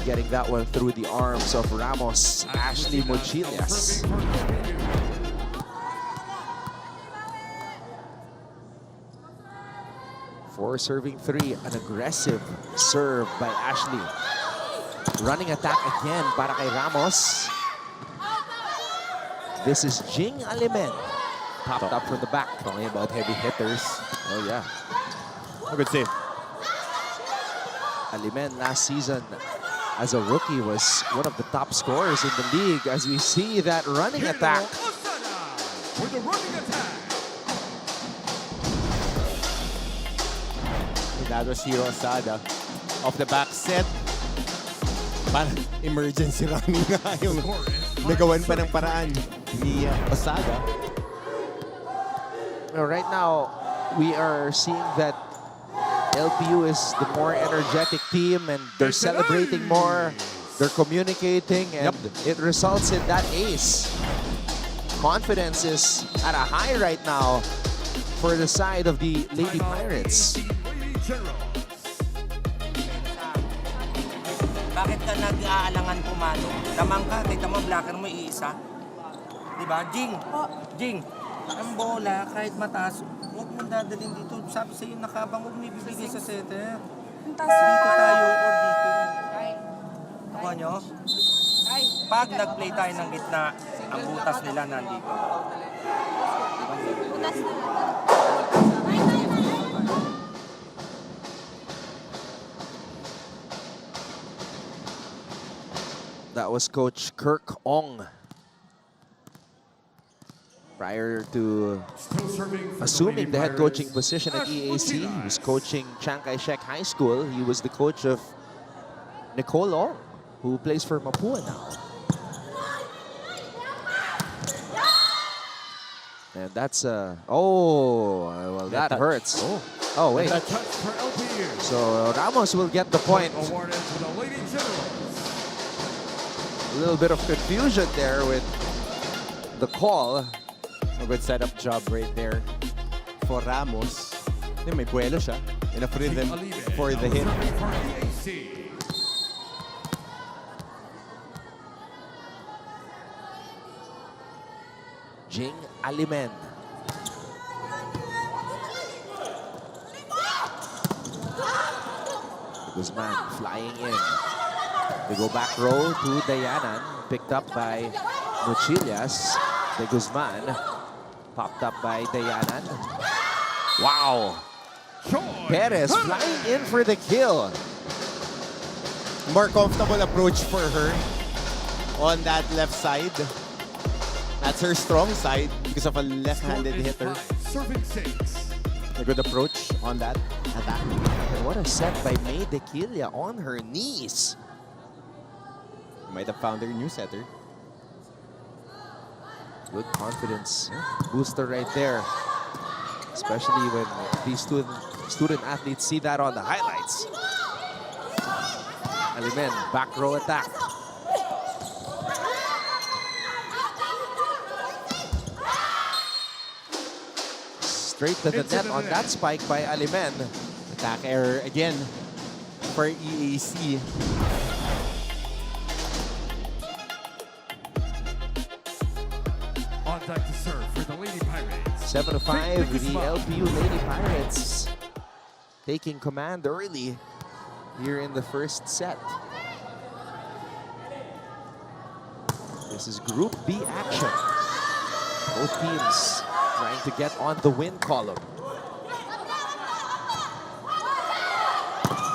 Getting that one through the arms of Ramos, Ashley Mochilias. For serving 3, an aggressive serve by Ashley. Running attack again para kay Ramos. This is Jing Alimen. Popped up from the back. Talking about heavy hitters. Oh, yeah. A good save. Alimen last season as a rookie was one of the top scorers in the league as we see that running attack. With the running attack. That was Hiro Asada. Off the back set. Parang emergency running nga yung nagawan pa ng paraan ni Asada. Right now, we are seeing that LPU is the more energetic team and they're celebrating more, they're communicating, and it results in that ace. Confidence is at a high right now for the side of the Lady Pirates. Bakit ka nag-aalangan pumalo? Lamang ka, kita mo, blocker mo iisa. Diba? Jing! Jing! Ang bola, kahit mataas, huwag mong dadalhin dito. Sabi sa'yo, nakabang, huwag mo ibibigay sa setter. Dito tayo or dito. Nakuha nyo? Pag nag-play tayo ng gitna, ang butas nila nandito. Butas nila. That was Coach Kirk Ong. Prior to assuming the head coaching position at EAC, he was coaching Chiang Kai-shek High School. He was the coach of Nicole Ong, who plays for Mapua now. And that's well, that hurts. Oh, wait. So Ramos will get the point. A little bit of confusion there with the call. A good setup job right there for Ramos. May buwelo siya. Enough rhythm for the hit. Jing Alimen. Guzman flying in. They go back row to Dayanan, picked up by Mochilias. De Guzman, popped up by Dayanan. Wow! Perez flying in for the kill. More comfortable approach for her on that left side. That's her strong side because of a left-handed hitter. A good approach on that attack. And what a set by May Dequilla on her knees. Might have found her new setter. Good confidence booster right there. Especially when these student athletes see that on the highlights. Alimen, back row attack. Straight to the net on that spike by Alimen. Attack error again for EAC. On deck to serve for the Lady Pirates. 7-5, the Smile. LPU Lady Pirates taking command early here in the first set. This is Group B action. Both teams trying to get on the win column.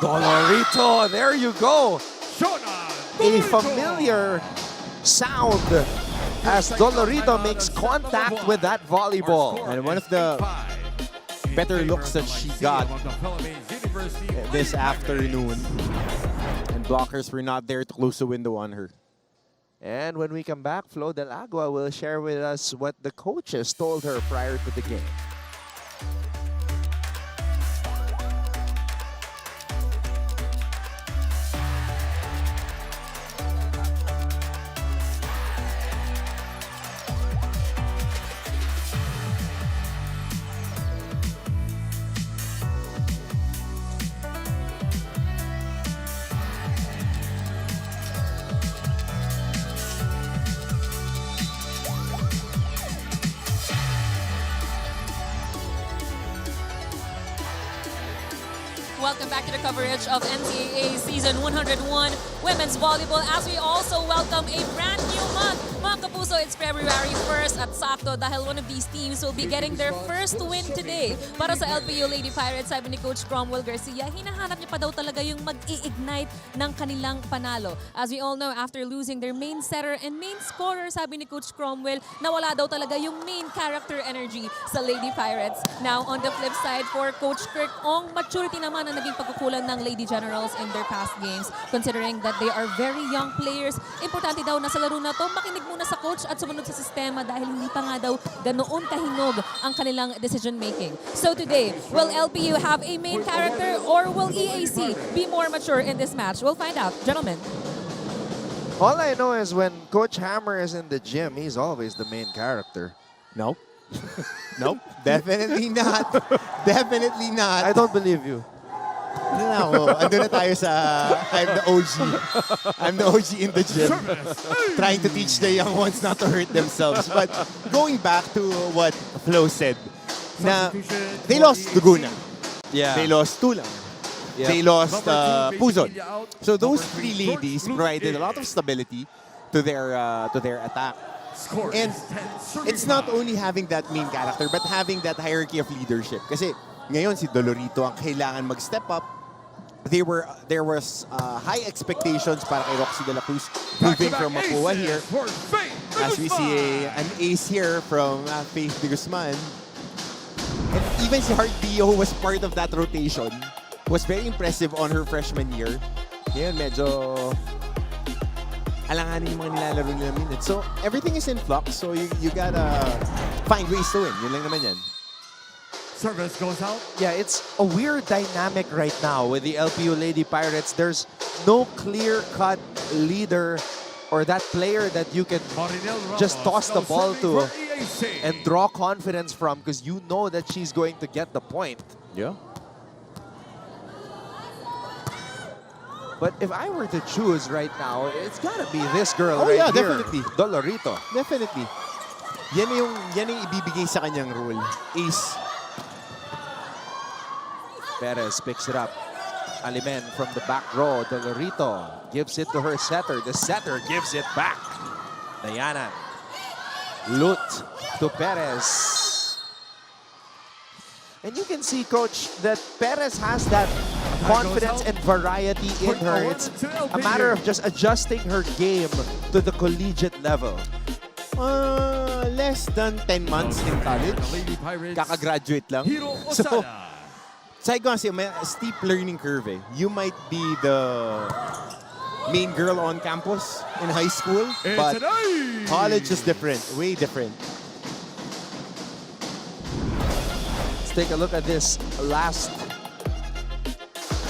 Dolorito, there you go. A familiar sound as Dolorito makes contact with that volleyball. And one of the better looks that she got this afternoon. And blockers were not there to close the window on her. And when we come back, Flo Del Agua will share with us what the coaches told her prior to the game. Welcome back to the coverage of NCAA Season 101 Women's Volleyball as we also welcome a brand new month. Mga kapuso, it's February 1st at sakto dahil one of these teams will be getting their first win today. Para sa LPU Lady Pirates, sabi ni Coach Cromwell Garcia, hinahanap niya pa daw talaga yung mag-i-ignite ng kanilang panalo. As we all know, after losing their main setter and main scorer, sabi ni Coach Cromwell, nawala daw talaga yung main character energy sa Lady Pirates. Now, on the flip side, for Coach Kirk Ong, maturity naman ang naging pagkukulang ng Lady Generals in their past games. Considering that they are very young players, importante daw na sa laro na to, makinig muna sa coach at sumunod sa sistema dahil hindi pa nga daw ganoon kahinog ang kanilang decision making. So today, will LPU have a main character or will EAC be more mature in this match? We'll find out. Gentlemen. All I know is when Coach Hammer is in the gym, he's always the main character. Nope. Nope. Definitely not. Definitely not. I don't believe you. Ano na ako? Andun na tayo sa I'm the OG. I'm the OG in the gym. Trying to teach the young ones not to hurt themselves. But going back to what Flo said, na they lost Laguna. Yeah. They lost Tulang. Yep. They lost Puzon. So those three ladies provided a lot of stability to their attack. And it's not only having that main character, but having that hierarchy of leadership. Kasi ngayon si Dolorito ang kailangan mag-step up. There was high expectations para kay Roxy De La Cruz moving from Mapua here. As we see an ace here from Faith de Guzman. And even si Heart Dio, who was part of that rotation, was very impressive on her freshman year. Ngayon medyo alanganin yung mga nilalaro nila minutes. So everything is in flux. So you gotta find ways to win. Yun lang naman yan. Service goes out. Yeah, it's a weird dynamic right now with the LPU Lady Pirates. There's no clear-cut leader or that player that you can just toss the ball to and draw confidence from because you know that she's going to get the point. Yeah. But if I were to choose right now, it's gotta be this girl Oh right yeah, here. definitely. Dolorito. Definitely. Yan yung ibibigay sa kanyang role. Ace. Perez picks it up. Alimen from the back row. Dolorito gives it to her setter. The setter gives it back. Diana. Lut to Perez. And you can see, Coach, that Perez has that confidence and variety in her. It's a matter of just adjusting her game to the collegiate level. Less than 10 months in college. Kaka-graduate lang. So, sabi ko kasi, may steep learning curve eh. You might be the main girl on campus in high school, but college is different, way different. Let's take a look at this last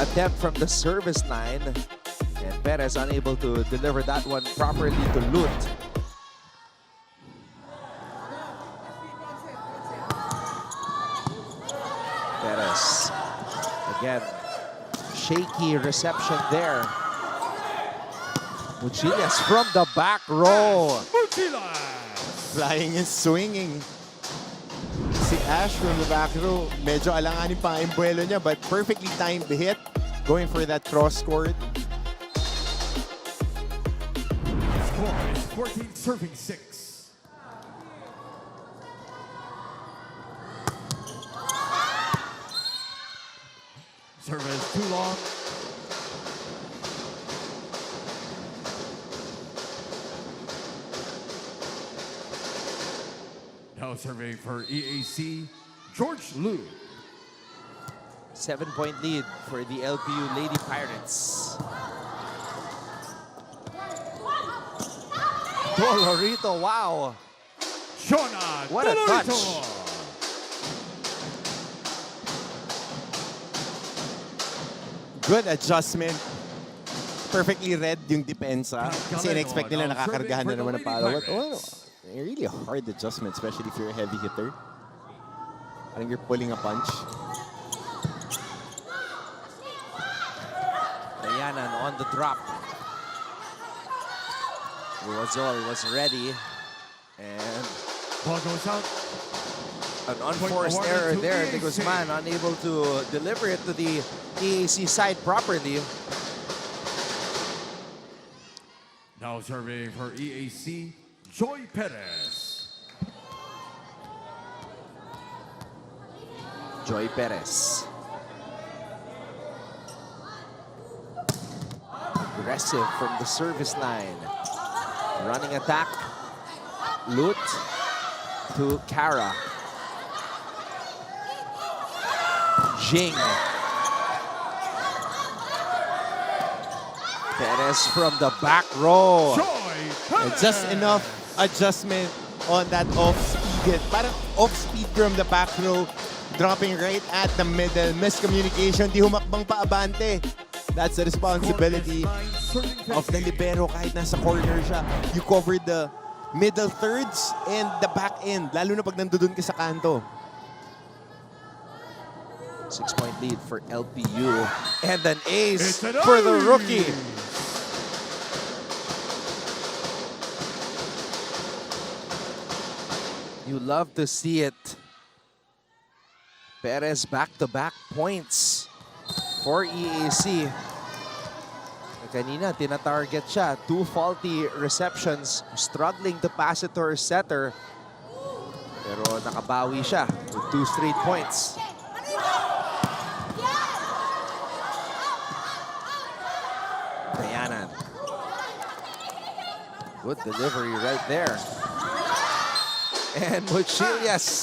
attempt from the service line. And Perez unable to deliver that one properly to Lut. Perez again shaky reception there. Muchillas from the back row. Flying and swinging. Si Ash from the back row, medyo alanganin pa ang buwelo niya, but perfectly timed the hit. Going for that cross court. Score is 14 serving 6. Service too long. Now serving for EAC, George Liu. 7-point lead for the LPU Lady Pirates. Dolorito, wow. Shona What a touch. Good adjustment. Perfectly read yung depensa. Kasi in-expect nila nakakargahan na naman ng palo. Really a hard adjustment, especially if you're a heavy hitter. Parang you're pulling a punch. Dayanan on the drop. Ruazol was ready. And ball goes out. An unforced error there. De Guzman unable to deliver it to the EAC side properly. Now serving for EAC, Joy Perez. Joy Perez. Aggressive from the service line. Running attack. Lut to Kara. Jing. Perez from the back row. And just enough adjustment on that off-speed. Parang off-speed from the back row. Dropping right at the middle. Miscommunication. Di humakbang pa abante. That's the responsibility of the libero kahit nasa corner siya. You covered the middle thirds and the back end. Lalo na pag nandun ka sa kanto. 6-point lead for LPU. And an ace for the rookie. You love to see it. Perez back-to-back points for EAC. Kanina, tina-target siya. 2 faulty receptions. Struggling to pass it to her setter. Pero nakabawi siya with 2 straight points. Dayanan. Good delivery right there. And Muchillas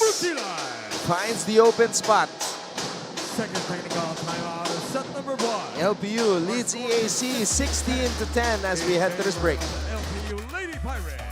finds the open spot. Second technical timeout, set number 1. LPU leads EAC 16-10 as we head to this break. LPU Lady Pirates.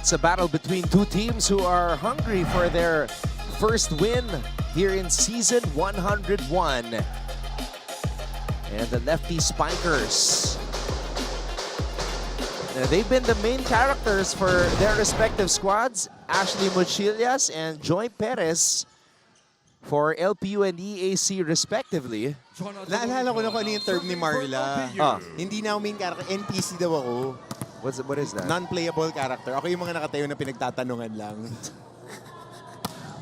It's a battle between two teams who are hungry for their first win here in season 101. And the lefty Spikers. Now, they've been the main characters for their respective squads. Ashley Muchillas and Joy Perez for LPU and EAC respectively. Naalala ko na kung ano yung term ni Marla. Hindi na ako main character, NPC daw ako. What is that? Non-playable character. Ako yung mga nakatayo na pinagtatanungan lang.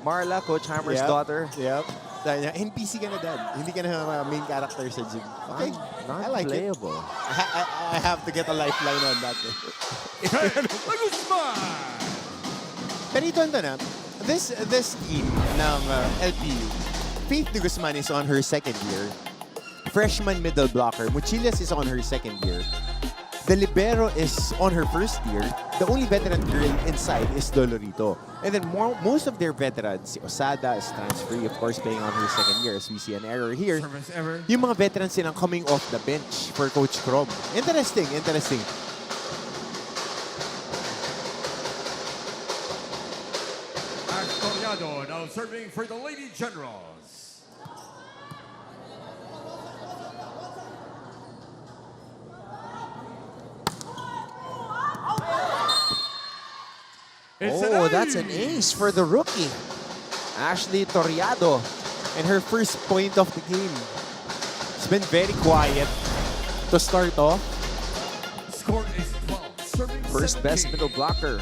Marla, Coach Hammer's daughter. Yep. Sabi niya, NPC ka na, Dad. Hindi ka na main character sa gym. Okay, I like it. Non-playable. I have to get a lifeline on that. Pero ito na, this team ng LPU, Faith de Guzman is on her second year. Freshman middle blocker. Muchillas is on her second year. The libero is on her first year. the only veteran girl inside is Dolorito. And then most of their veterans, si Osada is transferee, of course, playing on her second year, as we see an error here. Yung mga veterans silang coming off the bench for Coach Krom. Interesting, interesting. Astoriado now serving for the Lady Generals. Oh, that's an ace for the rookie. Ashley Toriado. And her first point of the game. It's been very quiet to start off. Score is 12. Serving First best middle blocker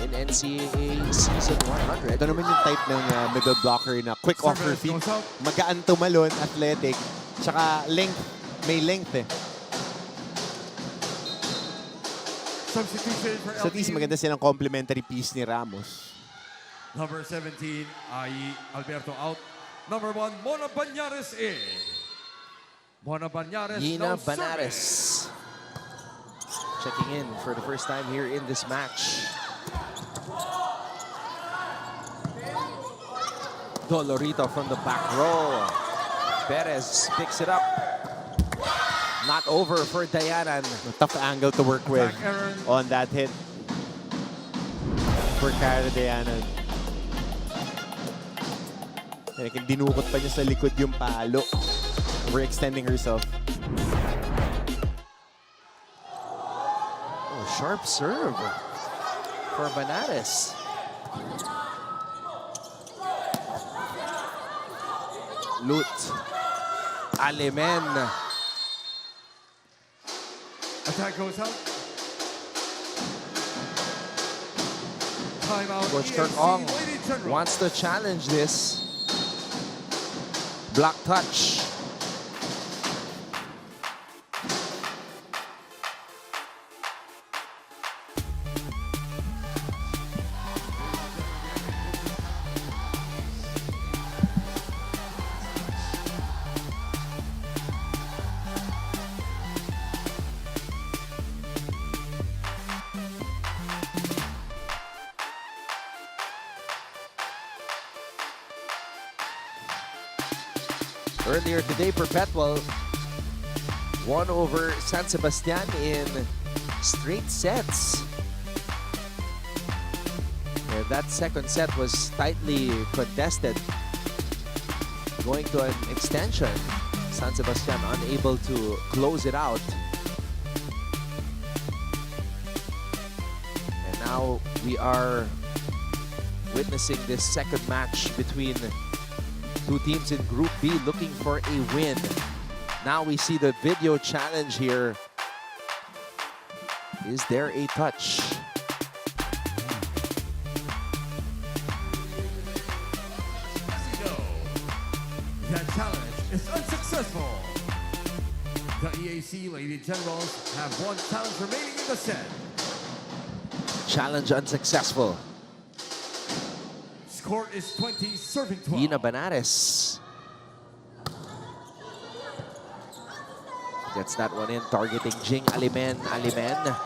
in NCAA Season 100. Ito naman yung type ng middle blocker na quick off her feet. Magaan tumalon, athletic. Tsaka length. May length eh. Substitution for So at least maganda silang complimentary piece ni Ramos. Number 17, Alberto out. Number 1, Mona Banyares in. Mona Banyares Gina now Banares checking in for the first time here in this match. Dolorito from the back row. Perez picks it up. Not over for Dayanan. Tough angle to work with on that hit for Cara Dayanan. And dinukot pa niya sa likod yung palo. Overextending herself. Oh, sharp serve for Banares. Lut. Alemen. Attack goes out. Timeout. Coach Kirk Ong wants to challenge this. Block touch. Earlier today, Perpetual won over San Sebastian in straight sets. And that second set was tightly contested, going to an extension. San Sebastian unable to close it out. And now we are witnessing this second match between two teams in Group B looking for a win. Now we see the video challenge here. Is there a touch? That challenge is unsuccessful. The EAC Lady Generals have one challenge remaining in the set. Challenge unsuccessful. Score is 20, serving 12. Gina Banares gets that one in, targeting Jing Alimen. Alimen.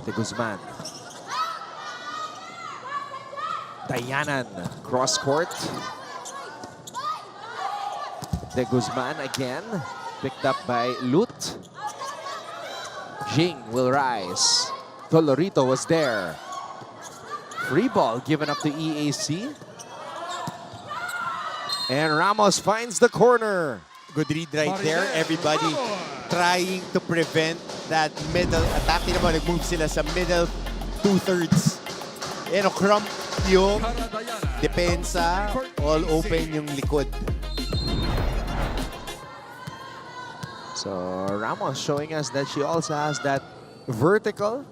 De Guzman. Dayanan, cross court. De Guzman again, picked up by Lut. Jing will rise. Dolorito was there. Free ball given up to EAC. And Ramos finds the corner. Good read right there. Everybody trying to prevent that middle attack. Tingnan mo, nag-move sila sa middle two-thirds. Crump yung depensa. All open yung likod. So Ramos showing us that she also has that vertical.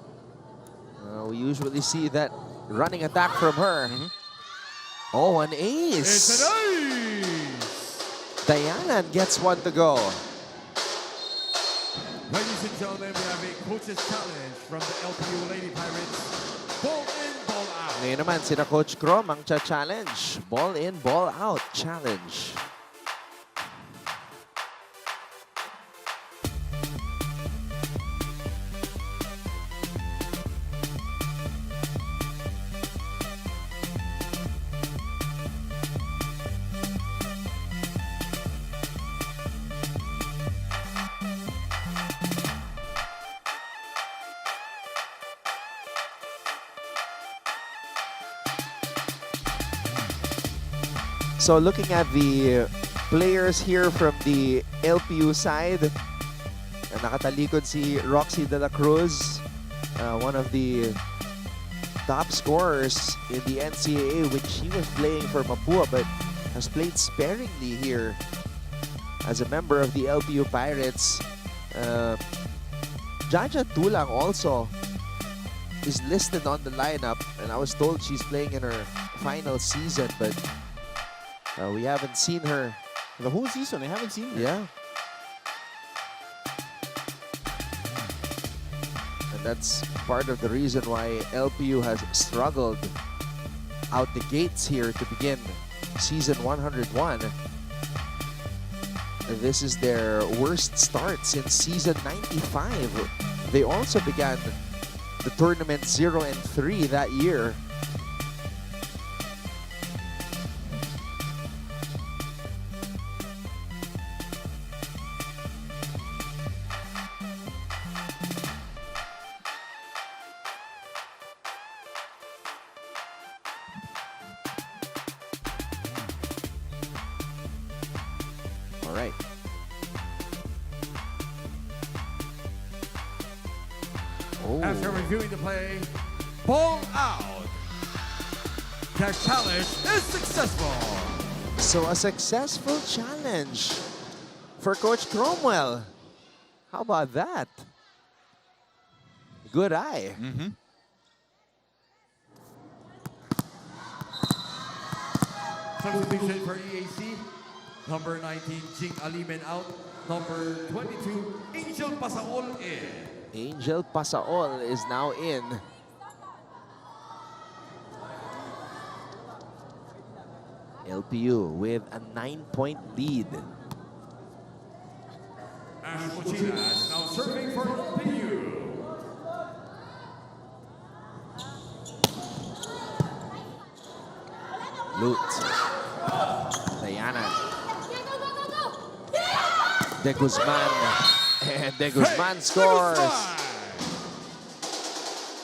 We usually see that running attack from her. Oh, an ace. It's an ace. Dayanan gets one to go. Ladies and gentlemen, we have a coach's challenge from the LPU Lady Pirates. Ball in, ball out. Ngayon naman, sina Coach Krom ang cha-challenge. Ball in, ball out challenge. So looking at the players here from the LPU side, nakatalikod si Roxy De La Cruz, one of the top scorers in the NCAA, which she was playing for Mapua but has played sparingly here as a member of the LPU Pirates. Jaja Tulang also is listed on the lineup, and I was told she's playing in her final season, but we haven't seen her. The whole season, I haven't seen her. Yeah. And that's part of the reason why LPU has struggled out the gates here to begin season 101. This is their worst start since season 95. They also began the tournament 0-3 that year. All right. After reviewing the play, ball out. The challenge is successful. So a successful challenge for Coach Cromwell. How about that? Good eye. Substitution for EAC. Number 19, Jing Alimen out. Number 22, Angel Pasaol in. Angel Pasaol is now in. LPU with a 9-point lead. Ash Mochilas now serving for LPU. Loot. Diana. De Guzman. And De Guzman scores.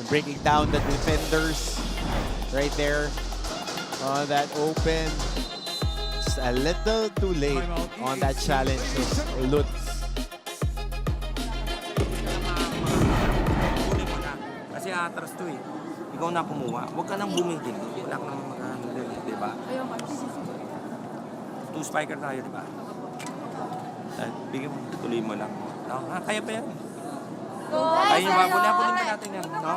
Breaking down the defenders right there on that open. Just a little too late on that challenge of Lut. Kunin mo na. Kasi atras to eh. Ikaw na kumuha. Huwag ka nang bumigil. Wala ka nang mag-handle, di ba? Two spiker tayo, di ba? Bigyan mo, tuloy mo lang. Kaya pa yan. Kaya yung wala po din ba natin yan, no?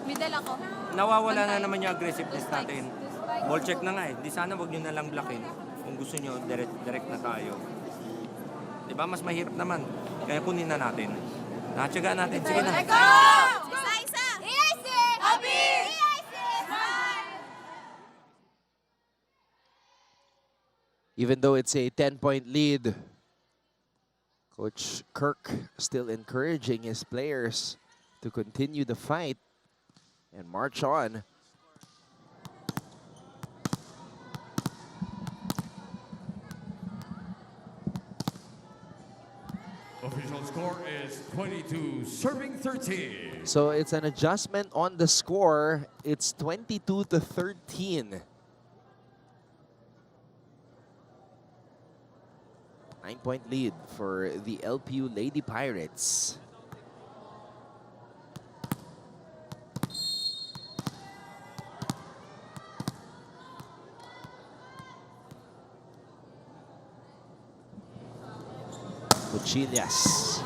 Middle ako. Nawawala na naman yung aggressiveness natin. Ball check na nga eh. Di sana wag nyo na lang blockin. Kung gusto nyo, direct na tayo. Di ba? Mas mahirap naman. Kaya kunin na natin. Nakatsagaan natin. Sige na. Isa-isa! EIC! Happy! EIC! Even though it's a 10-point lead, Coach Kirk still encouraging his players to continue the fight and march on. Official score is 22, serving 13. So it's an adjustment on the score. It's 22-13. 9-point lead for the LPU Lady Pirates. Cuchillas.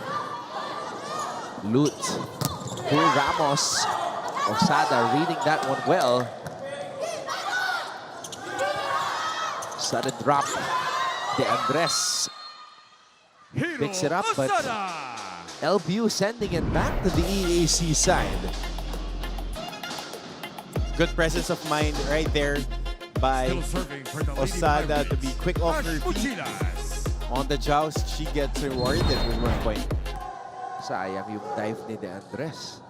Lut. Paul Ramos. Osada reading that one well. Sudden drop. De Andres picks it up, but LPU sending it back to the EAC side. Good presence of mind right there by Osada to be quick off her feet. On the joust, she gets rewarded with 1 point. Sayang yung dive ni De Andres.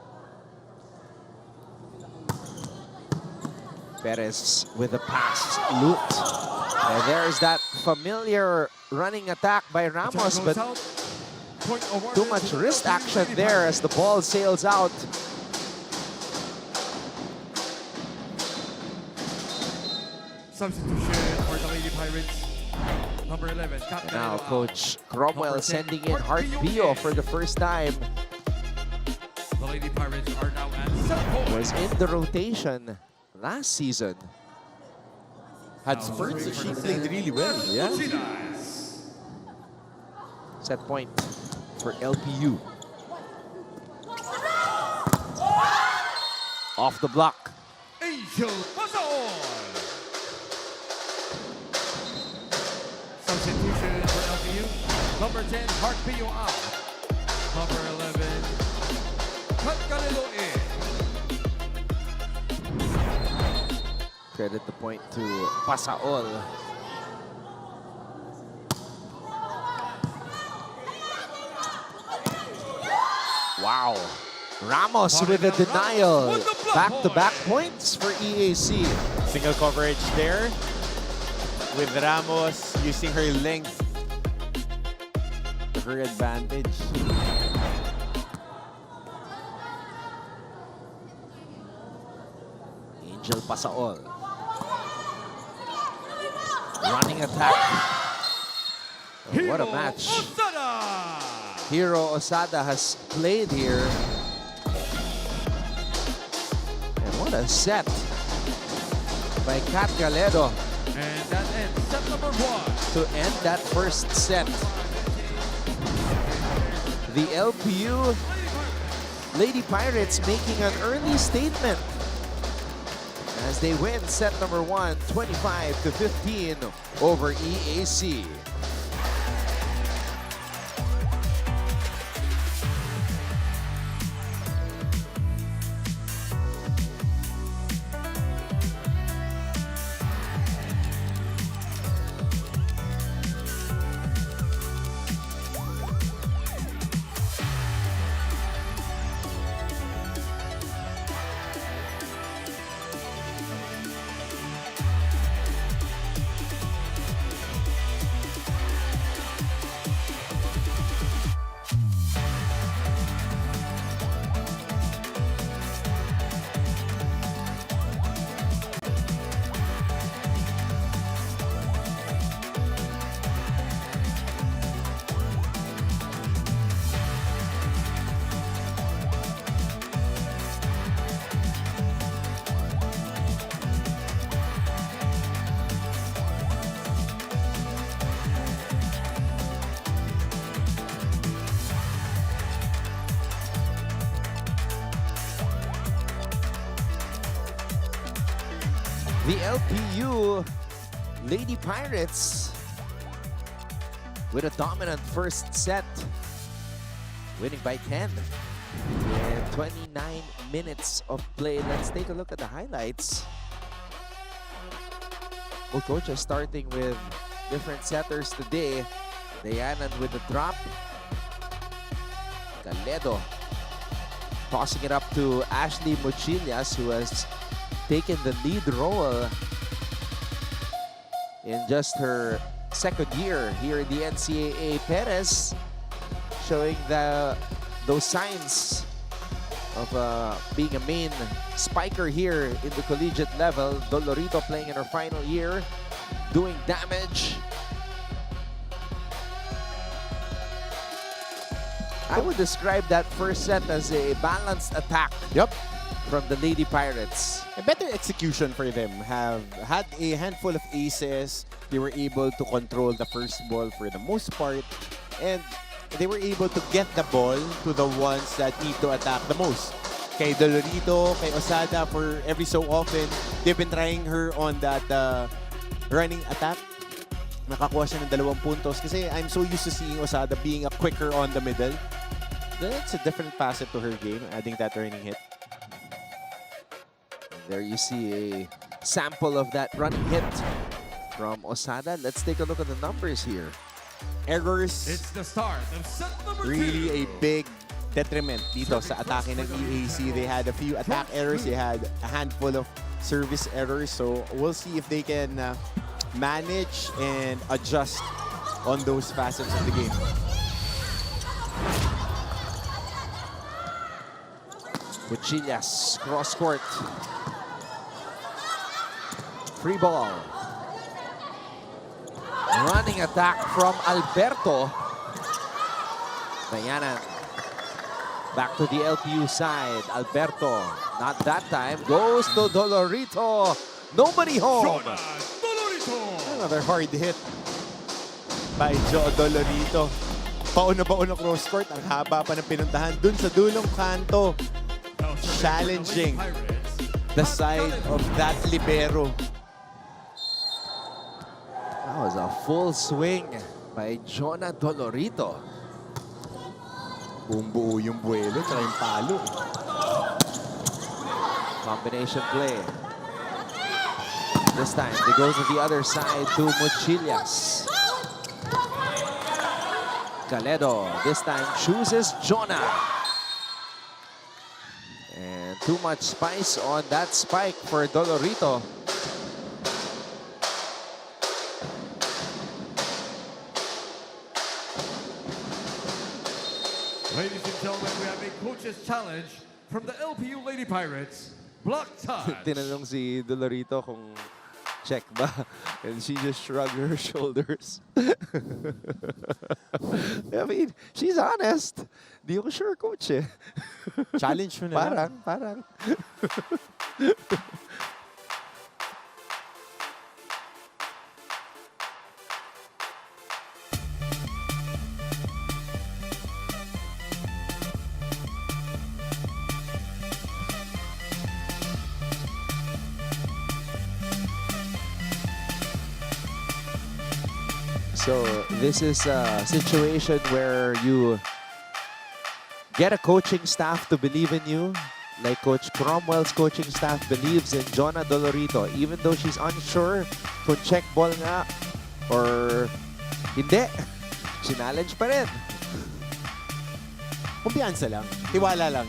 Perez with the pass. Lut. And there's that familiar running attack by Ramos, but too much wrist action there as the ball sails out. Substitution for the Lady Pirates. Number 11, Captain. Now Coach Cromwell Number 10, sending in Heart Heart Pio Pio for the first time. The Lady Pirates are now at set point. Was in the rotation last season. Had spurts that she played really well. Yeah. Set point for LPU. Off the block. Angel Pasol. Substitution for LPU. Number 10, Heart Pio out. Number 11, Cut Galilo in. Credit the point to Pasaol. Wow. Ramos with a denial. Back-to-back points for EAC. Single coverage there with Ramos using her length to her advantage. Angel Pasaol. Running attack. Oh, what a match. Hero Osada has played here. And what a set by Kat Galedo. And that ends set number 1. To end that first set. The LPU Lady Pirates making an early statement as they win set number 1, 25-15 over EAC. The LPU Lady Pirates with a dominant first set, winning by 10 in 29 minutes of play. Let's take a look at the highlights. Both coaches starting with different setters today. Dayanan with the drop. Galedo tossing it up to Ashley Mochillas, who has taken the lead role in just her second year here in the NCAA. Perez showing those signs of being a main spiker here in the collegiate level. Dolorito playing in her final year, doing damage. I would describe that first set as a balanced attack. Yep. From the Lady Pirates. A better execution for them. Have had a handful of aces. They were able to control the first ball for the most part. And they were able to get the ball to the ones that need to attack the most. Kay Dolorito, kay Osada, for every so often, they've been trying her on that running attack. Nakakuha siya ng 2 puntos. Kasi I'm so used to seeing Osada being a quicker on the middle. That's a different facet to her game, adding that running hit. There you see a sample of that running hit from Osada. Let's take a look at the numbers here. Errors. It's the start of set number 2. Really a big detriment dito sa atake ng EAC. They had a few attack errors. They had a handful of service errors. So we'll see if they can manage and adjust on those facets of the game. Cuchillas, cross court. Free ball. Running attack from Alberto. Dayanan. Back to the LPU side. Alberto, not that time. Goes to Dolorito. Nobody home. Another hard hit by Joe Dolorito. Pauna-pauna cross court. Ang haba pa ng pinuntahan dun sa dulong kanto. Challenging the side of that libero. That was a full swing by Jonah Dolorito. Buong-buo yung buwelo, tsaka yung palo. Combination play. This time, they go to the other side to Mochillas. Galedo, this time, chooses Jonah. And too much spice on that spike for Dolorito. Ladies and gentlemen, we have a coach's challenge from the LPU Lady Pirates, Block Touch. Tinanong si Dolorito kung check ba? And she just shrugged her shoulders. I mean, she's honest. Di ko sure, coach eh. Challenge mo na lang. Parang. So this is a situation where you get a coaching staff to believe in you. Like Coach Cromwell's coaching staff believes in Jonah Dolorito. Even though she's unsure kung check ball nga or hindi. Challenge pa rin. Kumpiyansa lang. Tiwala lang.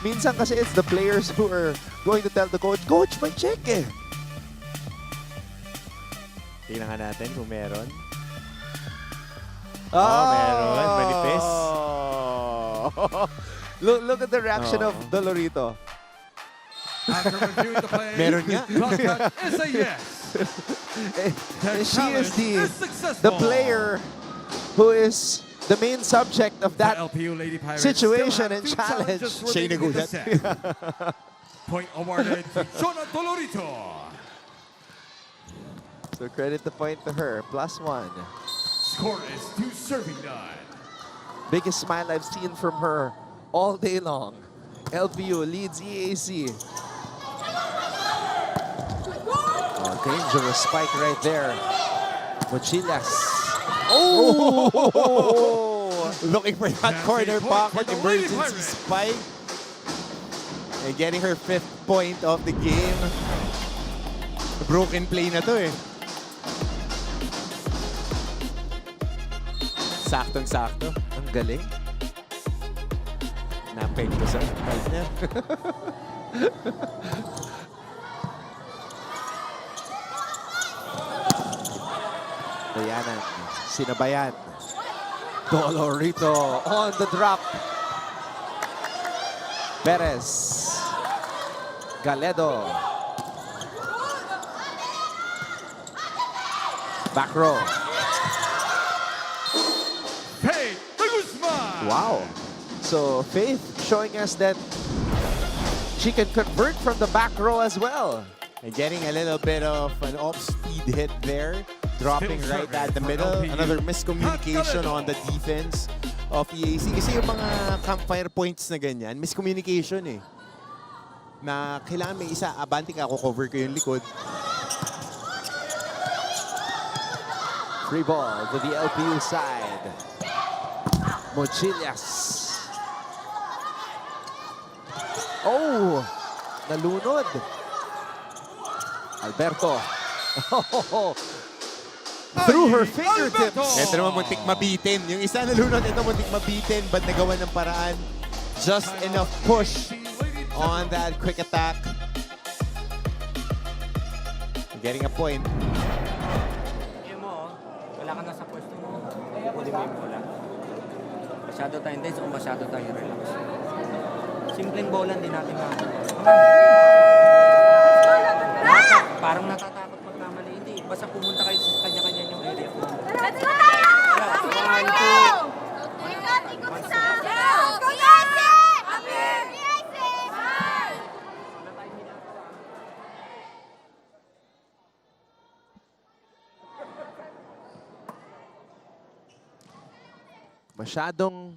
Minsan kasi it's the players who are going to tell the coach, Coach, may check eh. Tingnan nga natin kung meron. Meron. Manifest. Look at the reaction of Dolorito. After reviewing the play, Meron nga. Block Touch is a yes. And she is the player who is the main subject of that LPU Lady Pirates situation still have and two challenge. challenges remaining in the set. Point awarded to Jonah Dolorito. So credit the point to her. +1. Score is 2 serving none. Biggest smile I've seen from her all day long. LPU leads EAC. Oh, dangerous spike right there. Mochillas. Oh! Looking for that corner pocket emergency spike. And getting her 5th point of the game. Broken play na to eh. Saktong-sakto. Ang galing. Napeg ko sa partner. Dayanan. Sinabayan. Dolorito on the drop. Perez. Galedo. Back row. Wow. So Faith showing us that she can convert from the back row as well. And getting a little bit of an off-speed hit there. Dropping right at the middle. Another miscommunication on the defense of EAC. Kasi yung mga campfire points na ganyan, miscommunication eh. Na kailangan may isa, abante ka, cover ko yung likod. Free ball to the LPU side. Mochillas. Oh! Nalunod. Alberto. Through her fingertips. Ito naman muntik mabitin. Yung isa nalunod, ito muntik mabitin. But nagawa ng paraan. Just enough push on that quick attack. Getting a point. Tingnan mo, wala ka na sa pwesto mo. Kunin mo yung bola. Masyado tayong tense o masyado tayong relax. Simpleng bola, hindi natin makakuha. Parang natatakot mag Masyadong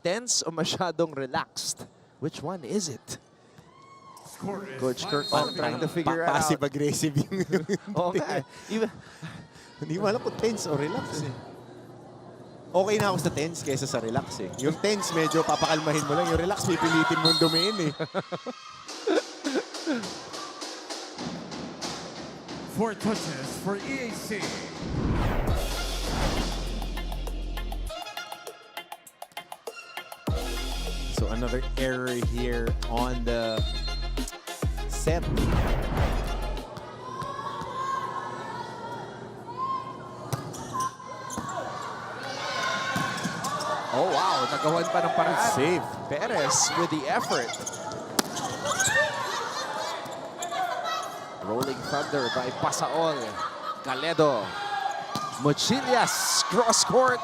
tense o masyadong relaxed? Which one is it? Coach Kirk trying to figure out. Passive-aggressive yung... Oo nga. Hindi mo alam kung tense o relax eh. Okay na ako sa tense kaysa sa relax eh. Yung tense medyo papakalmahin mo lang. Yung relax pipilitin mong dumain eh. 4 touches for EAC. So another error here on the set. Oh wow, nagawan pa ng paraan. Save. Perez with the effort. Rolling thunder by Pasaol. Caledo. Mochillas cross court.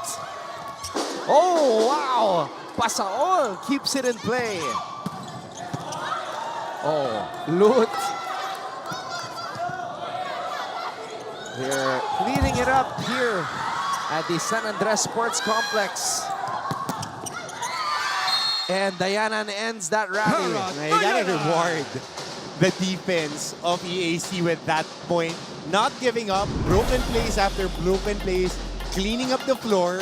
Oh wow! Pasaol keeps it in play. Oh, Lut. They're cleaning it up here at the San Andres Sports Complex. And Diana ends that rally. You gotta reward the defense of EAC with that point. Not giving up, broken plays after broken plays, cleaning up the floor.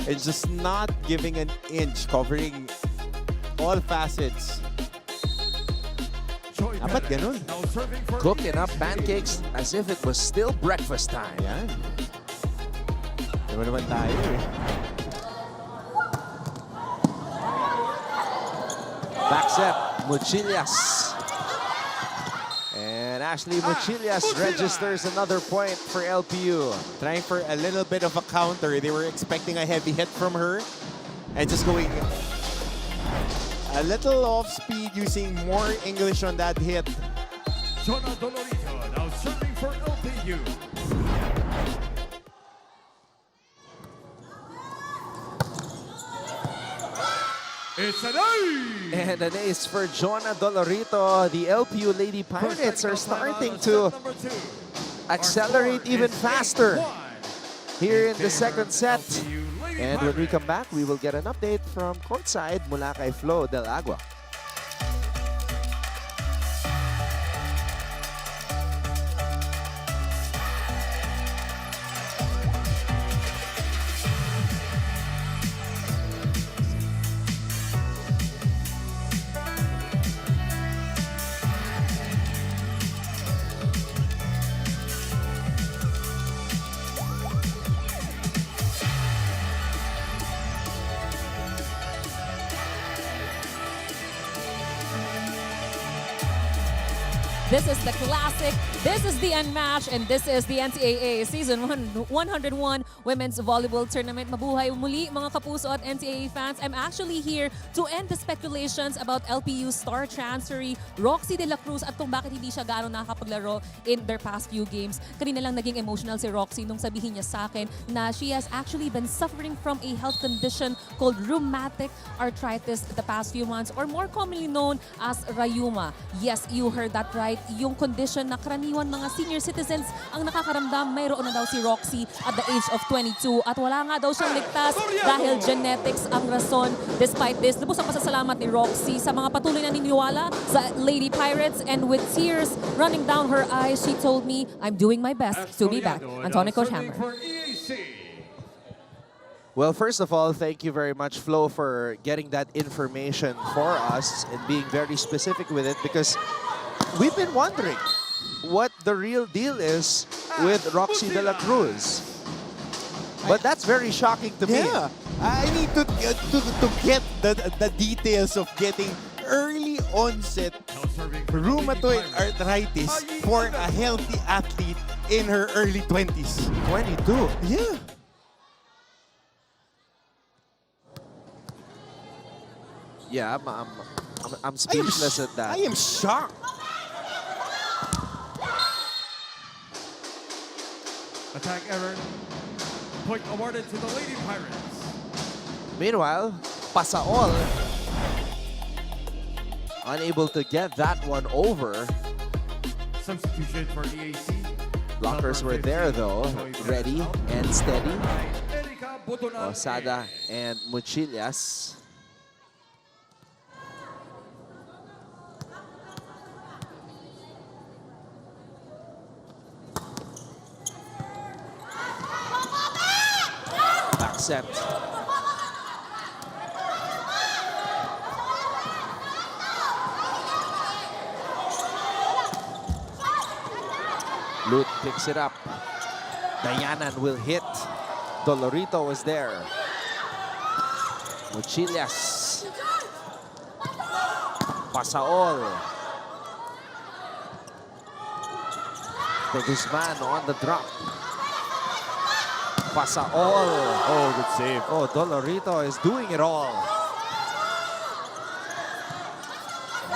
It's just not giving an inch, covering all facets. Dapat ganun. Cooking up pancakes as if it was still breakfast time. Yan. Diba naman tayo eh. Back set, Mochillas. And Ashley Mochillas registers another point for LPU. Trying for a little bit of a counter. They were expecting a heavy hit from her. And just going a little off speed, using more English on that hit. Jonah Dolorito now serving for LPU. It's an ace! And an ace for Jonah Dolorito. The LPU Lady Pirates are starting to accelerate even faster here in the second set. And when we come back, we will get an update from courtside mula kay Flo Del Agua. This is the classic, this is the unmatched, and this is the NCAA Season 101 Women's Volleyball Tournament. Mabuhay muli mga kapuso at NCAA fans. I'm actually here to end the speculations about LPU's star transferee Roxy De La Cruz at kung bakit hindi siya gaano nakakapaglaro in their past few games. Kanina lang naging emotional si Roxy nung sabihin niya sa akin na she has actually been suffering from a health condition called rheumatic arthritis the past few months, or more commonly known as rheuma. Yes, you heard that right. Yung condition na karaniwan mga senior citizens ang nakakaramdam, mayroon na daw si Roxy at the age of 22 at wala nga daw siyang ligtas dahil genetics ang rason. Despite this, lubos ang pasasalamat ni Roxy sa mga patuloy na niniwala sa Lady Pirates, and with tears running down her eyes, she told me, I'm doing my best to be back. Antonio Coach Hammer. Well, first of all, thank you very much, Flo, for getting that information for us and being very specific with it, because we've been wondering what the real deal is with Roxy De La Cruz. But that's very shocking to me. Yeah, I need to get the details of getting early onset rheumatoid arthritis for a healthy athlete in her early 20s. 22? Yeah. Yeah, I'm speechless at that. I am shocked. Attack error. Point awarded to the Lady Pirates. Meanwhile, Pasaol unable to get that one over. Substitution for EAC. Blockers were there though, ready and steady. boto ng Osada and Mochillas. Accept. Lut picks it up. Dayanan will hit. Dolorito was there. Mochillas. Pasaol. De Guzman on the drop. Pasaol. Oh, good save. Oh, Dolorito is doing it all.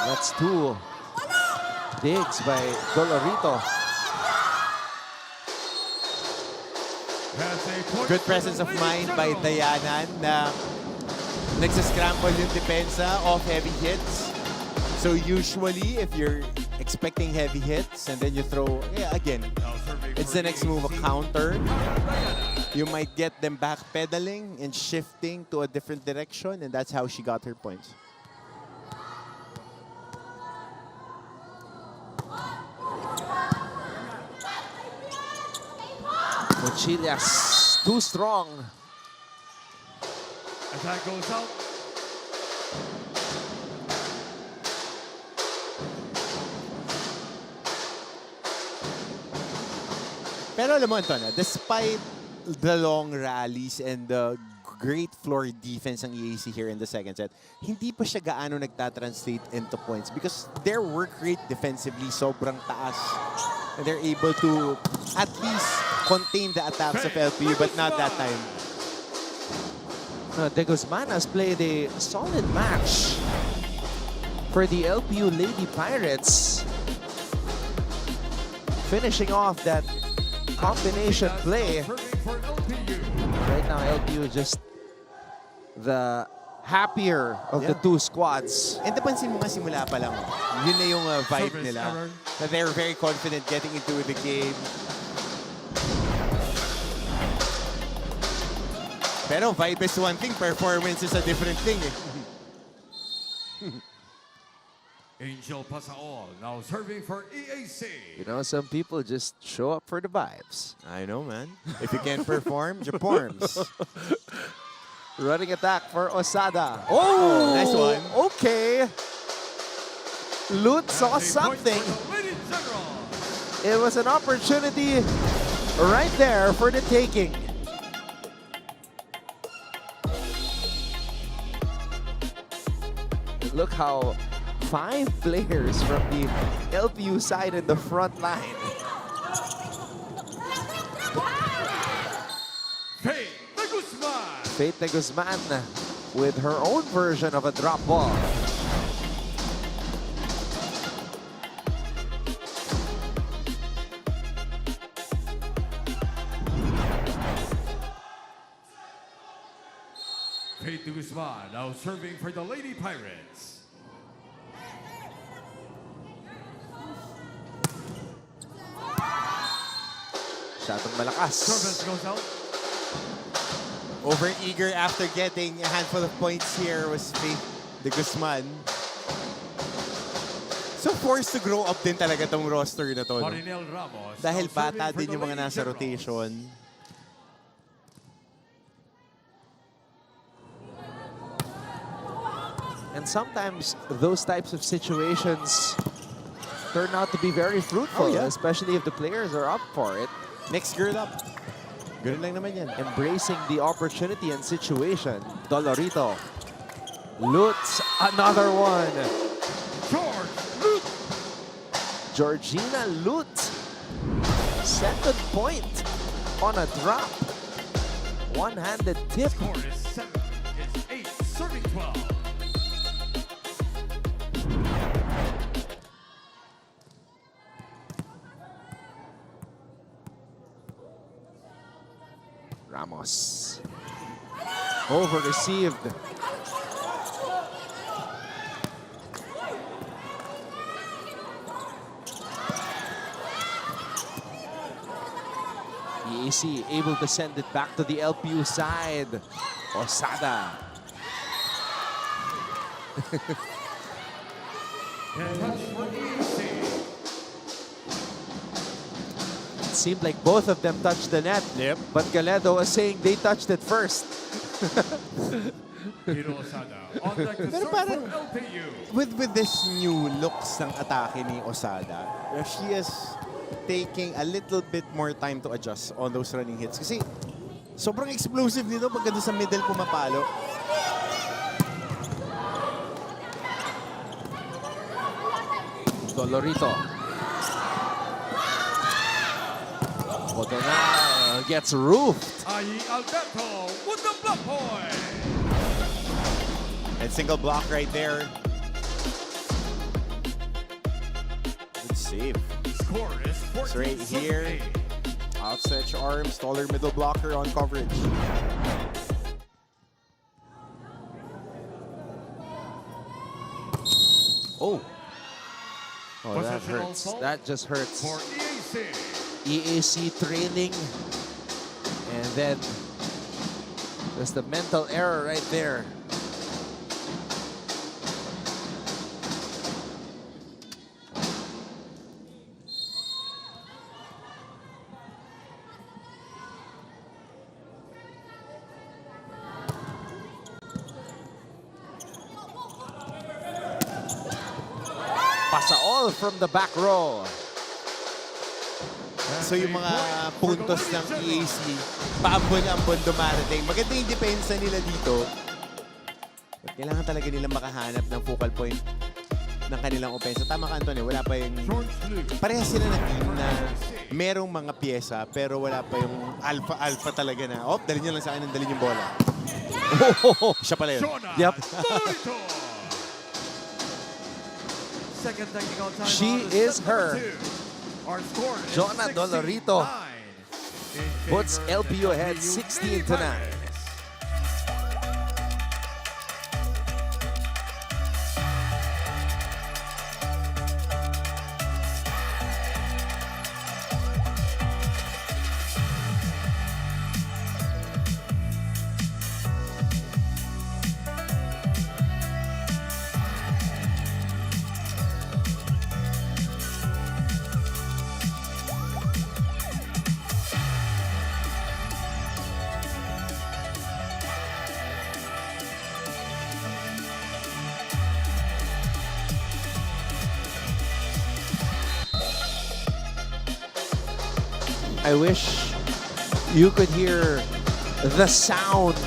That's two digs by Dolorito. Good presence of mind by Dayanan na nagsascramble yung depensa off heavy hits. So usually, if you're expecting heavy hits and then you throw, again, it's the next move, a counter. You might get them backpedaling and shifting to a different direction, and that's how she got her points. Mochillas, too strong. Attack goes out. Pero alam mo, Anton, despite the long rallies and the great floor defense ng EAC here in the second set, hindi pa siya gaano nagtatranslate into points because their work rate defensively sobrang taas. And they're able to at least contain the attacks of LPU, but not that time. De Guzman has played a solid match for the LPU Lady Pirates. Finishing off that combination play. Right now, LPU just the happier of the two squads. And napansin mo nga simula pa lang, yun na yung vibe nila. That they're very confident getting into the game. Pero vibe is one thing, performance is a different thing. Angel Pasaol now serving for EAC. You know, some people just show up for the vibes. I know, man. If you can't perform, you performs. Running attack for Osada. Oh, nice one. Okay. Lut saw something. It was an opportunity right there for the taking. Look how 5 players from the LPU side in the front line. Faith de Guzman with her own version of a drop ball. Faith de Guzman now serving for the Lady Pirates. Masyadong malakas. Service goes out. Over-eager after getting a handful of points here was Faith de Guzman. So forced to grow up din talaga tong roster na to. No? Dahil bata din yung mga nasa rotation. And sometimes those types of situations turn out to be very fruitful, especially if the players are up for it. Next girl up. Ganun lang naman yan. Embracing the opportunity and situation. Dolorito. Lutz, another one. Georgina Lut. Second point on a drop. One-handed tip. Score is 7. It's 8, serving 12. Ramos. Over received. EAC able to send it back to the LPU side. Osada. It seemed like both of them touched the net. Yep. But Galedo was saying they touched it first. Hiro Osada on deck to Pero serve parang for LPU. with this new looks ng atake ni Osada, she is taking a little bit more time to adjust on those running hits. Kasi sobrang explosive nito pagka doon sa middle pumapalo. Dolorito. Bodonal gets roofed. Ayi Alberto with the block point. And single block right there. Good save. Score is 14 It's right here. Outstretched arms, taller middle blocker on coverage. Oh. Oh, that Possession hurts. also That just hurts. for EAC. EAC trailing. And then there's the mental error right there. Pasa all from the back row. So yung mga puntos ng EAC, paambon-ambon dumarating. Maganda yung depensa nila dito. But kailangan talaga nilang makahanap ng focal point ng kanilang opensa. Tama ka, Antonio, wala pa yung... Parehas sila na team na merong mga pyesa pero wala pa yung alpha talaga na, dali nyo lang sa akin, dali yung bola. Siya pala yun. Yep. Second technical time She out is set her. number 2. Our score is Jonah Dolorito 16-9 in puts favor of the LPU ahead LPU 16 to 9. I wish you could hear the sound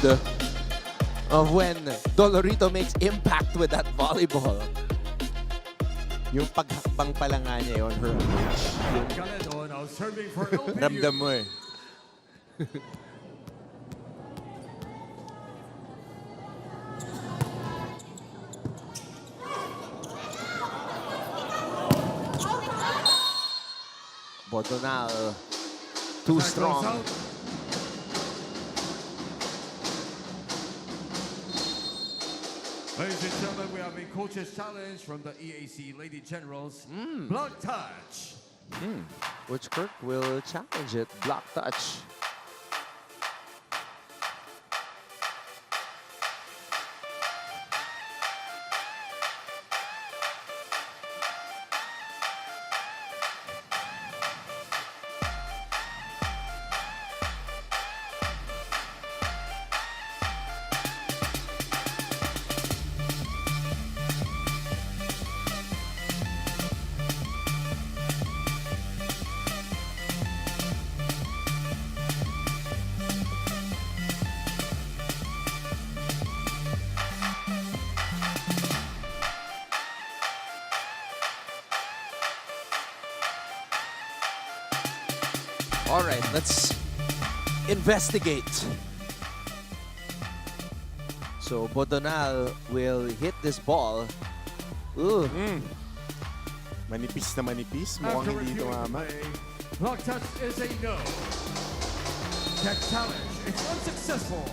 of when Dolorito makes impact with that volleyball. Yung paghakbang pala nga niya yun, her approach. Galedo now serving for LPU. Ramdam mo eh. Bodonal, too strong. Ladies and gentlemen, we have a coach's challenge from the EAC Lady Generals. Block touch. Which Kirk will challenge it. Block touch. All right, let's investigate. So Bodonal will hit this ball. Ooh. Manipis na manipis. Mukhang hindi tumama. Block touch is a no. That challenge is unsuccessful.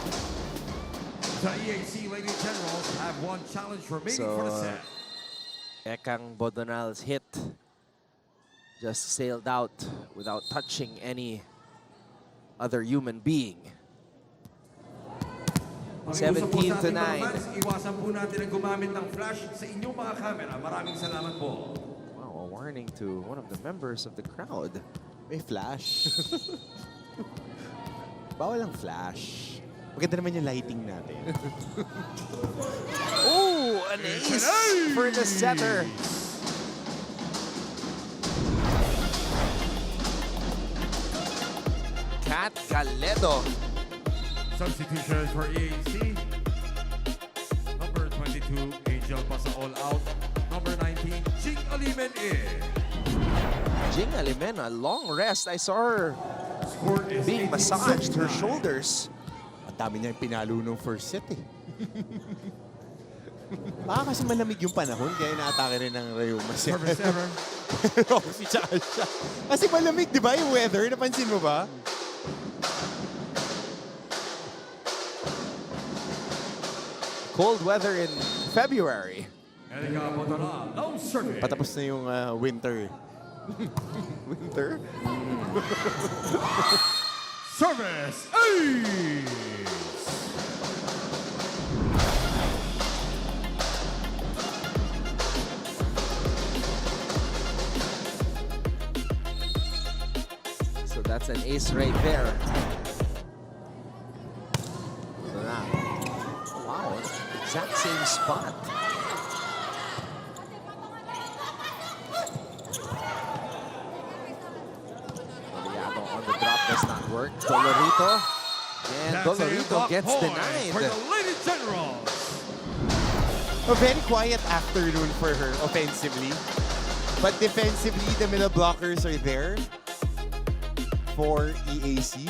The EAC Lady Generals have one challenge remaining for the set. Ekang Bodonal's hit just sailed out without touching any other human being. Pakiusap po 17 sa to ating mga 9. fans, iwasan po natin ang gumamit ng flash sa inyong mga camera. Maraming salamat po. Wow, a warning to one of the members of the crowd. May flash. Bawal ang flash. Maganda naman yung lighting natin. Oh, an ace for the setter. Kat Caledo. Substitution for EAC. Number 22, Angel pasa all out. Number 19, Jing Alimen in. Jing Alimen, a long rest. I saw her being massaged, her shoulders. Ang dami niya pinalo nung first set eh. Baka kasi malamig yung panahon, kaya inaatake rin ng Rayuma set. Service error. Roxy tsaka siya. Kasi malamig, di ba, yung weather? Napansin mo ba? Cold weather in February. Erika Botola, no service. Patapos na yung winter. Winter? Service ace. So that's an ace right there. So now, wow, exact same spot. Toriado on the drop does not work. Dolorito. And Dolorito gets denied. For the Lady Generals. A very quiet afternoon for her offensively. But defensively, the middle blockers are there for EAC.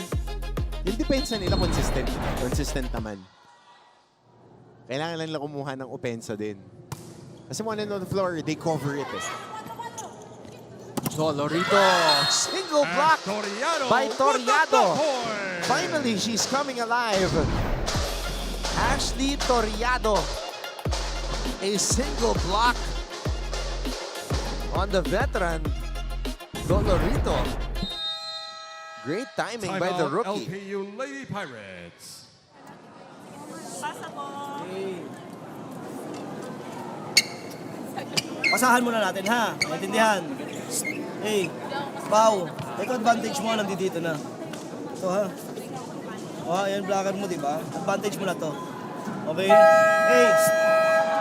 Yung depensa nila consistent. Consistent naman. Kailangan lang nila kumuha ng opensa din. Kasi one on the floor, they cover it eh. Dolorito. Single block by Toriado. Finally, she's coming alive. Ashley Toriado. A single block on the veteran Dolorito. Great timing by the rookie. LPU Lady Pirates. Pasahan muna natin, ha? Maintindihan? Hey, Pao, ito advantage mo, nandito na. Ito, ha? O, ayan, blocker mo, di ba? Advantage mo na to. Okay? Hey,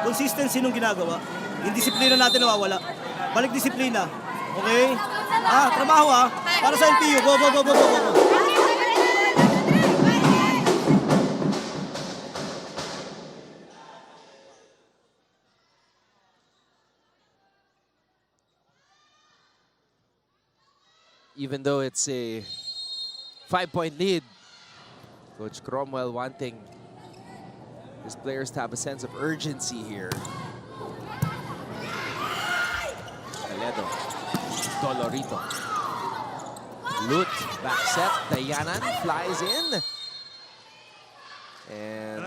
consistency nung ginagawa. Yung disiplina natin nawawala. Balik disiplina. Okay? Trabaho, ha? Para sa LPU. Go, go, go, go, go, go. Even though it's a 5-point lead, Coach Cromwell wanting his players to have a sense of urgency here. Caledo, Dolorito. Lut, back set, Dayanan flies in. And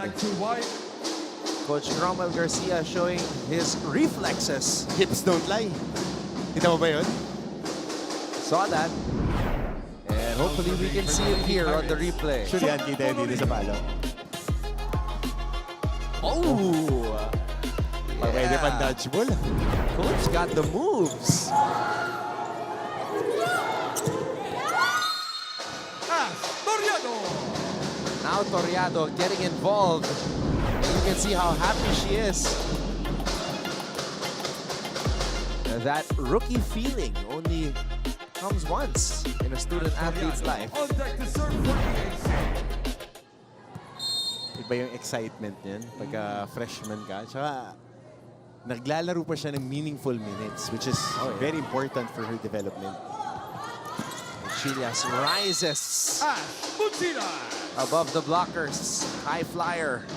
Coach Cromwell Garcia showing his reflexes. Hips don't lie. Kita mo ba yun? Saw that. And hopefully we can see it here on the replay. Sure yan, kita yun dito sa palo. Oh! Pwede pang dodgeball. Coach got the moves. Toriado. Now Toriado getting involved. You can see how happy she is. That rookie feeling only comes once in a student athlete's life. On deck to serve for EAC. Iba yung excitement niyan pagka freshman ka. Tsaka naglalaro pa siya ng meaningful minutes, which is very important for her development. Chilias rises above the blockers. High flyer.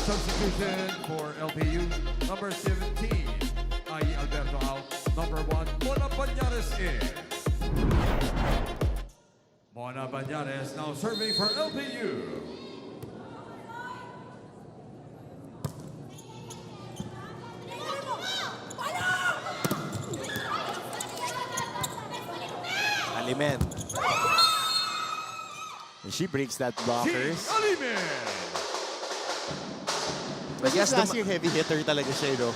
Substitution for LPU, number 17, Ai Alberto out. Number 1, Mona Banyares in. Mona Banyares now serving for LPU. Alimen. And she breaks that blockers. I guess last year heavy hitter talaga siya, no?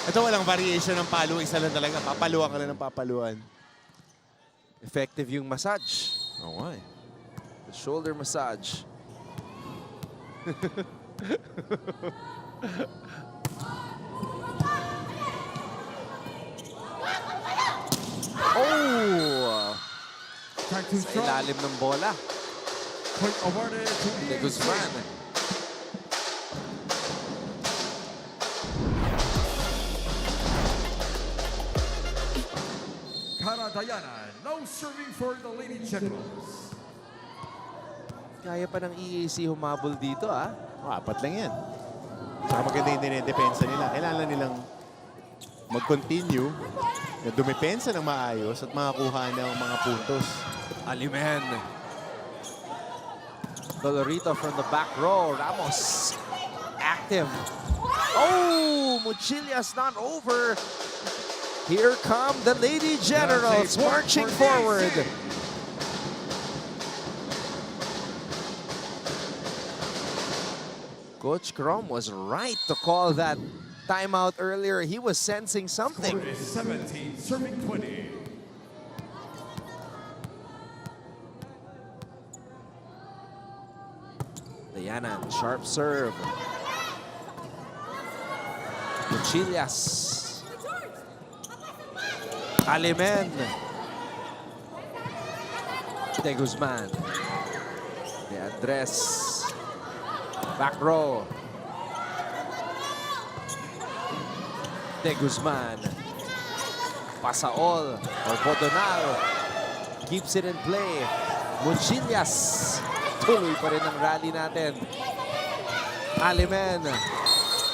Ito walang variation ng palo. Isa lang talaga. Papaluan ka lang ng papaluan. Effective yung massage. Oh, why? The shoulder massage. Oh! Time to Sa ilalim ng bola. Point awarded to De Guzman. Cara Diana, now serving for the Lady Generals. Kaya pa ng EAC humabol dito, ah. Apat lang yan. Saka maganda yung dinedepensa nila. Kailangan nilang mag-continue na dumepensa ng maayos at makakuha ng mga puntos. Alimen. Dolorito from the back row. Ramos active. Oh, Mochilia's not over. Here come the Lady Generals marching forward. Coach Crom was right to call that timeout earlier. He was sensing something. 17, serving 20. Diana, sharp serve. Mochilias. Alimen. De Guzman. De Andres. Back row. De Guzman. Pasaol or Bodonal. Keeps it in play. Mochilias. Tuloy pa rin ang rally natin. Alimen.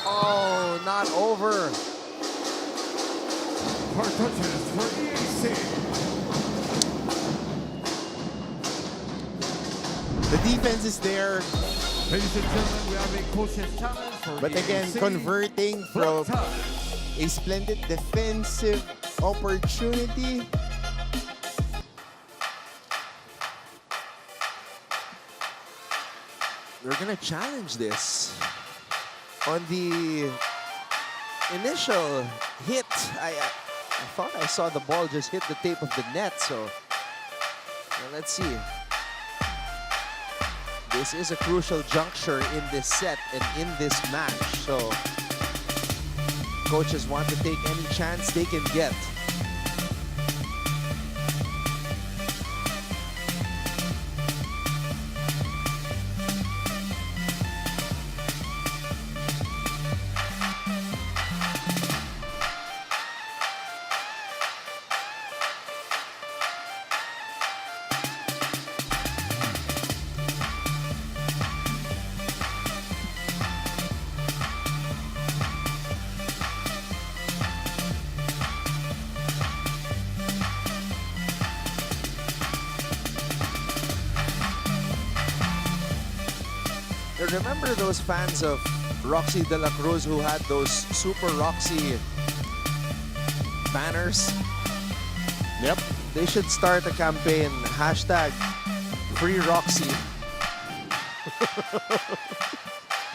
Oh, not over. Hard touches for EAC. The defense is there. Ladies and gentlemen, we have a coach's challenge for But again, EAC. converting from a splendid defensive opportunity. We're gonna challenge this. On the initial hit, I thought I saw the ball just hit the tape of the net, so well, let's see. This is a crucial juncture in this set and in this match, so coaches want to take any chance they can get. Remember those fans of Roxy De La Cruz who had those Super Roxy banners? Yep. They should start a campaign. Hashtag Free Roxy.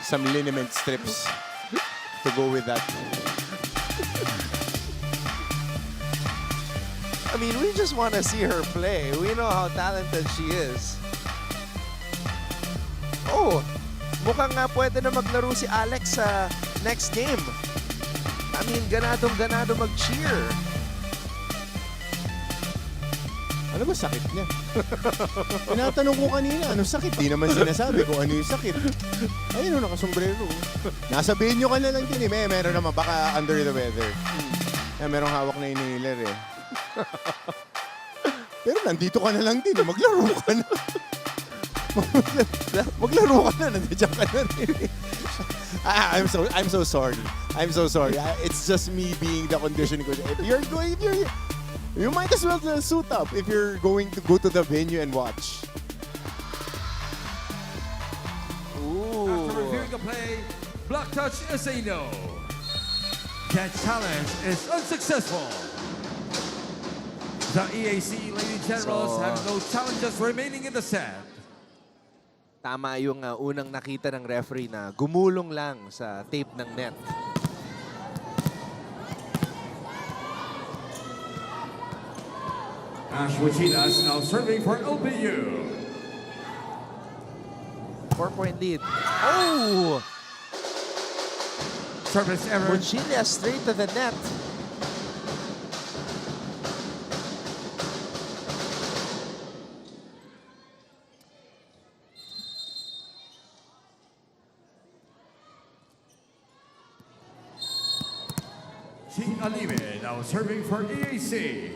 Some liniment strips to go with that. I mean, we just want to see her play. We know how talented she is. Oh, mukhang nga pwede na maglaro si Alex sa next game. I mean, ganadong-ganado mag-cheer. Ano ba sakit niya? Tinatanong ko kanina, ano sakit? Di naman sinasabi kung ano yung sakit. Ayun, nakasombrero. Nasa venue ka na lang din eh. Meron naman, baka under the weather. Merong hawak na inhaler eh. Pero nandito ka na lang din. Maglaro ka na. Maglaro ka na. Nandiyan ka na rin. I'm so sorry. I'm so sorry. It's just me being the conditioning coach. You might as well suit up if you're going to go to the venue and watch. After reviewing the play, block touch is a no. That challenge is unsuccessful. The EAC Lady Generals So, have no challenges remaining in the set. Tama yung unang nakita ng referee na gumulong lang sa tape ng net. Ash Wachinas now serving for LPU. 4-point lead. Oh! Service error. Mochila straight to the net. Ching Alime now serving for EAC.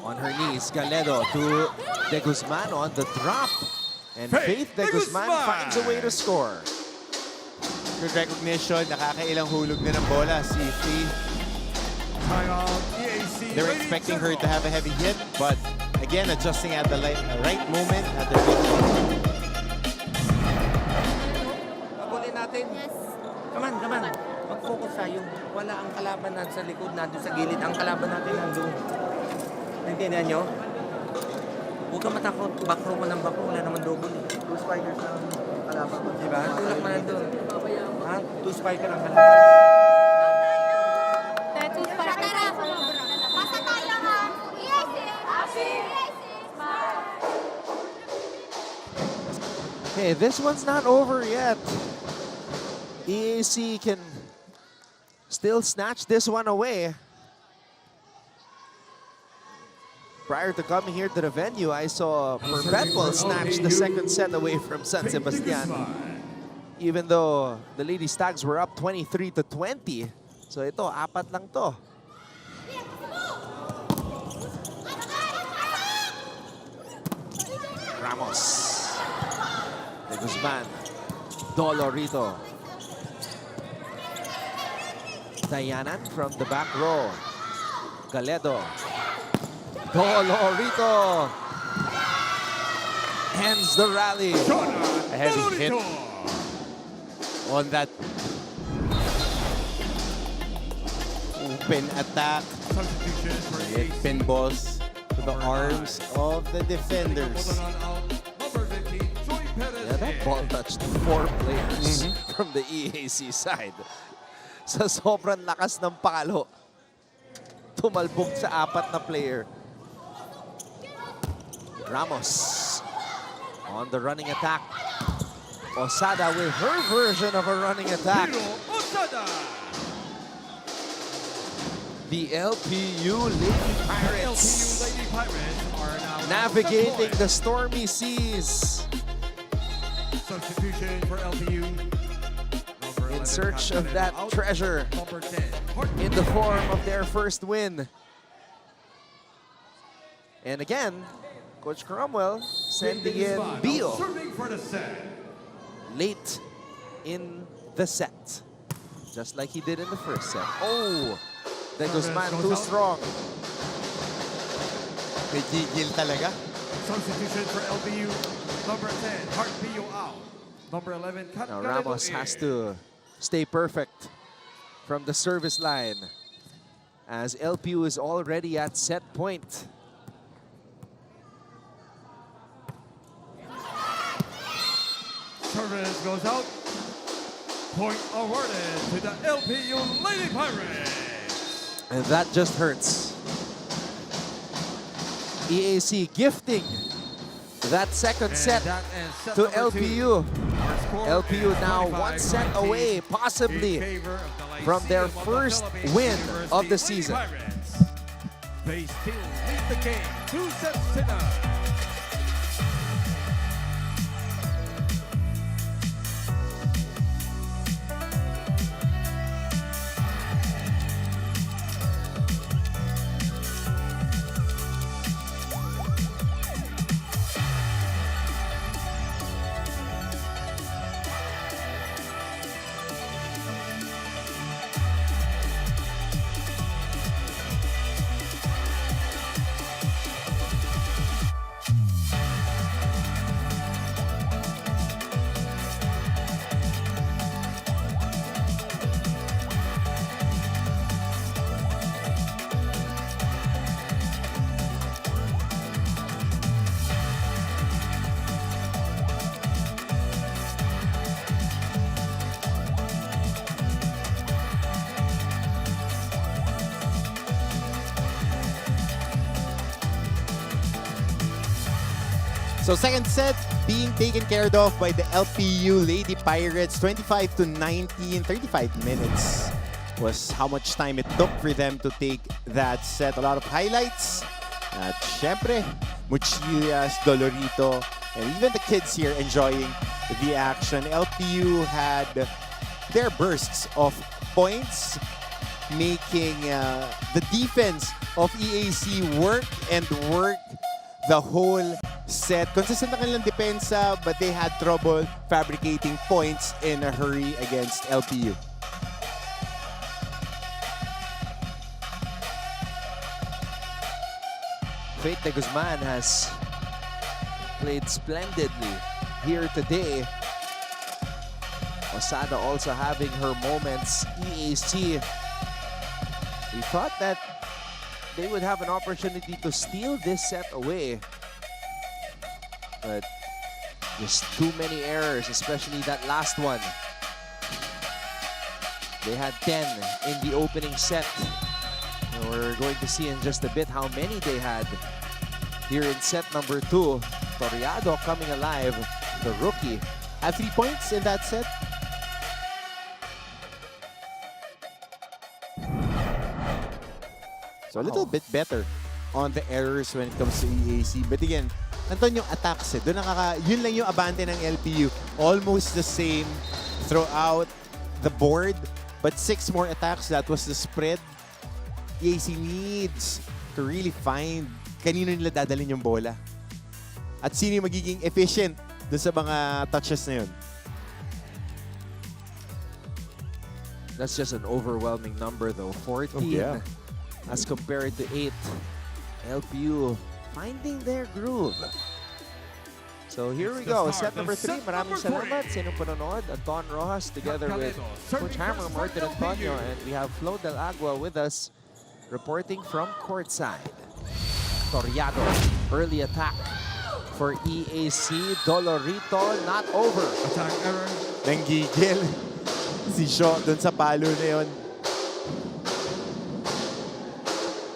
On her knees, Galedo to De Guzman on the drop. And Faith De Guzman finds a way to score. Good recognition. Nakakailang hulog na ng bola si Faith. They were expecting her to have a heavy hit, but again, adjusting at the right moment, at the right moment. Pagulin natin. Yes. Come on, come on. Mag-focus tayo. Wala ang kalaban natin sa likod, nandun sa gilid. Ang kalaban natin nandun. Naintindihan nyo? Huwag ka matakot. Backrow mo ng backrow. Wala naman double. Two spikers lang kalaban ko. Diba? Tulak mo nandun. Ha? Two spiker ang kalaban. Okay, this one's not over yet. EAC can still snatch this one away. Prior to coming here to the venue, I saw Perpetual snatch the second set away from San Sebastian. Even though the Lady Stags were up 23-20. So ito, apat lang to. Ramos. De Guzman. Dolorito. Dayanan from the back row. Galedo. Dolorito. Ends the rally. A heavy hit on that open attack. It pinballs to the arms of the defenders. Yeah, that ball touched 4 players from the EAC side. Sa sobrang lakas ng palo, tumalbog sa 4 na player. Ramos on the running attack. Osada with her version of a running attack. The LPU Lady Pirates are now navigating the stormy seas. Substitution for LPU. In search of that treasure in the form of their first win. And again, Coach Cromwell sending in Bio late in the set. Just like he did in the first set. Oh, De Guzman too strong. May gigil talaga. Substitution for LPU. Number 10, Heart Pio out. Number 11, Now Ramos has to stay perfect from the service line as LPU is already at set point. Service goes out. Point awarded to the LPU Lady Pirates. And that just hurts. EAC gifting that second set to LPU. LPU now 1 set away, possibly, from their first win of the season. They still lead the game 2 sets to none. So second set being taken care of by the LPU Lady Pirates, 25-19, 35 minutes was how much time it took for them to take that set. A lot of highlights. At syempre, Mochilas, Dolorito, and even the kids here enjoying the action. LPU had their bursts of points, making the defense of EAC work the whole set. Consistent ang kanilang depensa, but they had trouble fabricating points in a hurry against LPU. Faith de Guzman has played splendidly here today. Osada also having her moments. EAC, we thought that they would have an opportunity to steal this set away. But just too many errors, especially that last one. They had 10 in the opening set. And we're going to see in just a bit how many they had here in set number 2. Toriado coming alive, the rookie. Had 3 points in that set. So a little bit better on the errors when it comes to EAC. But again, nandun yung attacks eh. Yun lang yung abante ng LPU. Almost the same throughout the board. But 6 more attacks, that was the spread. EAC needs to really find kanino nila dadalhin yung bola. At sino yung magiging efficient dun sa mga touches na yun. That's just an overwhelming number though. 14 as compared to 8. LPU finding their groove. So here we go, set number 3. Maraming salamat sa inyong panonood. Anton Rojas together with Coach Hammer, Martin Antonio, and we have Flo Del Agua with us reporting from courtside. Toriado, early attack for EAC. Dolorito, not over. Attack error. Nanggigil si Sho dun sa palo na yun.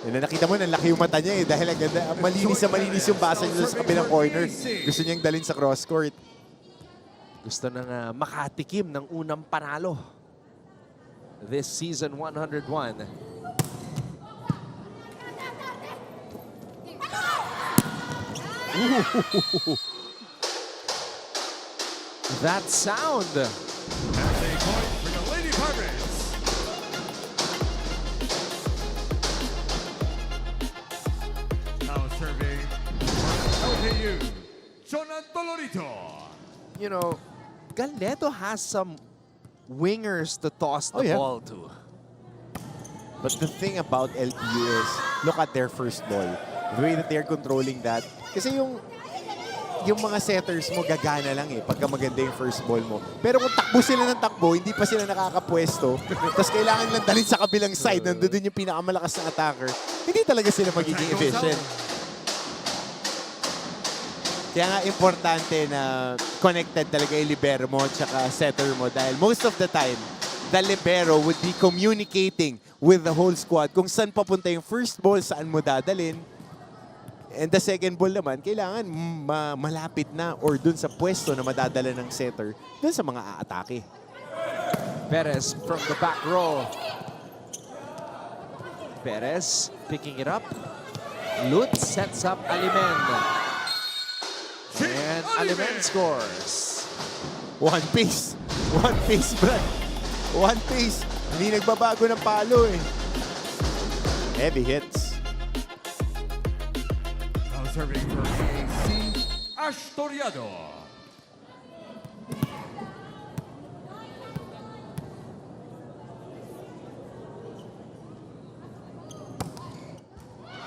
Yan na, nakita mo, nanlaki yung mata niya eh. Dahil ang ganda, malinis yung basa niya sa kabilang corner. Gusto niyang dalhin sa cross court. Gusto nang makatikim ng unang panalo this season 101. Ooh. That sound. That's a point for the Lady Pirates. Now serving LPU, Jonah Dolorito. You know, Galeto has some wingers to toss the ball to. But the thing about LPU is, look at their first ball. The way that they're controlling that. Kasi yung mga setters mo gagana lang eh pagka maganda yung first ball mo. Pero kung takbo sila ng takbo, hindi pa sila nakakapwesto, tapos kailangan lang dalhin sa kabilang side, nandun yung pinakamalakas na attacker, hindi talaga sila magiging efficient. Kaya nga importante na connected talaga yung libero mo at saka setter mo dahil most of the time, the libero would be communicating with the whole squad kung saan papunta yung first ball, saan mo dadalhin. And the second ball naman, kailangan malapit na or dun sa pwesto na madadala ng setter dun sa mga aatake. Perez from the back row. Perez picking it up. Lut sets up Alimen. And Alimen scores. One pace. One pace, Brad. One pace. Hindi nagbabago ng palo eh. Heavy hits. Serving for EAC, Ash Toriado.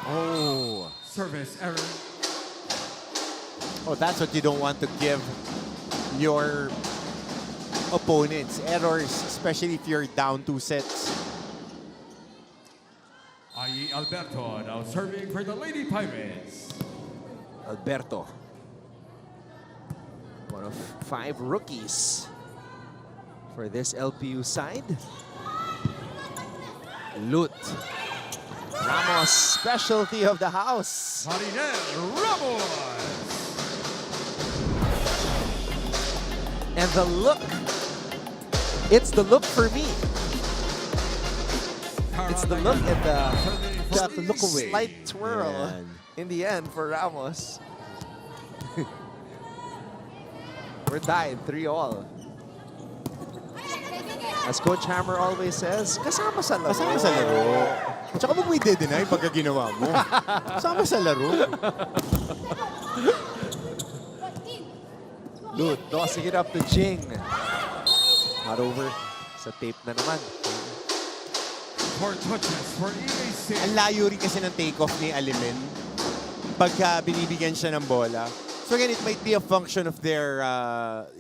Oh. Service error. Oh, that's what you don't want to give your opponents. Errors, especially if you're down 2 sets. I.E. Alberto now serving for the Lady Pirates. Alberto, one of 5 rookies for this LPU side. Lut. Ramos, specialty of the house. Marinel Ramos. And the look, it's the look for me. It's the look and the look away. slight twirl Yan. in the end for Ramos. We're tied 3-all. As Coach Hammer always says, kasama sa laro. Kasama sa laro. Tsaka huwag mo i-deny pagka ginawa mo. Kasama sa laro. Lut, tossing it up to Jing. Not over. Sa tape na naman. Ang layo rin kasi ng take-off ni Alimin pagka binibigyan siya ng bola. So again, it might be a function of their,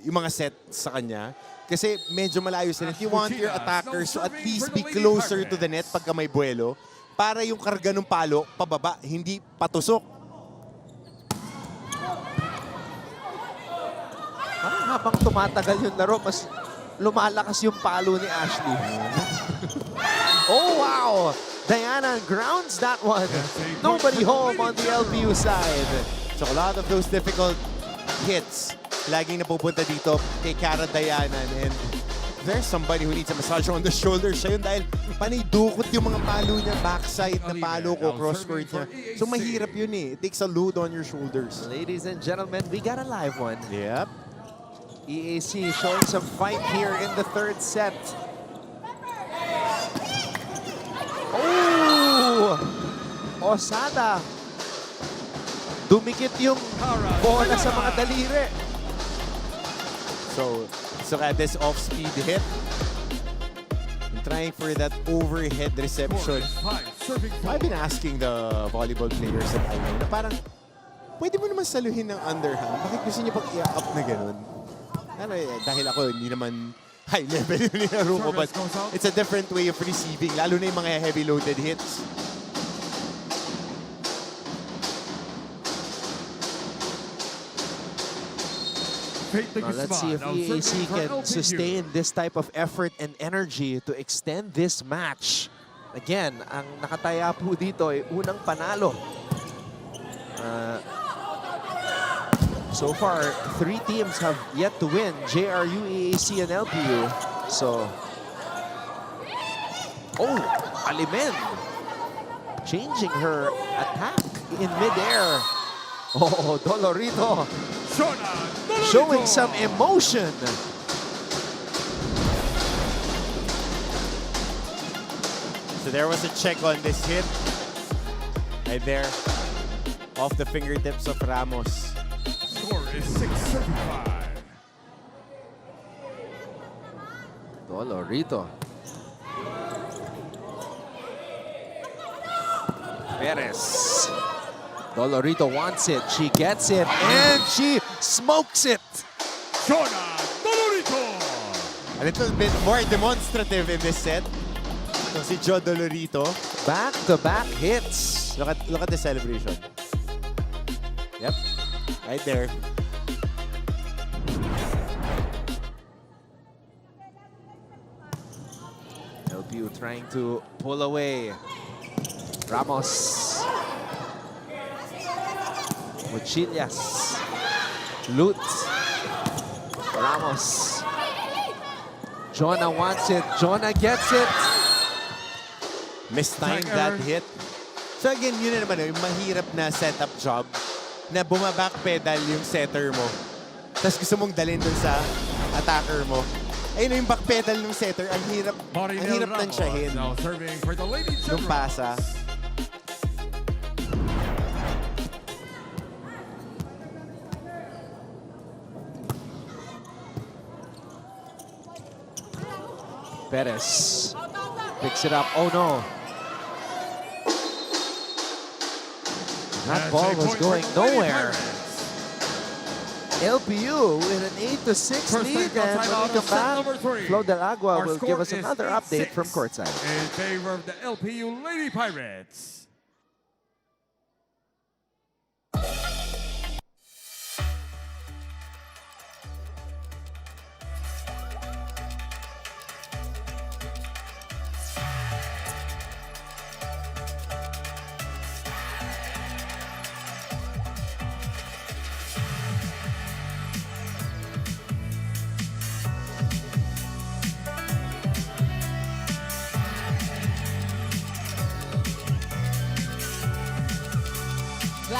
yung mga sets sa kanya. Kasi medyo malayo sila. You want your attackers to at least be closer to the net pagka may buwelo para yung karga ng palo pababa, hindi patusok. Parang habang tumatagal yung laro, mas lumalakas yung palo ni Ashley. Oh, wow! Diana grounds that one. Nobody home on the LPU side. So a lot of those difficult hits laging napupunta dito kay Cara Dayanan. And there's somebody who needs a massage on the shoulder. Siya yun dahil panay-dukot yung mga palo niya. Backside na palo ko, cross-court niya. So mahirap yun eh. It takes a load on your shoulders. Ladies and gentlemen, we got a live one. Yep. EAC showing some fight here in the third set. Oh! Osada. Dumikit yung bola sa mga daliri. So at this off-speed hit, I'm trying for that overhead reception. I've been asking the volleyball players that I know na parang, pwede mo naman saluhin ng underhand. Bakit gusto niyo pag i-up na ganun? Dahil ako, hindi naman high level yung linaro ko, but it's a different way of receiving, lalo na yung mga heavy loaded hits. Now, let's see if EAC can sustain this type of effort and energy to extend this match. Again, ang nakataya po dito ay unang panalo. So far, 3 teams have yet to win. JRU, EAC, and LPU. So, oh, Alimen changing her attack in midair. Oh, Dolorito showing some emotion. So there was a check on this hit. Right there. Off the fingertips of Ramos. Score is 6-75. Dolorito. Perez. Dolorito wants it. She gets it. And she smokes it. Shona Dolorito. A little bit more demonstrative in this set. So si Jo Dolorito. Back-to-back hits. Look at the celebration. Yep. Right there. LPU trying to pull away. Ramos. Mochillas. Lut. Ramos. Jonah wants it. Jonah gets it. Mistimed that hit. So again, yun na naman, yung mahirap na setup job na bumaback pedal yung setter mo. Tapos gusto mong dalhin dun sa attacker mo. Ayun yung back pedal ng setter, ang hirap tansyahin. Now serving for the ladies. Nung pasa. Perez picks it up. Oh no. That ball was going nowhere. LPU with an 8-6 lead, and when we come back, Flo Del Agua will give us another update from courtside. In favor of the LPU Lady Pirates.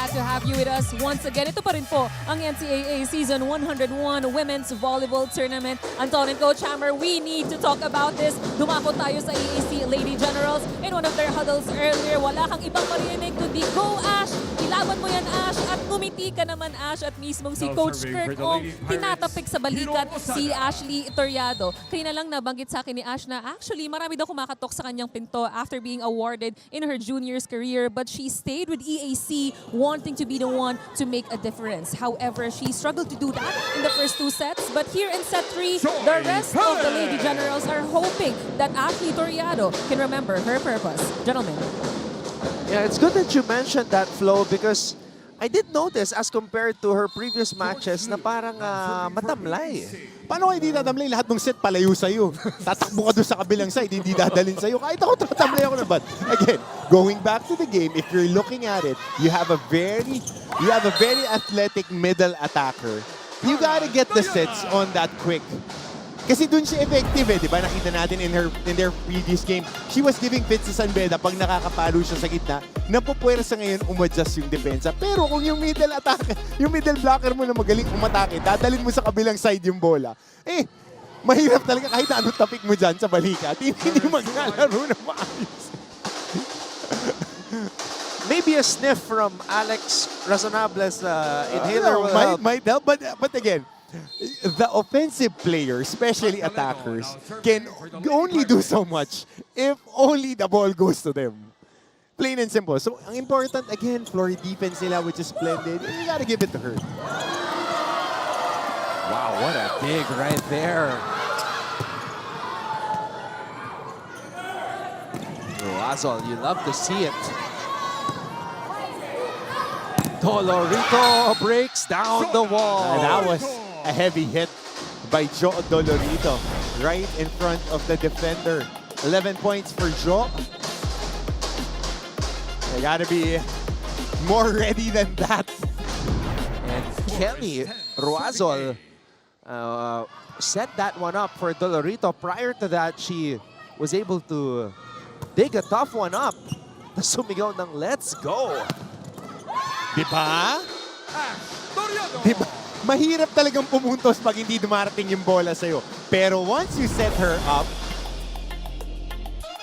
glad to have you with us once again. Ito pa rin po ang NCAA Season 101 Women's Volleyball Tournament. Anton and Coach Hammer, we need to talk about this. Dumako tayo sa EAC Lady Generals. In one of their huddles earlier, wala kang ibang marinig kundi go Ash! Ilaban mo yan Ash! At ngumiti ka naman Ash at mismong si Coach Kirk Ong tinatapik sa balikat si Ashley Toriado. Kanina lang nabanggit sa akin ni Ash na actually marami daw kumakatok sa kanyang pinto after being awarded in her juniors career, but she stayed with EAC wanting to be the one to make a difference. However, she struggled to do that in the first 2 sets, but here in set 3, the rest of the Lady Generals are hoping that Ashley Toriado can remember her purpose. Gentlemen. Yeah, it's good that you mentioned that, Flo, because I did notice as compared to her previous matches na parang matamlay. Paano kayo hindi tatamlay? Lahat ng set palayo sa'yo. Tatakbo ka doon sa kabilang side, hindi dadalin sa'yo. Kahit ako tatamlay ako na. But again, going back to the game, if you're looking at it, you have a very athletic middle attacker. You gotta get the sets on that quick. Kasi dun siya effective eh, di ba? Nakita natin in their previous game. She was giving fits sa San Beda pag nakakapalo siya sa gitna. Napupwersa ngayon umadjust yung depensa. Pero kung yung middle attack, yung middle blocker mo na magaling umatake, dadalin mo sa kabilang side yung bola. Eh, mahirap talaga kahit anong tapik mo dyan sa balikat. Hindi maglalaro na maayos. Maybe a sniff from Alex Razonables inhaler will help. Might help, but again, the offensive players, especially attackers, can only do so much if only the ball goes to them. Plain and simple. So, ang important, again, floor defense nila, which is splendid. You gotta give it to her. Wow, what a dig right there. Azol, you love to see it. Dolorito breaks down the wall. That was a heavy hit by Jo Dolorito right in front of the defender. 11 points for Jo. They gotta be more ready than that. And Kelly Ruazol set that one up for Dolorito. Prior to that, she was able to dig a tough one up. Sumigaw ng let's go. Diba? Diba? Mahirap talagang pumuntos pag hindi dumarating yung bola sa'yo. Pero once you set her up,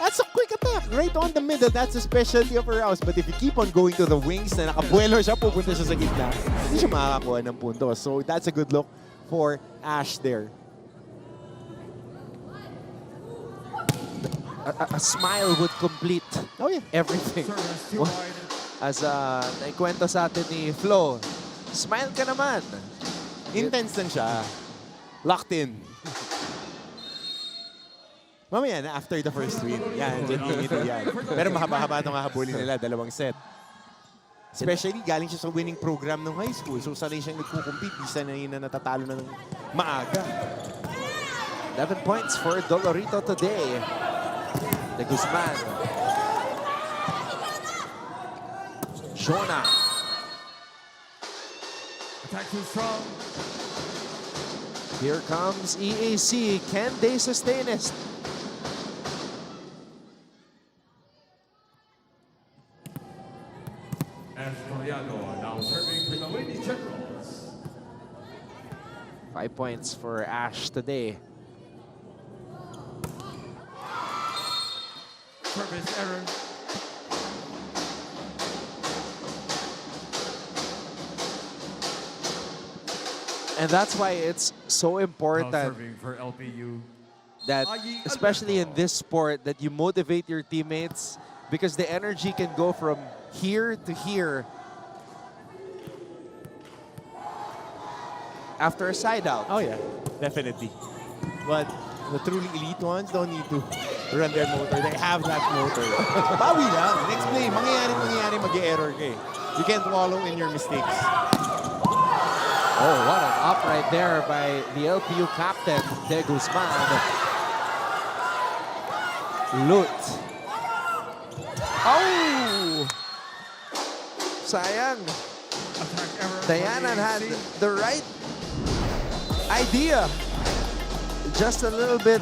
that's a quick attack right on the middle. That's a specialty of her house. But if you keep on going to the wings na nakabuelo siya, pupunta siya sa gitna, hindi siya makakakuha ng puntos. So that's a good look for Ash there. A smile would complete everything. As naikwento sa atin ni Flo, smile ka naman. Intense lang siya. Locked in. Mamaya na, after the first win. Yan, ito yan. Pero mahaba-haba itong hahabulin nila, 2 set. Especially, galing siya sa winning program ng high school. So, sanay siyang nagkukumpete. Di sanay na natatalo na ng maaga. 11 points for Dolorito today. De Guzman. Shona. Attack too strong. Here comes EAC. Can they sustain it? Estoriano now serving for the Lady Generals. 5 points for Ash today. Service error. And that's why it's so important For LPU. that, especially in this sport, that you motivate your teammates because the energy can go from here to here after a side out. Oh yeah, definitely. But the truly elite ones don't need to run their motor. They have that motor. Bawi lang. Next play, mangyayari, mag-error ka eh. You can't wallow in your mistakes. Oh, what an up right there by the LPU captain, De Guzman. Lut. Oh! Sayang. Diana had the right idea. Just a little bit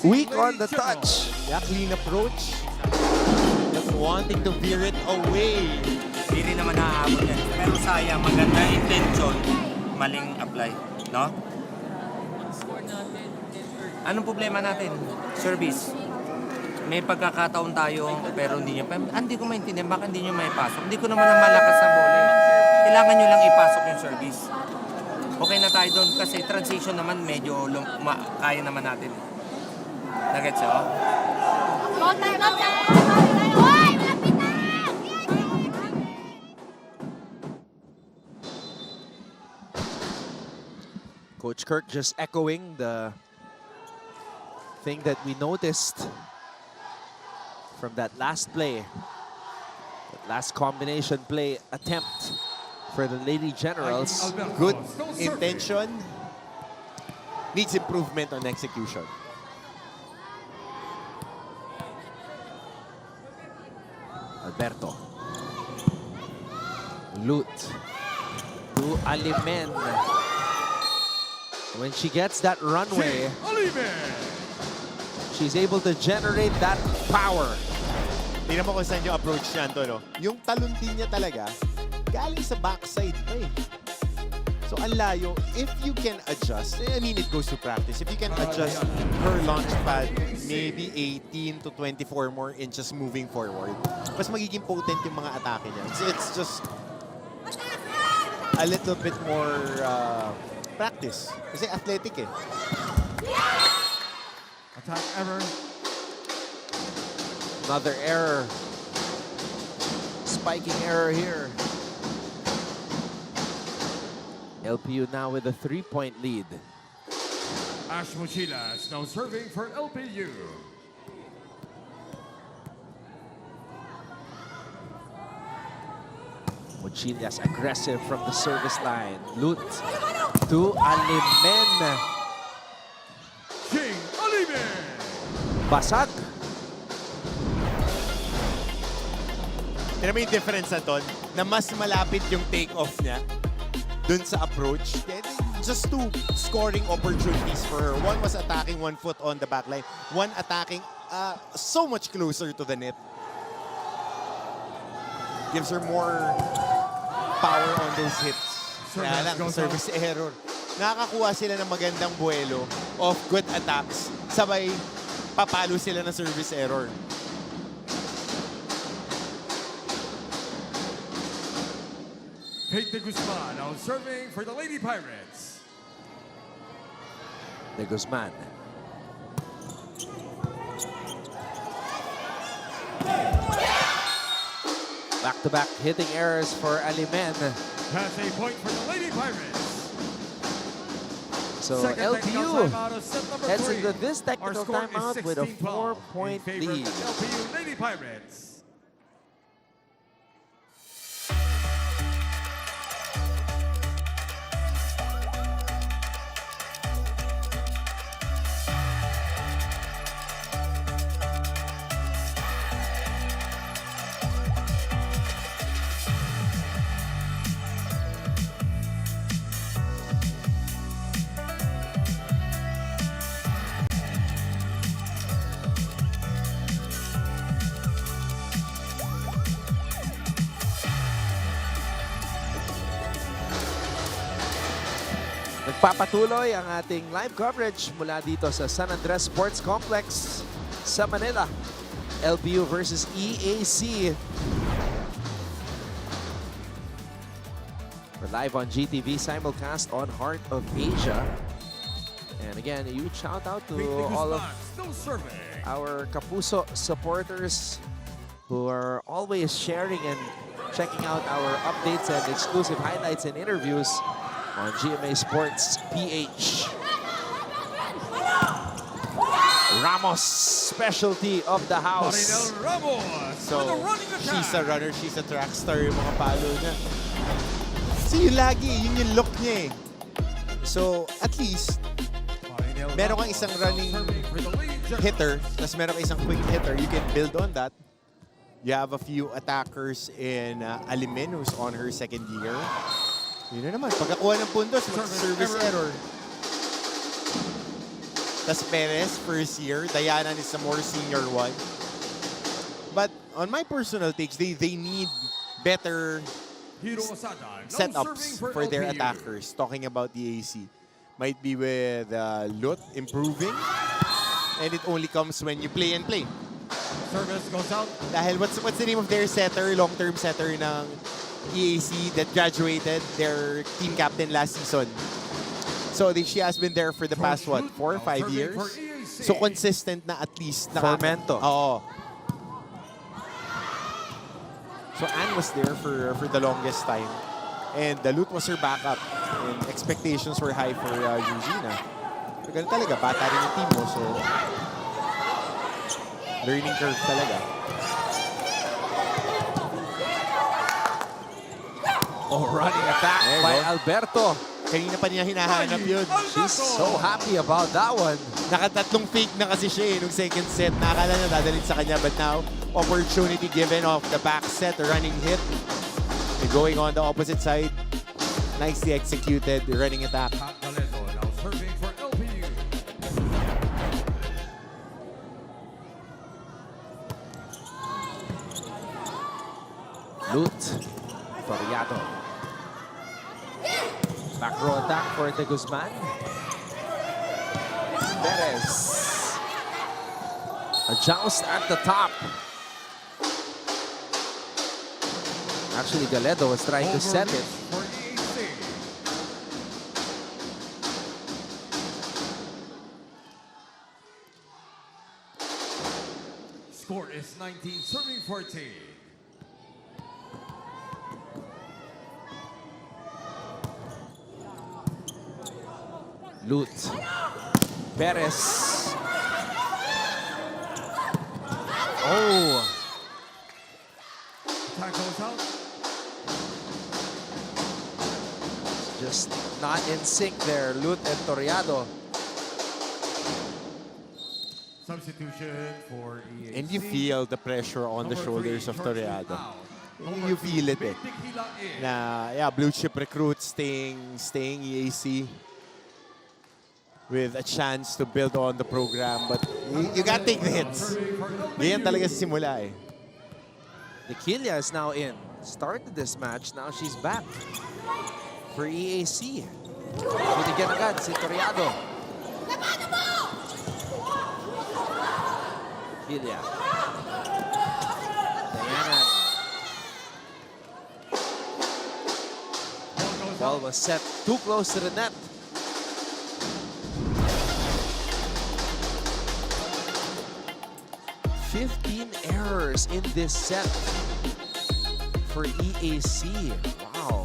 weak on the touch. Yeah, clean approach. Just wanting to veer it away. They rin naman naaabot yan. Pero sayang, maganda intention, maling apply. No? Anong problema natin? Service. May pagkakataon tayo, pero hindi ko maintindihan, baka hindi nyo maipasok. Hindi ko naman ang malakas sa bola. Kailangan nyo lang ipasok yung service. Okay na tayo doon kasi transition naman medyo kaya naman natin. Nagets nyo? Coach Kirk just echoing the thing that we noticed from that last play, that last combination play attempt for the Lady Generals. Good intention, needs improvement on execution. Alberto. Lut to Alimen. When she gets that runway, she's able to generate that power. Tingnan mo kung saan yung approach niya, Anton. Yung talon din niya talaga, galing sa backside pa eh. So, ang layo, if you can adjust, I mean, it goes to practice. If you can adjust her launch pad, maybe 18 to 24 more inches moving forward, mas magiging potent yung mga atake niya. So, it's just a little bit more practice. Kasi athletic eh. Attack error. Another error. Spiking error here. LPU now with a 3-point lead. Ash Mochilas now serving for LPU. Mochillas aggressive from the service line. Lut to Alimen. King Alimen. Basag. Tignan mo yung difference, Anton, na mas malapit yung take-off niya dun sa approach. Just two scoring opportunities for her. One was attacking 1 foot on the back line. One attacking so much closer to the net. Gives her more power on those hits. Kaya lang, service error. Nakakakuha sila ng magandang buwelo of good attacks. Sabay, papalo sila ng service error. Kate de Guzman now serving for the Lady Pirates. De Guzman. Back-to-back hitting errors for Alimen. Has a point for the Lady Pirates. So LPU heads into this technical timeout with a 4-point lead. LPU Lady Pirates. Nagpapatuloy ang ating live coverage mula dito sa San Andres Sports Complex sa Manila. LPU versus EAC. We're live on GTV, simulcast on Heart of Asia. And again, a huge shout out to all of our Kapuso supporters who are always sharing and checking out our updates and exclusive highlights and interviews on GMA Sports PH. Ramos, specialty of the house. So, she's a runner, she's a track star yung mga palo niya. See, yun yung look niya eh. So, at least, meron kang isang running hitter, tapos meron kang isang quick hitter, you can build on that. You have a few attackers in Alimen, who's on her second year. Yun na naman, pagkakuha ng puntos, service error. Tapos Perez, first year. Diana is a more senior one. But on my personal takes, they need better Hiro Osada, now serving setups for for their LPU. attackers. Talking about the AC. Might be with Lut improving. And it only comes when you play and play. Service goes out. Dahil what's the name of their setter, long-term setter ng EAC that graduated, their team captain last season. So she has been there for the past, 4 or 5 years? So consistent na at least. Formento. Oo. So Anne was there for the longest time. And the Lut was her backup. And expectations were high for Eugenia. So ganun talaga, bata rin yung team mo. So learning curve talaga. Oh, running attack by Alberto. Kanina pa niya hinahanap yun. She's so happy about that one. Nakatatlong fake na kasi siya nung second set. Nakakala niya dadalhin sa kanya. But now, opportunity given off the back set. Running hit. And going on the opposite side. Nicely executed. Running attack. Galedo now serving for LPU. Lut. Toriado. Back row attack for De Guzman. Perez. A joust at the top. Actually, Galedo was trying to set it. For EAC. Score is 19, serving 14. Lut. Perez. Oh. Attack goes out. Just not in sync there, Lut and Toriado. Substitution for EAC. And you feel the pressure on the shoulders of Toriado. You feel it, eh. Na, yeah, blue chip recruit staying EAC with a chance to build on the program. But you gotta take the hits. Ganyan talaga sa simula, eh. Nikilia is now in. Started this match, now she's back for EAC. Binigyan agad si Toriado. Nikilia. Diana. Ball was set too close to the net. Errors in this set for EAC. Wow.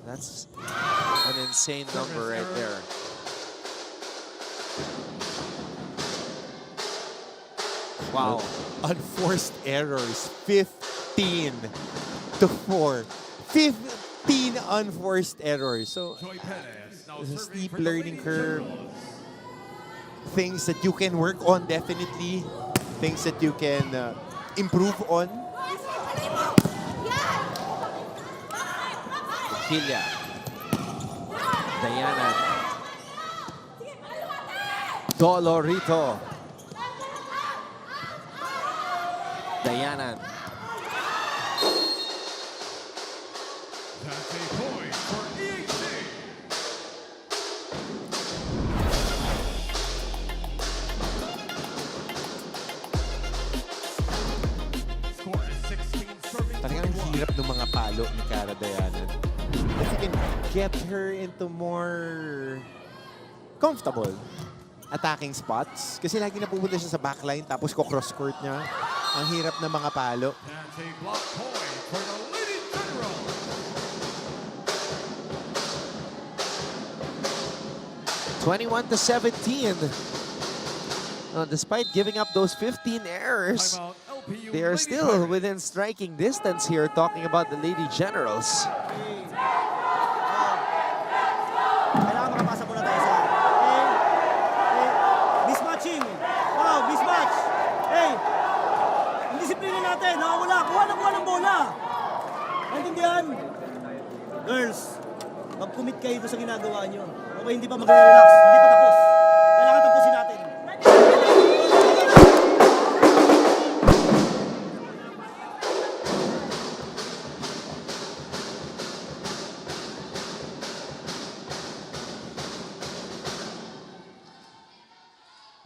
That's an insane number right there. Wow. Unforced errors. 15 to 4. 15 unforced errors. So, there's a steep learning curve. Things that you can work on, definitely. Things that you can improve on. Kilia. Diana. Dolorito. Diana. That's a point for EAC. Score is 16, serving Talagang hirap ng mga palo ni Cara Diana. If you can get her into more comfortable attacking spots. Kasi lagi napupunta siya sa backline tapos ko-cross court niya. Ang hirap ng mga palo. That's a block point for the Lady General. to 17. Despite giving up those 15 errors, they are still within striking distance here, talking about the Lady Generals. Kailangan makapasa muna tayo sa... mismatching. Wow, mismatch. Hey, yung disiplina natin, nakawala. Kuha ng bola. Naintindihan? Girls, mag-commit kayo doon sa ginagawa nyo. Okay, hindi pa mag-relax. Hindi pa tapos. Kailangan tapusin natin.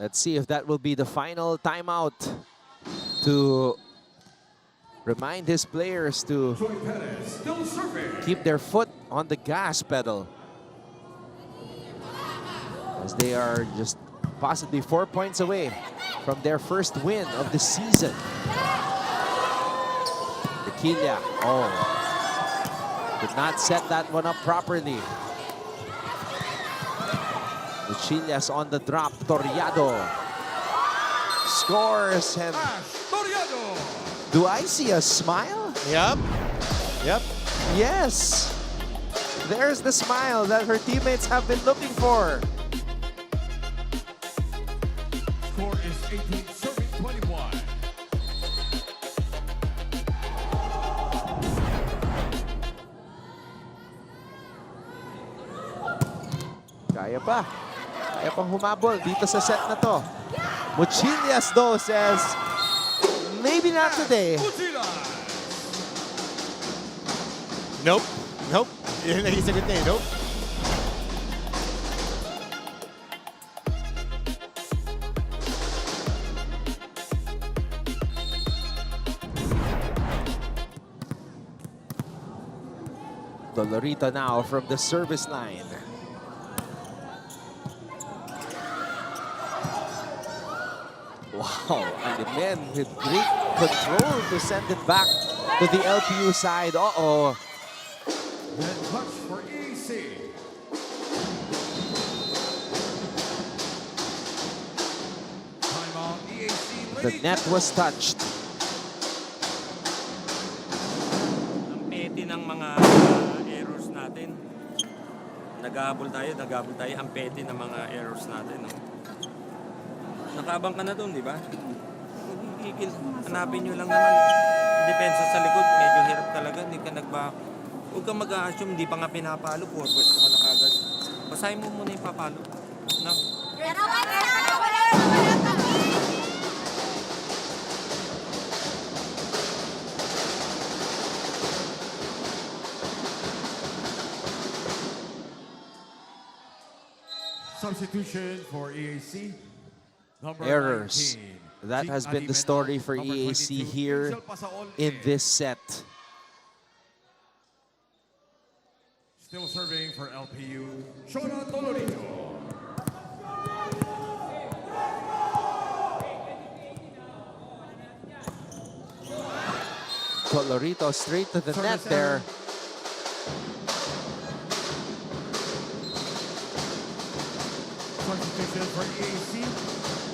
Let's see if that will be the final timeout to remind his players to keep their foot on the gas pedal, as they are just possibly 4 points away from their first win of the season. Tequila, did not set that one up properly. Tequila's on the drop. Toriado scores, and do I see a smile? Yep. Yep. Yes. There's the smile that her teammates have been looking for. Score is 18, serving 21. Kaya pa. Kaya pang humabol dito sa set na to. Muchilias though says, maybe not today. Nope. Nope. Yun ang isagot niya, nope. Dolorito now from the service line. Wow, and the men with great control to send it back to the LPU side. Uh-oh. Then touch for EC. Timeout, EAC. The net was touched. Ang petty ng mga errors natin. Nag-aabol tayo. Ang petty ng mga errors natin. No? Nakabang ka na doon, di ba? Hanapin nyo lang naman. Depensa sa likod, medyo hirap talaga. Hindi ka nagback. Huwag kang mag-a-assume, hindi pa nga pinapalo. Pwesto ka na kagad. Basahin mo muna yung papalo. No? Substitution for EAC. Number Errors. 19, That has been the story for Number EAC 22, here in this set. Still serving for LPU, Shona Dolorito. Dolorito straight to the net there. Substitution for EAC,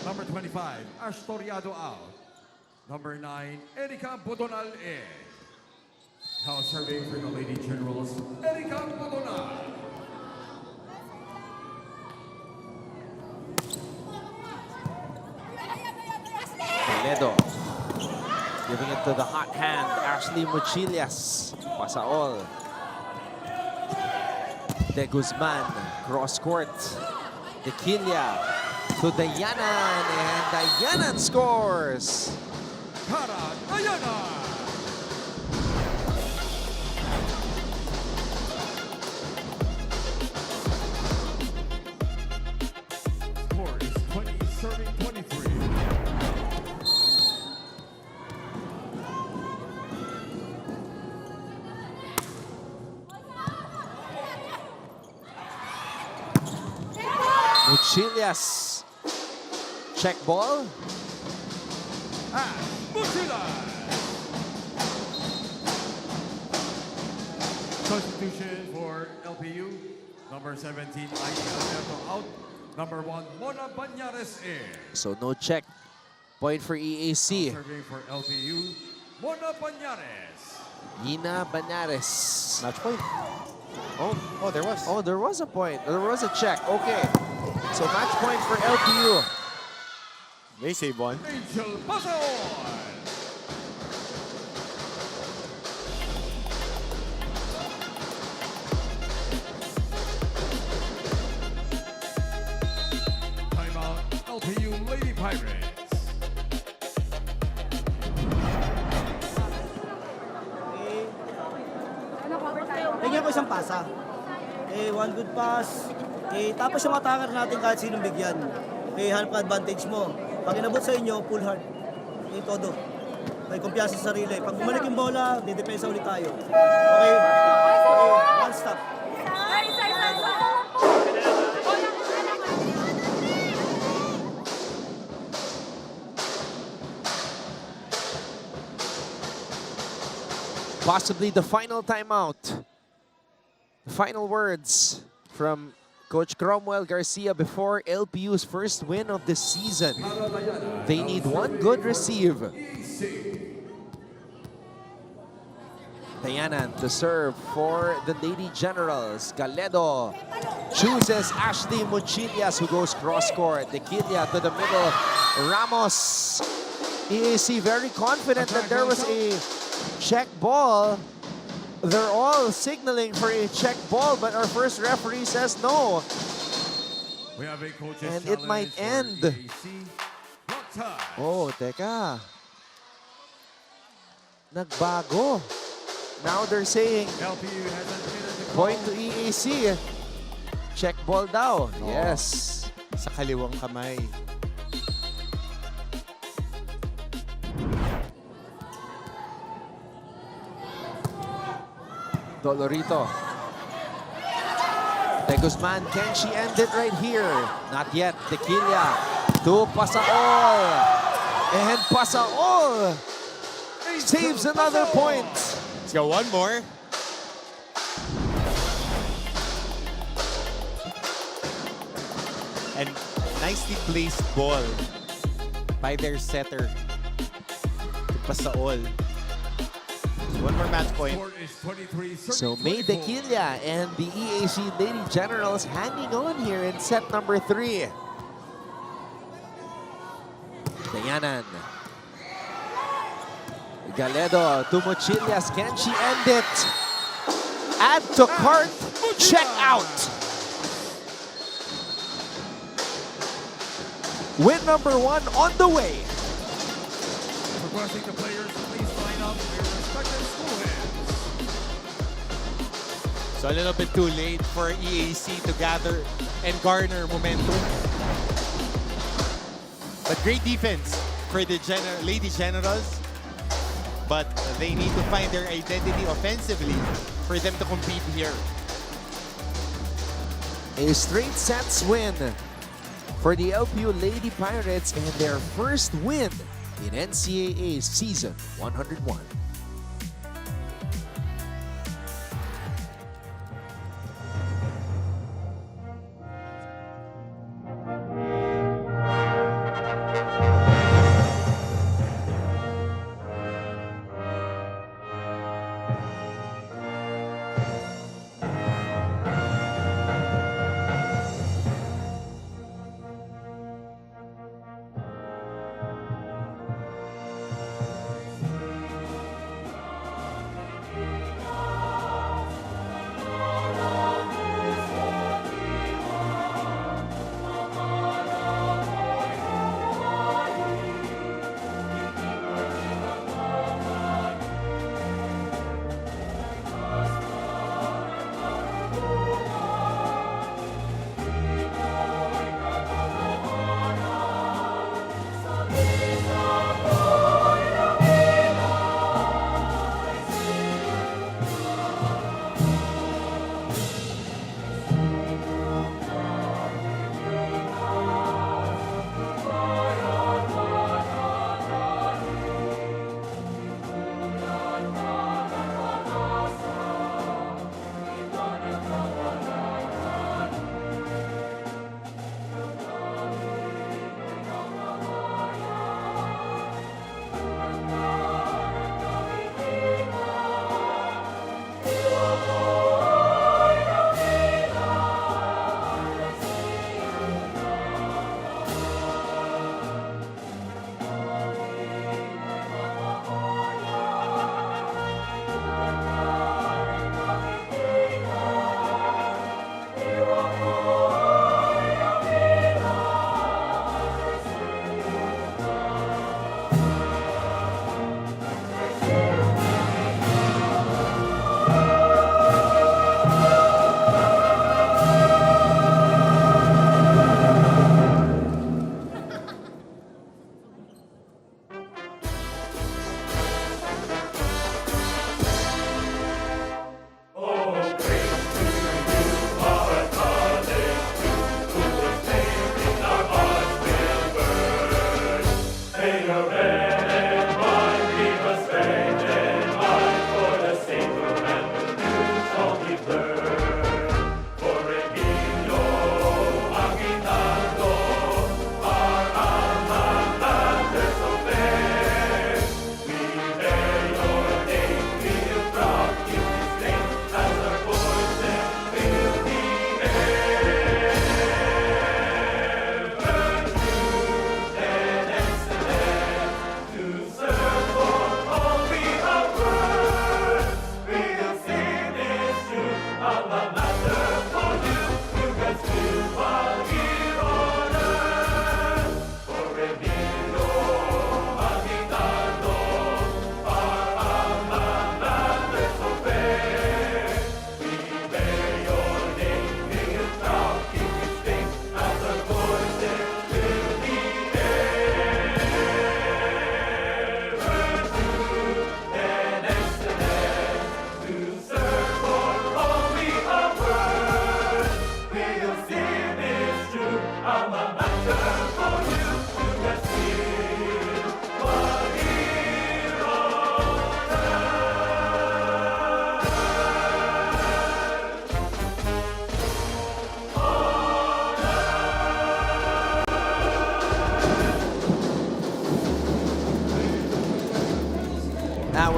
number 25, Ash Toriado out. Number 9, Erika Bodonal in. Now serving for the Lady Generals, Erika Bodonal. Toledo giving it to the hot hand, Ashley Muchilias. Pasaol. De Guzman, cross court. Tequila to Dayanan, and Dayanan scores. Kara Dayanan. Score is 20, serving 23. Muchilias. Check ball. Substitution for LPU, number 17, Ivy Alberto out. Number 1, Mona Banyares in. So no check. Point for EAC. Serving for LPU, Mona Banyares. Nina Banares. Match point. Oh, there was. Oh, there was a point. There was a check. Okay. So match point for LPU. They save one. Angel Pasaon. Timeout, LPU Lady Pirates. Bigyan ko isang pasa. One good pass. Tapos yung attacker natin kahit sinong bigyan. hanap ka advantage mo. Pag inabot sa inyo, full hard. Yung todo. May kumpiyansa sa sarili. Pag bumalik yung bola, didepensa ulit tayo. Okay? Okay, one stop. Possibly the final timeout. The final words from Coach Cromwell Garcia before LPU's first win of the season. They need one good receive. Dayanan to serve for the Lady Generals. Galedo chooses Ashley Mochillas, who goes cross-court. Dequilla to the middle. Ramos. EAC very confident that there was a check ball. They're all signaling for a check ball, but our first referee says no. We have a coach's And it might end. Oh, teka. Nagbago. Now they're saying point to EAC. Check ball daw. Yes. Sa kaliwang kamay. Dolorito. De Guzman, can she end it right here? Not yet. Dequilla to Pasaol. And Pasaol saves another point. Let's go, one more. And nicely placed ball by their setter. Pasaol. One more match point. So May Dequilla and the EAC Lady Generals hanging on here in set number 3. Dayanan. Galedo to Mochillas. Can she end it? Add to cart. Check out. Win number 1 on the way. Requesting the players please line up their respective school heads. So a little bit too late for EAC to gather and garner momentum. But great defense for the Lady Generals. But they need to find their identity offensively for them to compete here. A straight sets win for the LPU Lady Pirates and their first win in NCAA Season 101.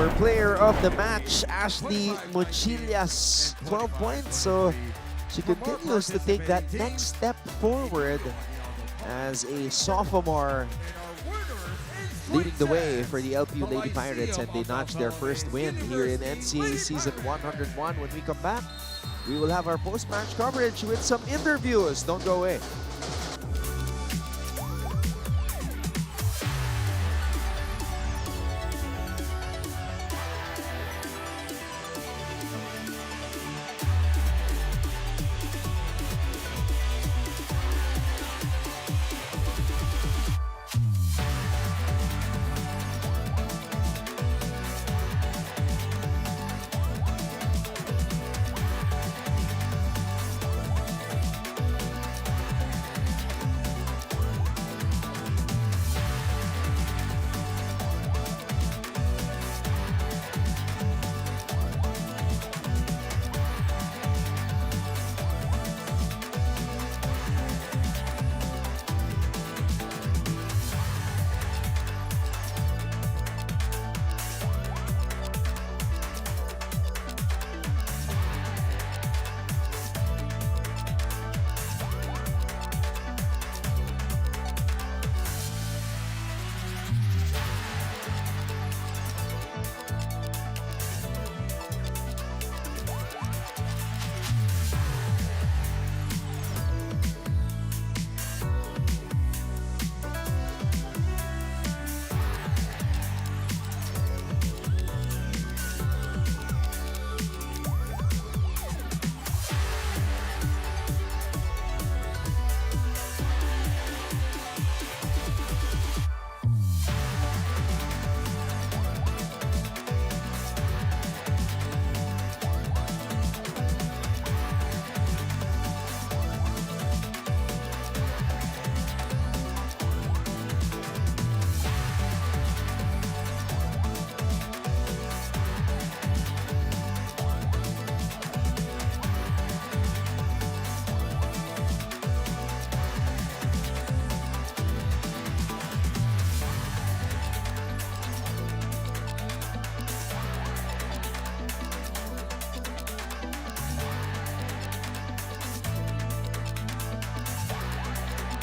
our player of the match, Ashley Mochillas, 12 points. So she continues to take that next step forward as a sophomore, leading the way for the LPU Lady Pirates, and they notched their first win here in NCAA Season 101. When we come back, we will have our post-match coverage with some interviews. Don't go away.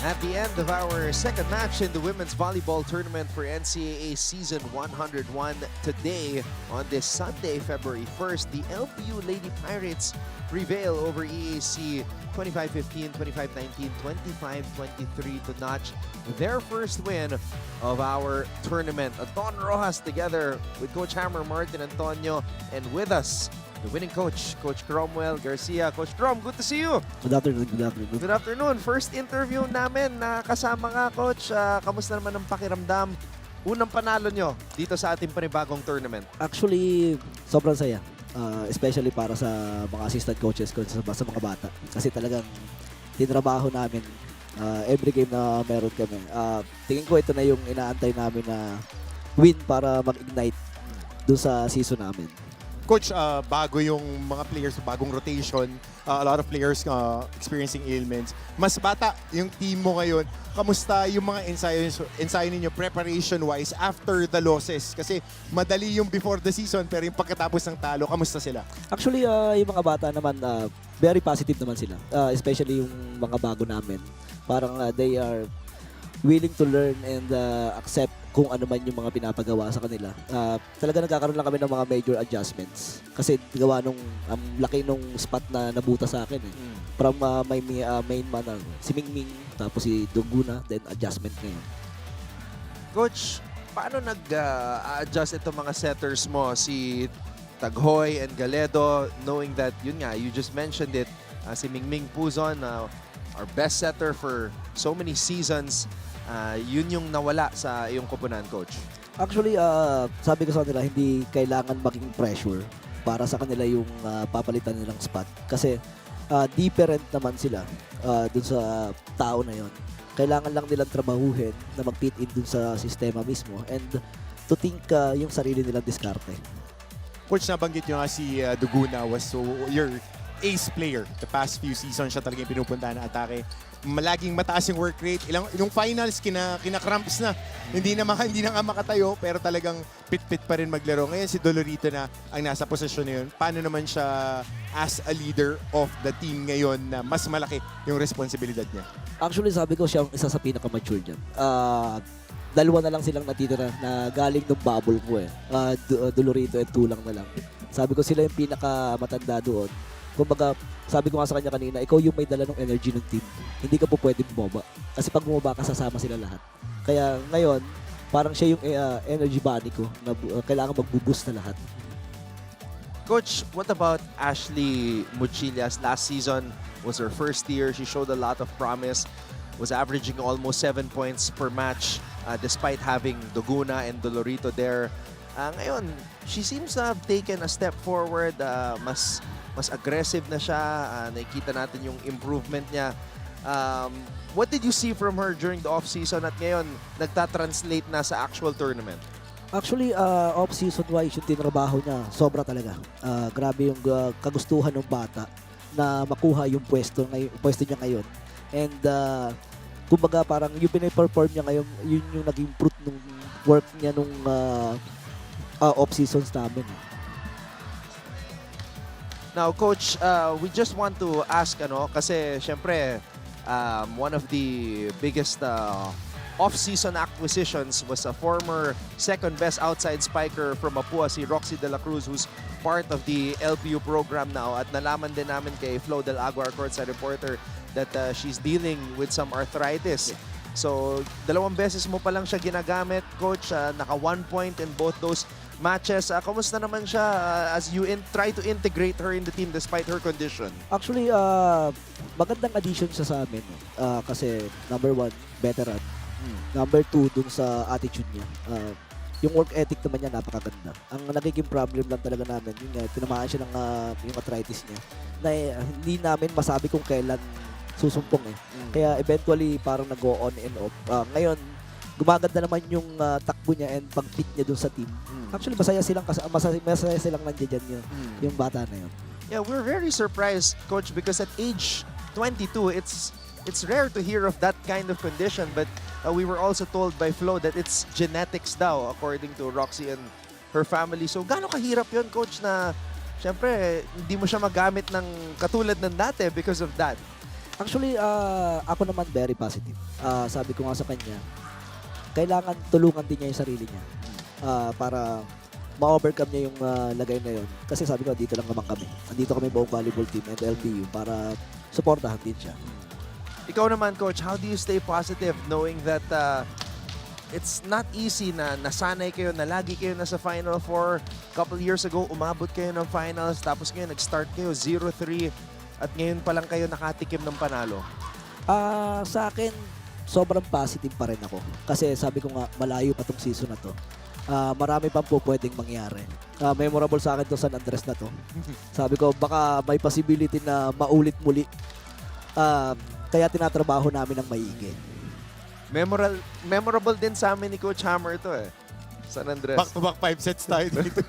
At the end of our second match in the women's volleyball tournament for NCAA Season 101 today, on this Sunday, February 1st, the LPU Lady Pirates prevail over EAC 25-15, 25-19, 25-23 to notch their first win of our tournament. Anton Rojas together with Coach Hammer, Martin Antonio, and with us, the winning coach, Coach Cromwell Garcia. Coach Crom, good to see you. Good afternoon, good afternoon. Good afternoon. First interview namin na kasama nga, Coach. Kamusta naman ang pakiramdam? Unang panalo nyo dito sa ating panibagong tournament. Actually, sobrang saya. Especially para sa mga assistant coaches ko, sa mga bata. Kasi talagang tinrabaho namin every game na meron kami. Tingin ko ito na yung inaantay namin na win para mag-ignite doon sa season namin. Coach, bago yung mga players, bagong rotation, a lot of players experiencing ailments. Mas bata yung team mo ngayon. Kamusta yung mga ensayo ninyo preparation-wise after the losses? Kasi madali yung before the season, pero yung pagkatapos ng talo, kamusta sila? Actually, yung mga bata naman, very positive naman sila. Especially yung mga bago namin. Parang they are willing to learn and accept kung ano man yung mga pinapagawa sa kanila. Talaga nagkakaroon lang kami ng mga major adjustments. Kasi gawa nung laki nung spot na nabuta sa akin. From my main man, si Mingming, tapos si Duguna, then adjustment ngayon. Coach, paano nag-adjust itong mga setters mo? Si Taghoy and Galedo, knowing that, yun nga, you just mentioned it, si Mingming Puzon, our best setter for so many seasons, yun yung nawala sa iyong koponan, Coach. Actually, sabi ko sa kanila, hindi kailangan maging pressure para sa kanila yung papalitan nilang spot. Kasi different naman sila dun sa tao na yon. Kailangan lang nilang trabahuhin na mag-fit in dun sa sistema mismo and to think yung sarili nilang diskarte. Coach, nabanggit nyo nga si Duguna was your ace player. The past few seasons siya talaga yung pinupuntahan na atake. Laging mataas yung work rate. Yung finals, kinakramps na. Hindi na nga makatayo, pero talagang pit-pit pa rin maglaro. Ngayon si Dolorito na ang nasa posisyon na yun. Paano naman siya as a leader of the team ngayon na mas malaki yung responsibilidad niya? Actually, sabi ko siya ang isa sa pinaka-mature dyan. Dalawa na lang silang natitira na galing ng bubble ko eh. Dolorito at Tulang na lang. Sabi ko sila yung pinaka-matanda doon. Kumbaga, sabi ko nga sa kanya kanina, ikaw yung may dala ng energy ng team. Hindi ka po pwede bumaba. Kasi pag bumaba ka, sasama sila lahat. Kaya ngayon, parang siya yung energy bunny ko na kailangan mag-boost na lahat. Coach, what about Ashley Muchillas? Last season was her first year. She showed a lot of promise. Was averaging almost 7 points per match despite having Doguna and Dolorito there. Ngayon, she seems to have taken a step forward. Mas aggressive na siya. Nakikita natin yung improvement niya. What did you see from her during the off-season at ngayon nagta-translate na sa actual tournament? Actually, off-season wise, yung tinrabaho niya, sobra talaga. Grabe yung kagustuhan ng bata na makuha yung pwesto niya ngayon. And kumbaga parang yung piniperform niya ngayon, yun yung naging fruit ng work niya nung off-seasons namin. Now, Coach, we just want to ask, kasi syempre, one of the biggest off-season acquisitions was a former second-best outside spiker from Mapua, si Roxy De La Cruz, who's part of the LPU program now. At nalaman din namin kay Flo Del Agua, our courtside reporter, that she's dealing with some arthritis. So, 2 beses mo pa lang siya ginagamit, Coach. Naka 1 point in both those matches. Kamusta naman siya as you try to integrate her in the team despite her condition? Actually, magandang addition siya sa amin. Kasi number 1, veteran. Number 2, dun sa attitude niya. Yung work ethic naman niya, napakaganda. Ang nagiging problem lang talaga namin, yun nga, tinamaan siya ng yung arthritis niya, na hindi namin masabi kung kailan susumpong eh. Kaya eventually, parang nag-go on and off. Ngayon, gumaganda naman yung takbo niya and pag-fit niya dun sa team. Actually, masaya silang nandiyan yung bata na yun. Yeah, we're very surprised, Coach, because at age 22, it's rare to hear of that kind of condition, but we were also told by Flo that it's genetics daw, according to Roxy and her family. So, gaano kahirap yun, Coach, na syempre, hindi mo siya magamit ng katulad ng dati because of that? Actually, ako naman very positive. Sabi ko nga sa kanya, kailangan tulungan din niya yung sarili niya para ma-overcome niya yung lagay na yun. Kasi sabi ko, dito lang naman kami. Andito kami buong volleyball team and LPU para supportahan din siya. Ikaw naman, Coach, how do you stay positive knowing that it's not easy na nasanay kayo, na lagi kayo nasa Final Four? Couple years ago, umabot kayo ng finals, tapos ngayon nag-start kayo 0-3 at ngayon pa lang kayo nakatikim ng panalo. Sa akin, sobrang positive pa rin ako. Kasi sabi ko nga, malayo pa tong season na to. Marami pang po pwedeng mangyari. Memorable sa akin to San Andres na to. Sabi ko, baka may possibility na maulit muli. Kaya tinatrabaho namin ng maigi. Memorable din sa amin ni Coach Hammer to eh. San Andres. Back-to-back 5 sets tayo dito.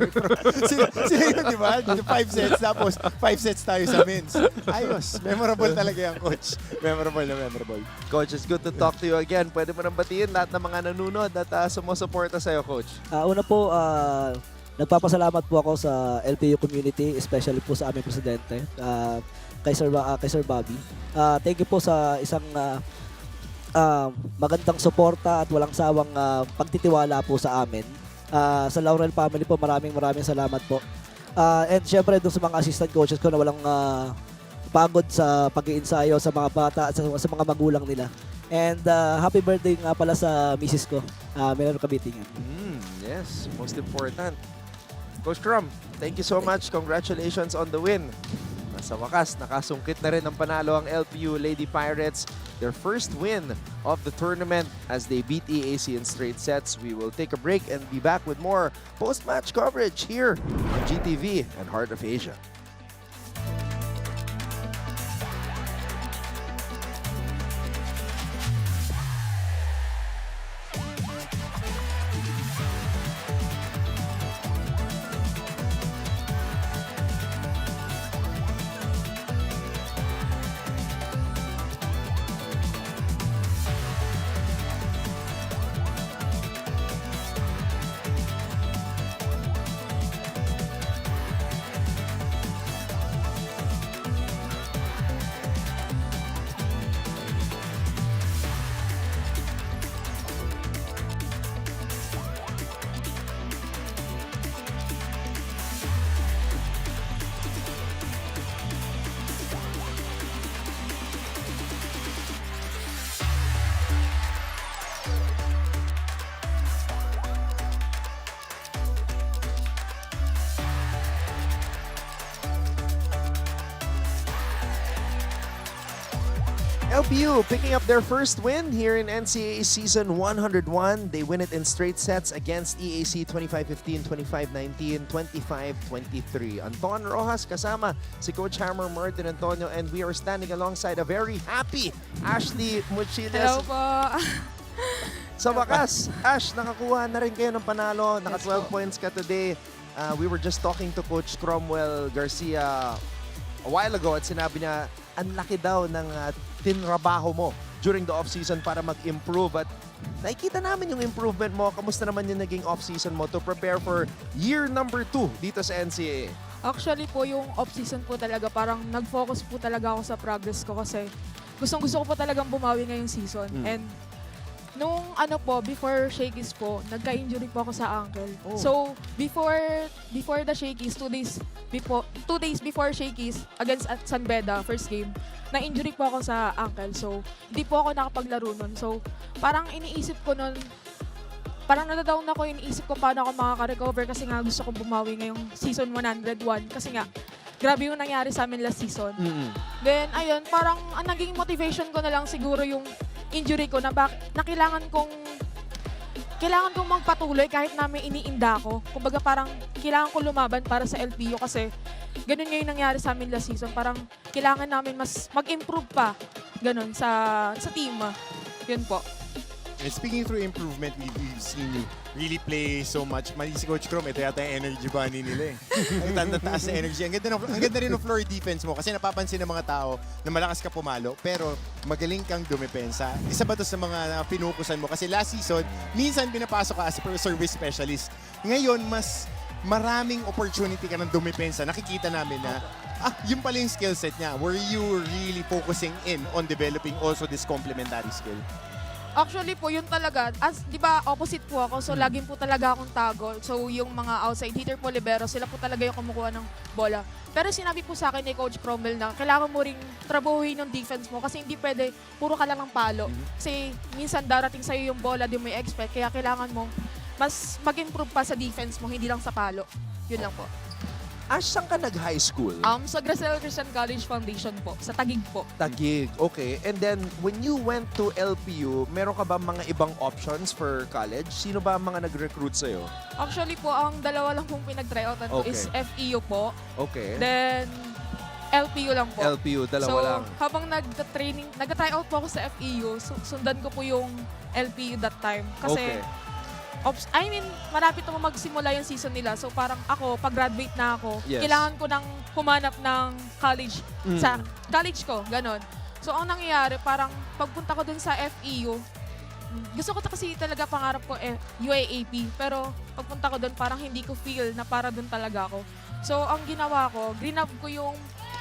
sila yun, di ba? 5 sets, tapos 5 sets tayo sa men's. Ayos. Memorable talaga yan, Coach. Memorable na memorable. Coach, it's good to talk to you again. Pwede mo nang batiin lahat ng mga nanonood at sumusuporta sa'yo, Coach. Una po, nagpapasalamat po ako sa LPU community, especially po sa aming presidente, kay Sir Bobby. Thank you po sa isang magandang suporta at walang sawang pagtitiwala po sa amin. Sa Laurel family po, maraming salamat po. And syempre doon sa mga assistant coaches ko na walang pagod sa pag-iinsayo sa mga bata at sa mga magulang nila. And happy birthday nga pala sa misis ko. Meron kami tingin. Yes, most important. Coach Crum, thank you so much. Congratulations on the win. Sa wakas, nakasungkit na rin ng panalo ang LPU Lady Pirates. Their first win of the tournament as they beat EAC in straight sets. We will take a break and be back with more post-match coverage here on GTV and Heart of Asia. LPU picking up their first win here in NCAA Season 101. They win it in straight sets against EAC 25-15, 25-19, 25-23. Anton Rojas kasama si Coach Hammer Martin Antonio, and we are standing alongside a very happy Ashley Muchiles. Hello po. Sa wakas, Ash, nakakuha na rin kayo ng panalo. Naka 12 points ka today. We were just talking to Coach Cromwell Garcia a while ago at sinabi niya, ang laki daw ng tinrabaho mo during the off-season para mag-improve. At nakikita namin yung improvement mo. Kamusta naman yung naging off-season mo to prepare for year number 2 dito sa NCAA? Actually po, yung off-season po talaga, parang nag-focus po talaga ako sa progress ko kasi gustong-gusto ko po talagang bumawi ngayong season. And nung before Shakey's po, nagka-injury po ako sa ankle. So, before the Shakey's, 2 days before Shakey's against at San Beda, first game, na-injury po ako sa ankle. So, hindi po ako nakapaglaro nun. So, parang iniisip ko nun, parang nadadown ako, iniisip ko paano ako makaka-recover kasi nga gusto ko bumawi ngayong season 101. Kasi nga, grabe yung nangyari sa amin last season. Then, ayun, parang ang naging motivation ko na lang siguro yung injury ko na kailangan kong magpatuloy kahit na may iniinda ko. Kumbaga parang kailangan ko lumaban para sa LPU kasi ganun nga yung nangyari sa amin last season. Parang kailangan namin mas mag-improve pa ganun sa team. Yun po. And speaking through improvement, we've seen you really play so much. Mali si Coach Crom, ito yata yung energy bunny nila eh. Ang taas na energy. Ang ganda rin ng floor defense mo kasi napapansin ng mga tao na malakas ka pumalo pero magaling kang dumepensa. Isa ba to sa mga pinukusan mo? Kasi last season, minsan pinapasok ka as a service specialist. Ngayon, mas maraming opportunity ka ng dumepensa. Nakikita namin na yun pala yung skill set niya. Were you really focusing in on developing also this complementary skill? Actually po, yun talaga. As, di ba, opposite po ako. So, laging po talaga akong tagol. So, yung mga outside hitter po, libero, sila po talaga yung kumukuha ng bola. Pero sinabi po sa akin ni Coach Cromwell na kailangan mo ring trabahuin yung defense mo kasi hindi pwede puro ka lang ng palo. Kasi minsan darating sa'yo yung bola, di mo i-expect. Kaya kailangan mo mas mag-improve pa sa defense mo, hindi lang sa palo. Yun lang po. Ash, saan ka nag-high school? Sa Gracel Christian College Foundation po, sa Taguig po. Taguig, okay. And then, when you went to LPU, meron ka ba mga ibang options for college? Sino ba ang mga nag-recruit sa'yo? Actually po, ang dalawa lang pong pinag-tryoutan ko is FEU po. Okay. Then, LPU lang po. LPU, dalawa lang. So, habang nag-tryout po ako sa FEU, sundan ko po yung LPU that time. Kasi, malapit na magsimula yung season nila. So parang ako, pag-graduate na ako, kailangan ko nang humanap ng college sa college ko, ganon. So ang nangyayari, parang pagpunta ko dun sa FEU, gusto ko kasi talaga pangarap ko UAAP. Pero pagpunta ko dun, parang hindi ko feel na para dun talaga ako. So ang ginawa ko, grinab ko yung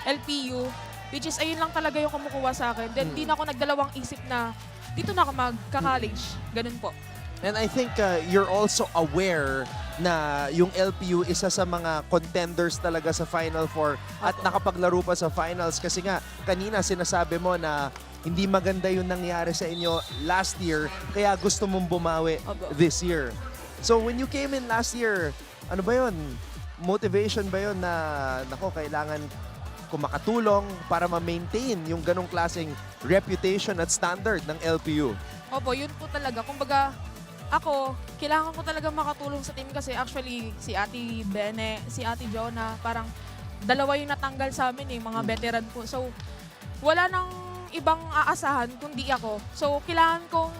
LPU, which is ayun lang talaga yung kumukuha sa akin. Then di na ako nagdalawang isip na dito na ako magka-college. Ganun po. And I think you're also aware na yung LPU isa sa mga contenders talaga sa Final Four at nakapaglaro pa sa finals kasi nga kanina sinasabi mo na hindi maganda yung nangyari sa inyo last year kaya gusto mong bumawi this year. So when you came in last year, ano ba yun? Motivation ba yun na kailangan kumakatulong para ma-maintain yung ganong klaseng reputation at standard ng LPU? Opo, yun po talaga. Kumbaga, ako, kailangan ko talaga makatulong sa team kasi actually si Ate Bene, si Ate Jonah, parang dalawa yung natanggal sa amin mga veteran po. So, wala nang ibang aasahan kundi ako. So, kailangan kong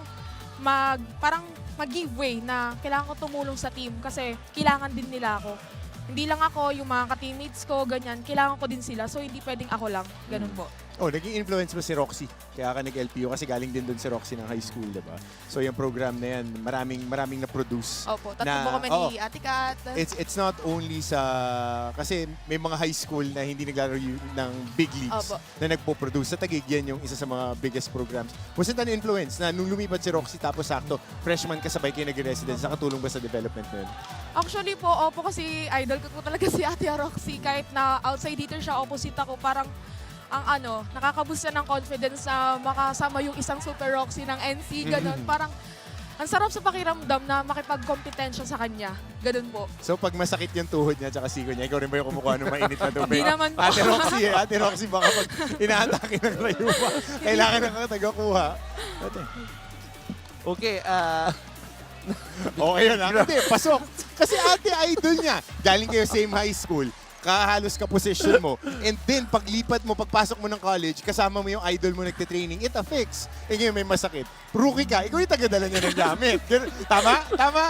parang mag-give way na kailangan ko tumulong sa team kasi kailangan din nila ako. Hindi lang ako, yung mga ka-teammates ko, ganyan, kailangan ko din sila. So, hindi pwedeng ako lang. Ganun po. Naging influence mo si Roxy. Kaya ka nag-LPU kasi galing din doon si Roxy ng high school, diba? So yung program na yan, maraming na-produce. Opo, tatlo po kami ni Ate Kat. It's not only kasi may mga high school na hindi naglalaro ng big leagues na nagpo-produce. Sa Taguig, yan yung isa sa mga biggest programs. Wasn't an influence na nung lumipat si Roxy tapos sakto, freshman kasabay kayo nag-residence, nakatulong ba sa development mo yun? Actually po, kasi idol ko po talaga si Ate Roxy. Kahit na outside hitter siya, opposite ako, parang nakakaboost ng confidence na makasama yung isang Super Roxy ng NC, ganun. Parang ang sarap sa pakiramdam na makipagkompetensya sa kanya. Ganun po. So pag masakit yung tuhod niya at siko niya, ikaw rin ba yung kumukuha ng mainit na tubig? Hindi naman po. Ate Roxy, baka pag inaatake ng rayuma, kailangan ng tagakuha. Okay, Okay yun, ha? Hindi, pasok. Kasi ate idol niya. Galing kayo same high school. Kahalos ka position mo. And then, paglipat mo, pagpasok mo ng college, kasama mo yung idol mo nagtitraining, it affects. Eh ngayon may masakit. Rookie ka, ikaw yung tagadala niya ng gamit. Tama?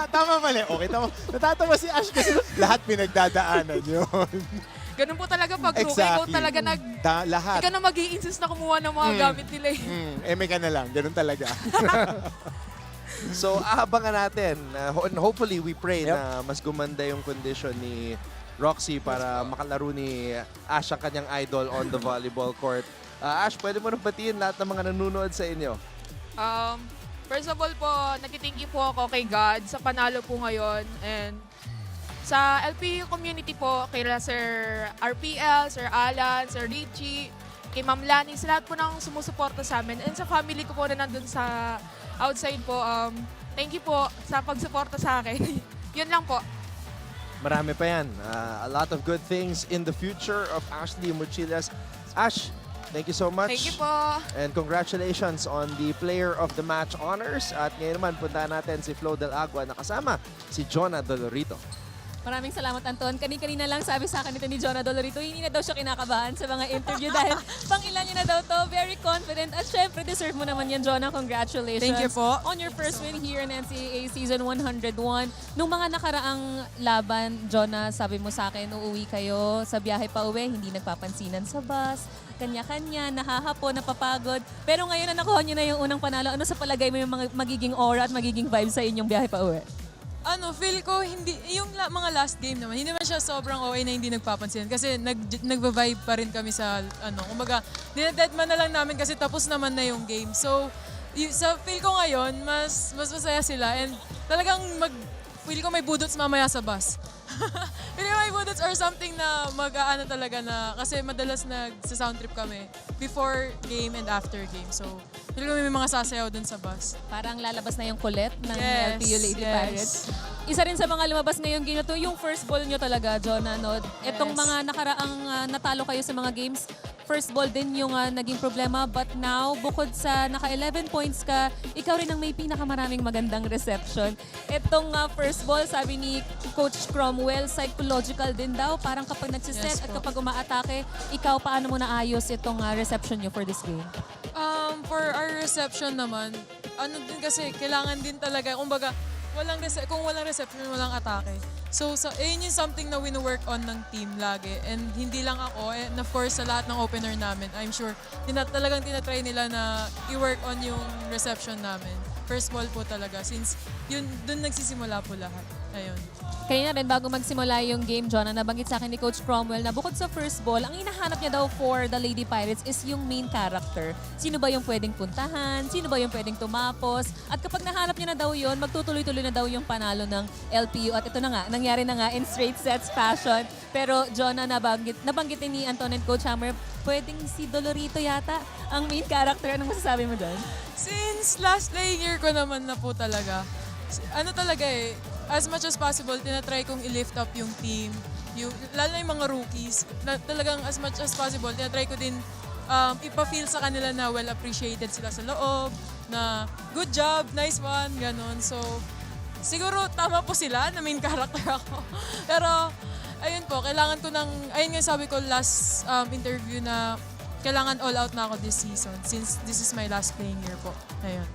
Tama, mali. Okay, tama. Natatawa si Ash kasi lahat pinagdadaanan yun. Ganun po talaga pag rookie, Exactly. ikaw talaga lahat. ikaw na mag-i-insist na kumuha ng mga gamit nila eh. Eme ka na lang. Ganun talaga. So, aabangan natin. And hopefully, we pray na mas gumanda yung condition ni Roxy para makalaro ni Ash ang kanyang idol on the volleyball court. Ash, pwede mo nang batiin lahat ng mga nanonood sa inyo. First of all po, nagtitinky po ako kay God sa panalo po ngayon. And sa LPU community po, kay Sir RPL, Sir Alan, Sir Richie, kay Ma'am Lani, sa lahat po ng sumusuporta sa amin. And sa family ko po na nandun sa outside po, thank you po sa pagsuporta sa akin. Yun lang po. Marami pa yan. A lot of good things in the future of Ashley Mochilas. Ash, thank you so much. Thank you po. And congratulations on the Player of the Match honors. At ngayon naman, puntahan natin si Flo Del Agua na kasama si Jonah Dolorito. Maraming salamat, Anton. Kanina lang sabi sa akin ito ni Jonah Dolorito, hindi na daw siya kinakabahan sa mga interview dahil pang-ilan niya na daw to. Very confident. At syempre, deserve mo naman yan, Jonah. Congratulations. Thank you po. On your first win here in NCAA Season 101. Nung mga nakaraang laban, Jonah, sabi mo sa akin, uuwi kayo sa biyahe pa uwi, hindi nagpapansinan sa bus, kanya-kanya, nahahapo, napapagod. Pero ngayon na nakuha niyo na yung unang panalo. Ano sa palagay mo yung mga magiging aura at magiging vibe sa inyong biyahe pa uwi? Feel ko hindi, yung mga last game naman, hindi naman siya sobrang OA na hindi nagpapansin. Kasi nagva-vibe pa rin kami sa, kumbaga, dinadedman na lang namin kasi tapos naman na yung game. So, sa feel ko ngayon, mas masaya sila and talagang feel ko may budots mamaya sa bus. Feel ko may budots or something na mag-aano talaga na, kasi madalas nag-sound trip kami before game and after game. So, feel ko may mga sasayaw dun sa bus. Parang lalabas na yung kulit ng LPU Lady yes. Pirates. Isa rin sa mga lumabas ngayong game na to, yung first ball nyo talaga, Jonah. No? Itong mga nakaraang natalo kayo sa mga games, first ball din yung naging problema. But now, bukod sa naka-11 points ka, ikaw rin ang may pinakamaraming magandang reception. Itong first ball, sabi ni Coach Cromwell, psychological din daw. Parang kapag nagsiset at kapag umaatake, ikaw paano mo naayos itong reception nyo for this game? For our reception naman, din kasi, kailangan din talaga, kumbaga, kung walang reception, walang atake. So, yun yung something na wino-work on ng team lagi. And hindi lang ako, and of course, sa lahat ng opener namin, I'm sure, talagang tinatry nila na i-work on yung reception namin. First ball po talaga, since dun nagsisimula po lahat. Ayun. Kaya rin, bago magsimula yung game, Jonah, nabanggit sa akin ni Coach Cromwell na bukod sa first ball, ang hinahanap niya daw for the Lady Pirates is yung main character. Sino ba yung pwedeng puntahan? Sino ba yung pwedeng tumapos? At kapag nahanap niya na daw yun, magtutuloy-tuloy na daw yung panalo ng LPU. At ito na nga, nangyari na nga in straight sets fashion. Pero Jonah, nabanggit ni Anton and Coach Hammer, pwedeng si Dolorito yata ang main character. Anong masasabi mo dyan? Since last playing year ko naman na po talaga, as much as possible, tinatry kong i-lift up yung team. Lalo na yung mga rookies. Talagang as much as possible, tinatry ko din ipa-feel sa kanila na well appreciated sila sa loob, na good job, nice one, ganun. So, siguro tama po sila na main character ako. Pero, ayun po, kailangan ko ayun nga sabi ko last interview na kailangan all out na ako this season since this is my last playing year po. Ayun.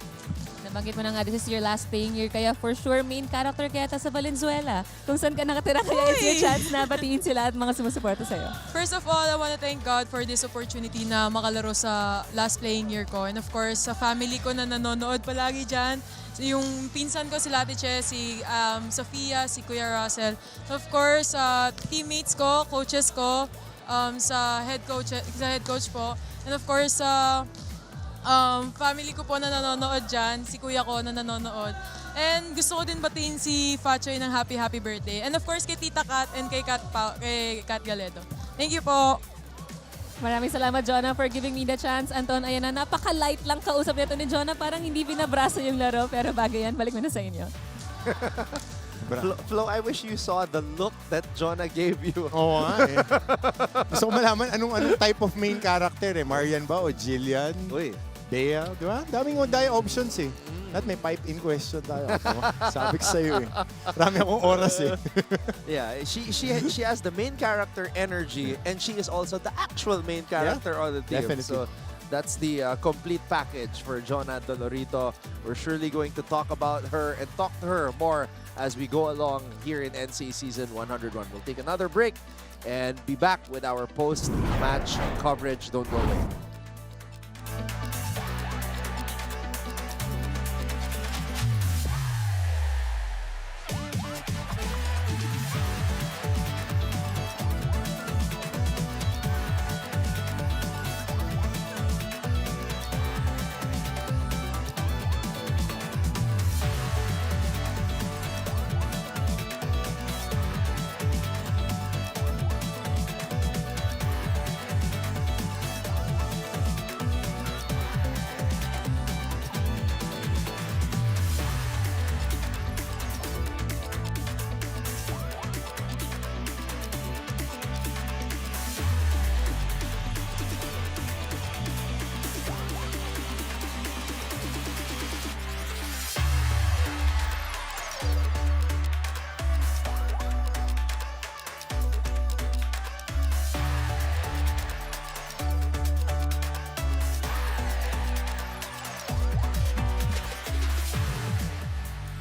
Nabanggit mo na nga, this is your last playing year, kaya for sure main character kaya sa Valenzuela. Kung saan ka nakatira, kaya it's your chance na batiin sila at mga sumusuporta sa'yo. First of all, I want to thank God for this opportunity na makalaro sa last playing year ko. And of course, sa family ko na nanonood palagi dyan. Yung pinsan ko, si Ate Che, si Sofia, si Kuya Russell. Of course, teammates ko, coaches ko, sa head coach po. And of course, family ko po na nanonood dyan, si kuya ko na nanonood. And gusto ko din batiin si Fachoy ng happy birthday. And of course, kay Tita Kat and kay Kat Galedo. Thank you po. Maraming salamat, Jonah, for giving me the chance. Anton, ayan na, napaka-light lang kausap nito ni Jonah. Parang hindi binabraso yung laro, pero bagay yan. Balik mo na sa inyo. Flo, I wish you saw the look that Jonah gave you. Oo nga eh. Gusto ko malaman anong type of main character eh. Marian ba o Jillian? Uy. Bea, di ba? Daming options eh. At may pipe-in question tayo. Sabi ko sa'yo eh. Marami akong oras eh. Yeah, she has the main character energy, and she is also the actual main character on the team. Definitely. So that's the complete package for Jonah Dolorito. We're surely going to talk about her and talk to her more as we go along here in NCAA Season 101. We'll take another break and be back with our post-match coverage. Don't go away.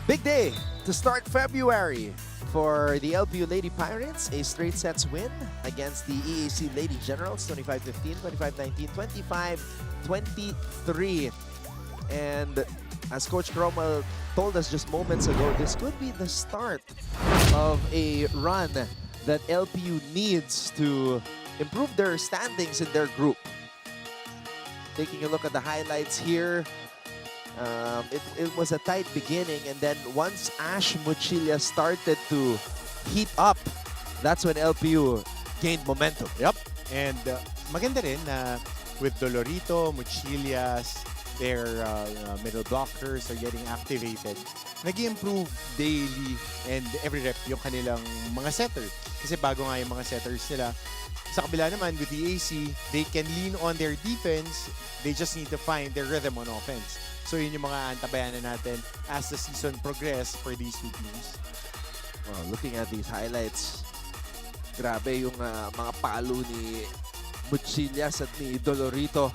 Big day to start February for the LPU Lady Pirates. A straight sets win against the EAC Lady Generals, 25-15, 25-19, 25-23. And as Coach Cromwell told us just moments ago, this could be the start of a run that LPU needs to improve their standings in their group. Taking a look at the highlights here, it was a tight beginning, and then once Ash Mochila started to heat up, that's when LPU gained momentum. Yep. And maganda rin na with Dolorito, Mochilias, their middle blockers are getting activated. Nag-improve daily and every rep yung kanilang mga setter. Kasi bago nga yung mga setters nila. Sa kabila naman, with the AC, they can lean on their defense. They just need to find their rhythm on offense. So yun yung mga antabayanan natin as the season progress for these two teams. Oh, looking at these highlights, grabe yung mga palo ni Mochilias at ni Dolorito.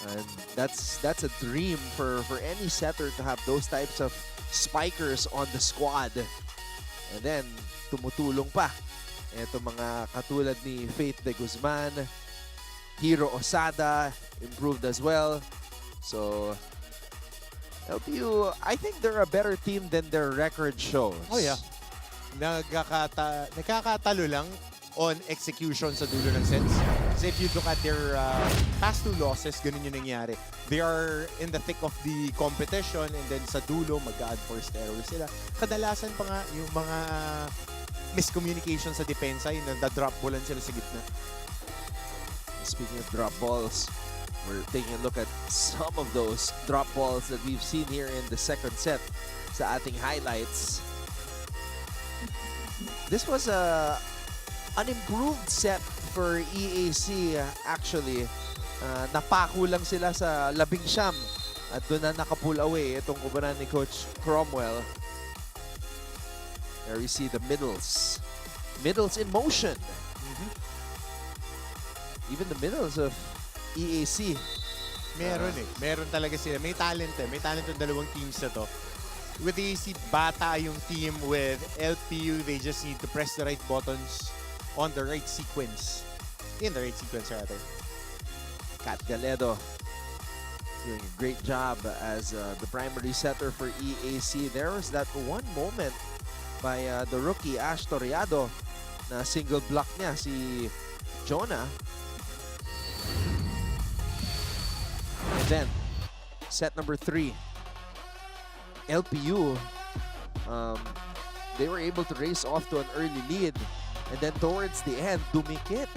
And that's a dream for any setter to have those types of spikers on the squad. And then, tumutulong pa. Ito mga katulad ni Faith De Guzman, Hiro Osada, improved as well. So, LPU, I think they're a better team than their record shows. Oh yeah. Nagkakatalo lang on execution sa dulo ng sets. Kasi if you look at their past two losses, ganun yung nangyari. They are in the thick of the competition, and then sa dulo, mag-add forced error sila. Kadalasan pa nga yung mga miscommunication sa depensa, yung na-drop ballan sila sa gitna. Speaking of drop balls, we're taking a look at some of those drop balls that we've seen here in the second set sa ating highlights. This was an improved set for EAC actually. Napako lang sila sa 11 at doon na naka-pull away itong kubanan ni Coach Cromwell. There we see the middles. Middles in motion. Even the middles of EAC. Meron Meron talaga sila. May talent May talent yung dalawang teams na to. With EAC, bata yung team. With LPU, they just need to press the right buttons on the right sequence. In the right sequence, rather. Kat Galedo doing a great job as the primary setter for EAC. There was that one moment by the rookie Ash Toriado na single block niya si Jonah. And then, set number 3. LPU, they were able to race off to an early lead. And then towards the end, dumikit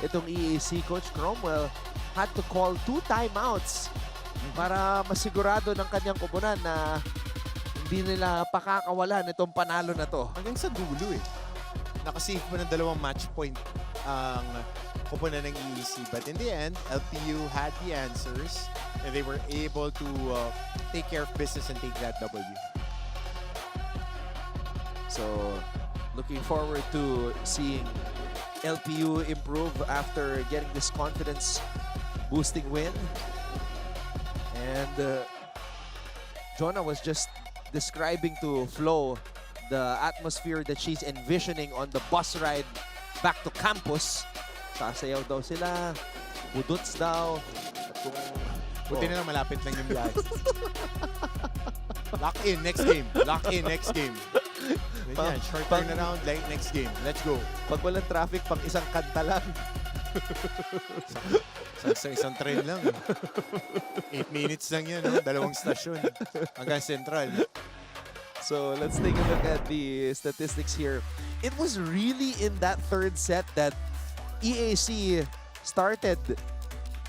itong EAC. Coach Cromwell had to call 2 timeouts para masigurado ng kanyang koponan na hindi nila pakakawalan itong panalo na to. Hanggang sa dulo eh. Nakasave mo ng 2 match point ang koponan ng EAC. But in the end, LPU had the answers and they were able to take care of business and take that W. So, looking forward to seeing LPU improve after getting this confidence-boosting win. And Jonah was just describing to Flo the atmosphere that she's envisioning on the bus ride back to campus. Sasayaw daw sila, budots daw. At kung, Buti na lang malapit lang yung biyahe. Lock in, next game. Lock in, next game. Ganyan, short turnaround, like next game. Let's go. Pag walang traffic, pang isang kanta lang. Sa isang train lang. 8 minutes lang yan, no? 2 stasyon. Hanggang Central. So let's take a look at the statistics here. It was really in that third set that EAC started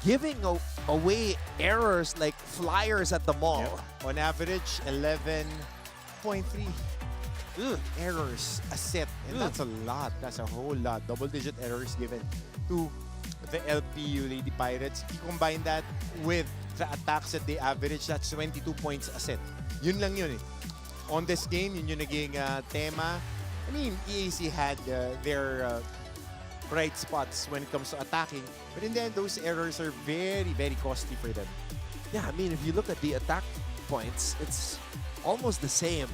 giving away errors like flyers at the mall. Yep. On average, 11.3 errors a set. And that's a lot. That's a whole lot. Double-digit errors given to the LPU Lady Pirates. If you combine that with the attacks that they average, that's 22 points a set. Yun lang yun eh. On this game, yun yung naging tema. I mean, EAC had their bright spots when it comes to attacking. But in the end, those errors are very, very costly for them. Yeah, I mean, if you look at the attack points, it's almost the same.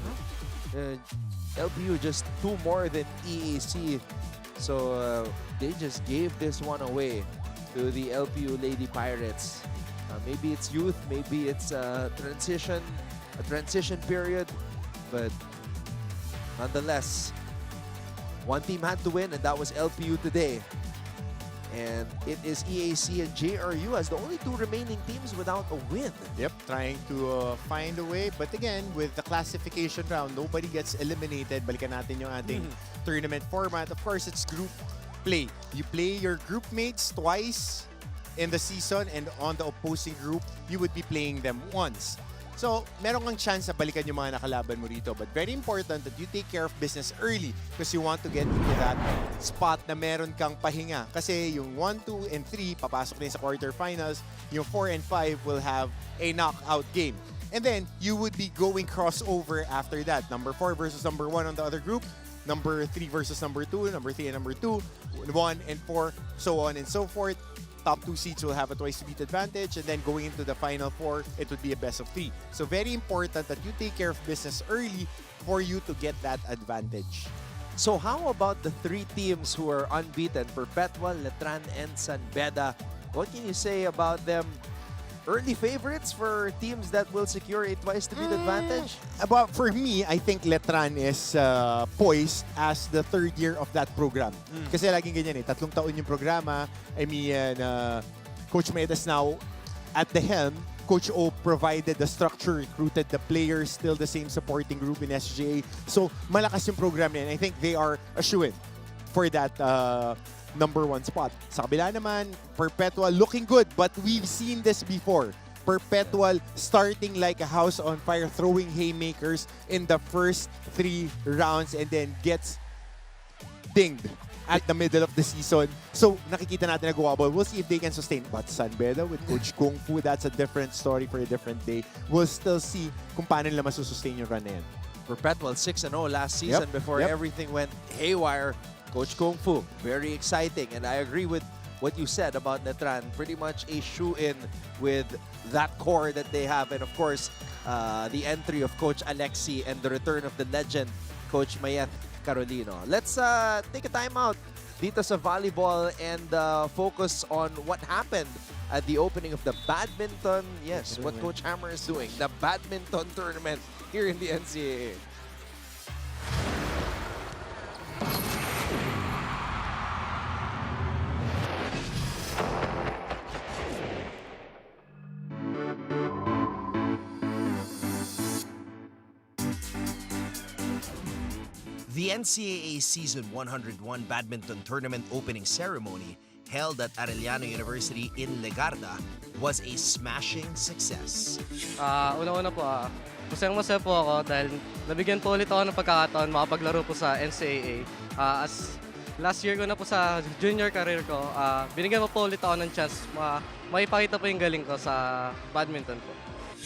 LPU just 2 more than EAC. So they just gave this one away to the LPU Lady Pirates. Maybe it's youth, maybe it's a transition period. But nonetheless, one team had to win, and that was LPU today. And it is EAC and JRU as the only 2 remaining teams without a win. Yep, trying to find a way. But again, with the classification round, nobody gets eliminated. Balikan natin yung ating tournament format. Of course, it's group play. You play your group mates twice in the season, and on the opposing group, you would be playing them once. So, meron kang chance na balikan yung mga nakalaban mo rito. But very important that you take care of business early because you want to get into that spot na meron kang pahinga. Kasi yung 1, 2, and 3, papasok din sa quarterfinals. Yung 4 and 5 will have a knockout game. And then, you would be going crossover after that. Number 4 versus number 1 on the other group. Number 3 versus number 2. Number 3 and number 2. 1 and 4, so on and so forth. Top 2 seeds will have a twice-to-beat advantage, and then going into the final 4, it would be a best of 3. So very important that you take care of business early for you to get that advantage. So how about the 3 teams who are unbeaten? Perpetual, Letran, and San Beda. What can you say about them? Early favorites for teams that will secure a twice-to-beat advantage? For me, I think Letran is poised as the 3rd year of that program. Kasi laging ganyan eh, 3 taon yung programa. I mean, Coach Maeda's now at the helm. Coach O provided the structure, recruited the players, still the same supporting group in SGA. So, malakas yung program yan. I think they are a shoo-in for that number 1 spot. Sa kabila naman, Perpetual looking good, but we've seen this before. Perpetual starting like a house on fire, throwing haymakers in the first 3 rounds and then gets dinged at the middle of the season. So, nakikita natin na guwabol. We'll see if they can sustain. But San Beda with Coach Kung Fu, that's a different story for a different day. We'll still see kung paano nila masusustain yung run na yan. Perpetual 6-0 last season before everything went haywire. Coach Kung Fu, very exciting. And I agree with what you said about Letran. Pretty much a shoe-in with that core that they have. And of course, the entry of Coach Alexi and the return of the legend, Coach Mayet Carolino. Let's take a timeout dito sa volleyball and focus on what happened at the opening of the badminton. Yes, what Coach Hammer is doing. The badminton tournament here in the NCAA. The NCAA Season 101 Badminton Tournament opening ceremony held at Arellano University in Legarda, was a smashing success. Una-una po, masayang-masaya po ako dahil nabigyan po ulit ako ng pagkakataon makapaglaro po sa NCAA. As last year ko na po sa junior career ko, binigyan mo po ulit ako ng chance maipakita po yung galing ko sa badminton po.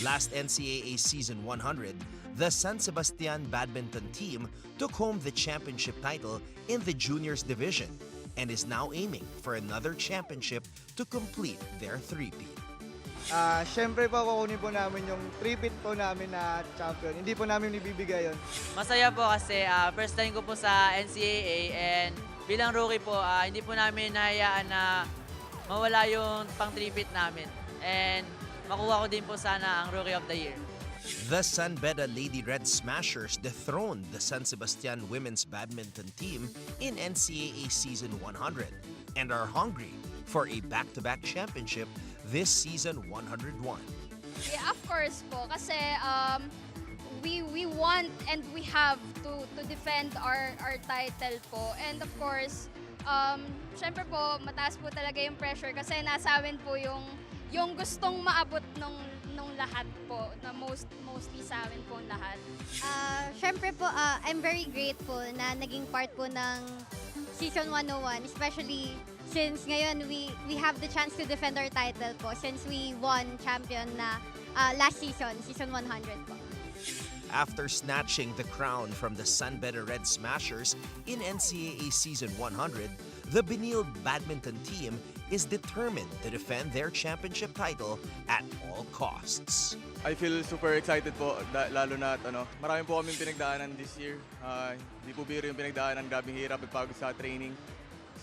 Last NCAA season 100, the San Sebastian badminton team took home the championship title in the juniors division and is now aiming for another championship to complete their three-peat. Siyempre po, kukunin po namin yung three-peat po namin na champion. Hindi po namin ibibigay yun. Masaya po kasi first time ko po sa NCAA and bilang rookie po, hindi po namin nahayaan na mawala yung pang three-peat namin. And makuha ko din po sana ang Rookie of the Year. The San Beda Lady Red Smashers dethroned the San Sebastian women's badminton team in NCAA Season 100 and are hungry for a back-to-back championship this season 101. Yeah, of course po, kasi we want and we have to defend our title po. And of course, syempre po, mataas po talaga yung pressure kasi nasa amin po yung gustong maabot nung lahat po, na mostly sa amin po lahat. Syempre po, I'm very grateful na naging part po ng Season 101, especially since ngayon we have the chance to defend our title po since we won champion na last season, Season 100 po. After snatching the crown from the San Beda Red Smashers in NCAA Season 100, the Benil badminton team is determined to defend their championship title at all costs. I feel super excited po, lalo na marami po kaming pinagdaanan this year. Hindi po biro yung pinagdaanan, grabing hirap, pagpagod sa training.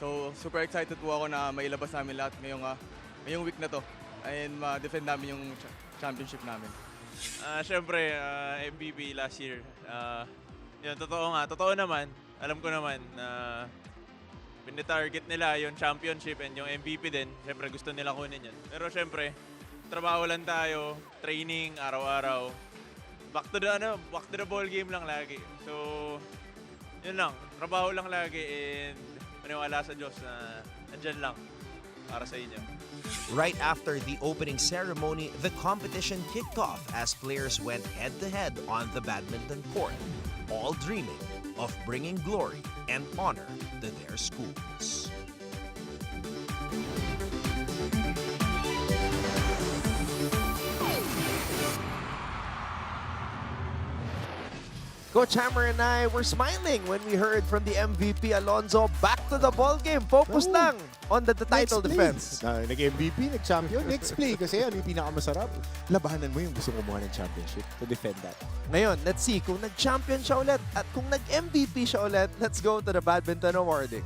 So super excited po ako na mailabas namin lahat ngayong week na to and ma-defend namin yung championship namin. Siyempre, MVP last year. Yun, totoo naman. Alam ko naman na pinitarget nila yung championship and yung MVP din. Siyempre, gusto nila kunin yun. Pero siyempre, trabaho lang tayo, training, araw-araw. Back to the ball game lang lagi. So, yun lang. Trabaho lang lagi and maniwala sa Diyos na andyan lang para sa inyo. Right after the opening ceremony, the competition kicked off as players went head-to-head on the badminton court, all dreaming of bringing glory and honor to their schools. Coach Hammer and I were smiling when we heard from the MVP Alonzo, back to the ball game. Focus lang on the title defense. Nag-MVP, nag-champion, next play. Kasi ano yung pinakamasarap? Labanan mo yung gusto kumuha ng championship to defend that. Ngayon, let's see kung nag-champion siya ulit at kung nag-MVP siya ulit. Let's go to the badminton awarding.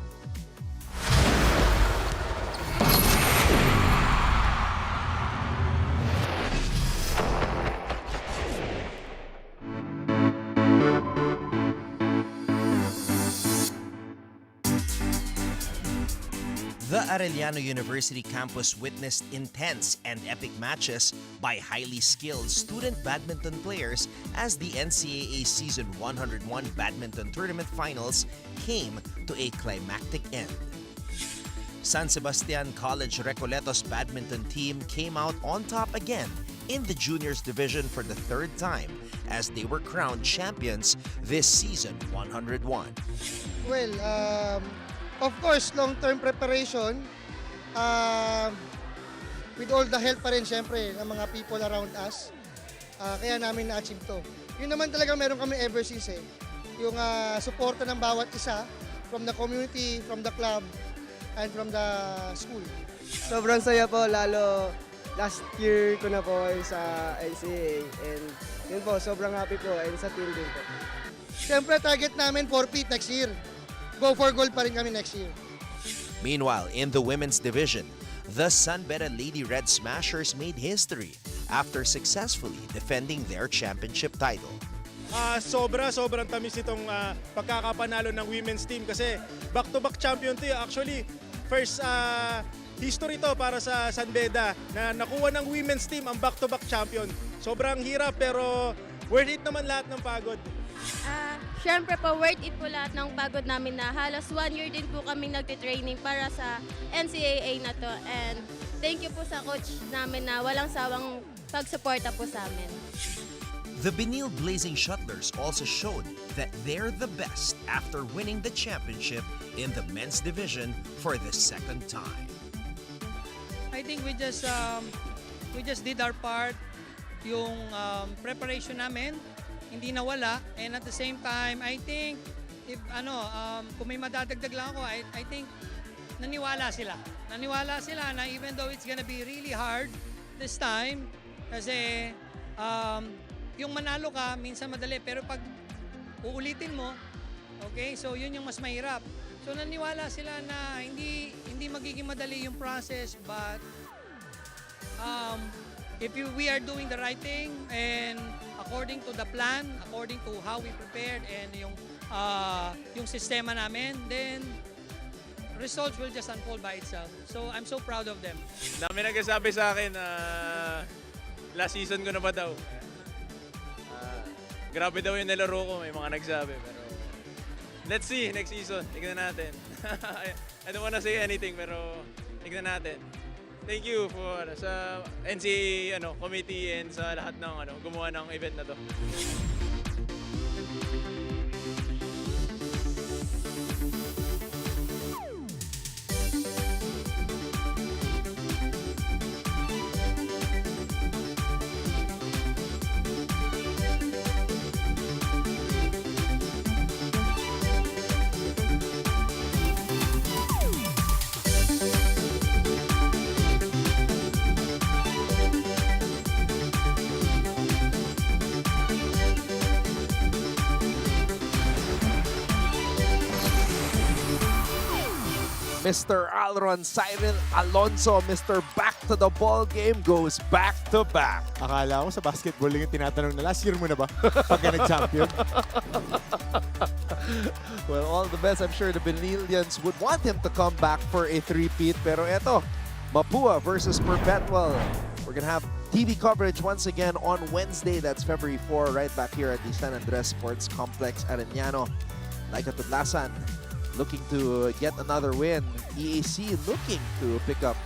The Arellano University campus witnessed intense and epic matches by highly skilled student badminton players as the NCAA Season 101 badminton tournament finals came to a climactic end. San Sebastian College Recoletos badminton team came out on top again in the juniors division for the third time as they were crowned champions this Season 101. Well, of course, long-term preparation, with all the help pa rin syempre ng mga people around us, kaya namin na-achieve to. Yun naman talaga meron kami ever since yung suporta ng bawat isa, from the community, from the club, and from the school. Sobrang saya po, lalo last year ko na po sa NCAA and yun po, sobrang happy po and sa team din po. Syempre, target namin 4-peat next year. Go for gold pa rin kami next year. Meanwhile, in the women's division, the San Beda Lady Red Smashers made history after successfully defending their championship title. Sobrang tamis itong pagkakapanalo ng women's team kasi back-to-back champion to. Actually, first history to para sa San Beda na nakuha ng women's team ang back-to-back champion. Sobrang hirap pero worth it naman lahat ng pagod. Siyempre po, worth it po lahat ng pagod namin na halos 1 year din po kami nagtitraining para sa NCAA na to. And thank you po sa coach namin na walang sawang pagsuporta po sa amin. The Benil Blazing Shuttlers also showed that they're the best after winning the championship in the men's division for the second time. I think we just did our part. Yung preparation namin hindi nawala, and at the same time I think if kung may madadagdag lang ako, I think naniwala sila na even though it's gonna be really hard this time kasi yung manalo ka minsan madali, pero pag uulitin mo, okay, so yun yung mas mahirap. So naniwala sila na hindi magiging madali yung process, but if we are doing the right thing and according to the plan, according to how we prepared and yung sistema namin, then results will just unfold by itself. So I'm so proud of them. Dami nagsasabi sa akin na last season ko na ba daw. Grabe daw yung nilaro ko, may mga nagsabi. Pero let's see, next season, tignan natin. I don't wanna say anything, pero tignan natin. Thank you for sa NCAA committee and sa lahat ng gumawa ng event na to. Mr. Alron Cyril Alonso, Mr. Back to the Ball game goes back to back. Akala ko sa basketball yung tinatanong na last year mo na ba? Pag nag-champion. Well, all the best. I'm sure the Benilians would want him to come back for a three-peat. Pero eto, Mapua versus Perpetual. We're gonna have TV coverage once again on Wednesday. That's February 4, right back here at the San Andres Sports Complex, Arellano. Like Tudlasan, looking to get another win. EAC looking to pick up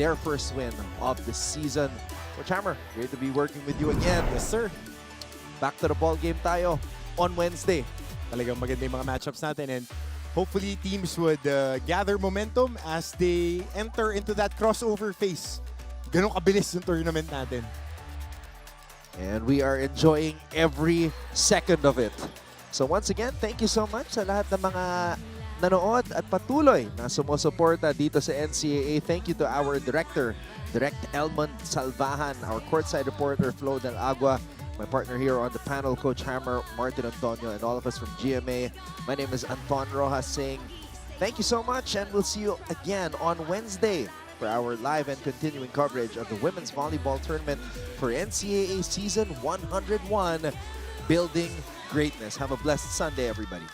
their first win of the season. Coach Hammer, great to be working with you again. Yes, sir. Back to the ball game tayo on Wednesday. Talagang maganda yung mga matchups natin, and hopefully teams would gather momentum as they enter into that crossover phase. Ganun kabilis yung tournament natin. And we are enjoying every second of it. So once again, thank you so much sa lahat ng mga nanood at patuloy na sumusuporta dito sa NCAA. Thank you to our director, Direct Elmond Salvahan, our courtside reporter, Flo Del Agua, my partner here on the panel, Coach Hammer, Martin Antonio, and all of us from GMA. My name is Anton Rojas saying thank you so much, and we'll see you again on Wednesday for our live and continuing coverage of the Women's Volleyball Tournament for NCAA Season 101, Building Greatness. Have a blessed Sunday, everybody.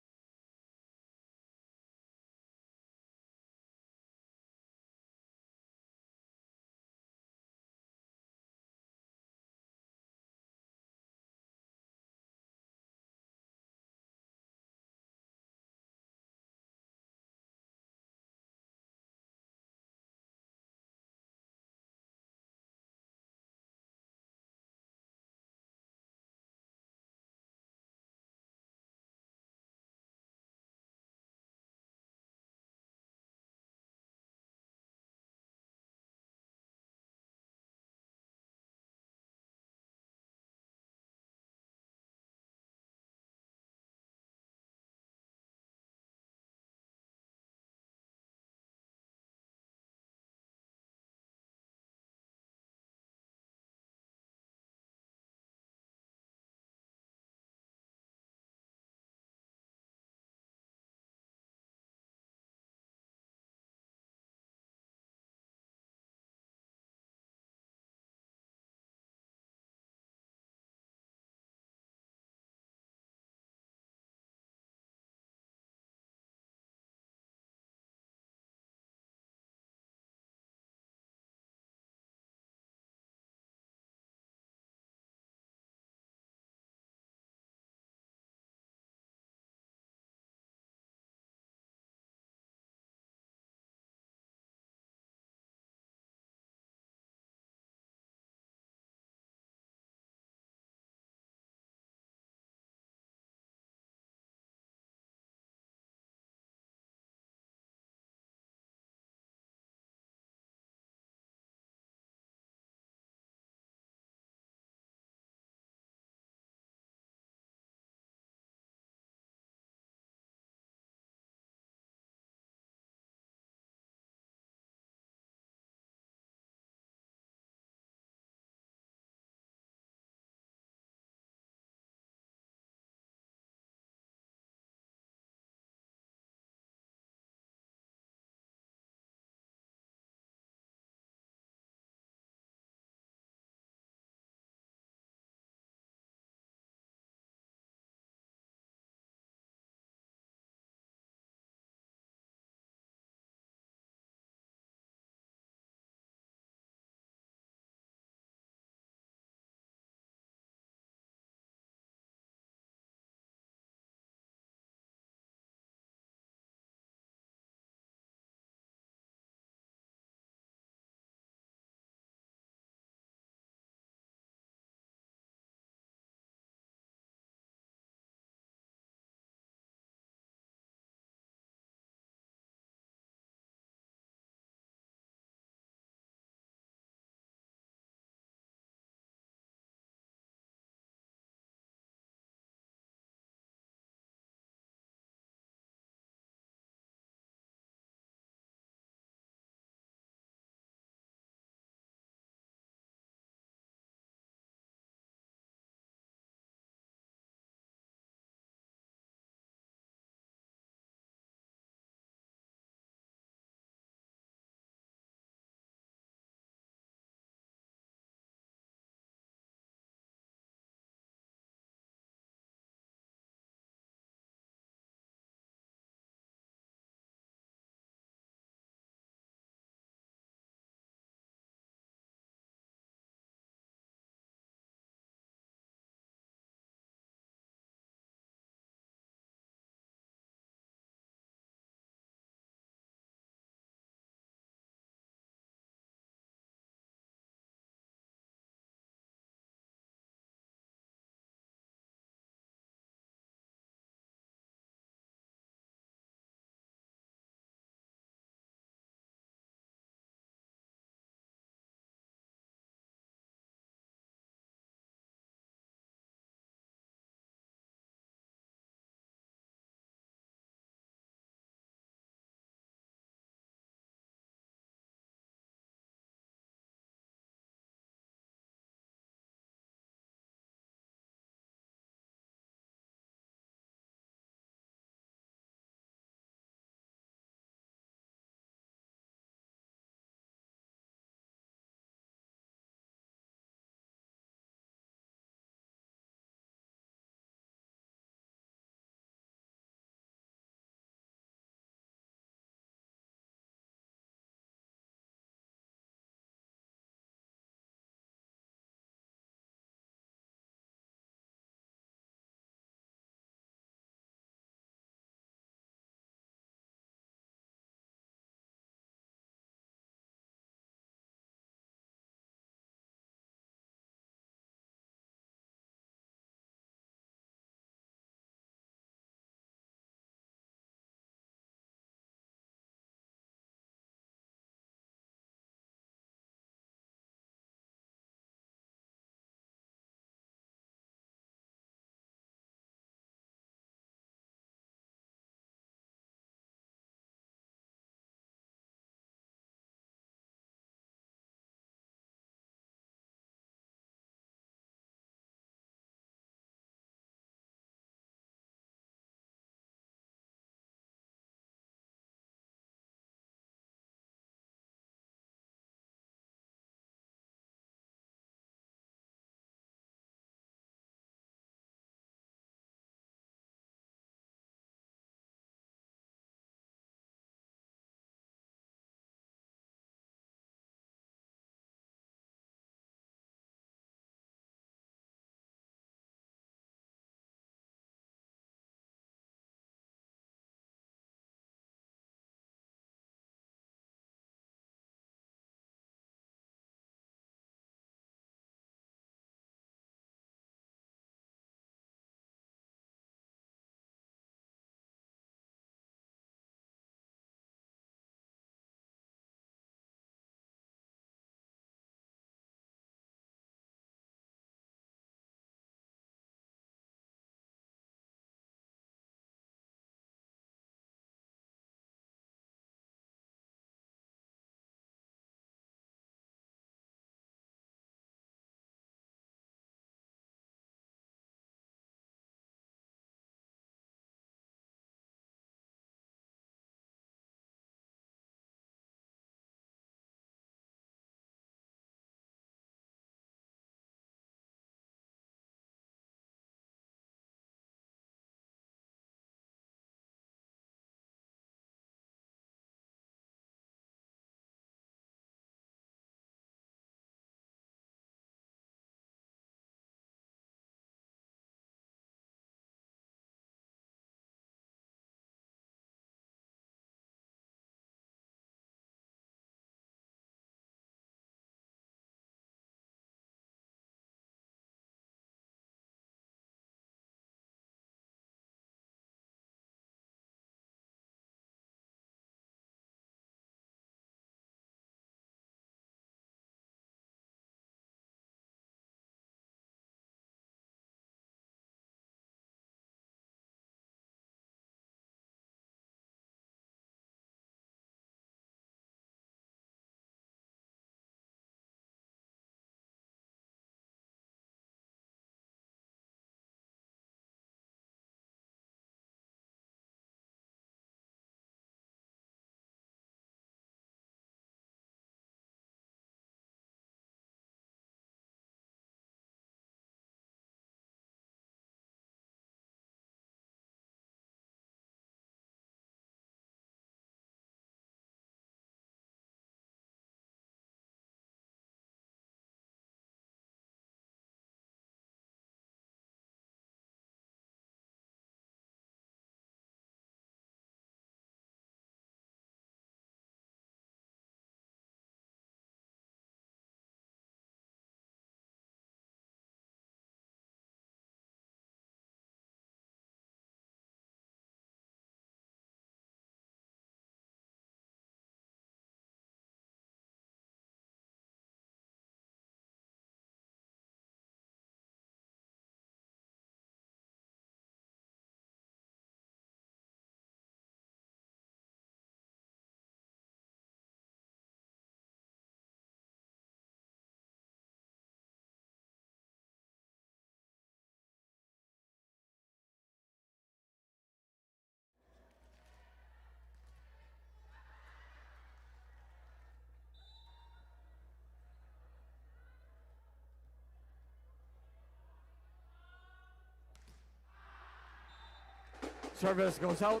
Service goes out.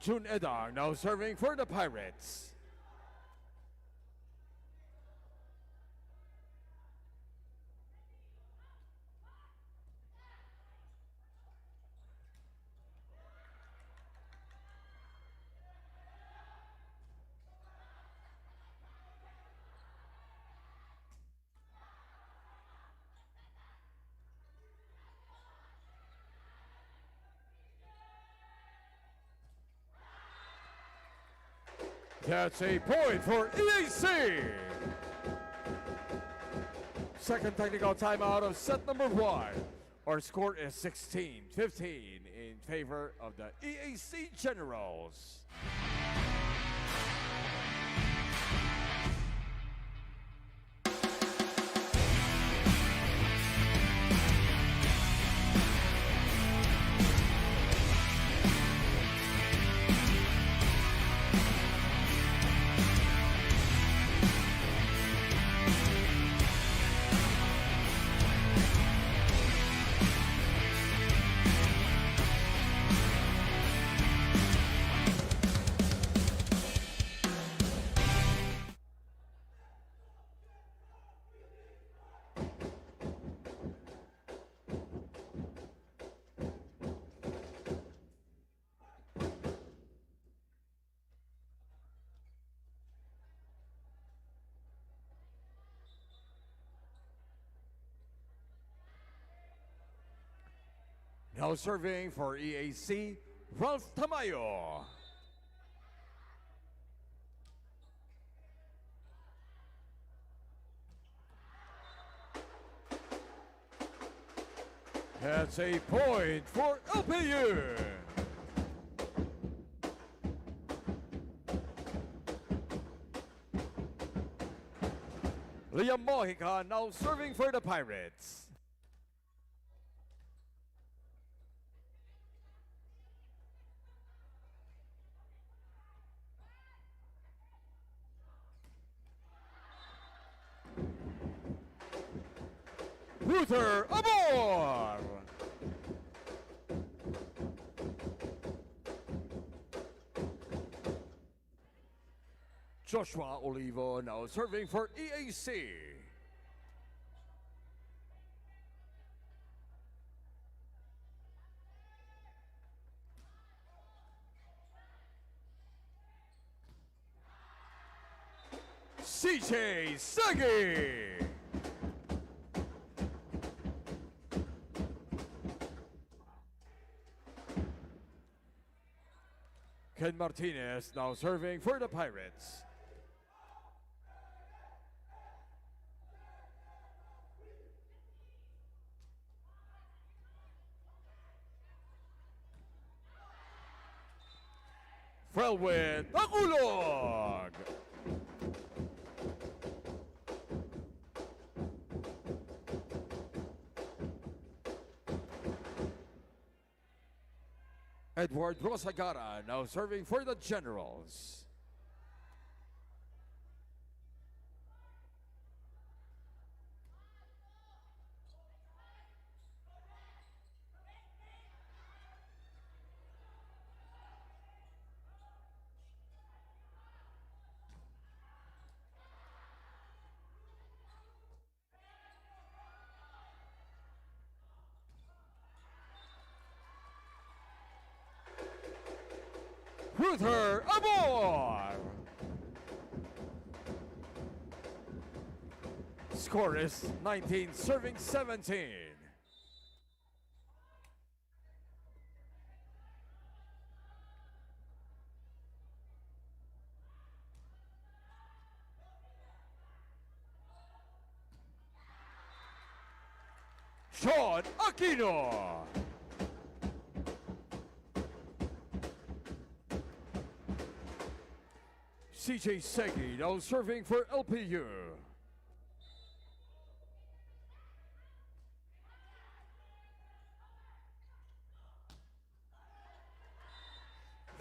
Jun Edang now serving for the Pirates. That's a point for EAC. Second technical timeout of set number 1. Our score is 16-15 in favor of the EAC Generals. Now serving for EAC, Ralph Tamayo. That's a point for LPU. Liam Mojica now serving for the Pirates. Ruther Amor. Joshua Olivo now serving for EAC. CJ Sagi. Ken Martinez now serving for the Pirates. Frelwin Nakulog. Edward Rosagara now serving for the Generals. Ruther Amor. Score is 19 serving 17. Sean Aquino. CJ Segi now serving for LPU.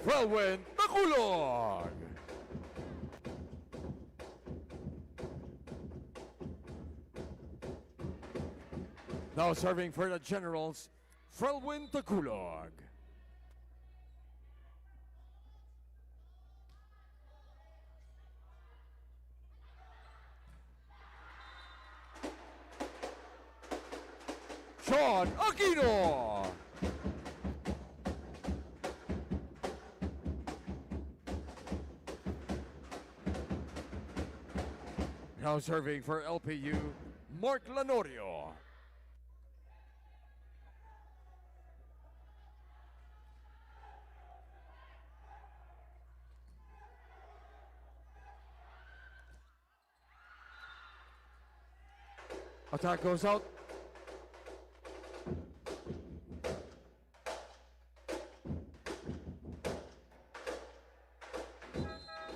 Frelwin Nakulog. Now serving for the Generals, Frelwin Takulog. Sean Aquino. Now serving for LPU, Mark Lanorio. Attack goes out.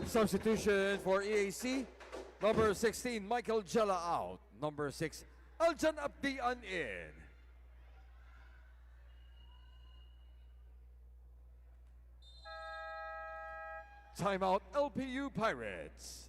Substitution for EAC. Number 16, Michael Jella out. Number 6, Aljan Abdian in. Timeout, LPU Pirates.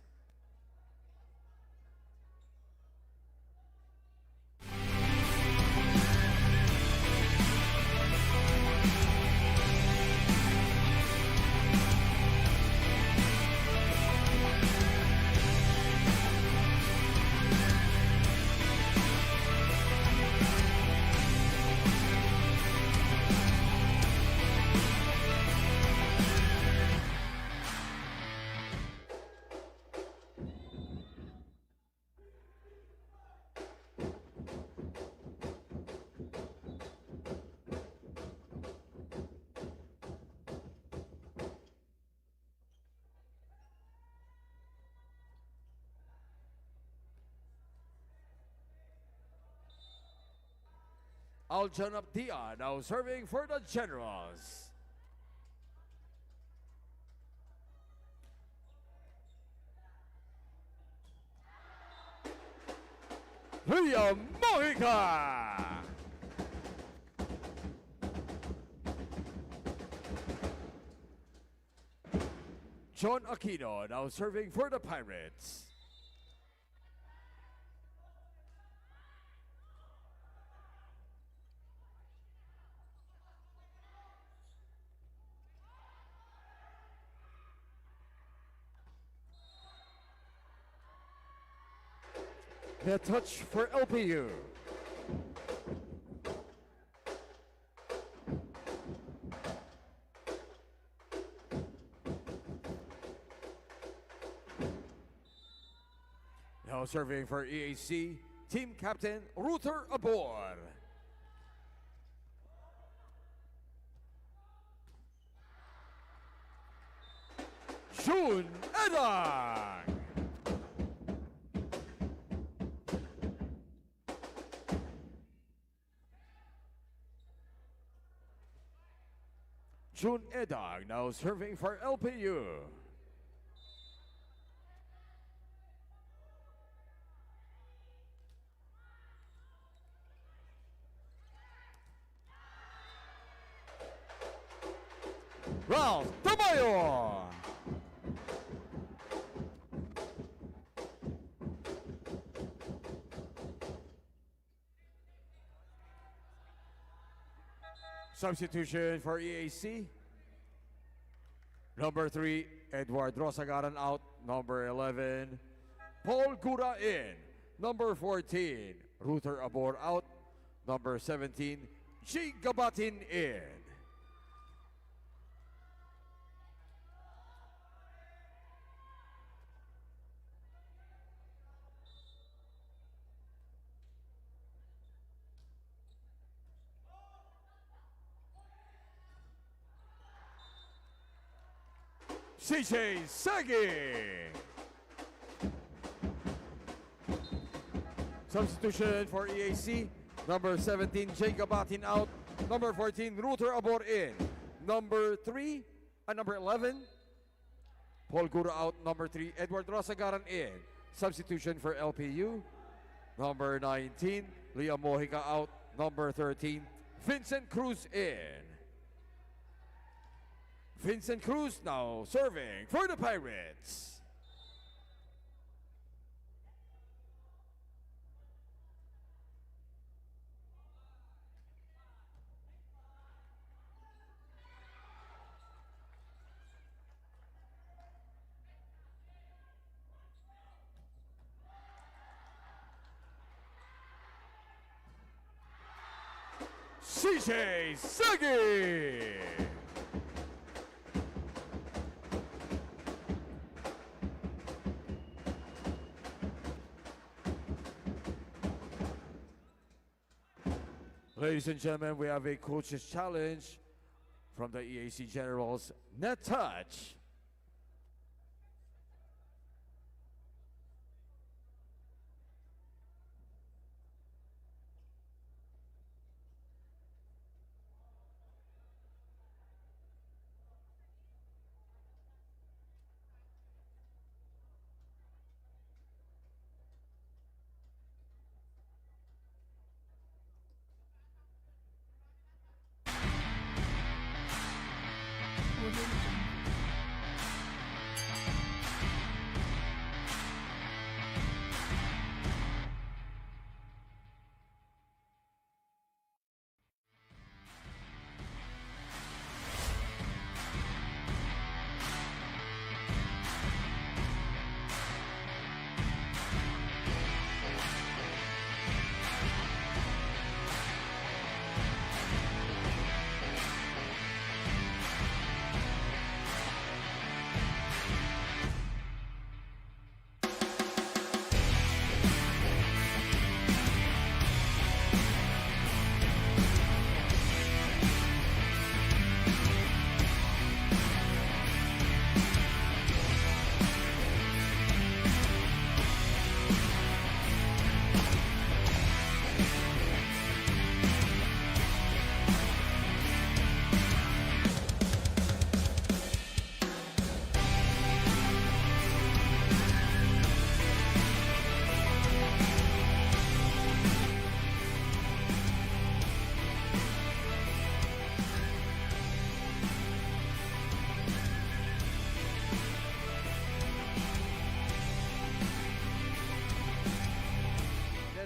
Aljan Abdian now serving for the Generals. Liam Mojica. John Aquino now serving for the Pirates. The touch for LPU. Now serving for EAC, team captain Ruther Abor. June Edang. June Edang now serving for LPU. Ralph Tamayo. Substitution for EAC. Number 3, Edward Rosagaran out. Number 11, Paul Cura in. Number 14, Ruther Abor out. Number 17, G. Gabatin in. CJ Sagi. Substitution for EAC. Number 17, Jacob Atin out. Number 14, Ruther Abor in. Number 3, number 11, Paul Gura out. Number 3, Edward Rosagaran in. Substitution for LPU. Number 19, Liam Mojica out. Number 13, Vincent Cruz in. Vincent Cruz now serving for the Pirates. CJ Sagi! Ladies and gentlemen, we have a coach's challenge from the EAC Generals, net touch.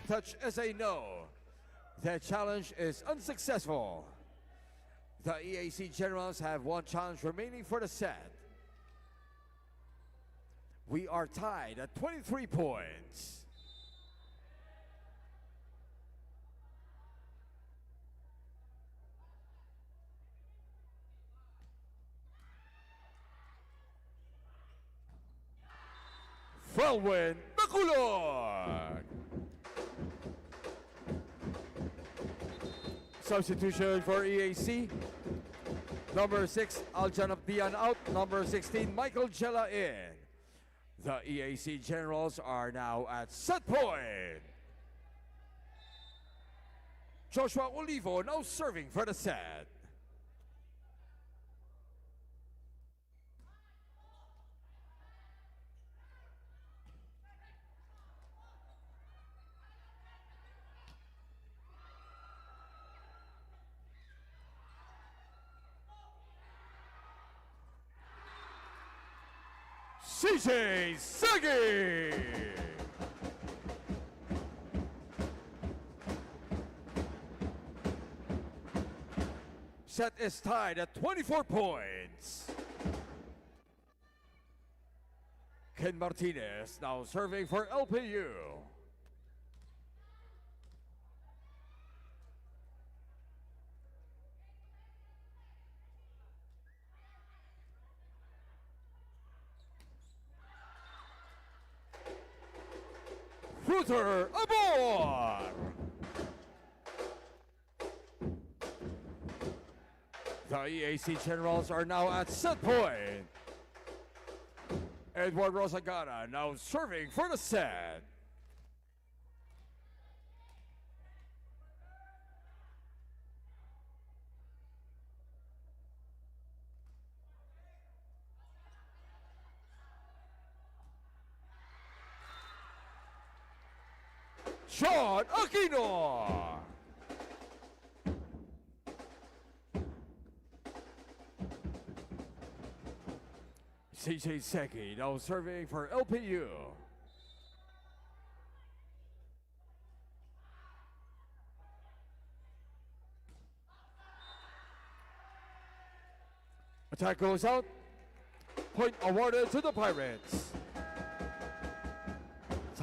Touch is a no. The challenge is unsuccessful. The EAC Generals have one challenge remaining for the set. We are tied at 23 points. Felwin Bakulog. Substitution for EAC. Number 6, Aljan Abdian out. Number 16, Michael Jella in. The EAC Generals are now at set point. Joshua Olivo now serving for the set. CJ Sagi! Set is tied at 24 points. Ken Martinez now serving for LPU. Fruiter aboard! The EAC Generals are now at set point. Edward Rosagara now serving for the set. Sean Aquino. CJ Seki now serving for LPU. Attack goes out. Point awarded to the Pirates.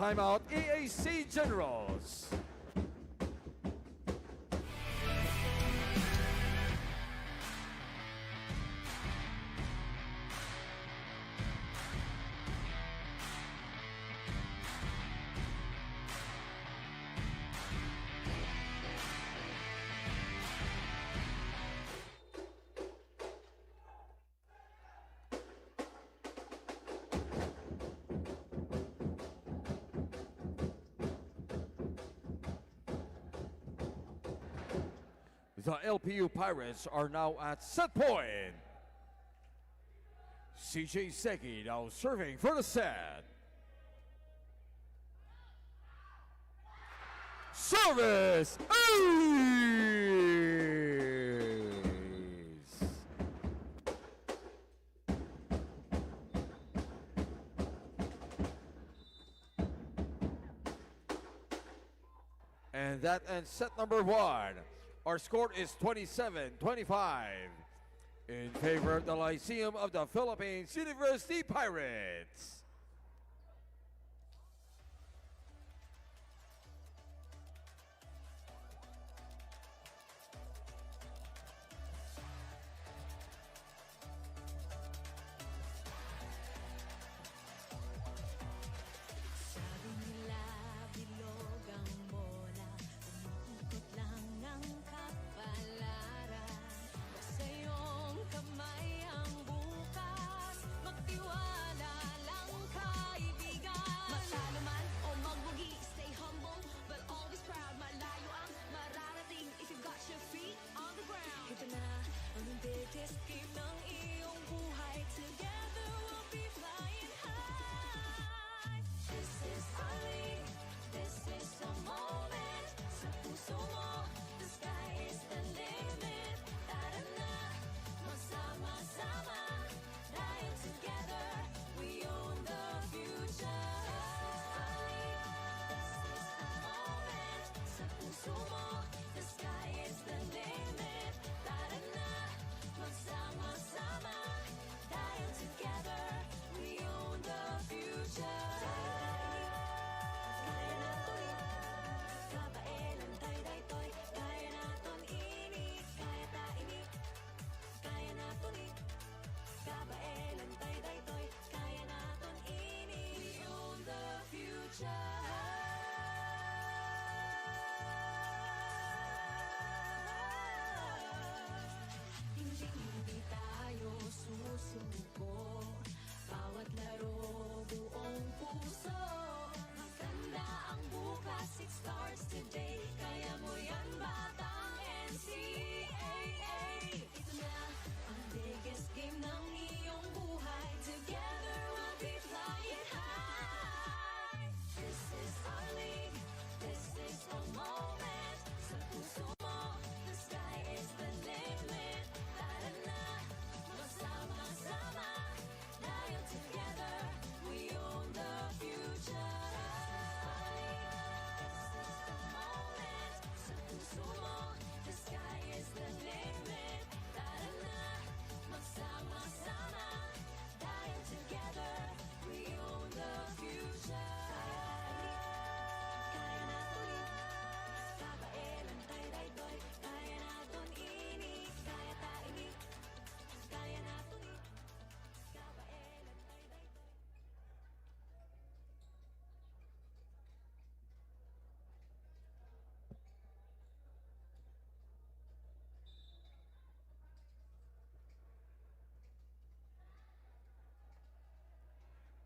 Timeout, EAC Generals. The LPU Pirates are now at set point. CJ Seki now serving for the set. Service ace! And that ends set number 1. Our score is 27-25 in favor of the Lyceum of the Philippines University Pirates.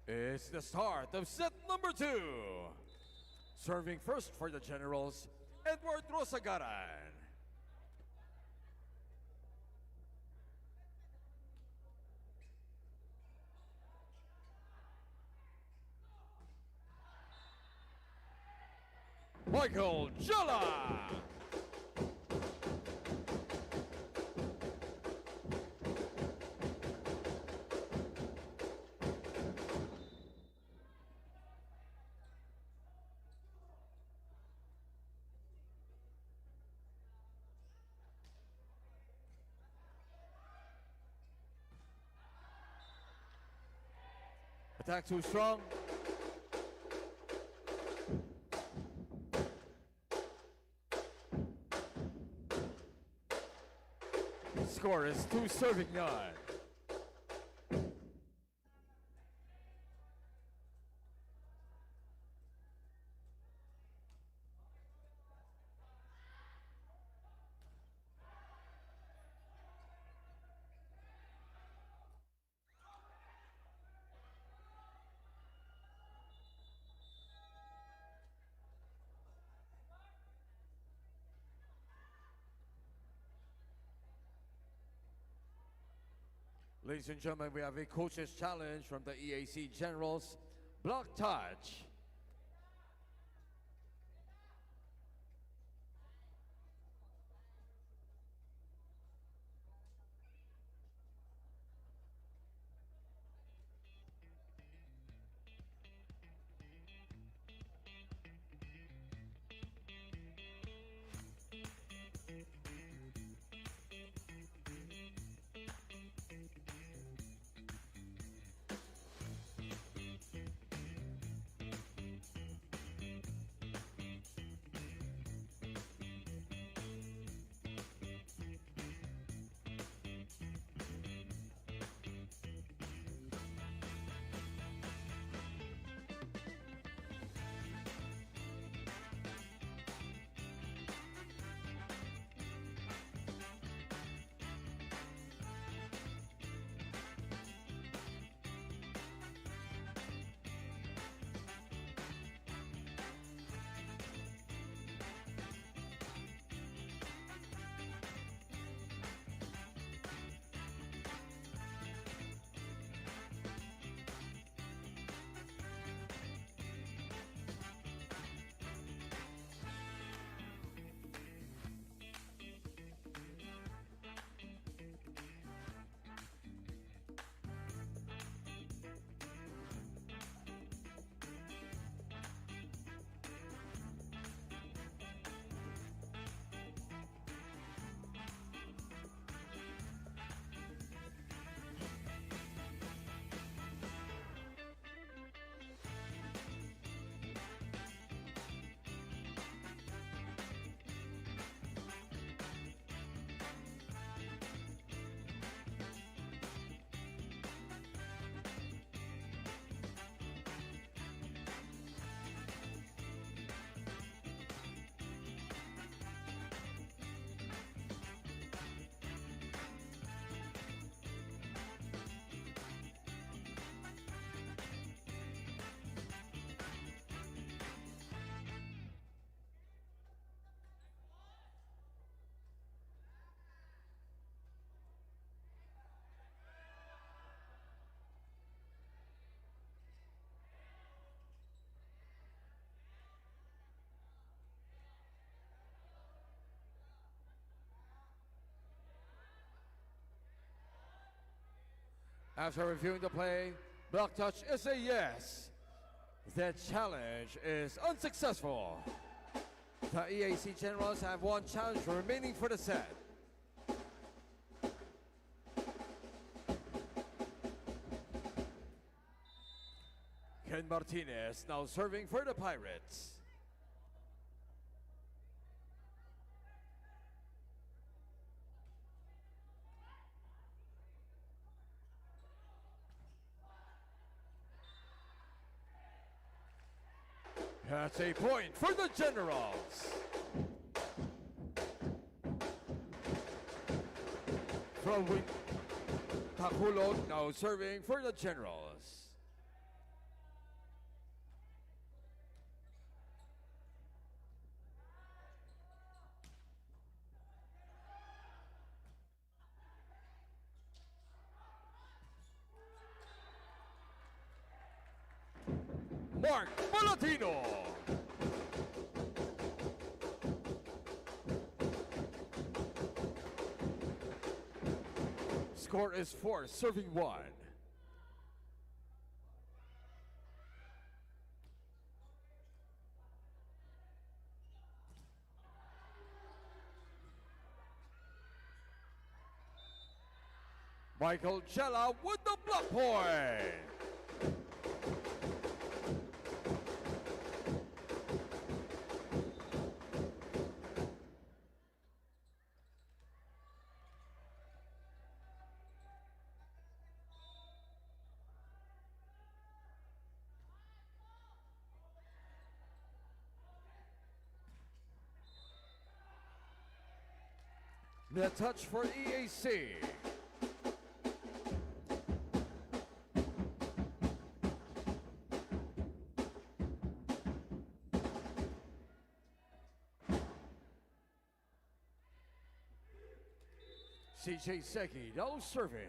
It's the start of set number 2. Serving first for the Generals, Edward Rosagaran. Michael Jala. Attack too strong. Score is 2-9. Ladies and gentlemen, we have a coach's challenge from the EAC Generals, Block Touch. After reviewing the play, Block Touch is a yes. The challenge is unsuccessful. The EAC Generals have one challenge remaining for the set. Ken Martinez now serving for the Pirates. That's a point for the Generals. From Takulog now serving for the Generals. Mark Palatino. Score is 4, serving 1. Michael Jella with the block point. The touch for EAC. CJ Seki now serving.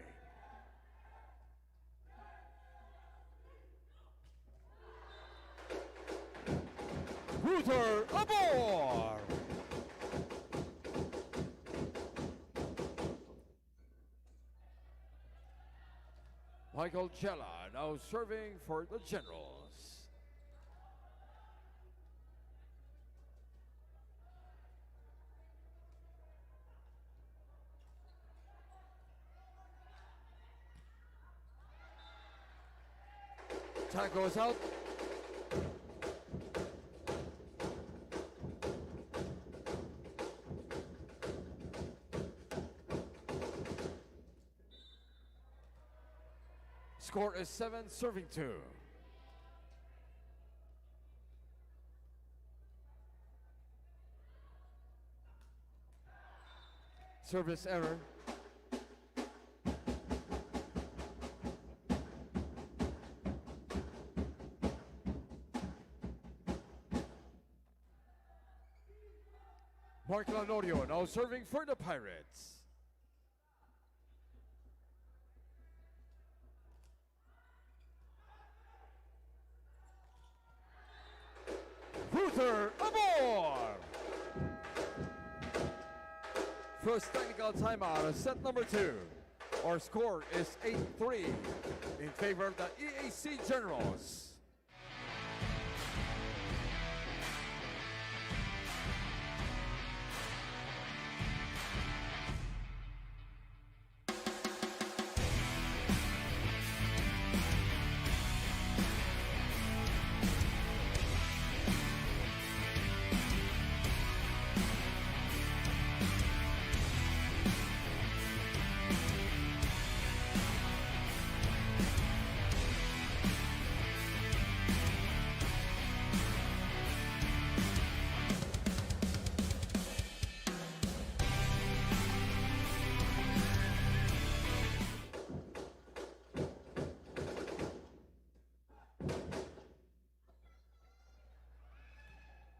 Ruther Abor. Michael Chella now serving for the Generals. Attack goes out. Score is 7, serving 2. Service error. Mark Lanorio now serving for the Pirates. Ruther Abor. First technical timeout of set number 2. Our score is 8-3 in favor of the EAC Generals.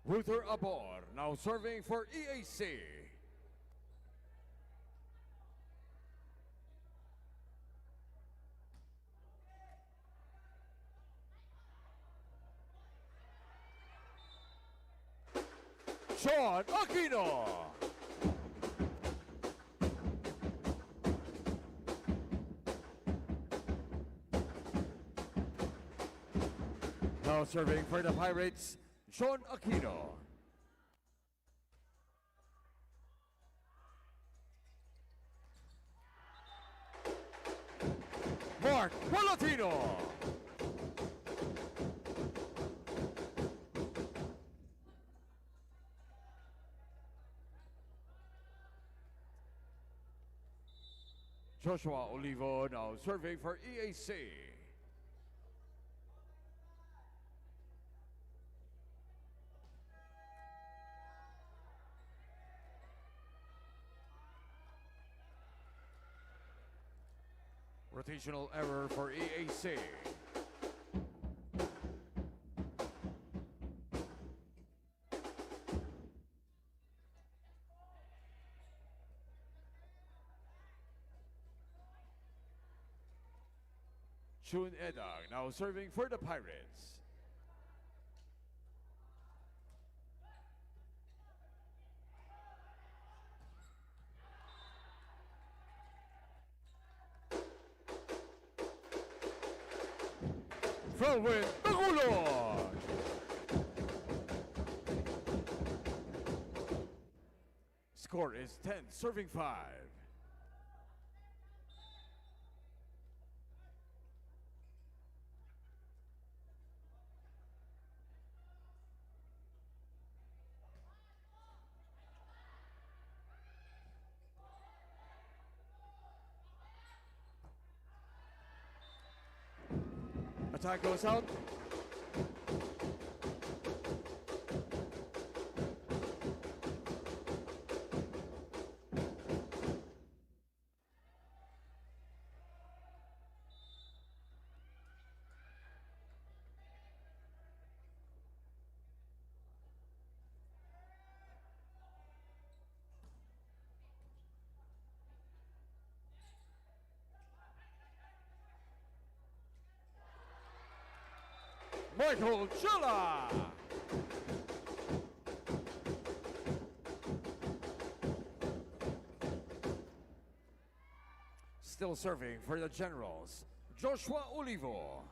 Ruther Abor now serving for EAC. Sean Aquino. Now serving for the Pirates, Sean Aquino. Mark Palatino. Joshua Olivo now serving for EAC. Rotational error for EAC. Chun Edang now serving for the Pirates. Felwin Bagulon. Score is 10, serving 5. Attack goes out. Michael Chilla. Still serving for the Generals, Joshua Olivo.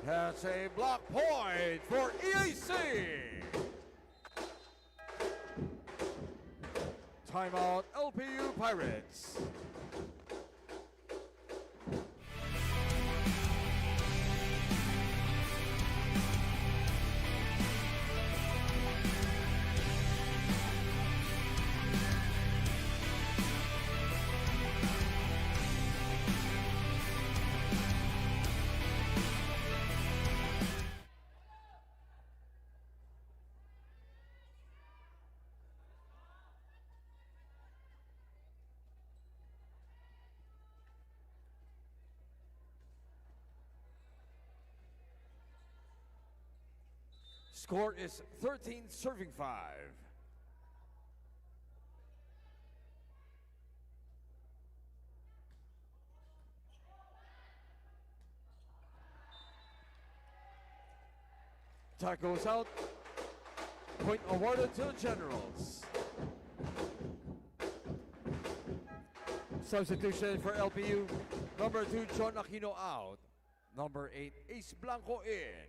That's a block point for EAC. Timeout, LPU Pirates. Score is 13 serving 5. Attack goes out. Point awarded to the Generals. Substitution for LPU. Number 2, John Aquino out. Number 8, Ace Blanco in.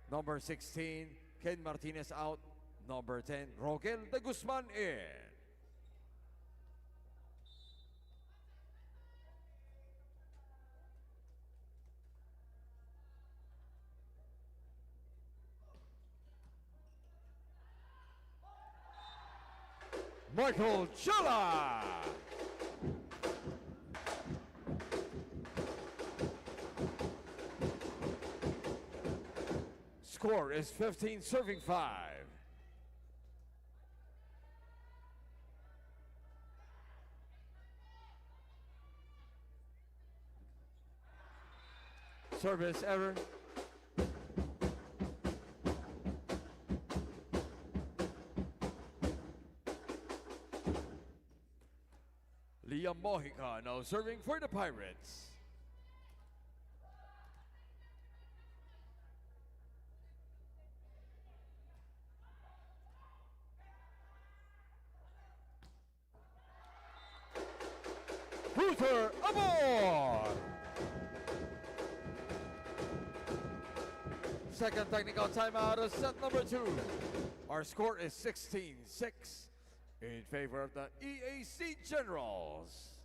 Number 16, Ken Martinez out. Number 10, Rogel de Guzman in. Michael Chula. Score is 15 serving 5. Service error. Liam Mojica now serving for the Pirates. Ruther aboard! Second technical timeout of set number 2. Our score is 16-6 in favor of the EAC Generals.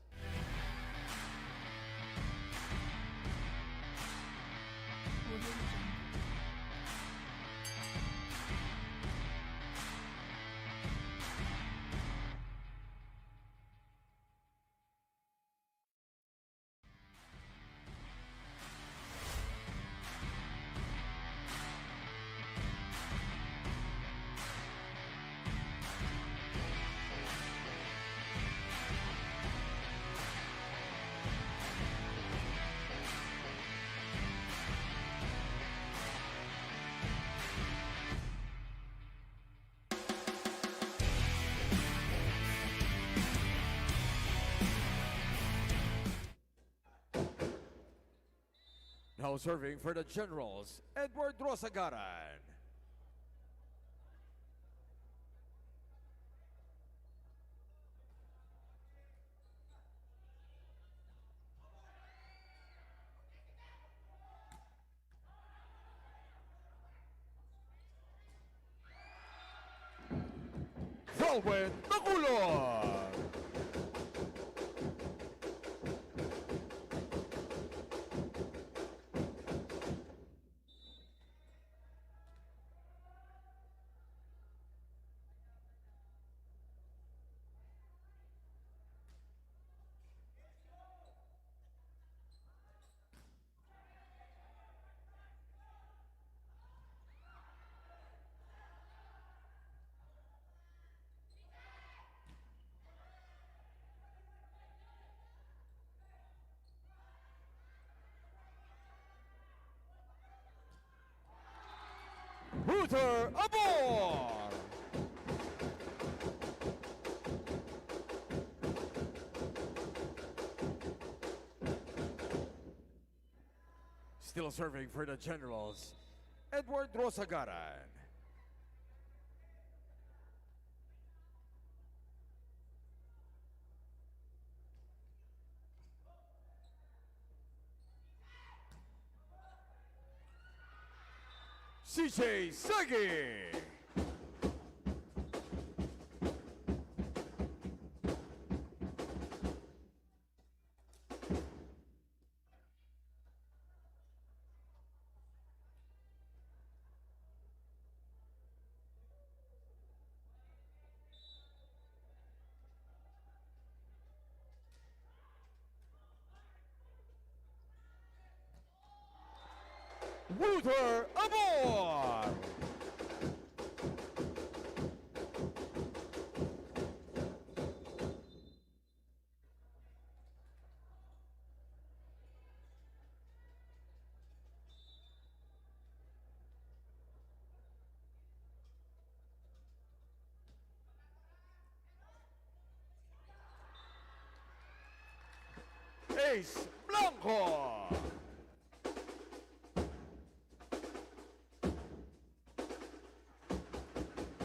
Now serving for the Generals, Edward Rosagaran. Felwin Nakulon. Ruther aboard! Still serving for the Generals, Edward Rosagaran. CJ Sagi. Rooter aboard! Ace Blanco!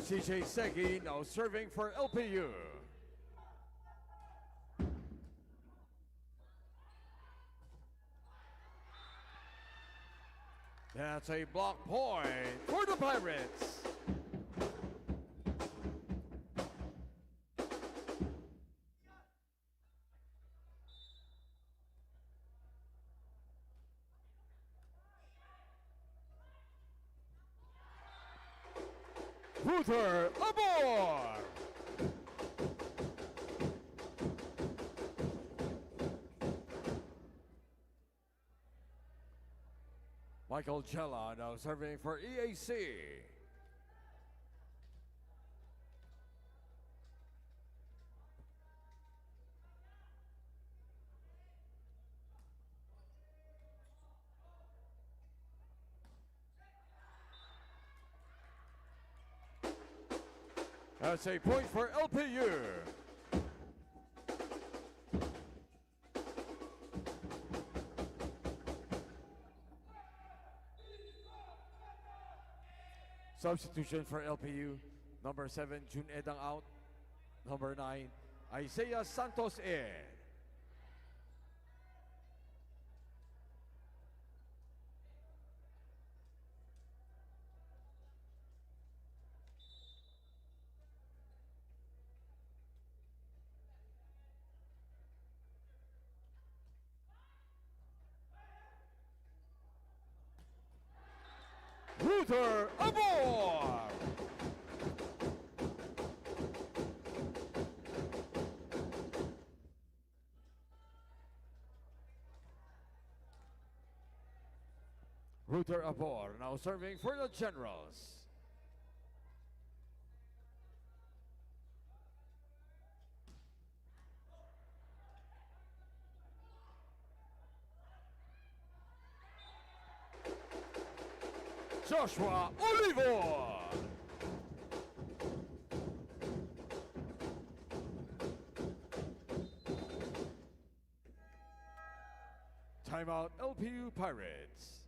CJ Segi now serving for LPU. That's a block point for the Pirates. Ruther aboard! Michael Chella now serving for EAC. That's a point for LPU. Substitution for LPU. Number 7, Jun Edang out. Number 9, Isaiah Santos in. Ruther aboard! Ruther aboard, now serving for the Generals. Joshua Olivo. Timeout LPU Pirates.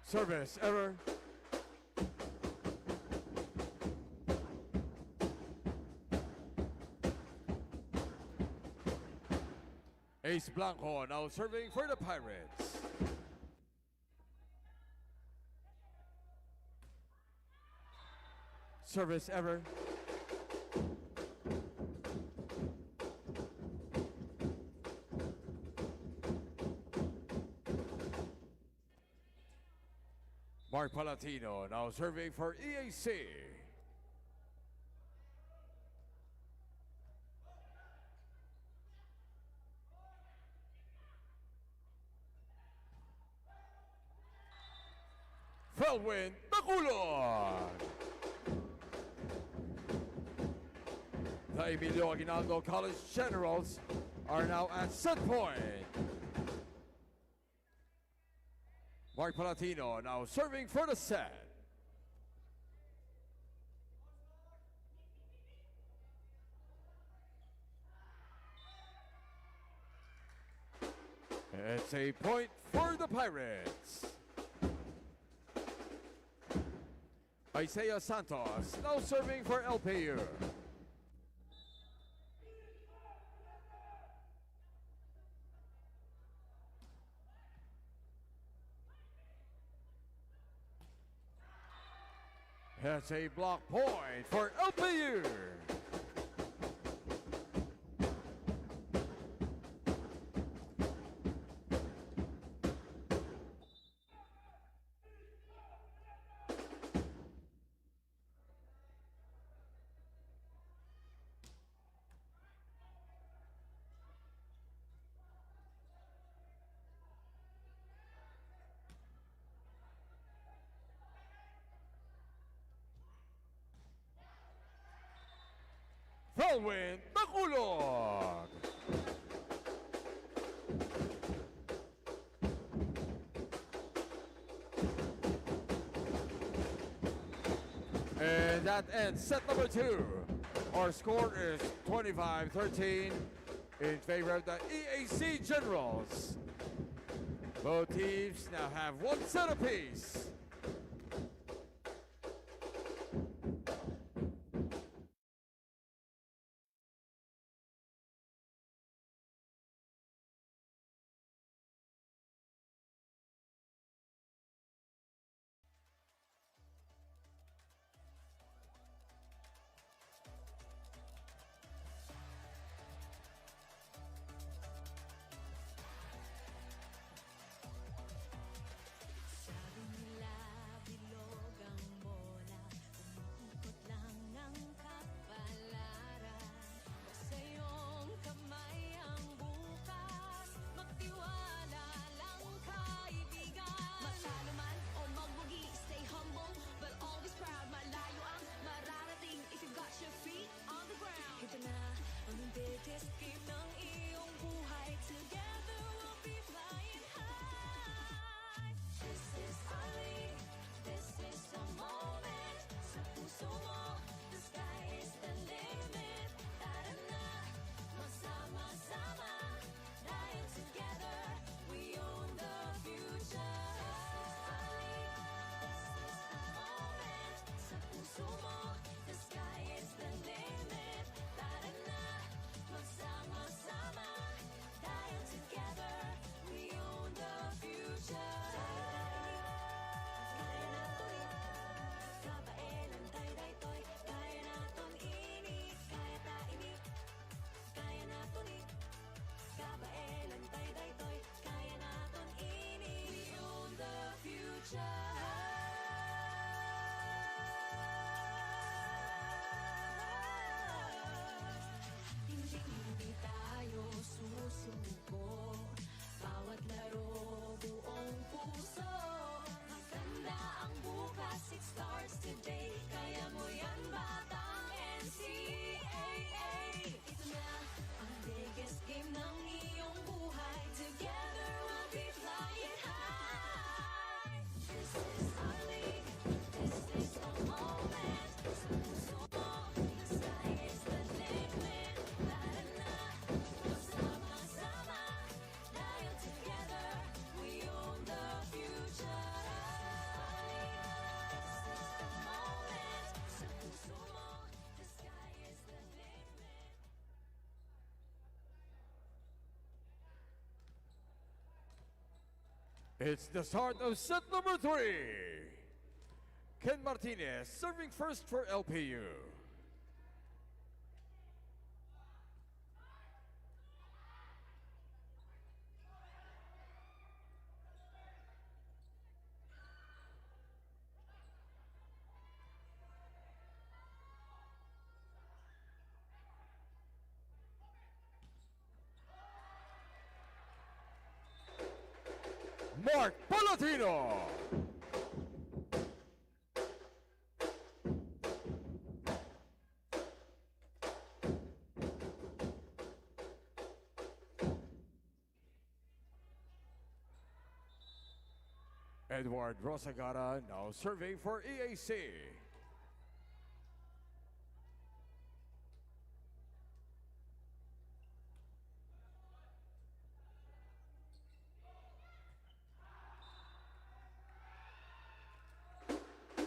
Service error. Ace Blanco now serving for the Pirates. Service error. Mark Palatino now serving for EAC. Felwin Bacolod. The Emilio Aguinaldo College Generals are now at set point. Mark Palatino now serving for the set. It's a point for the Pirates. Isaiah Santos now serving for LPU. That's a block point for LPU. Felwin Bacolod. And that ends set number 2. Our score is 25-13 in favor of the EAC Generals. Both teams now have 1 set apiece. It starts today, kaya mo yan batang NCAA. Ito na ang biggest game ng iyong buhay. Together we'll be flying high. This is our league, this is the moment. Sa puso mo, the sky is the limit. Tara na, magsama-sama, dahil together we own the future. It's the start of set number 3. Ken Martinez serving first for LPU. Mark Palatino. Edward Rosagara now serving for EAC.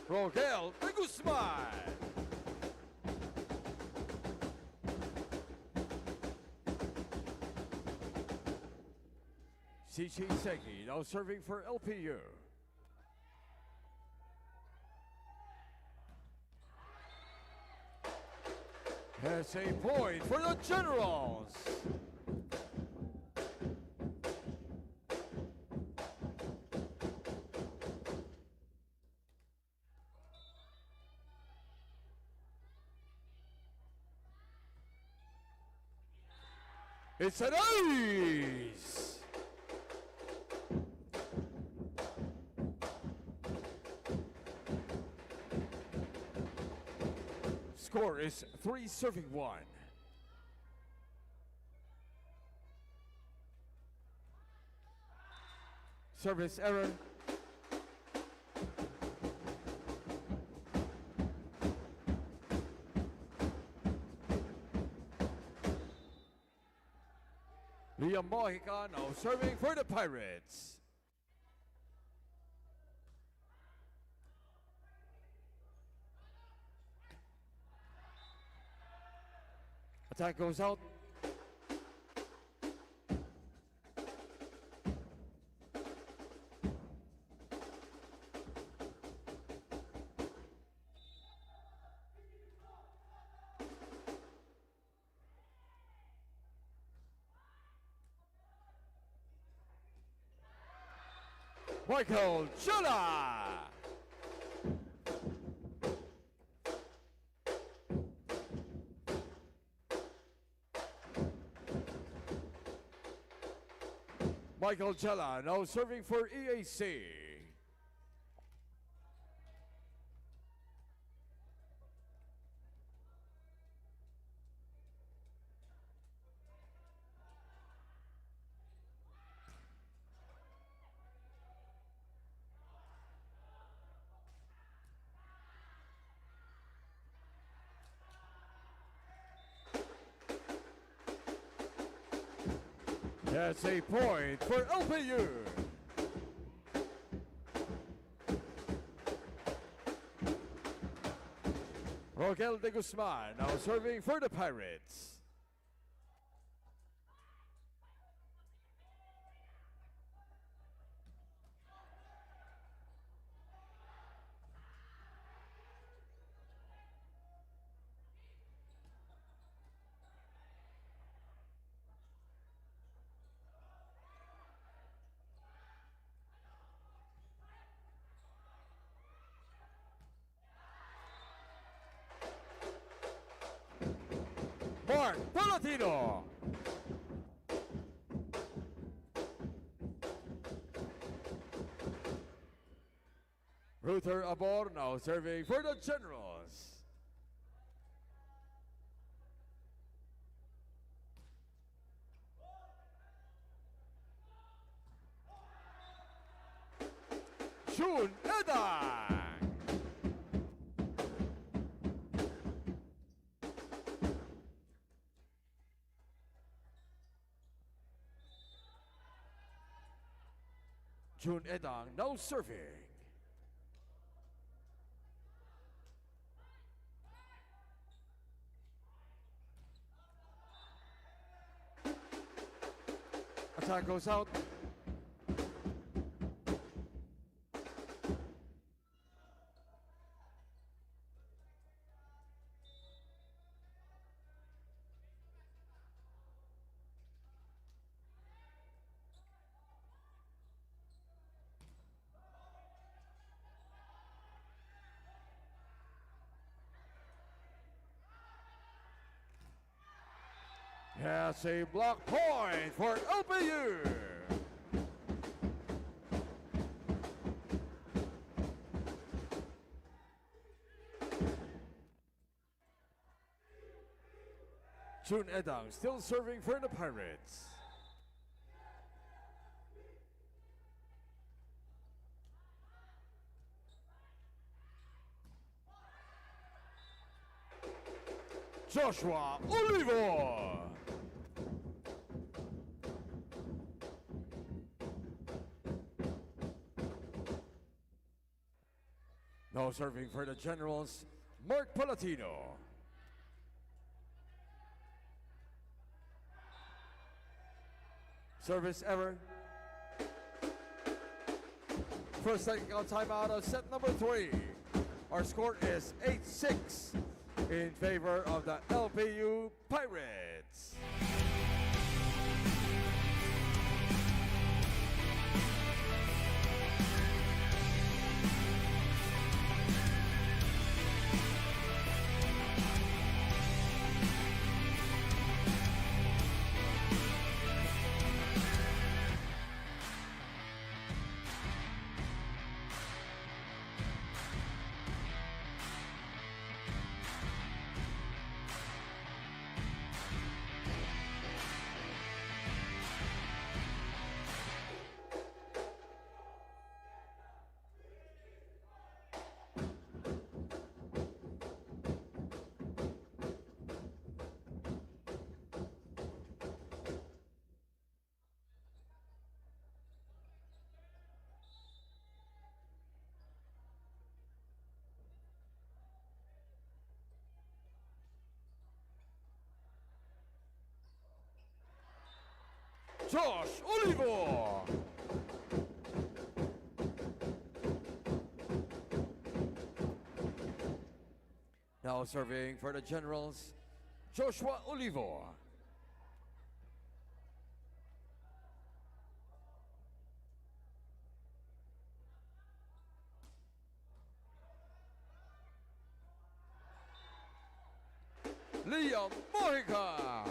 Rogel de Guzman. CJ Seki now serving for LPU. Has a point for the Generals. It's an ace! Score is 3-1. Service error. Liam Mojica now serving for the Pirates. Attack goes out. Michael Chula. Michael Chella now serving for EAC. That's a point for LPU. Rogel de Guzman now serving for the Pirates. Mark Palatino. Ruther Abor now serving for the Generals. June Edang. June Edang now serving. Attack goes out. That's a block point for LPU. June Edang still serving for the Pirates. Joshua Olivo. Now serving for the Generals, Mark Palatino. Service ever. First technical timeout of set number 3. Our score is 8-6 in favor of the LPU Pirates. Josh Olivo. Now serving for the Generals, Joshua Olivo. Liam Mojica.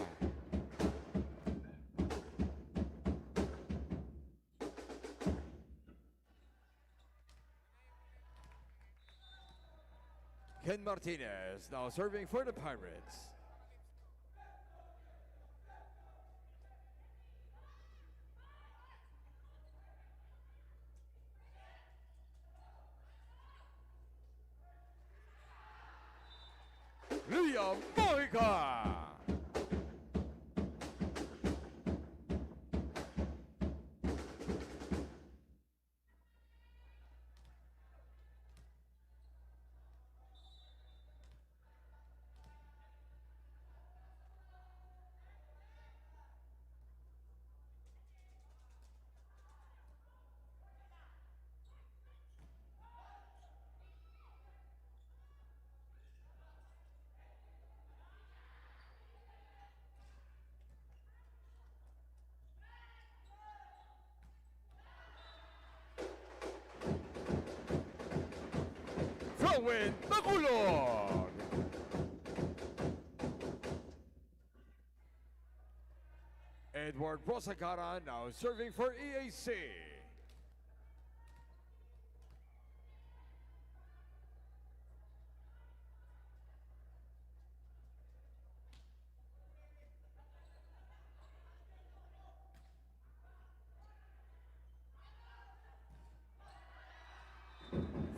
Ken Martinez now serving for the Pirates. Liam Mojica. Throw-in Bakulog. Edward Bosagara now serving for EAC.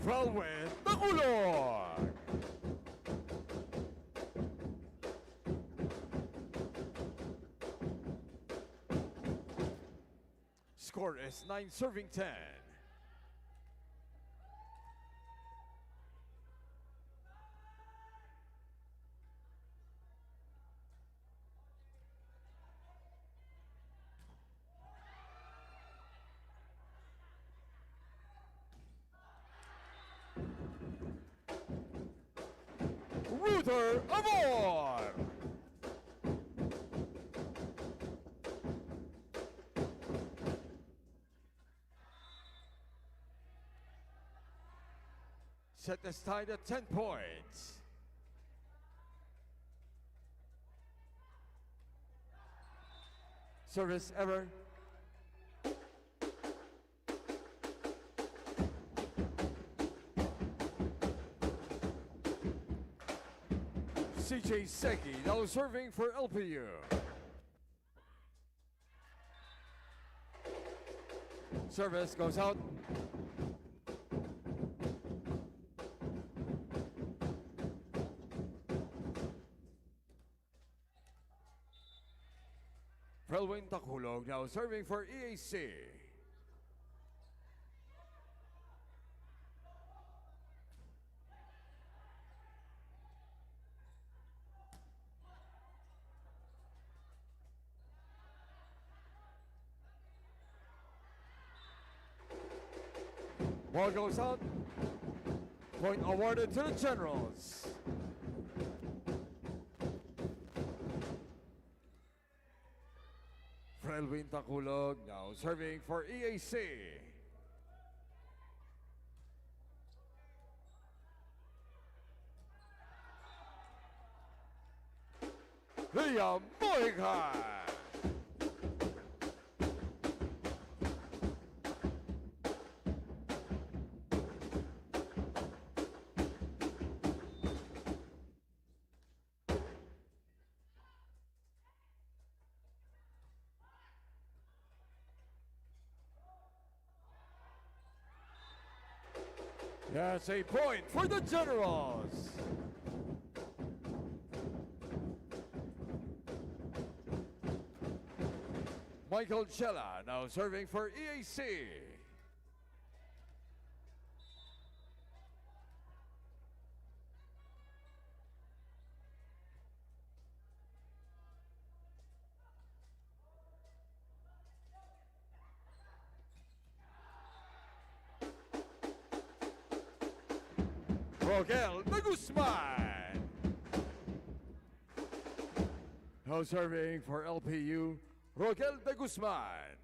Throw-in Bakulog. Score is 9 serving 10. Ruther Amor. Set is tied at 10 points. Service ever. CJ Seki now serving for LPU. Service goes out. Frelwin Takulog now serving for EAC. Ball goes out. Point awarded to the Generals. Frelwin Takulog now serving for EAC. Liam Moikan. That's a point for the Generals. Michael Chella now serving for EAC. Rogel de Guzman. Now serving for LPU, Rogel de Guzman.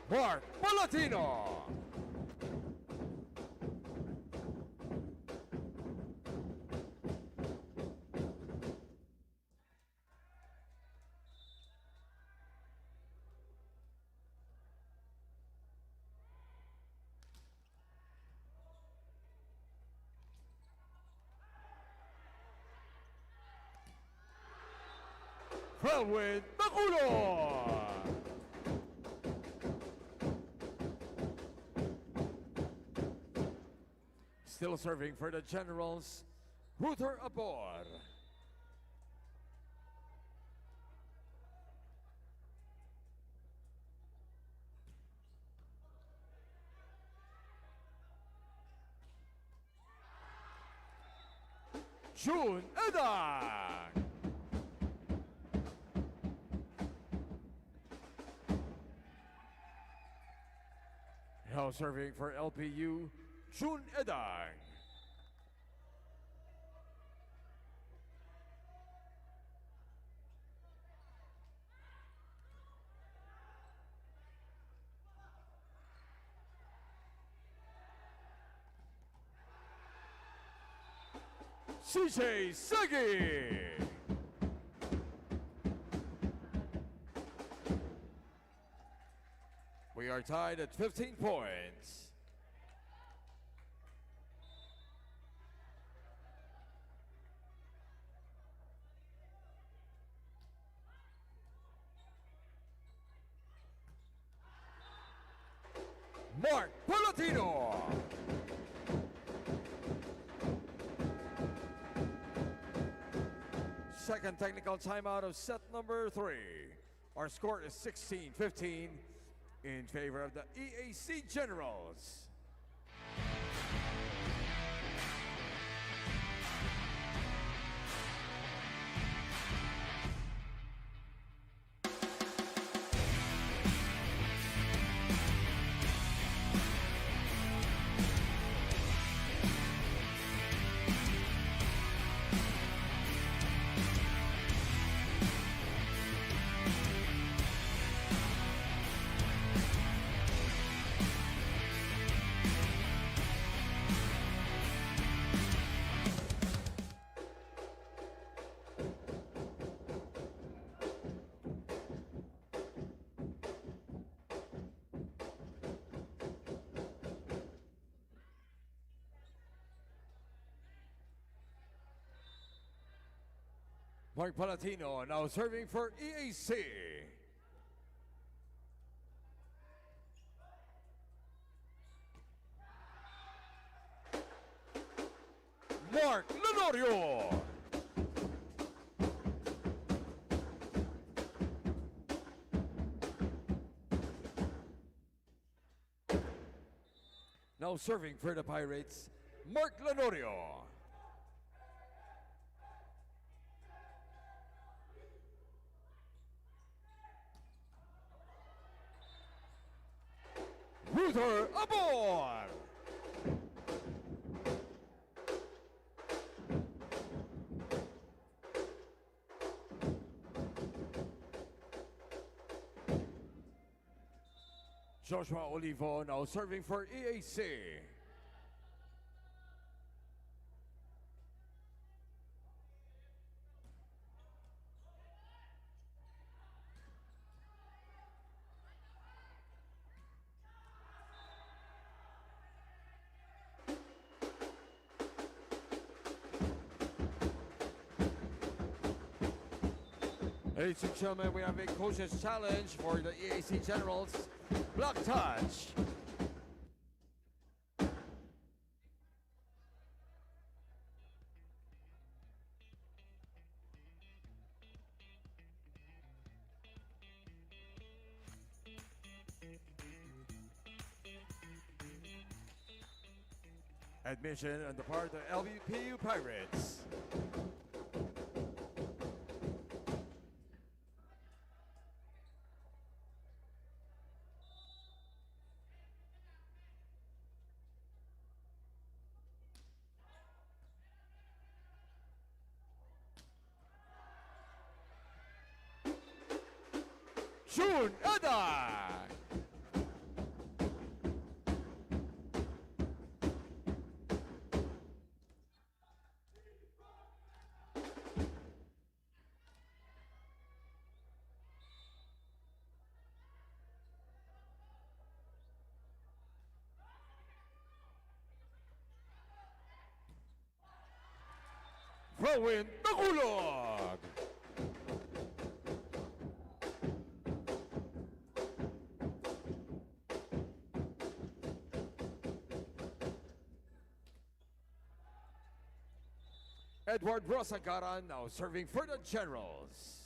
Mark Palatino. Frelwin Takulog. Still serving for the Generals, Ruther Abor. June Edang. Now serving for LPU, June Edang. CJ Segi. We are tied at 15 points. Mark Palatino. Second technical timeout of set number 3. Our score is 16-15 in favor of the EAC Generals. Mark Palatino now serving for EAC. Mark Lenorio. Now serving for the Pirates, Mark Lenorio. Ruther aboard! Joshua Olivo now serving for EAC. Ladies and gentlemen, we have a coach's challenge for the EAC Generals. Block touch. Admission on the part of the LVPU Pirates. June Eda. Throw-in Tagalog. Edward Rosagara now serving for the Generals.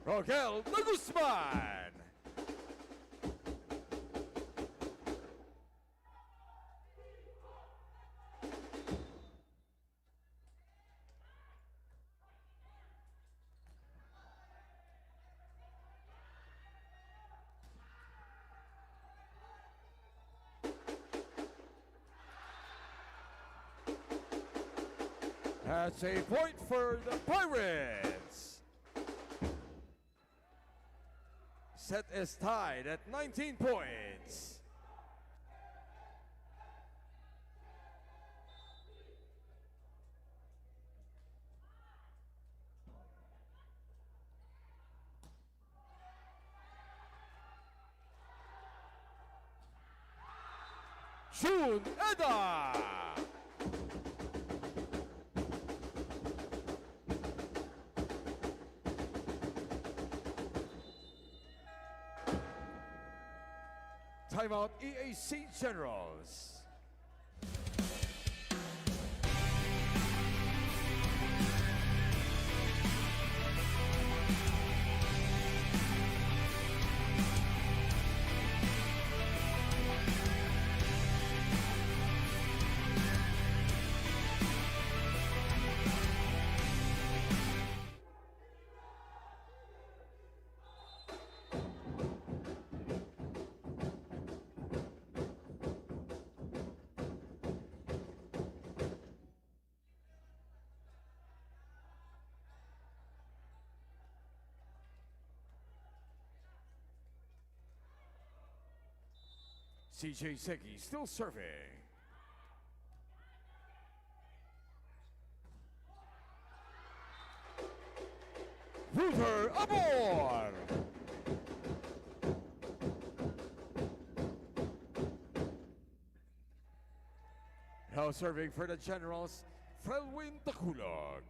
Rogel de Guzman. That's a point for the Pirates. Set is tied at 19 points. June Eda. Timeout EAC Generals. CJ Seki still serving. Ruther Amor. Now serving for the Generals, Frelwin Takulog.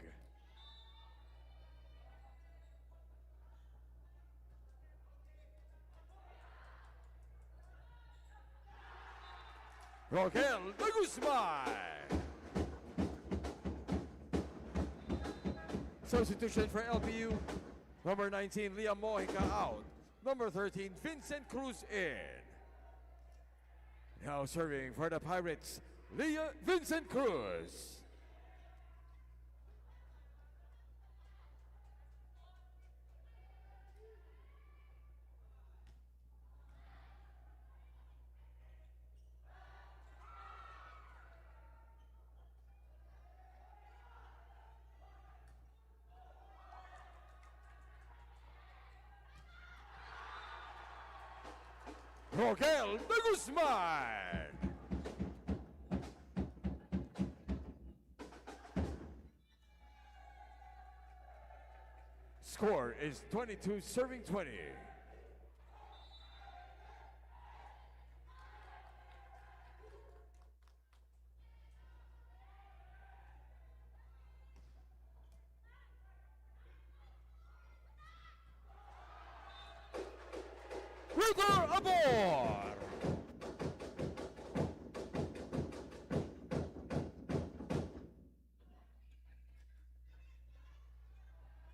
Roquel de Guzman. Substitution for LPU. Number 19, Liam Mojica out. Number 13, Vincent Cruz in. Now serving for the Pirates, Vincent Cruz. Roquel de Guzman. Score is 22 serving 20. Ruther Amor.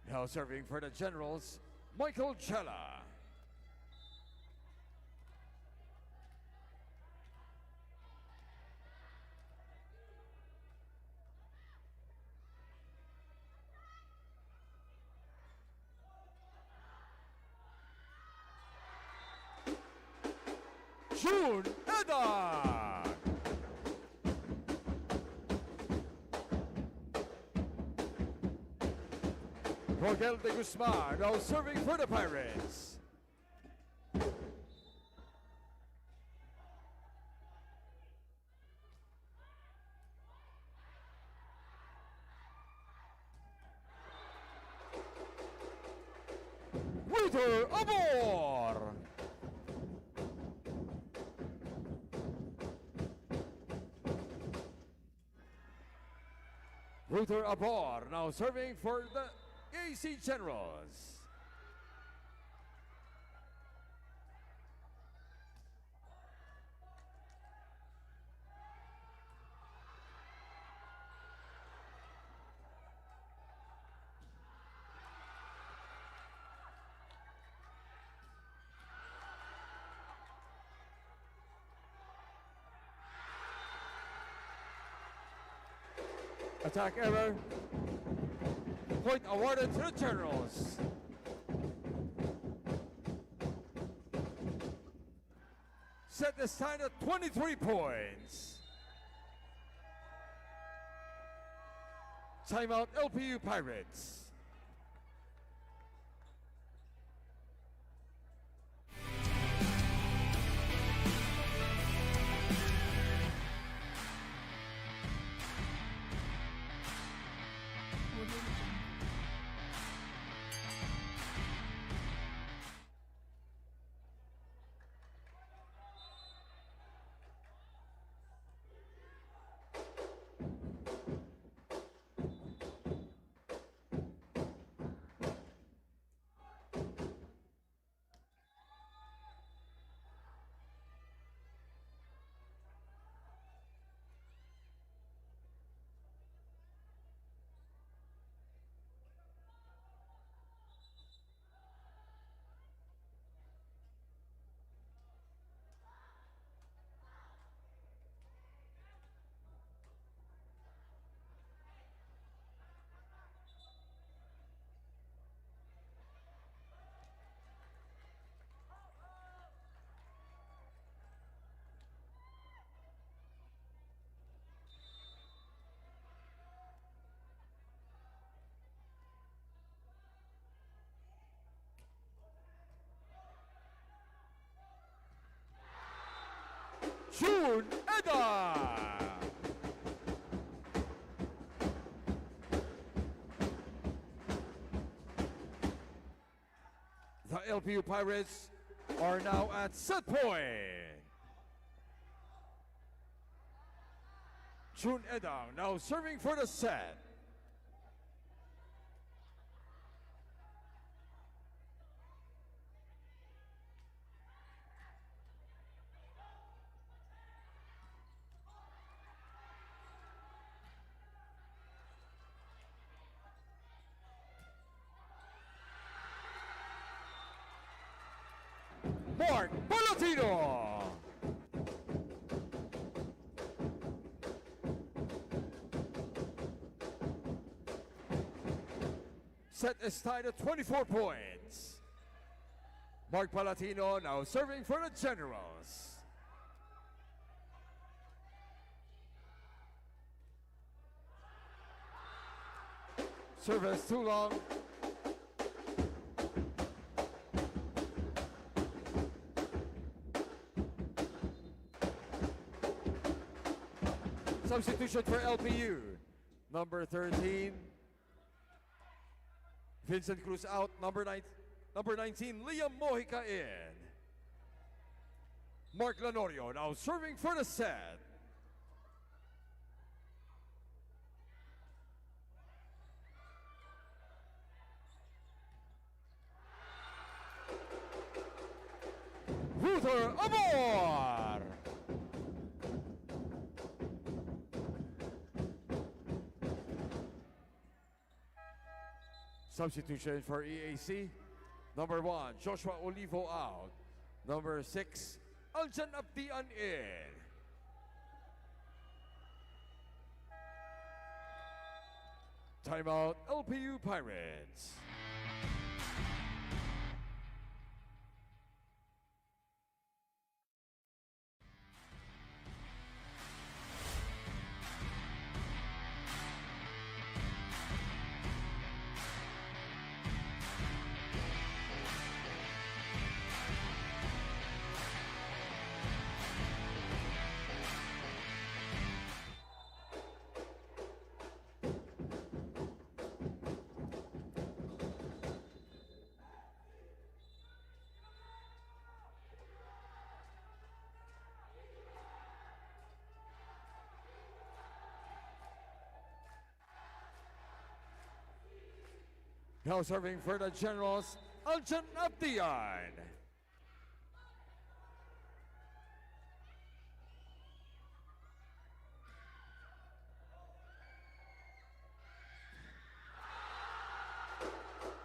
Now serving for the Generals, Michael Chella. June Eda. Roquel de Guzman now serving for the Pirates. Ruther Amor. Ruther Amor now serving for the AC Generals. Attack error. Point awarded to the Generals. Set the sign at 23 points. Timeout LPU Pirates. June Eda. LPU Pirates are now at set point. Chun Edang now serving for the set. Mark Palatino. Set is tied at 24 points. Mark Palatino now serving for the Generals. Service too long. Substitution for LPU. Number 13, Vincent Cruz out. Number 19, Liam Mojica in. Mark Lanorio now serving for the set. Ruther Amor. Substitution for EAC. Number 1, Joshua Olivo out. Number 6, Aljan Abdian in. Timeout, LPU Pirates. Now serving for the Generals, Aljan Abdian.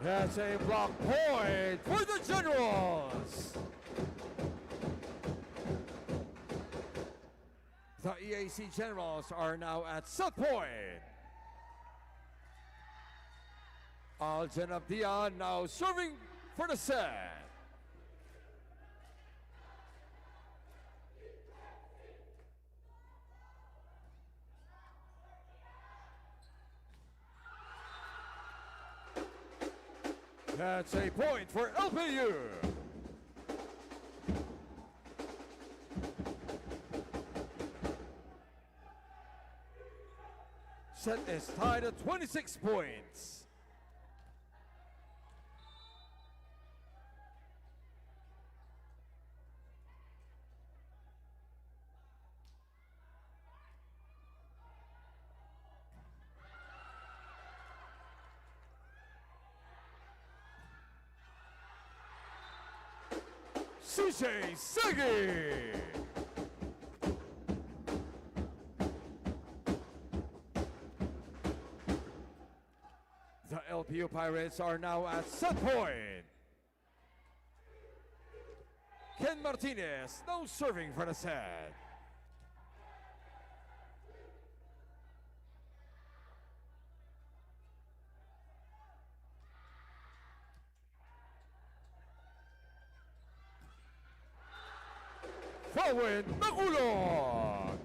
That's a block point for the Generals. The EAC Generals are now at set point. Aljan Abdian now serving for the set. That's a point for LPU. Set is tied at 26 points. CJ Sagi. The LPU Pirates are now at set point. Ken Martinez now serving for the set. Fawin Nakulog.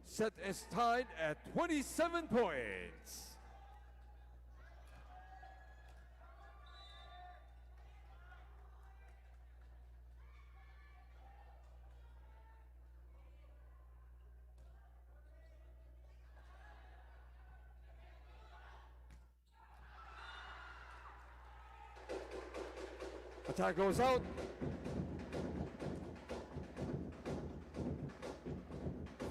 Set is tied at 27 points. Attack goes out.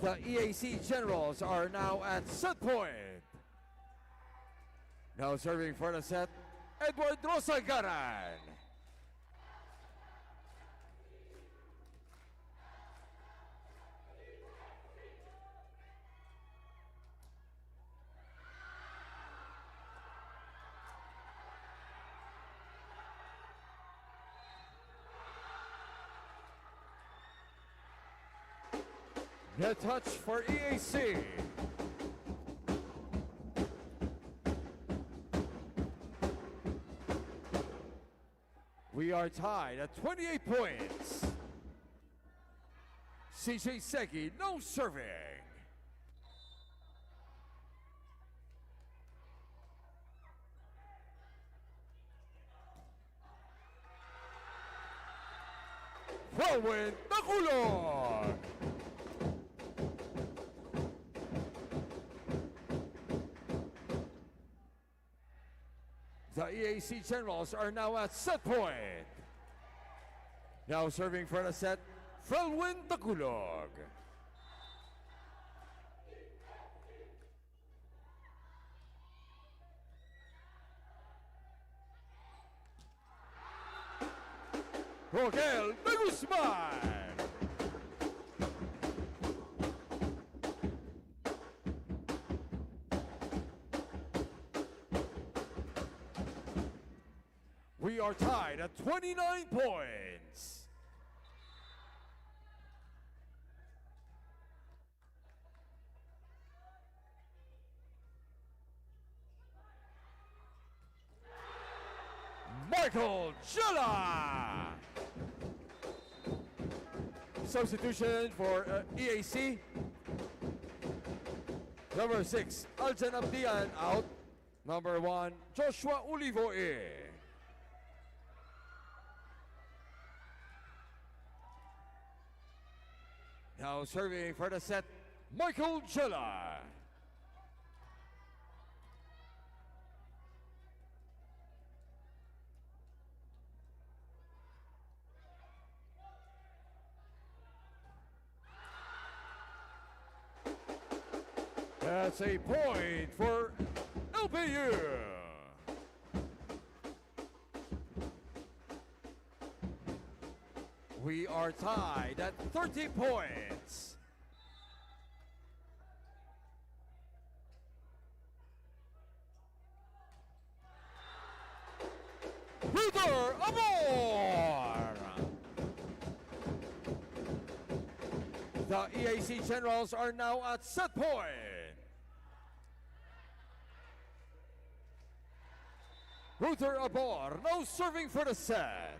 The EAC Generals are now at set point. Now serving for the set, Edward Rosagaran. Net touch for EAC. We are tied at 28 points. CJ Seki, no serving. Whirlwind Nakulog. The EAC Generals are now at set point. Now serving for the set, Frelwin Takulog. Rogel de Guzman. We are tied at 29 points. Michael Jella. Substitution for EAC. Number 6, Aljan Abdian out. Number 1, Joshua Olivo in. Now serving for the set, Michael Jella. That's a point for LPU. We are tied at 30 points. Peter Amor! The EAC Generals are now at set point. Ruther Abor now serving for the set.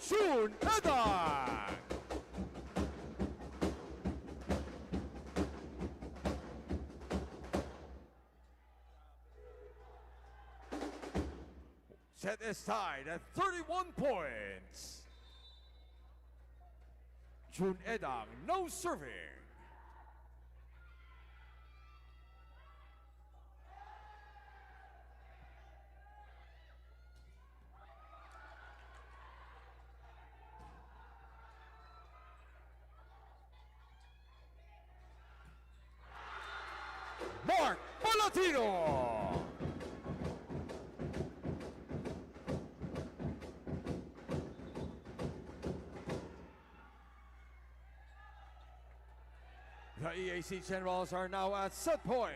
June Edang. Set is tied at 31 points. June Edang, no serving. Mark Palatino. The EAC Generals are now at set point.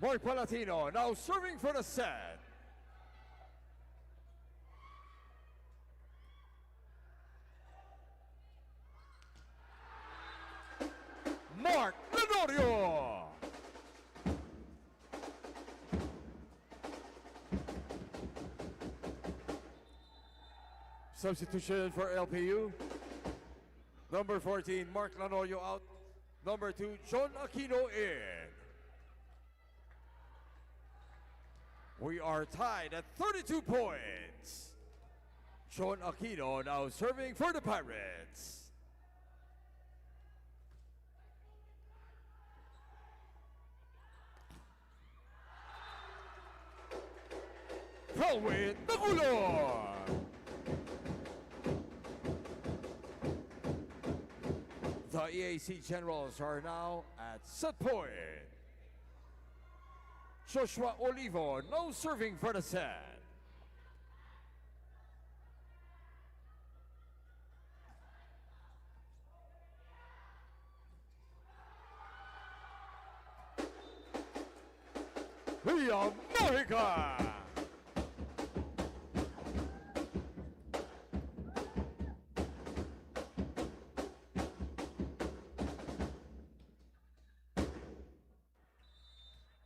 Mark Palatino now serving for the set. Mark Lenorio. Substitution for LPU. Number 14, Mark Lanorio out. Number 2, John Aquino in. We are tied at 32 points. John Aquino now serving for the Pirates. Pelwin Nagulon. The EAC Generals are now at set point. Joshua Olivo now serving for the set. Via Mojica.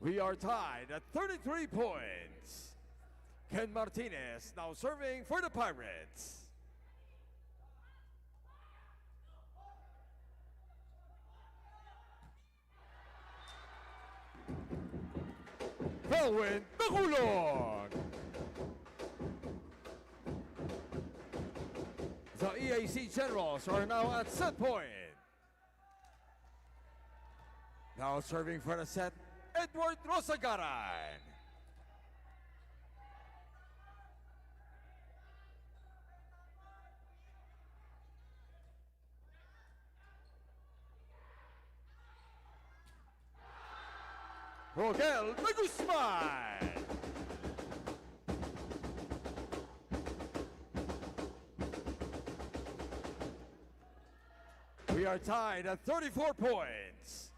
We are tied at 33 points. Ken Martinez now serving for the Pirates. Pelwin Nagulon. The EAC Generals are now at set point. Now serving for the set, Edward Rosagaran. Rogel de Guzman. We are tied at 34 points.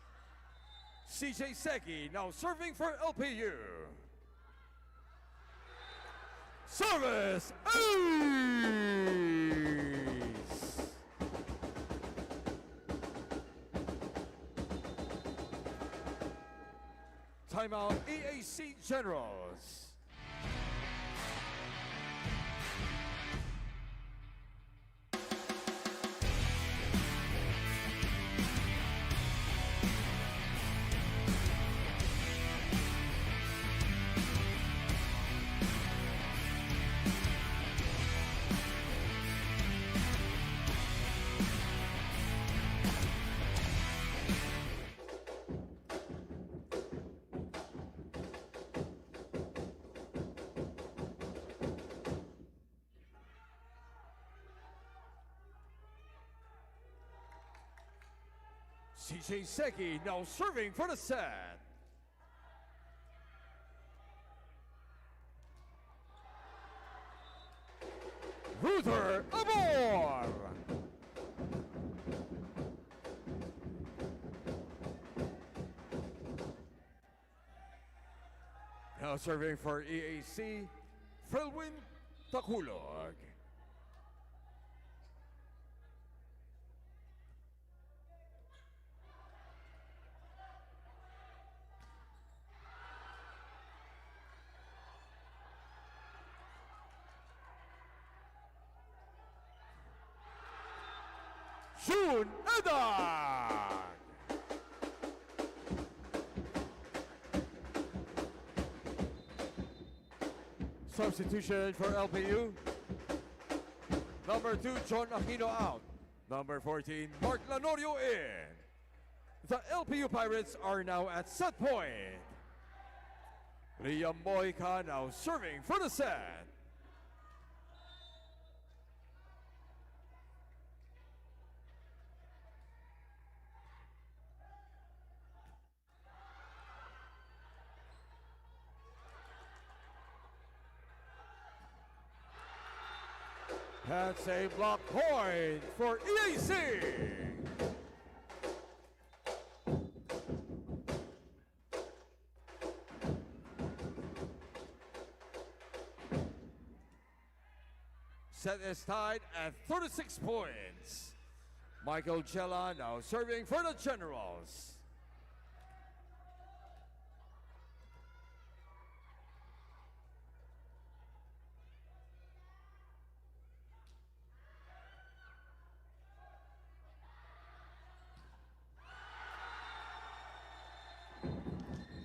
CJ Seki now serving for LPU. Service ace! Timeout EAC Generals. CJ Seki now serving for the set. Ruther Abor. Now serving for EAC, Frelwin Takulog. June Edag. Substitution for LPU. Number 2, John Aquino out. Number 14, Mark Lanorio in. The LPU Pirates are now at set point. Liam Mojica now serving for the set. That's a block point for EAC. Set is tied at 36 points. Michael Chella now serving for the Generals.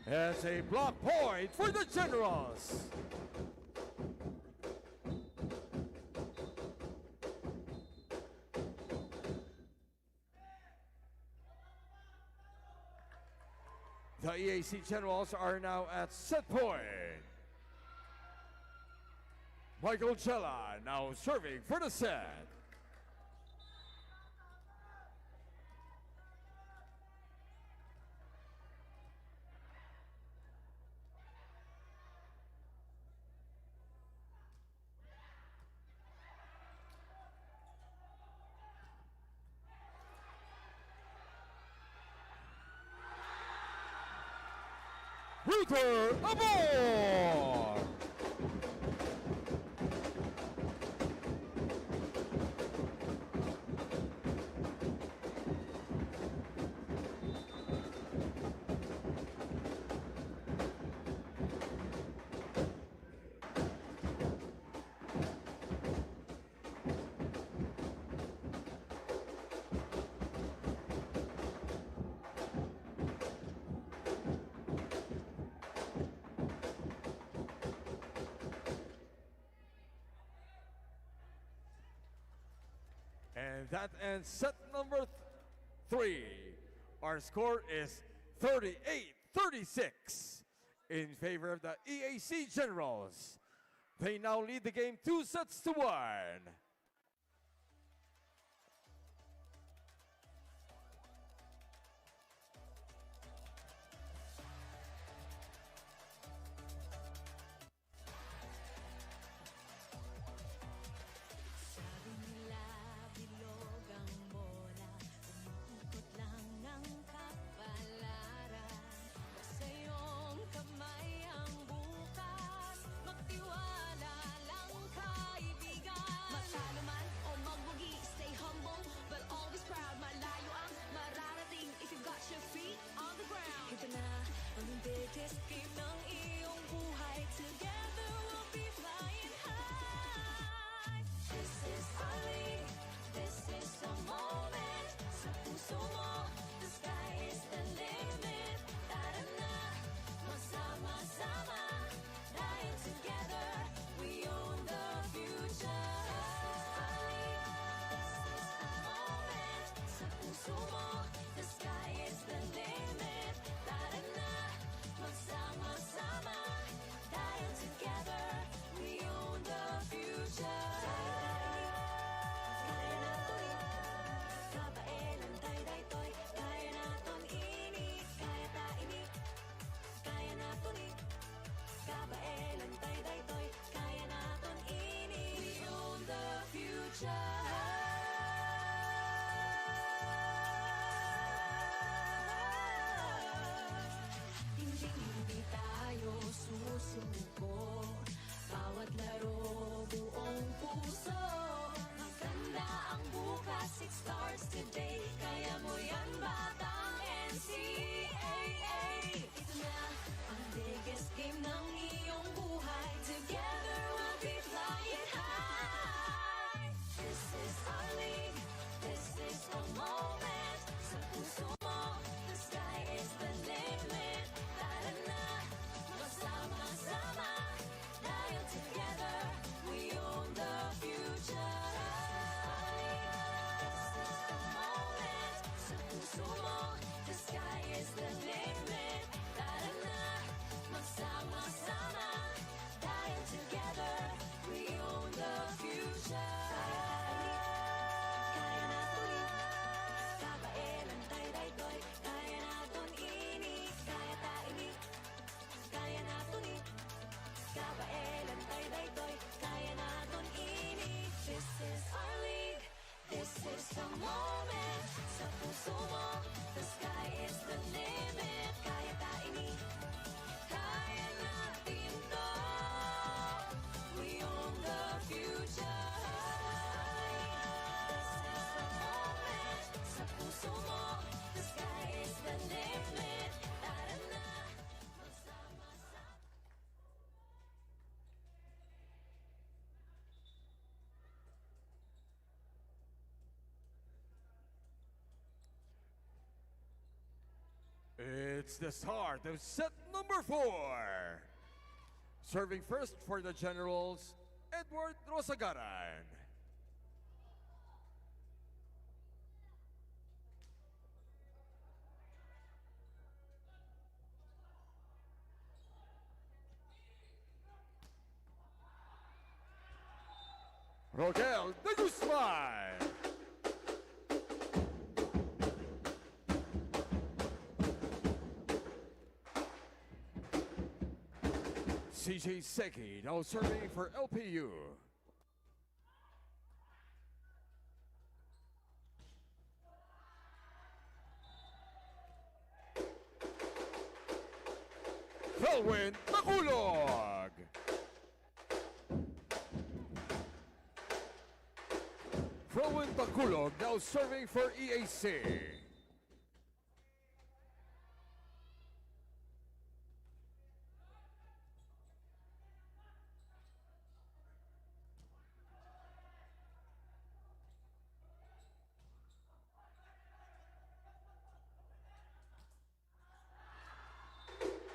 That's a block point for the Generals. The EAC Generals are now at set point. Michael Chella now serving for the set. Router aboard! And that ends set number 3. Our score is 38-36 in favor of the EAC Generals. They now lead the game 2-1. Sabi nila bilog ang bola, umuukot lang ng kapalaran. Basta iyong kamay ang bukas, magtiwala lang kaibigan. Matalo man o magwagi, stay humble but always proud. Malayo ang mararating if you've got your feet on the ground. Ito na ang biggest game ng iyong buhay. Together we'll be flying high. This is our league, this is the moment. Sa puso mo, the sky is the limit. Tara na, magsama-sama, dahil together we own the future. This is the moment. Sa puso mo, the sky is the limit. Tara na, magsama-sama, dahil together we own the future. Kaya natin, kabaelan tayo daytoy. Kaya natin ini, kaya ta ini. Kaya natin, kabaelan tayo daytoy. Kaya natin ini. We own the future. Hindi tayo susuko. Bawat laro buong puso. Maganda ang bukas, it starts today. Kaya mo yan batang NCAA. Ito na ang biggest game ng iyong buhay. Together we'll be flying high. This is our league, this is the moment. Sa puso mo, the sky is the limit. Tara na, magsama-sama, dahil together we own the future. This is the moment. Sa puso mo, the sky is the limit. Tara na, magsama-sama, dahil together we own the future. Kaya natin, kabaelan tayo daytoy. Kaya natin ini, kaya ta ini. Kaya natin, kabaelan tayo daytoy. Kaya natin ini. This is our league, this is the moment. Sa puso mo, the sky is the limit. Kaya ta ini, kaya natin to. We own the future. This is the moment. Sa puso mo, the sky is the limit. Tara na, magsama-sama. It's the start of set number 4. Serving first for the Generals, Edward Rosagaran. Rogel de Guzman. CJ Seki now serving for LPU. Kelwin Makulog. Kelwin Makulog now serving for EAC.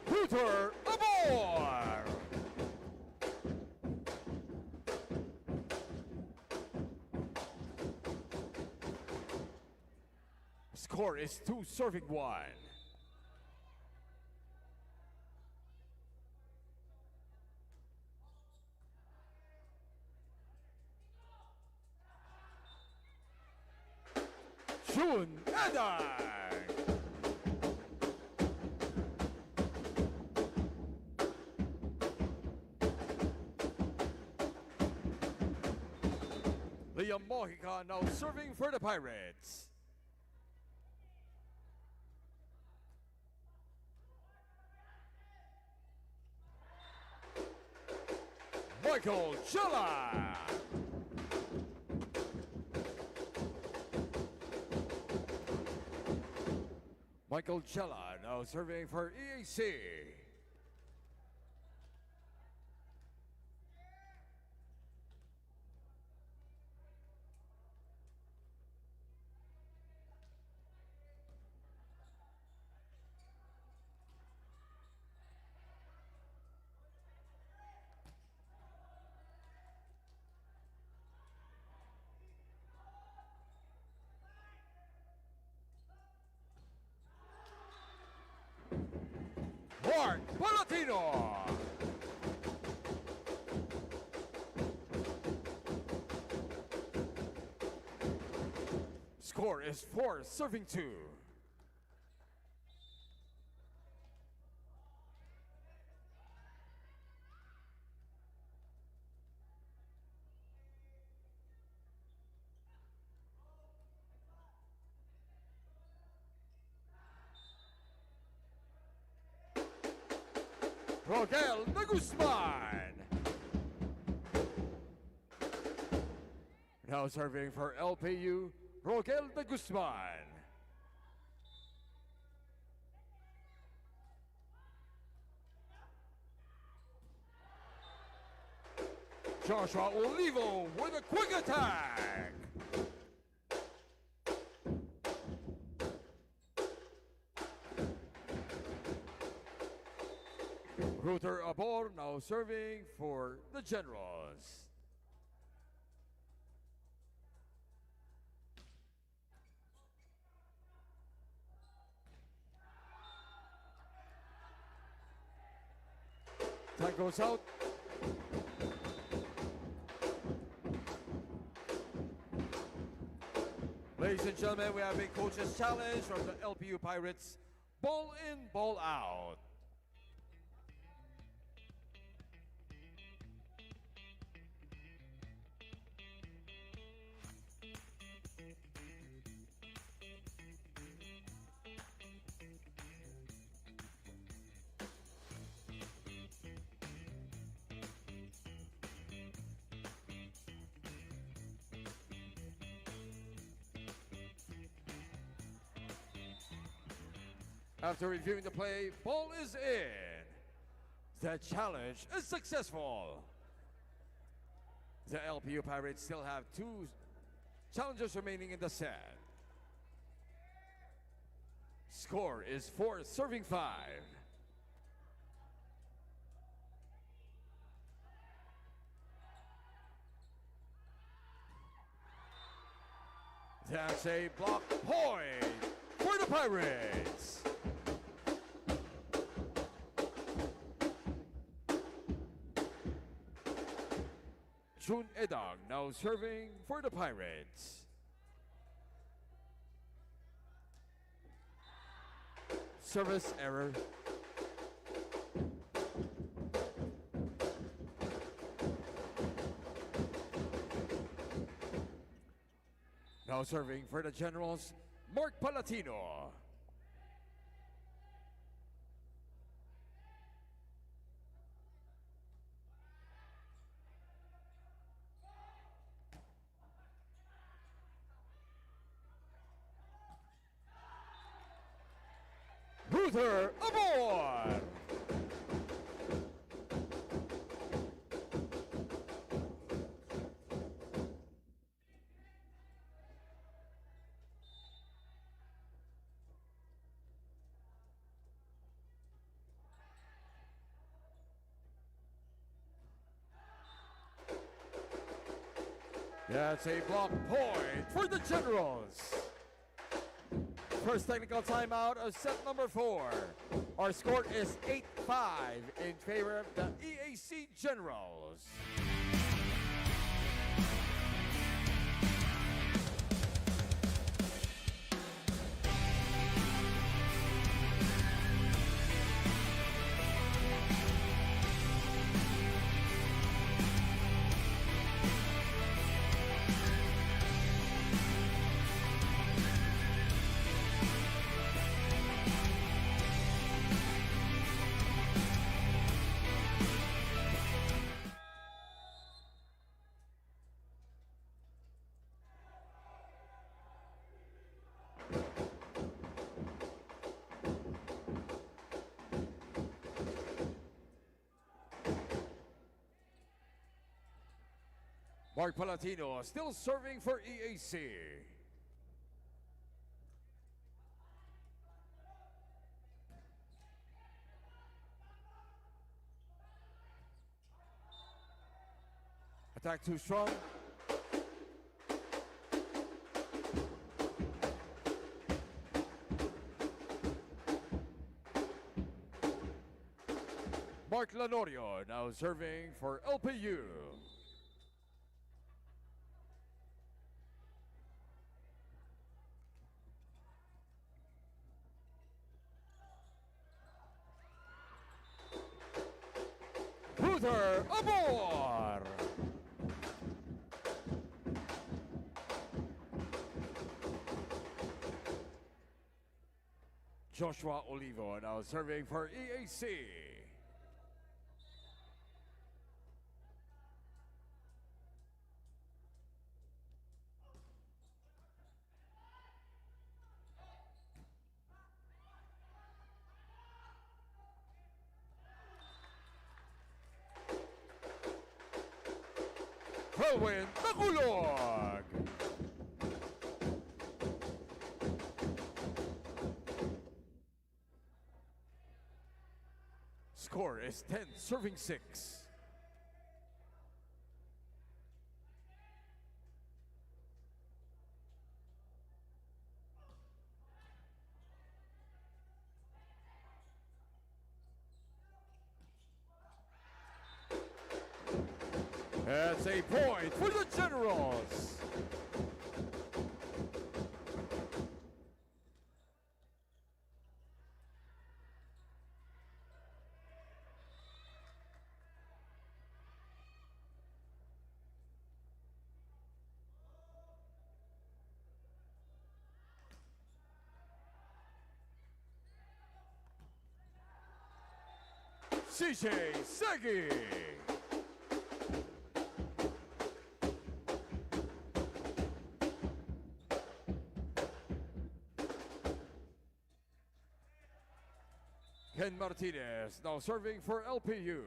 Hooter aboard! Score is 2 serving 1. June Edai. Liam Mojica now serving for the Pirates. Michael Chilla. Michael Chilla now serving for EAC. Mark Palatino. Score is 4 serving 2. Rogel de Guzman. Now serving for LPU, Rogel de Guzman. Joshua Olivo with a quick attack. Ruther Abor now serving for the Generals. Time goes out. Ladies and gentlemen, we have a coach's challenge from the LPU Pirates. Ball in, ball out. After reviewing the play, ball is in. The challenge is successful. The LPU Pirates still have 2 challenges remaining in the set. Score is 4 serving 5. That's a block point for the Pirates. Jun Edang now serving for the Pirates. Service error. Now serving for the Generals, Mark Palatino. Ruther aboard! That's a block point for the Generals. First technical timeout of set number 4. Our score is 8-5 in favor of the EAC Generals. Mark Palatino still serving for EAC. Attack too strong. Mark Lanorio now serving for LPU. Ruther aboard! Joshua Olivo now serving for EAC. Kelvin Bakulog. Score is 10 serving 6. That's a point for the Generals. CJ Segi. Ken Martinez now serving for LPU.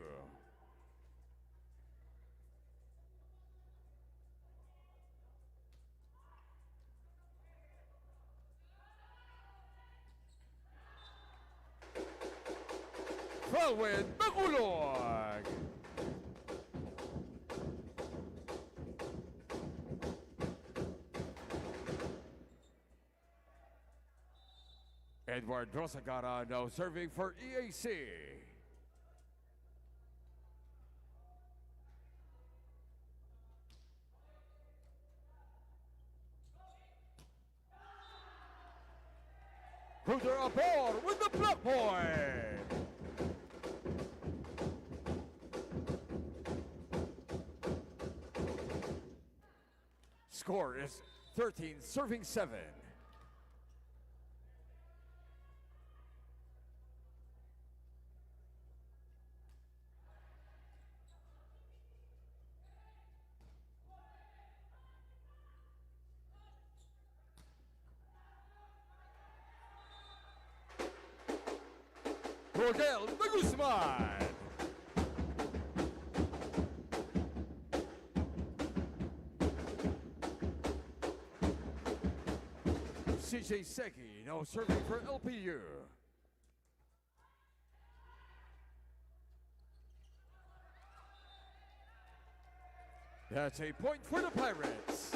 Kelvin Bakulog. Edward Rosagara now serving for EAC. Ruther aboard with the block point. Score is 13 serving 7. Rodel de Guzman. CJ Seki now serving for LPU. That's a point for the Pirates.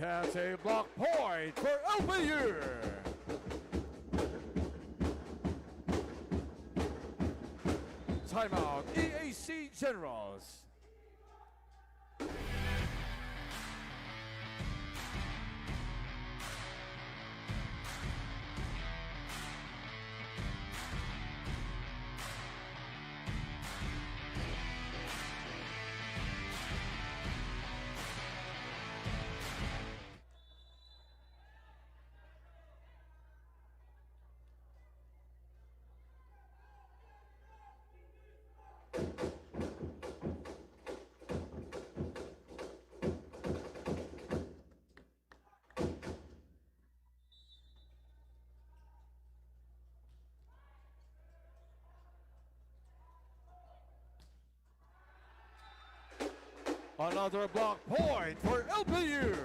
That's a block point for LPU. Timeout, EAC Generals. Another block point for LPU.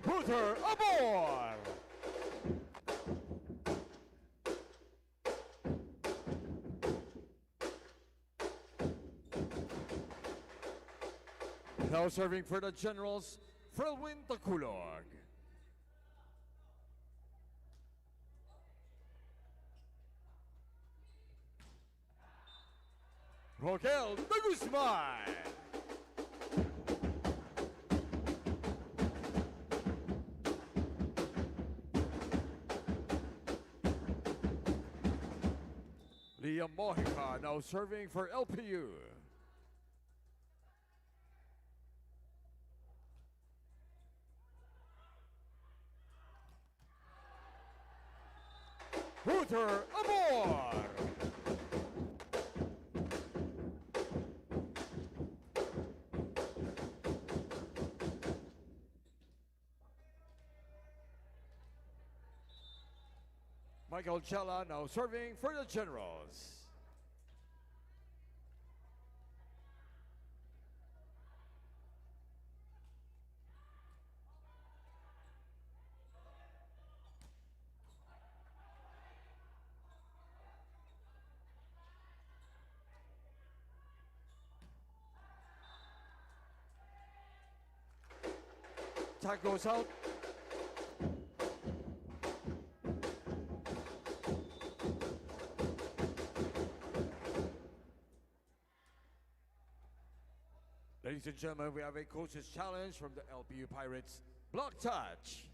Ruther aboard. Now serving for the Generals, Frelwin Takulog. Roquel de Guzman. Liam Mojica now serving for LPU. Ruther aboard! Michael Chella now serving for the Generals. Tag goes out. Ladies and gentlemen, we have a coach's challenge from the LPU Pirates. Block touch.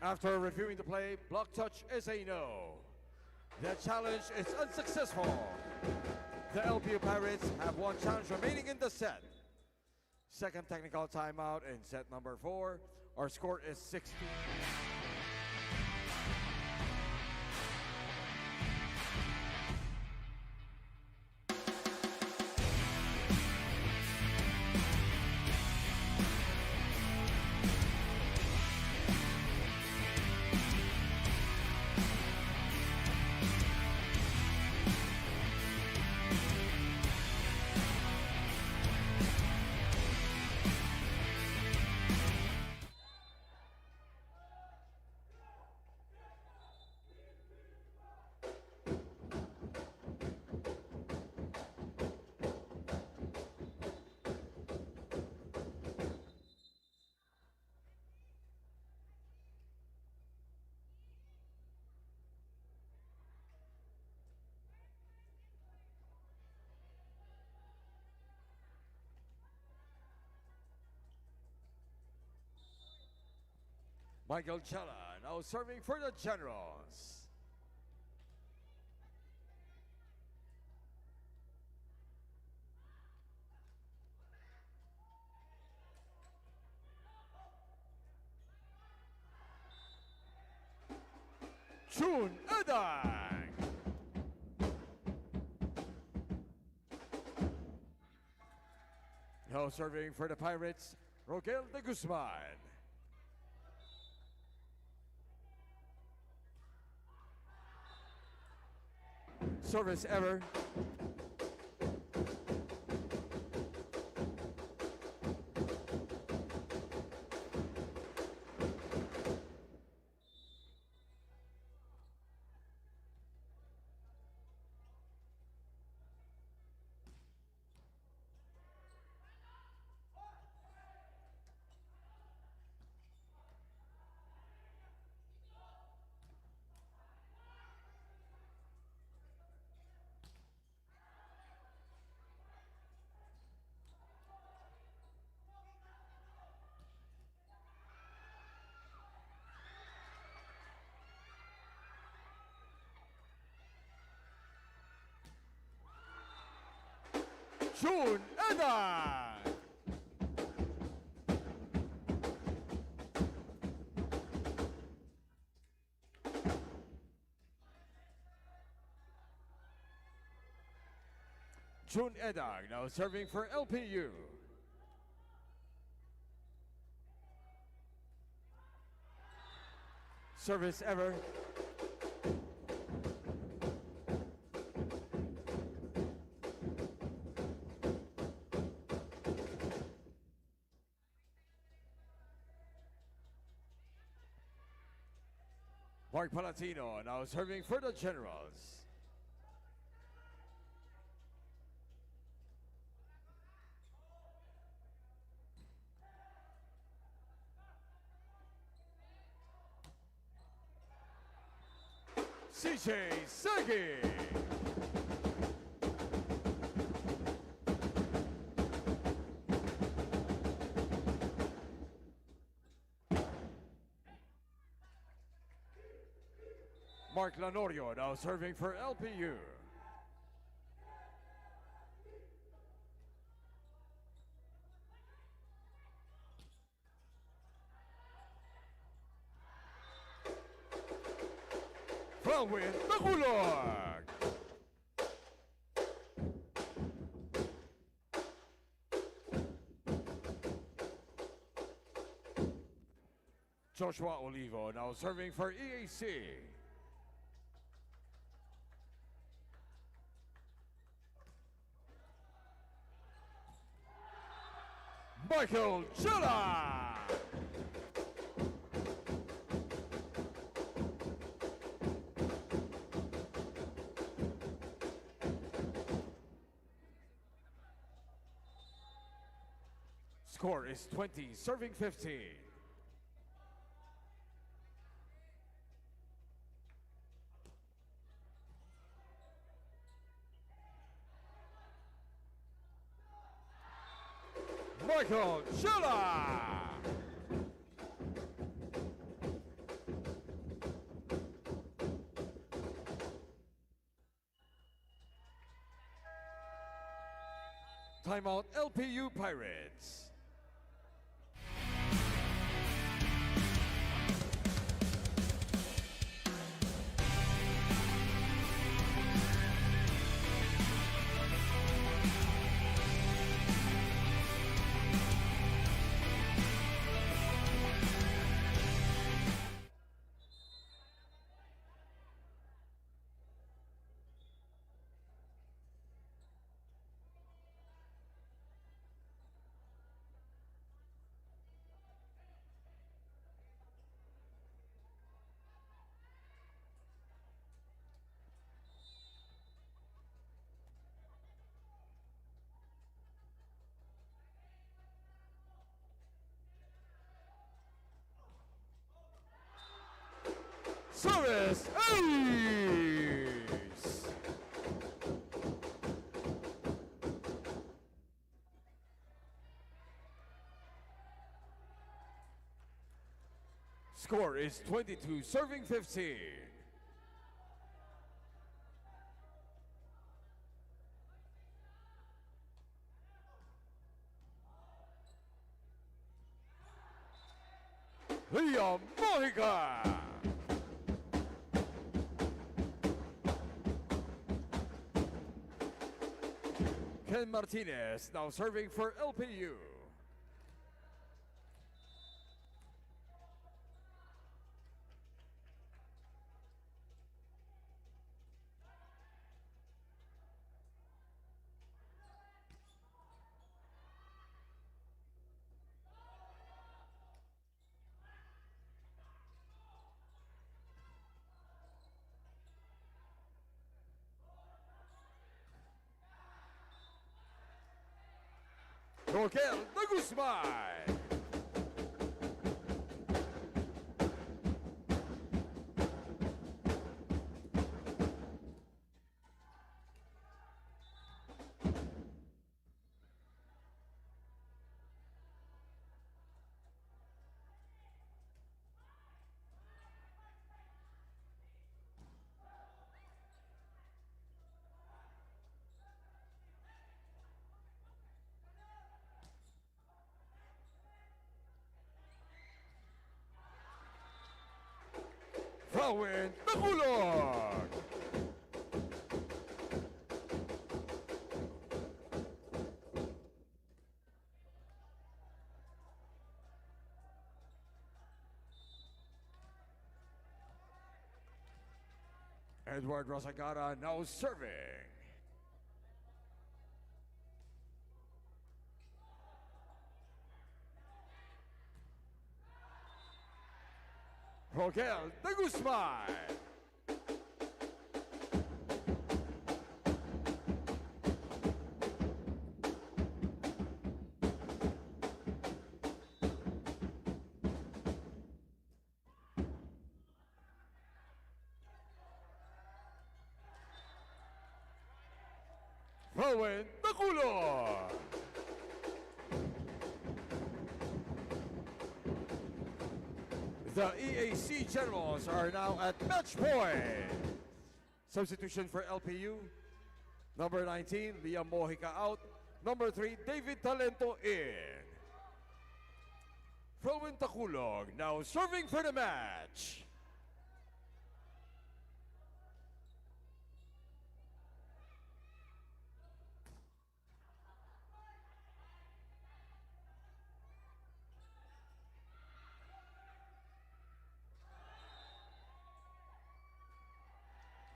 After reviewing the play, block touch is a no. The challenge is unsuccessful. The LPU Pirates have one challenge remaining in the set. Second technical timeout in set number 4. Our score is 60. Michael Chella now serving for the Generals. June Edang. Now serving for the Pirates, Roquel de Guzman. Service error. June Edang. June Edang now serving for LPU. Service ever. Mark Palatino now serving for the Generals. CJ Segi. Mark Lanorio now serving for LPU. From with Bakulog. Joshua Olivo now serving for EAC. Michael Chilla. Score is 20, serving 15. Michael Chilla. Timeout LPU Pirates. Service ace! Score is 22, serving 15. Liam Mojica! Ken Martinez now serving for LPU. Roquel de Guzman. Frauwen Nakulog. Edward Rosagara now serving. Roquel de Guzman. Frauwen Nakulog. The EAC Generals are now at match point. Substitution for LPU. Number 19, Liam Mojica out. Number 3, David Talento in. Frauwen Takulog now serving for the match.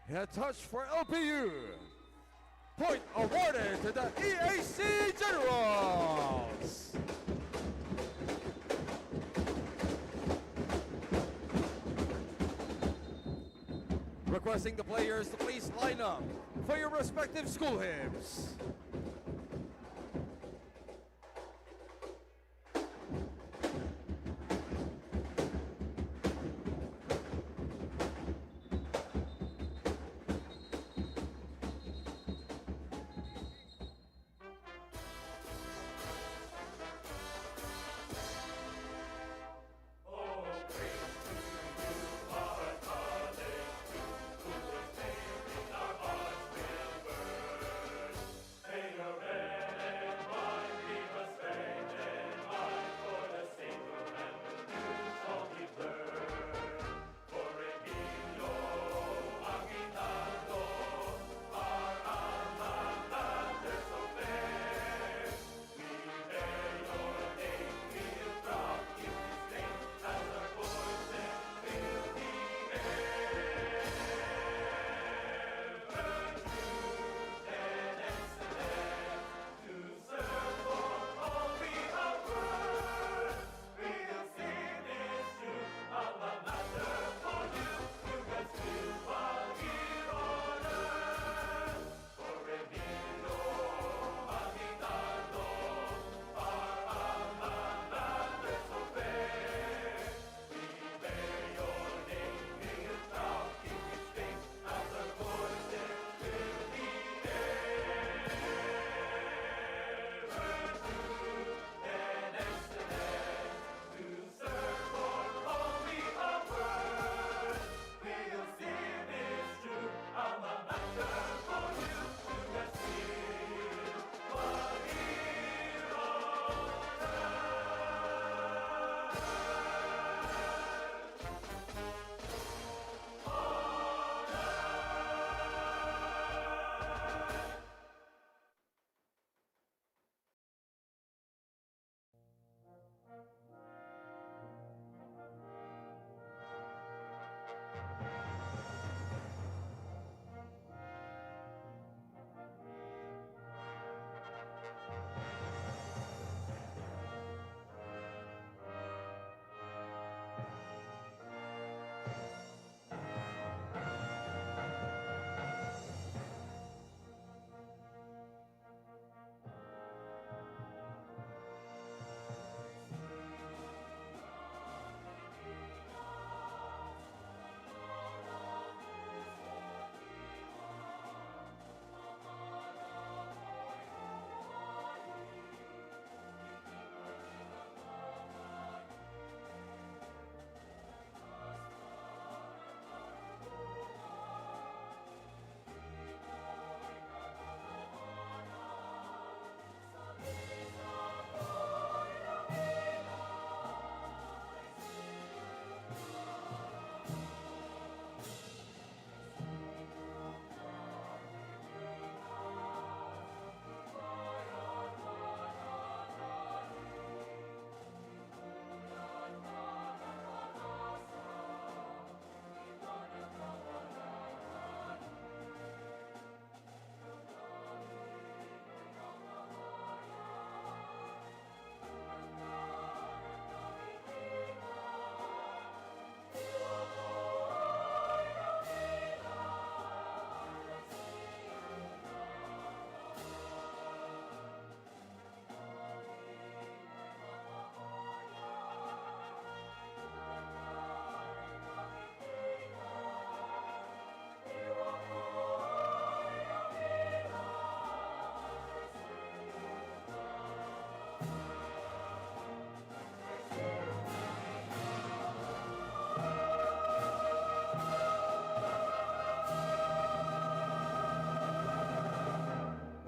Head touch for LPU. Point awarded to the EAC Generals. Requesting the players to please line up for your respective school hymns. May your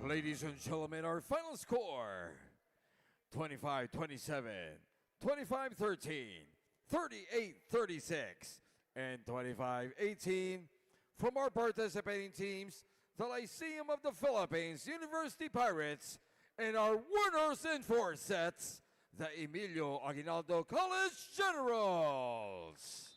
Ladies and gentlemen, our final score, 25-27, 25-13, 38-36, and 25-18 from our participating teams, the Lyceum of the Philippines, University Pirates, and our winners in 4 sets, the Emilio Aguinaldo College Generals.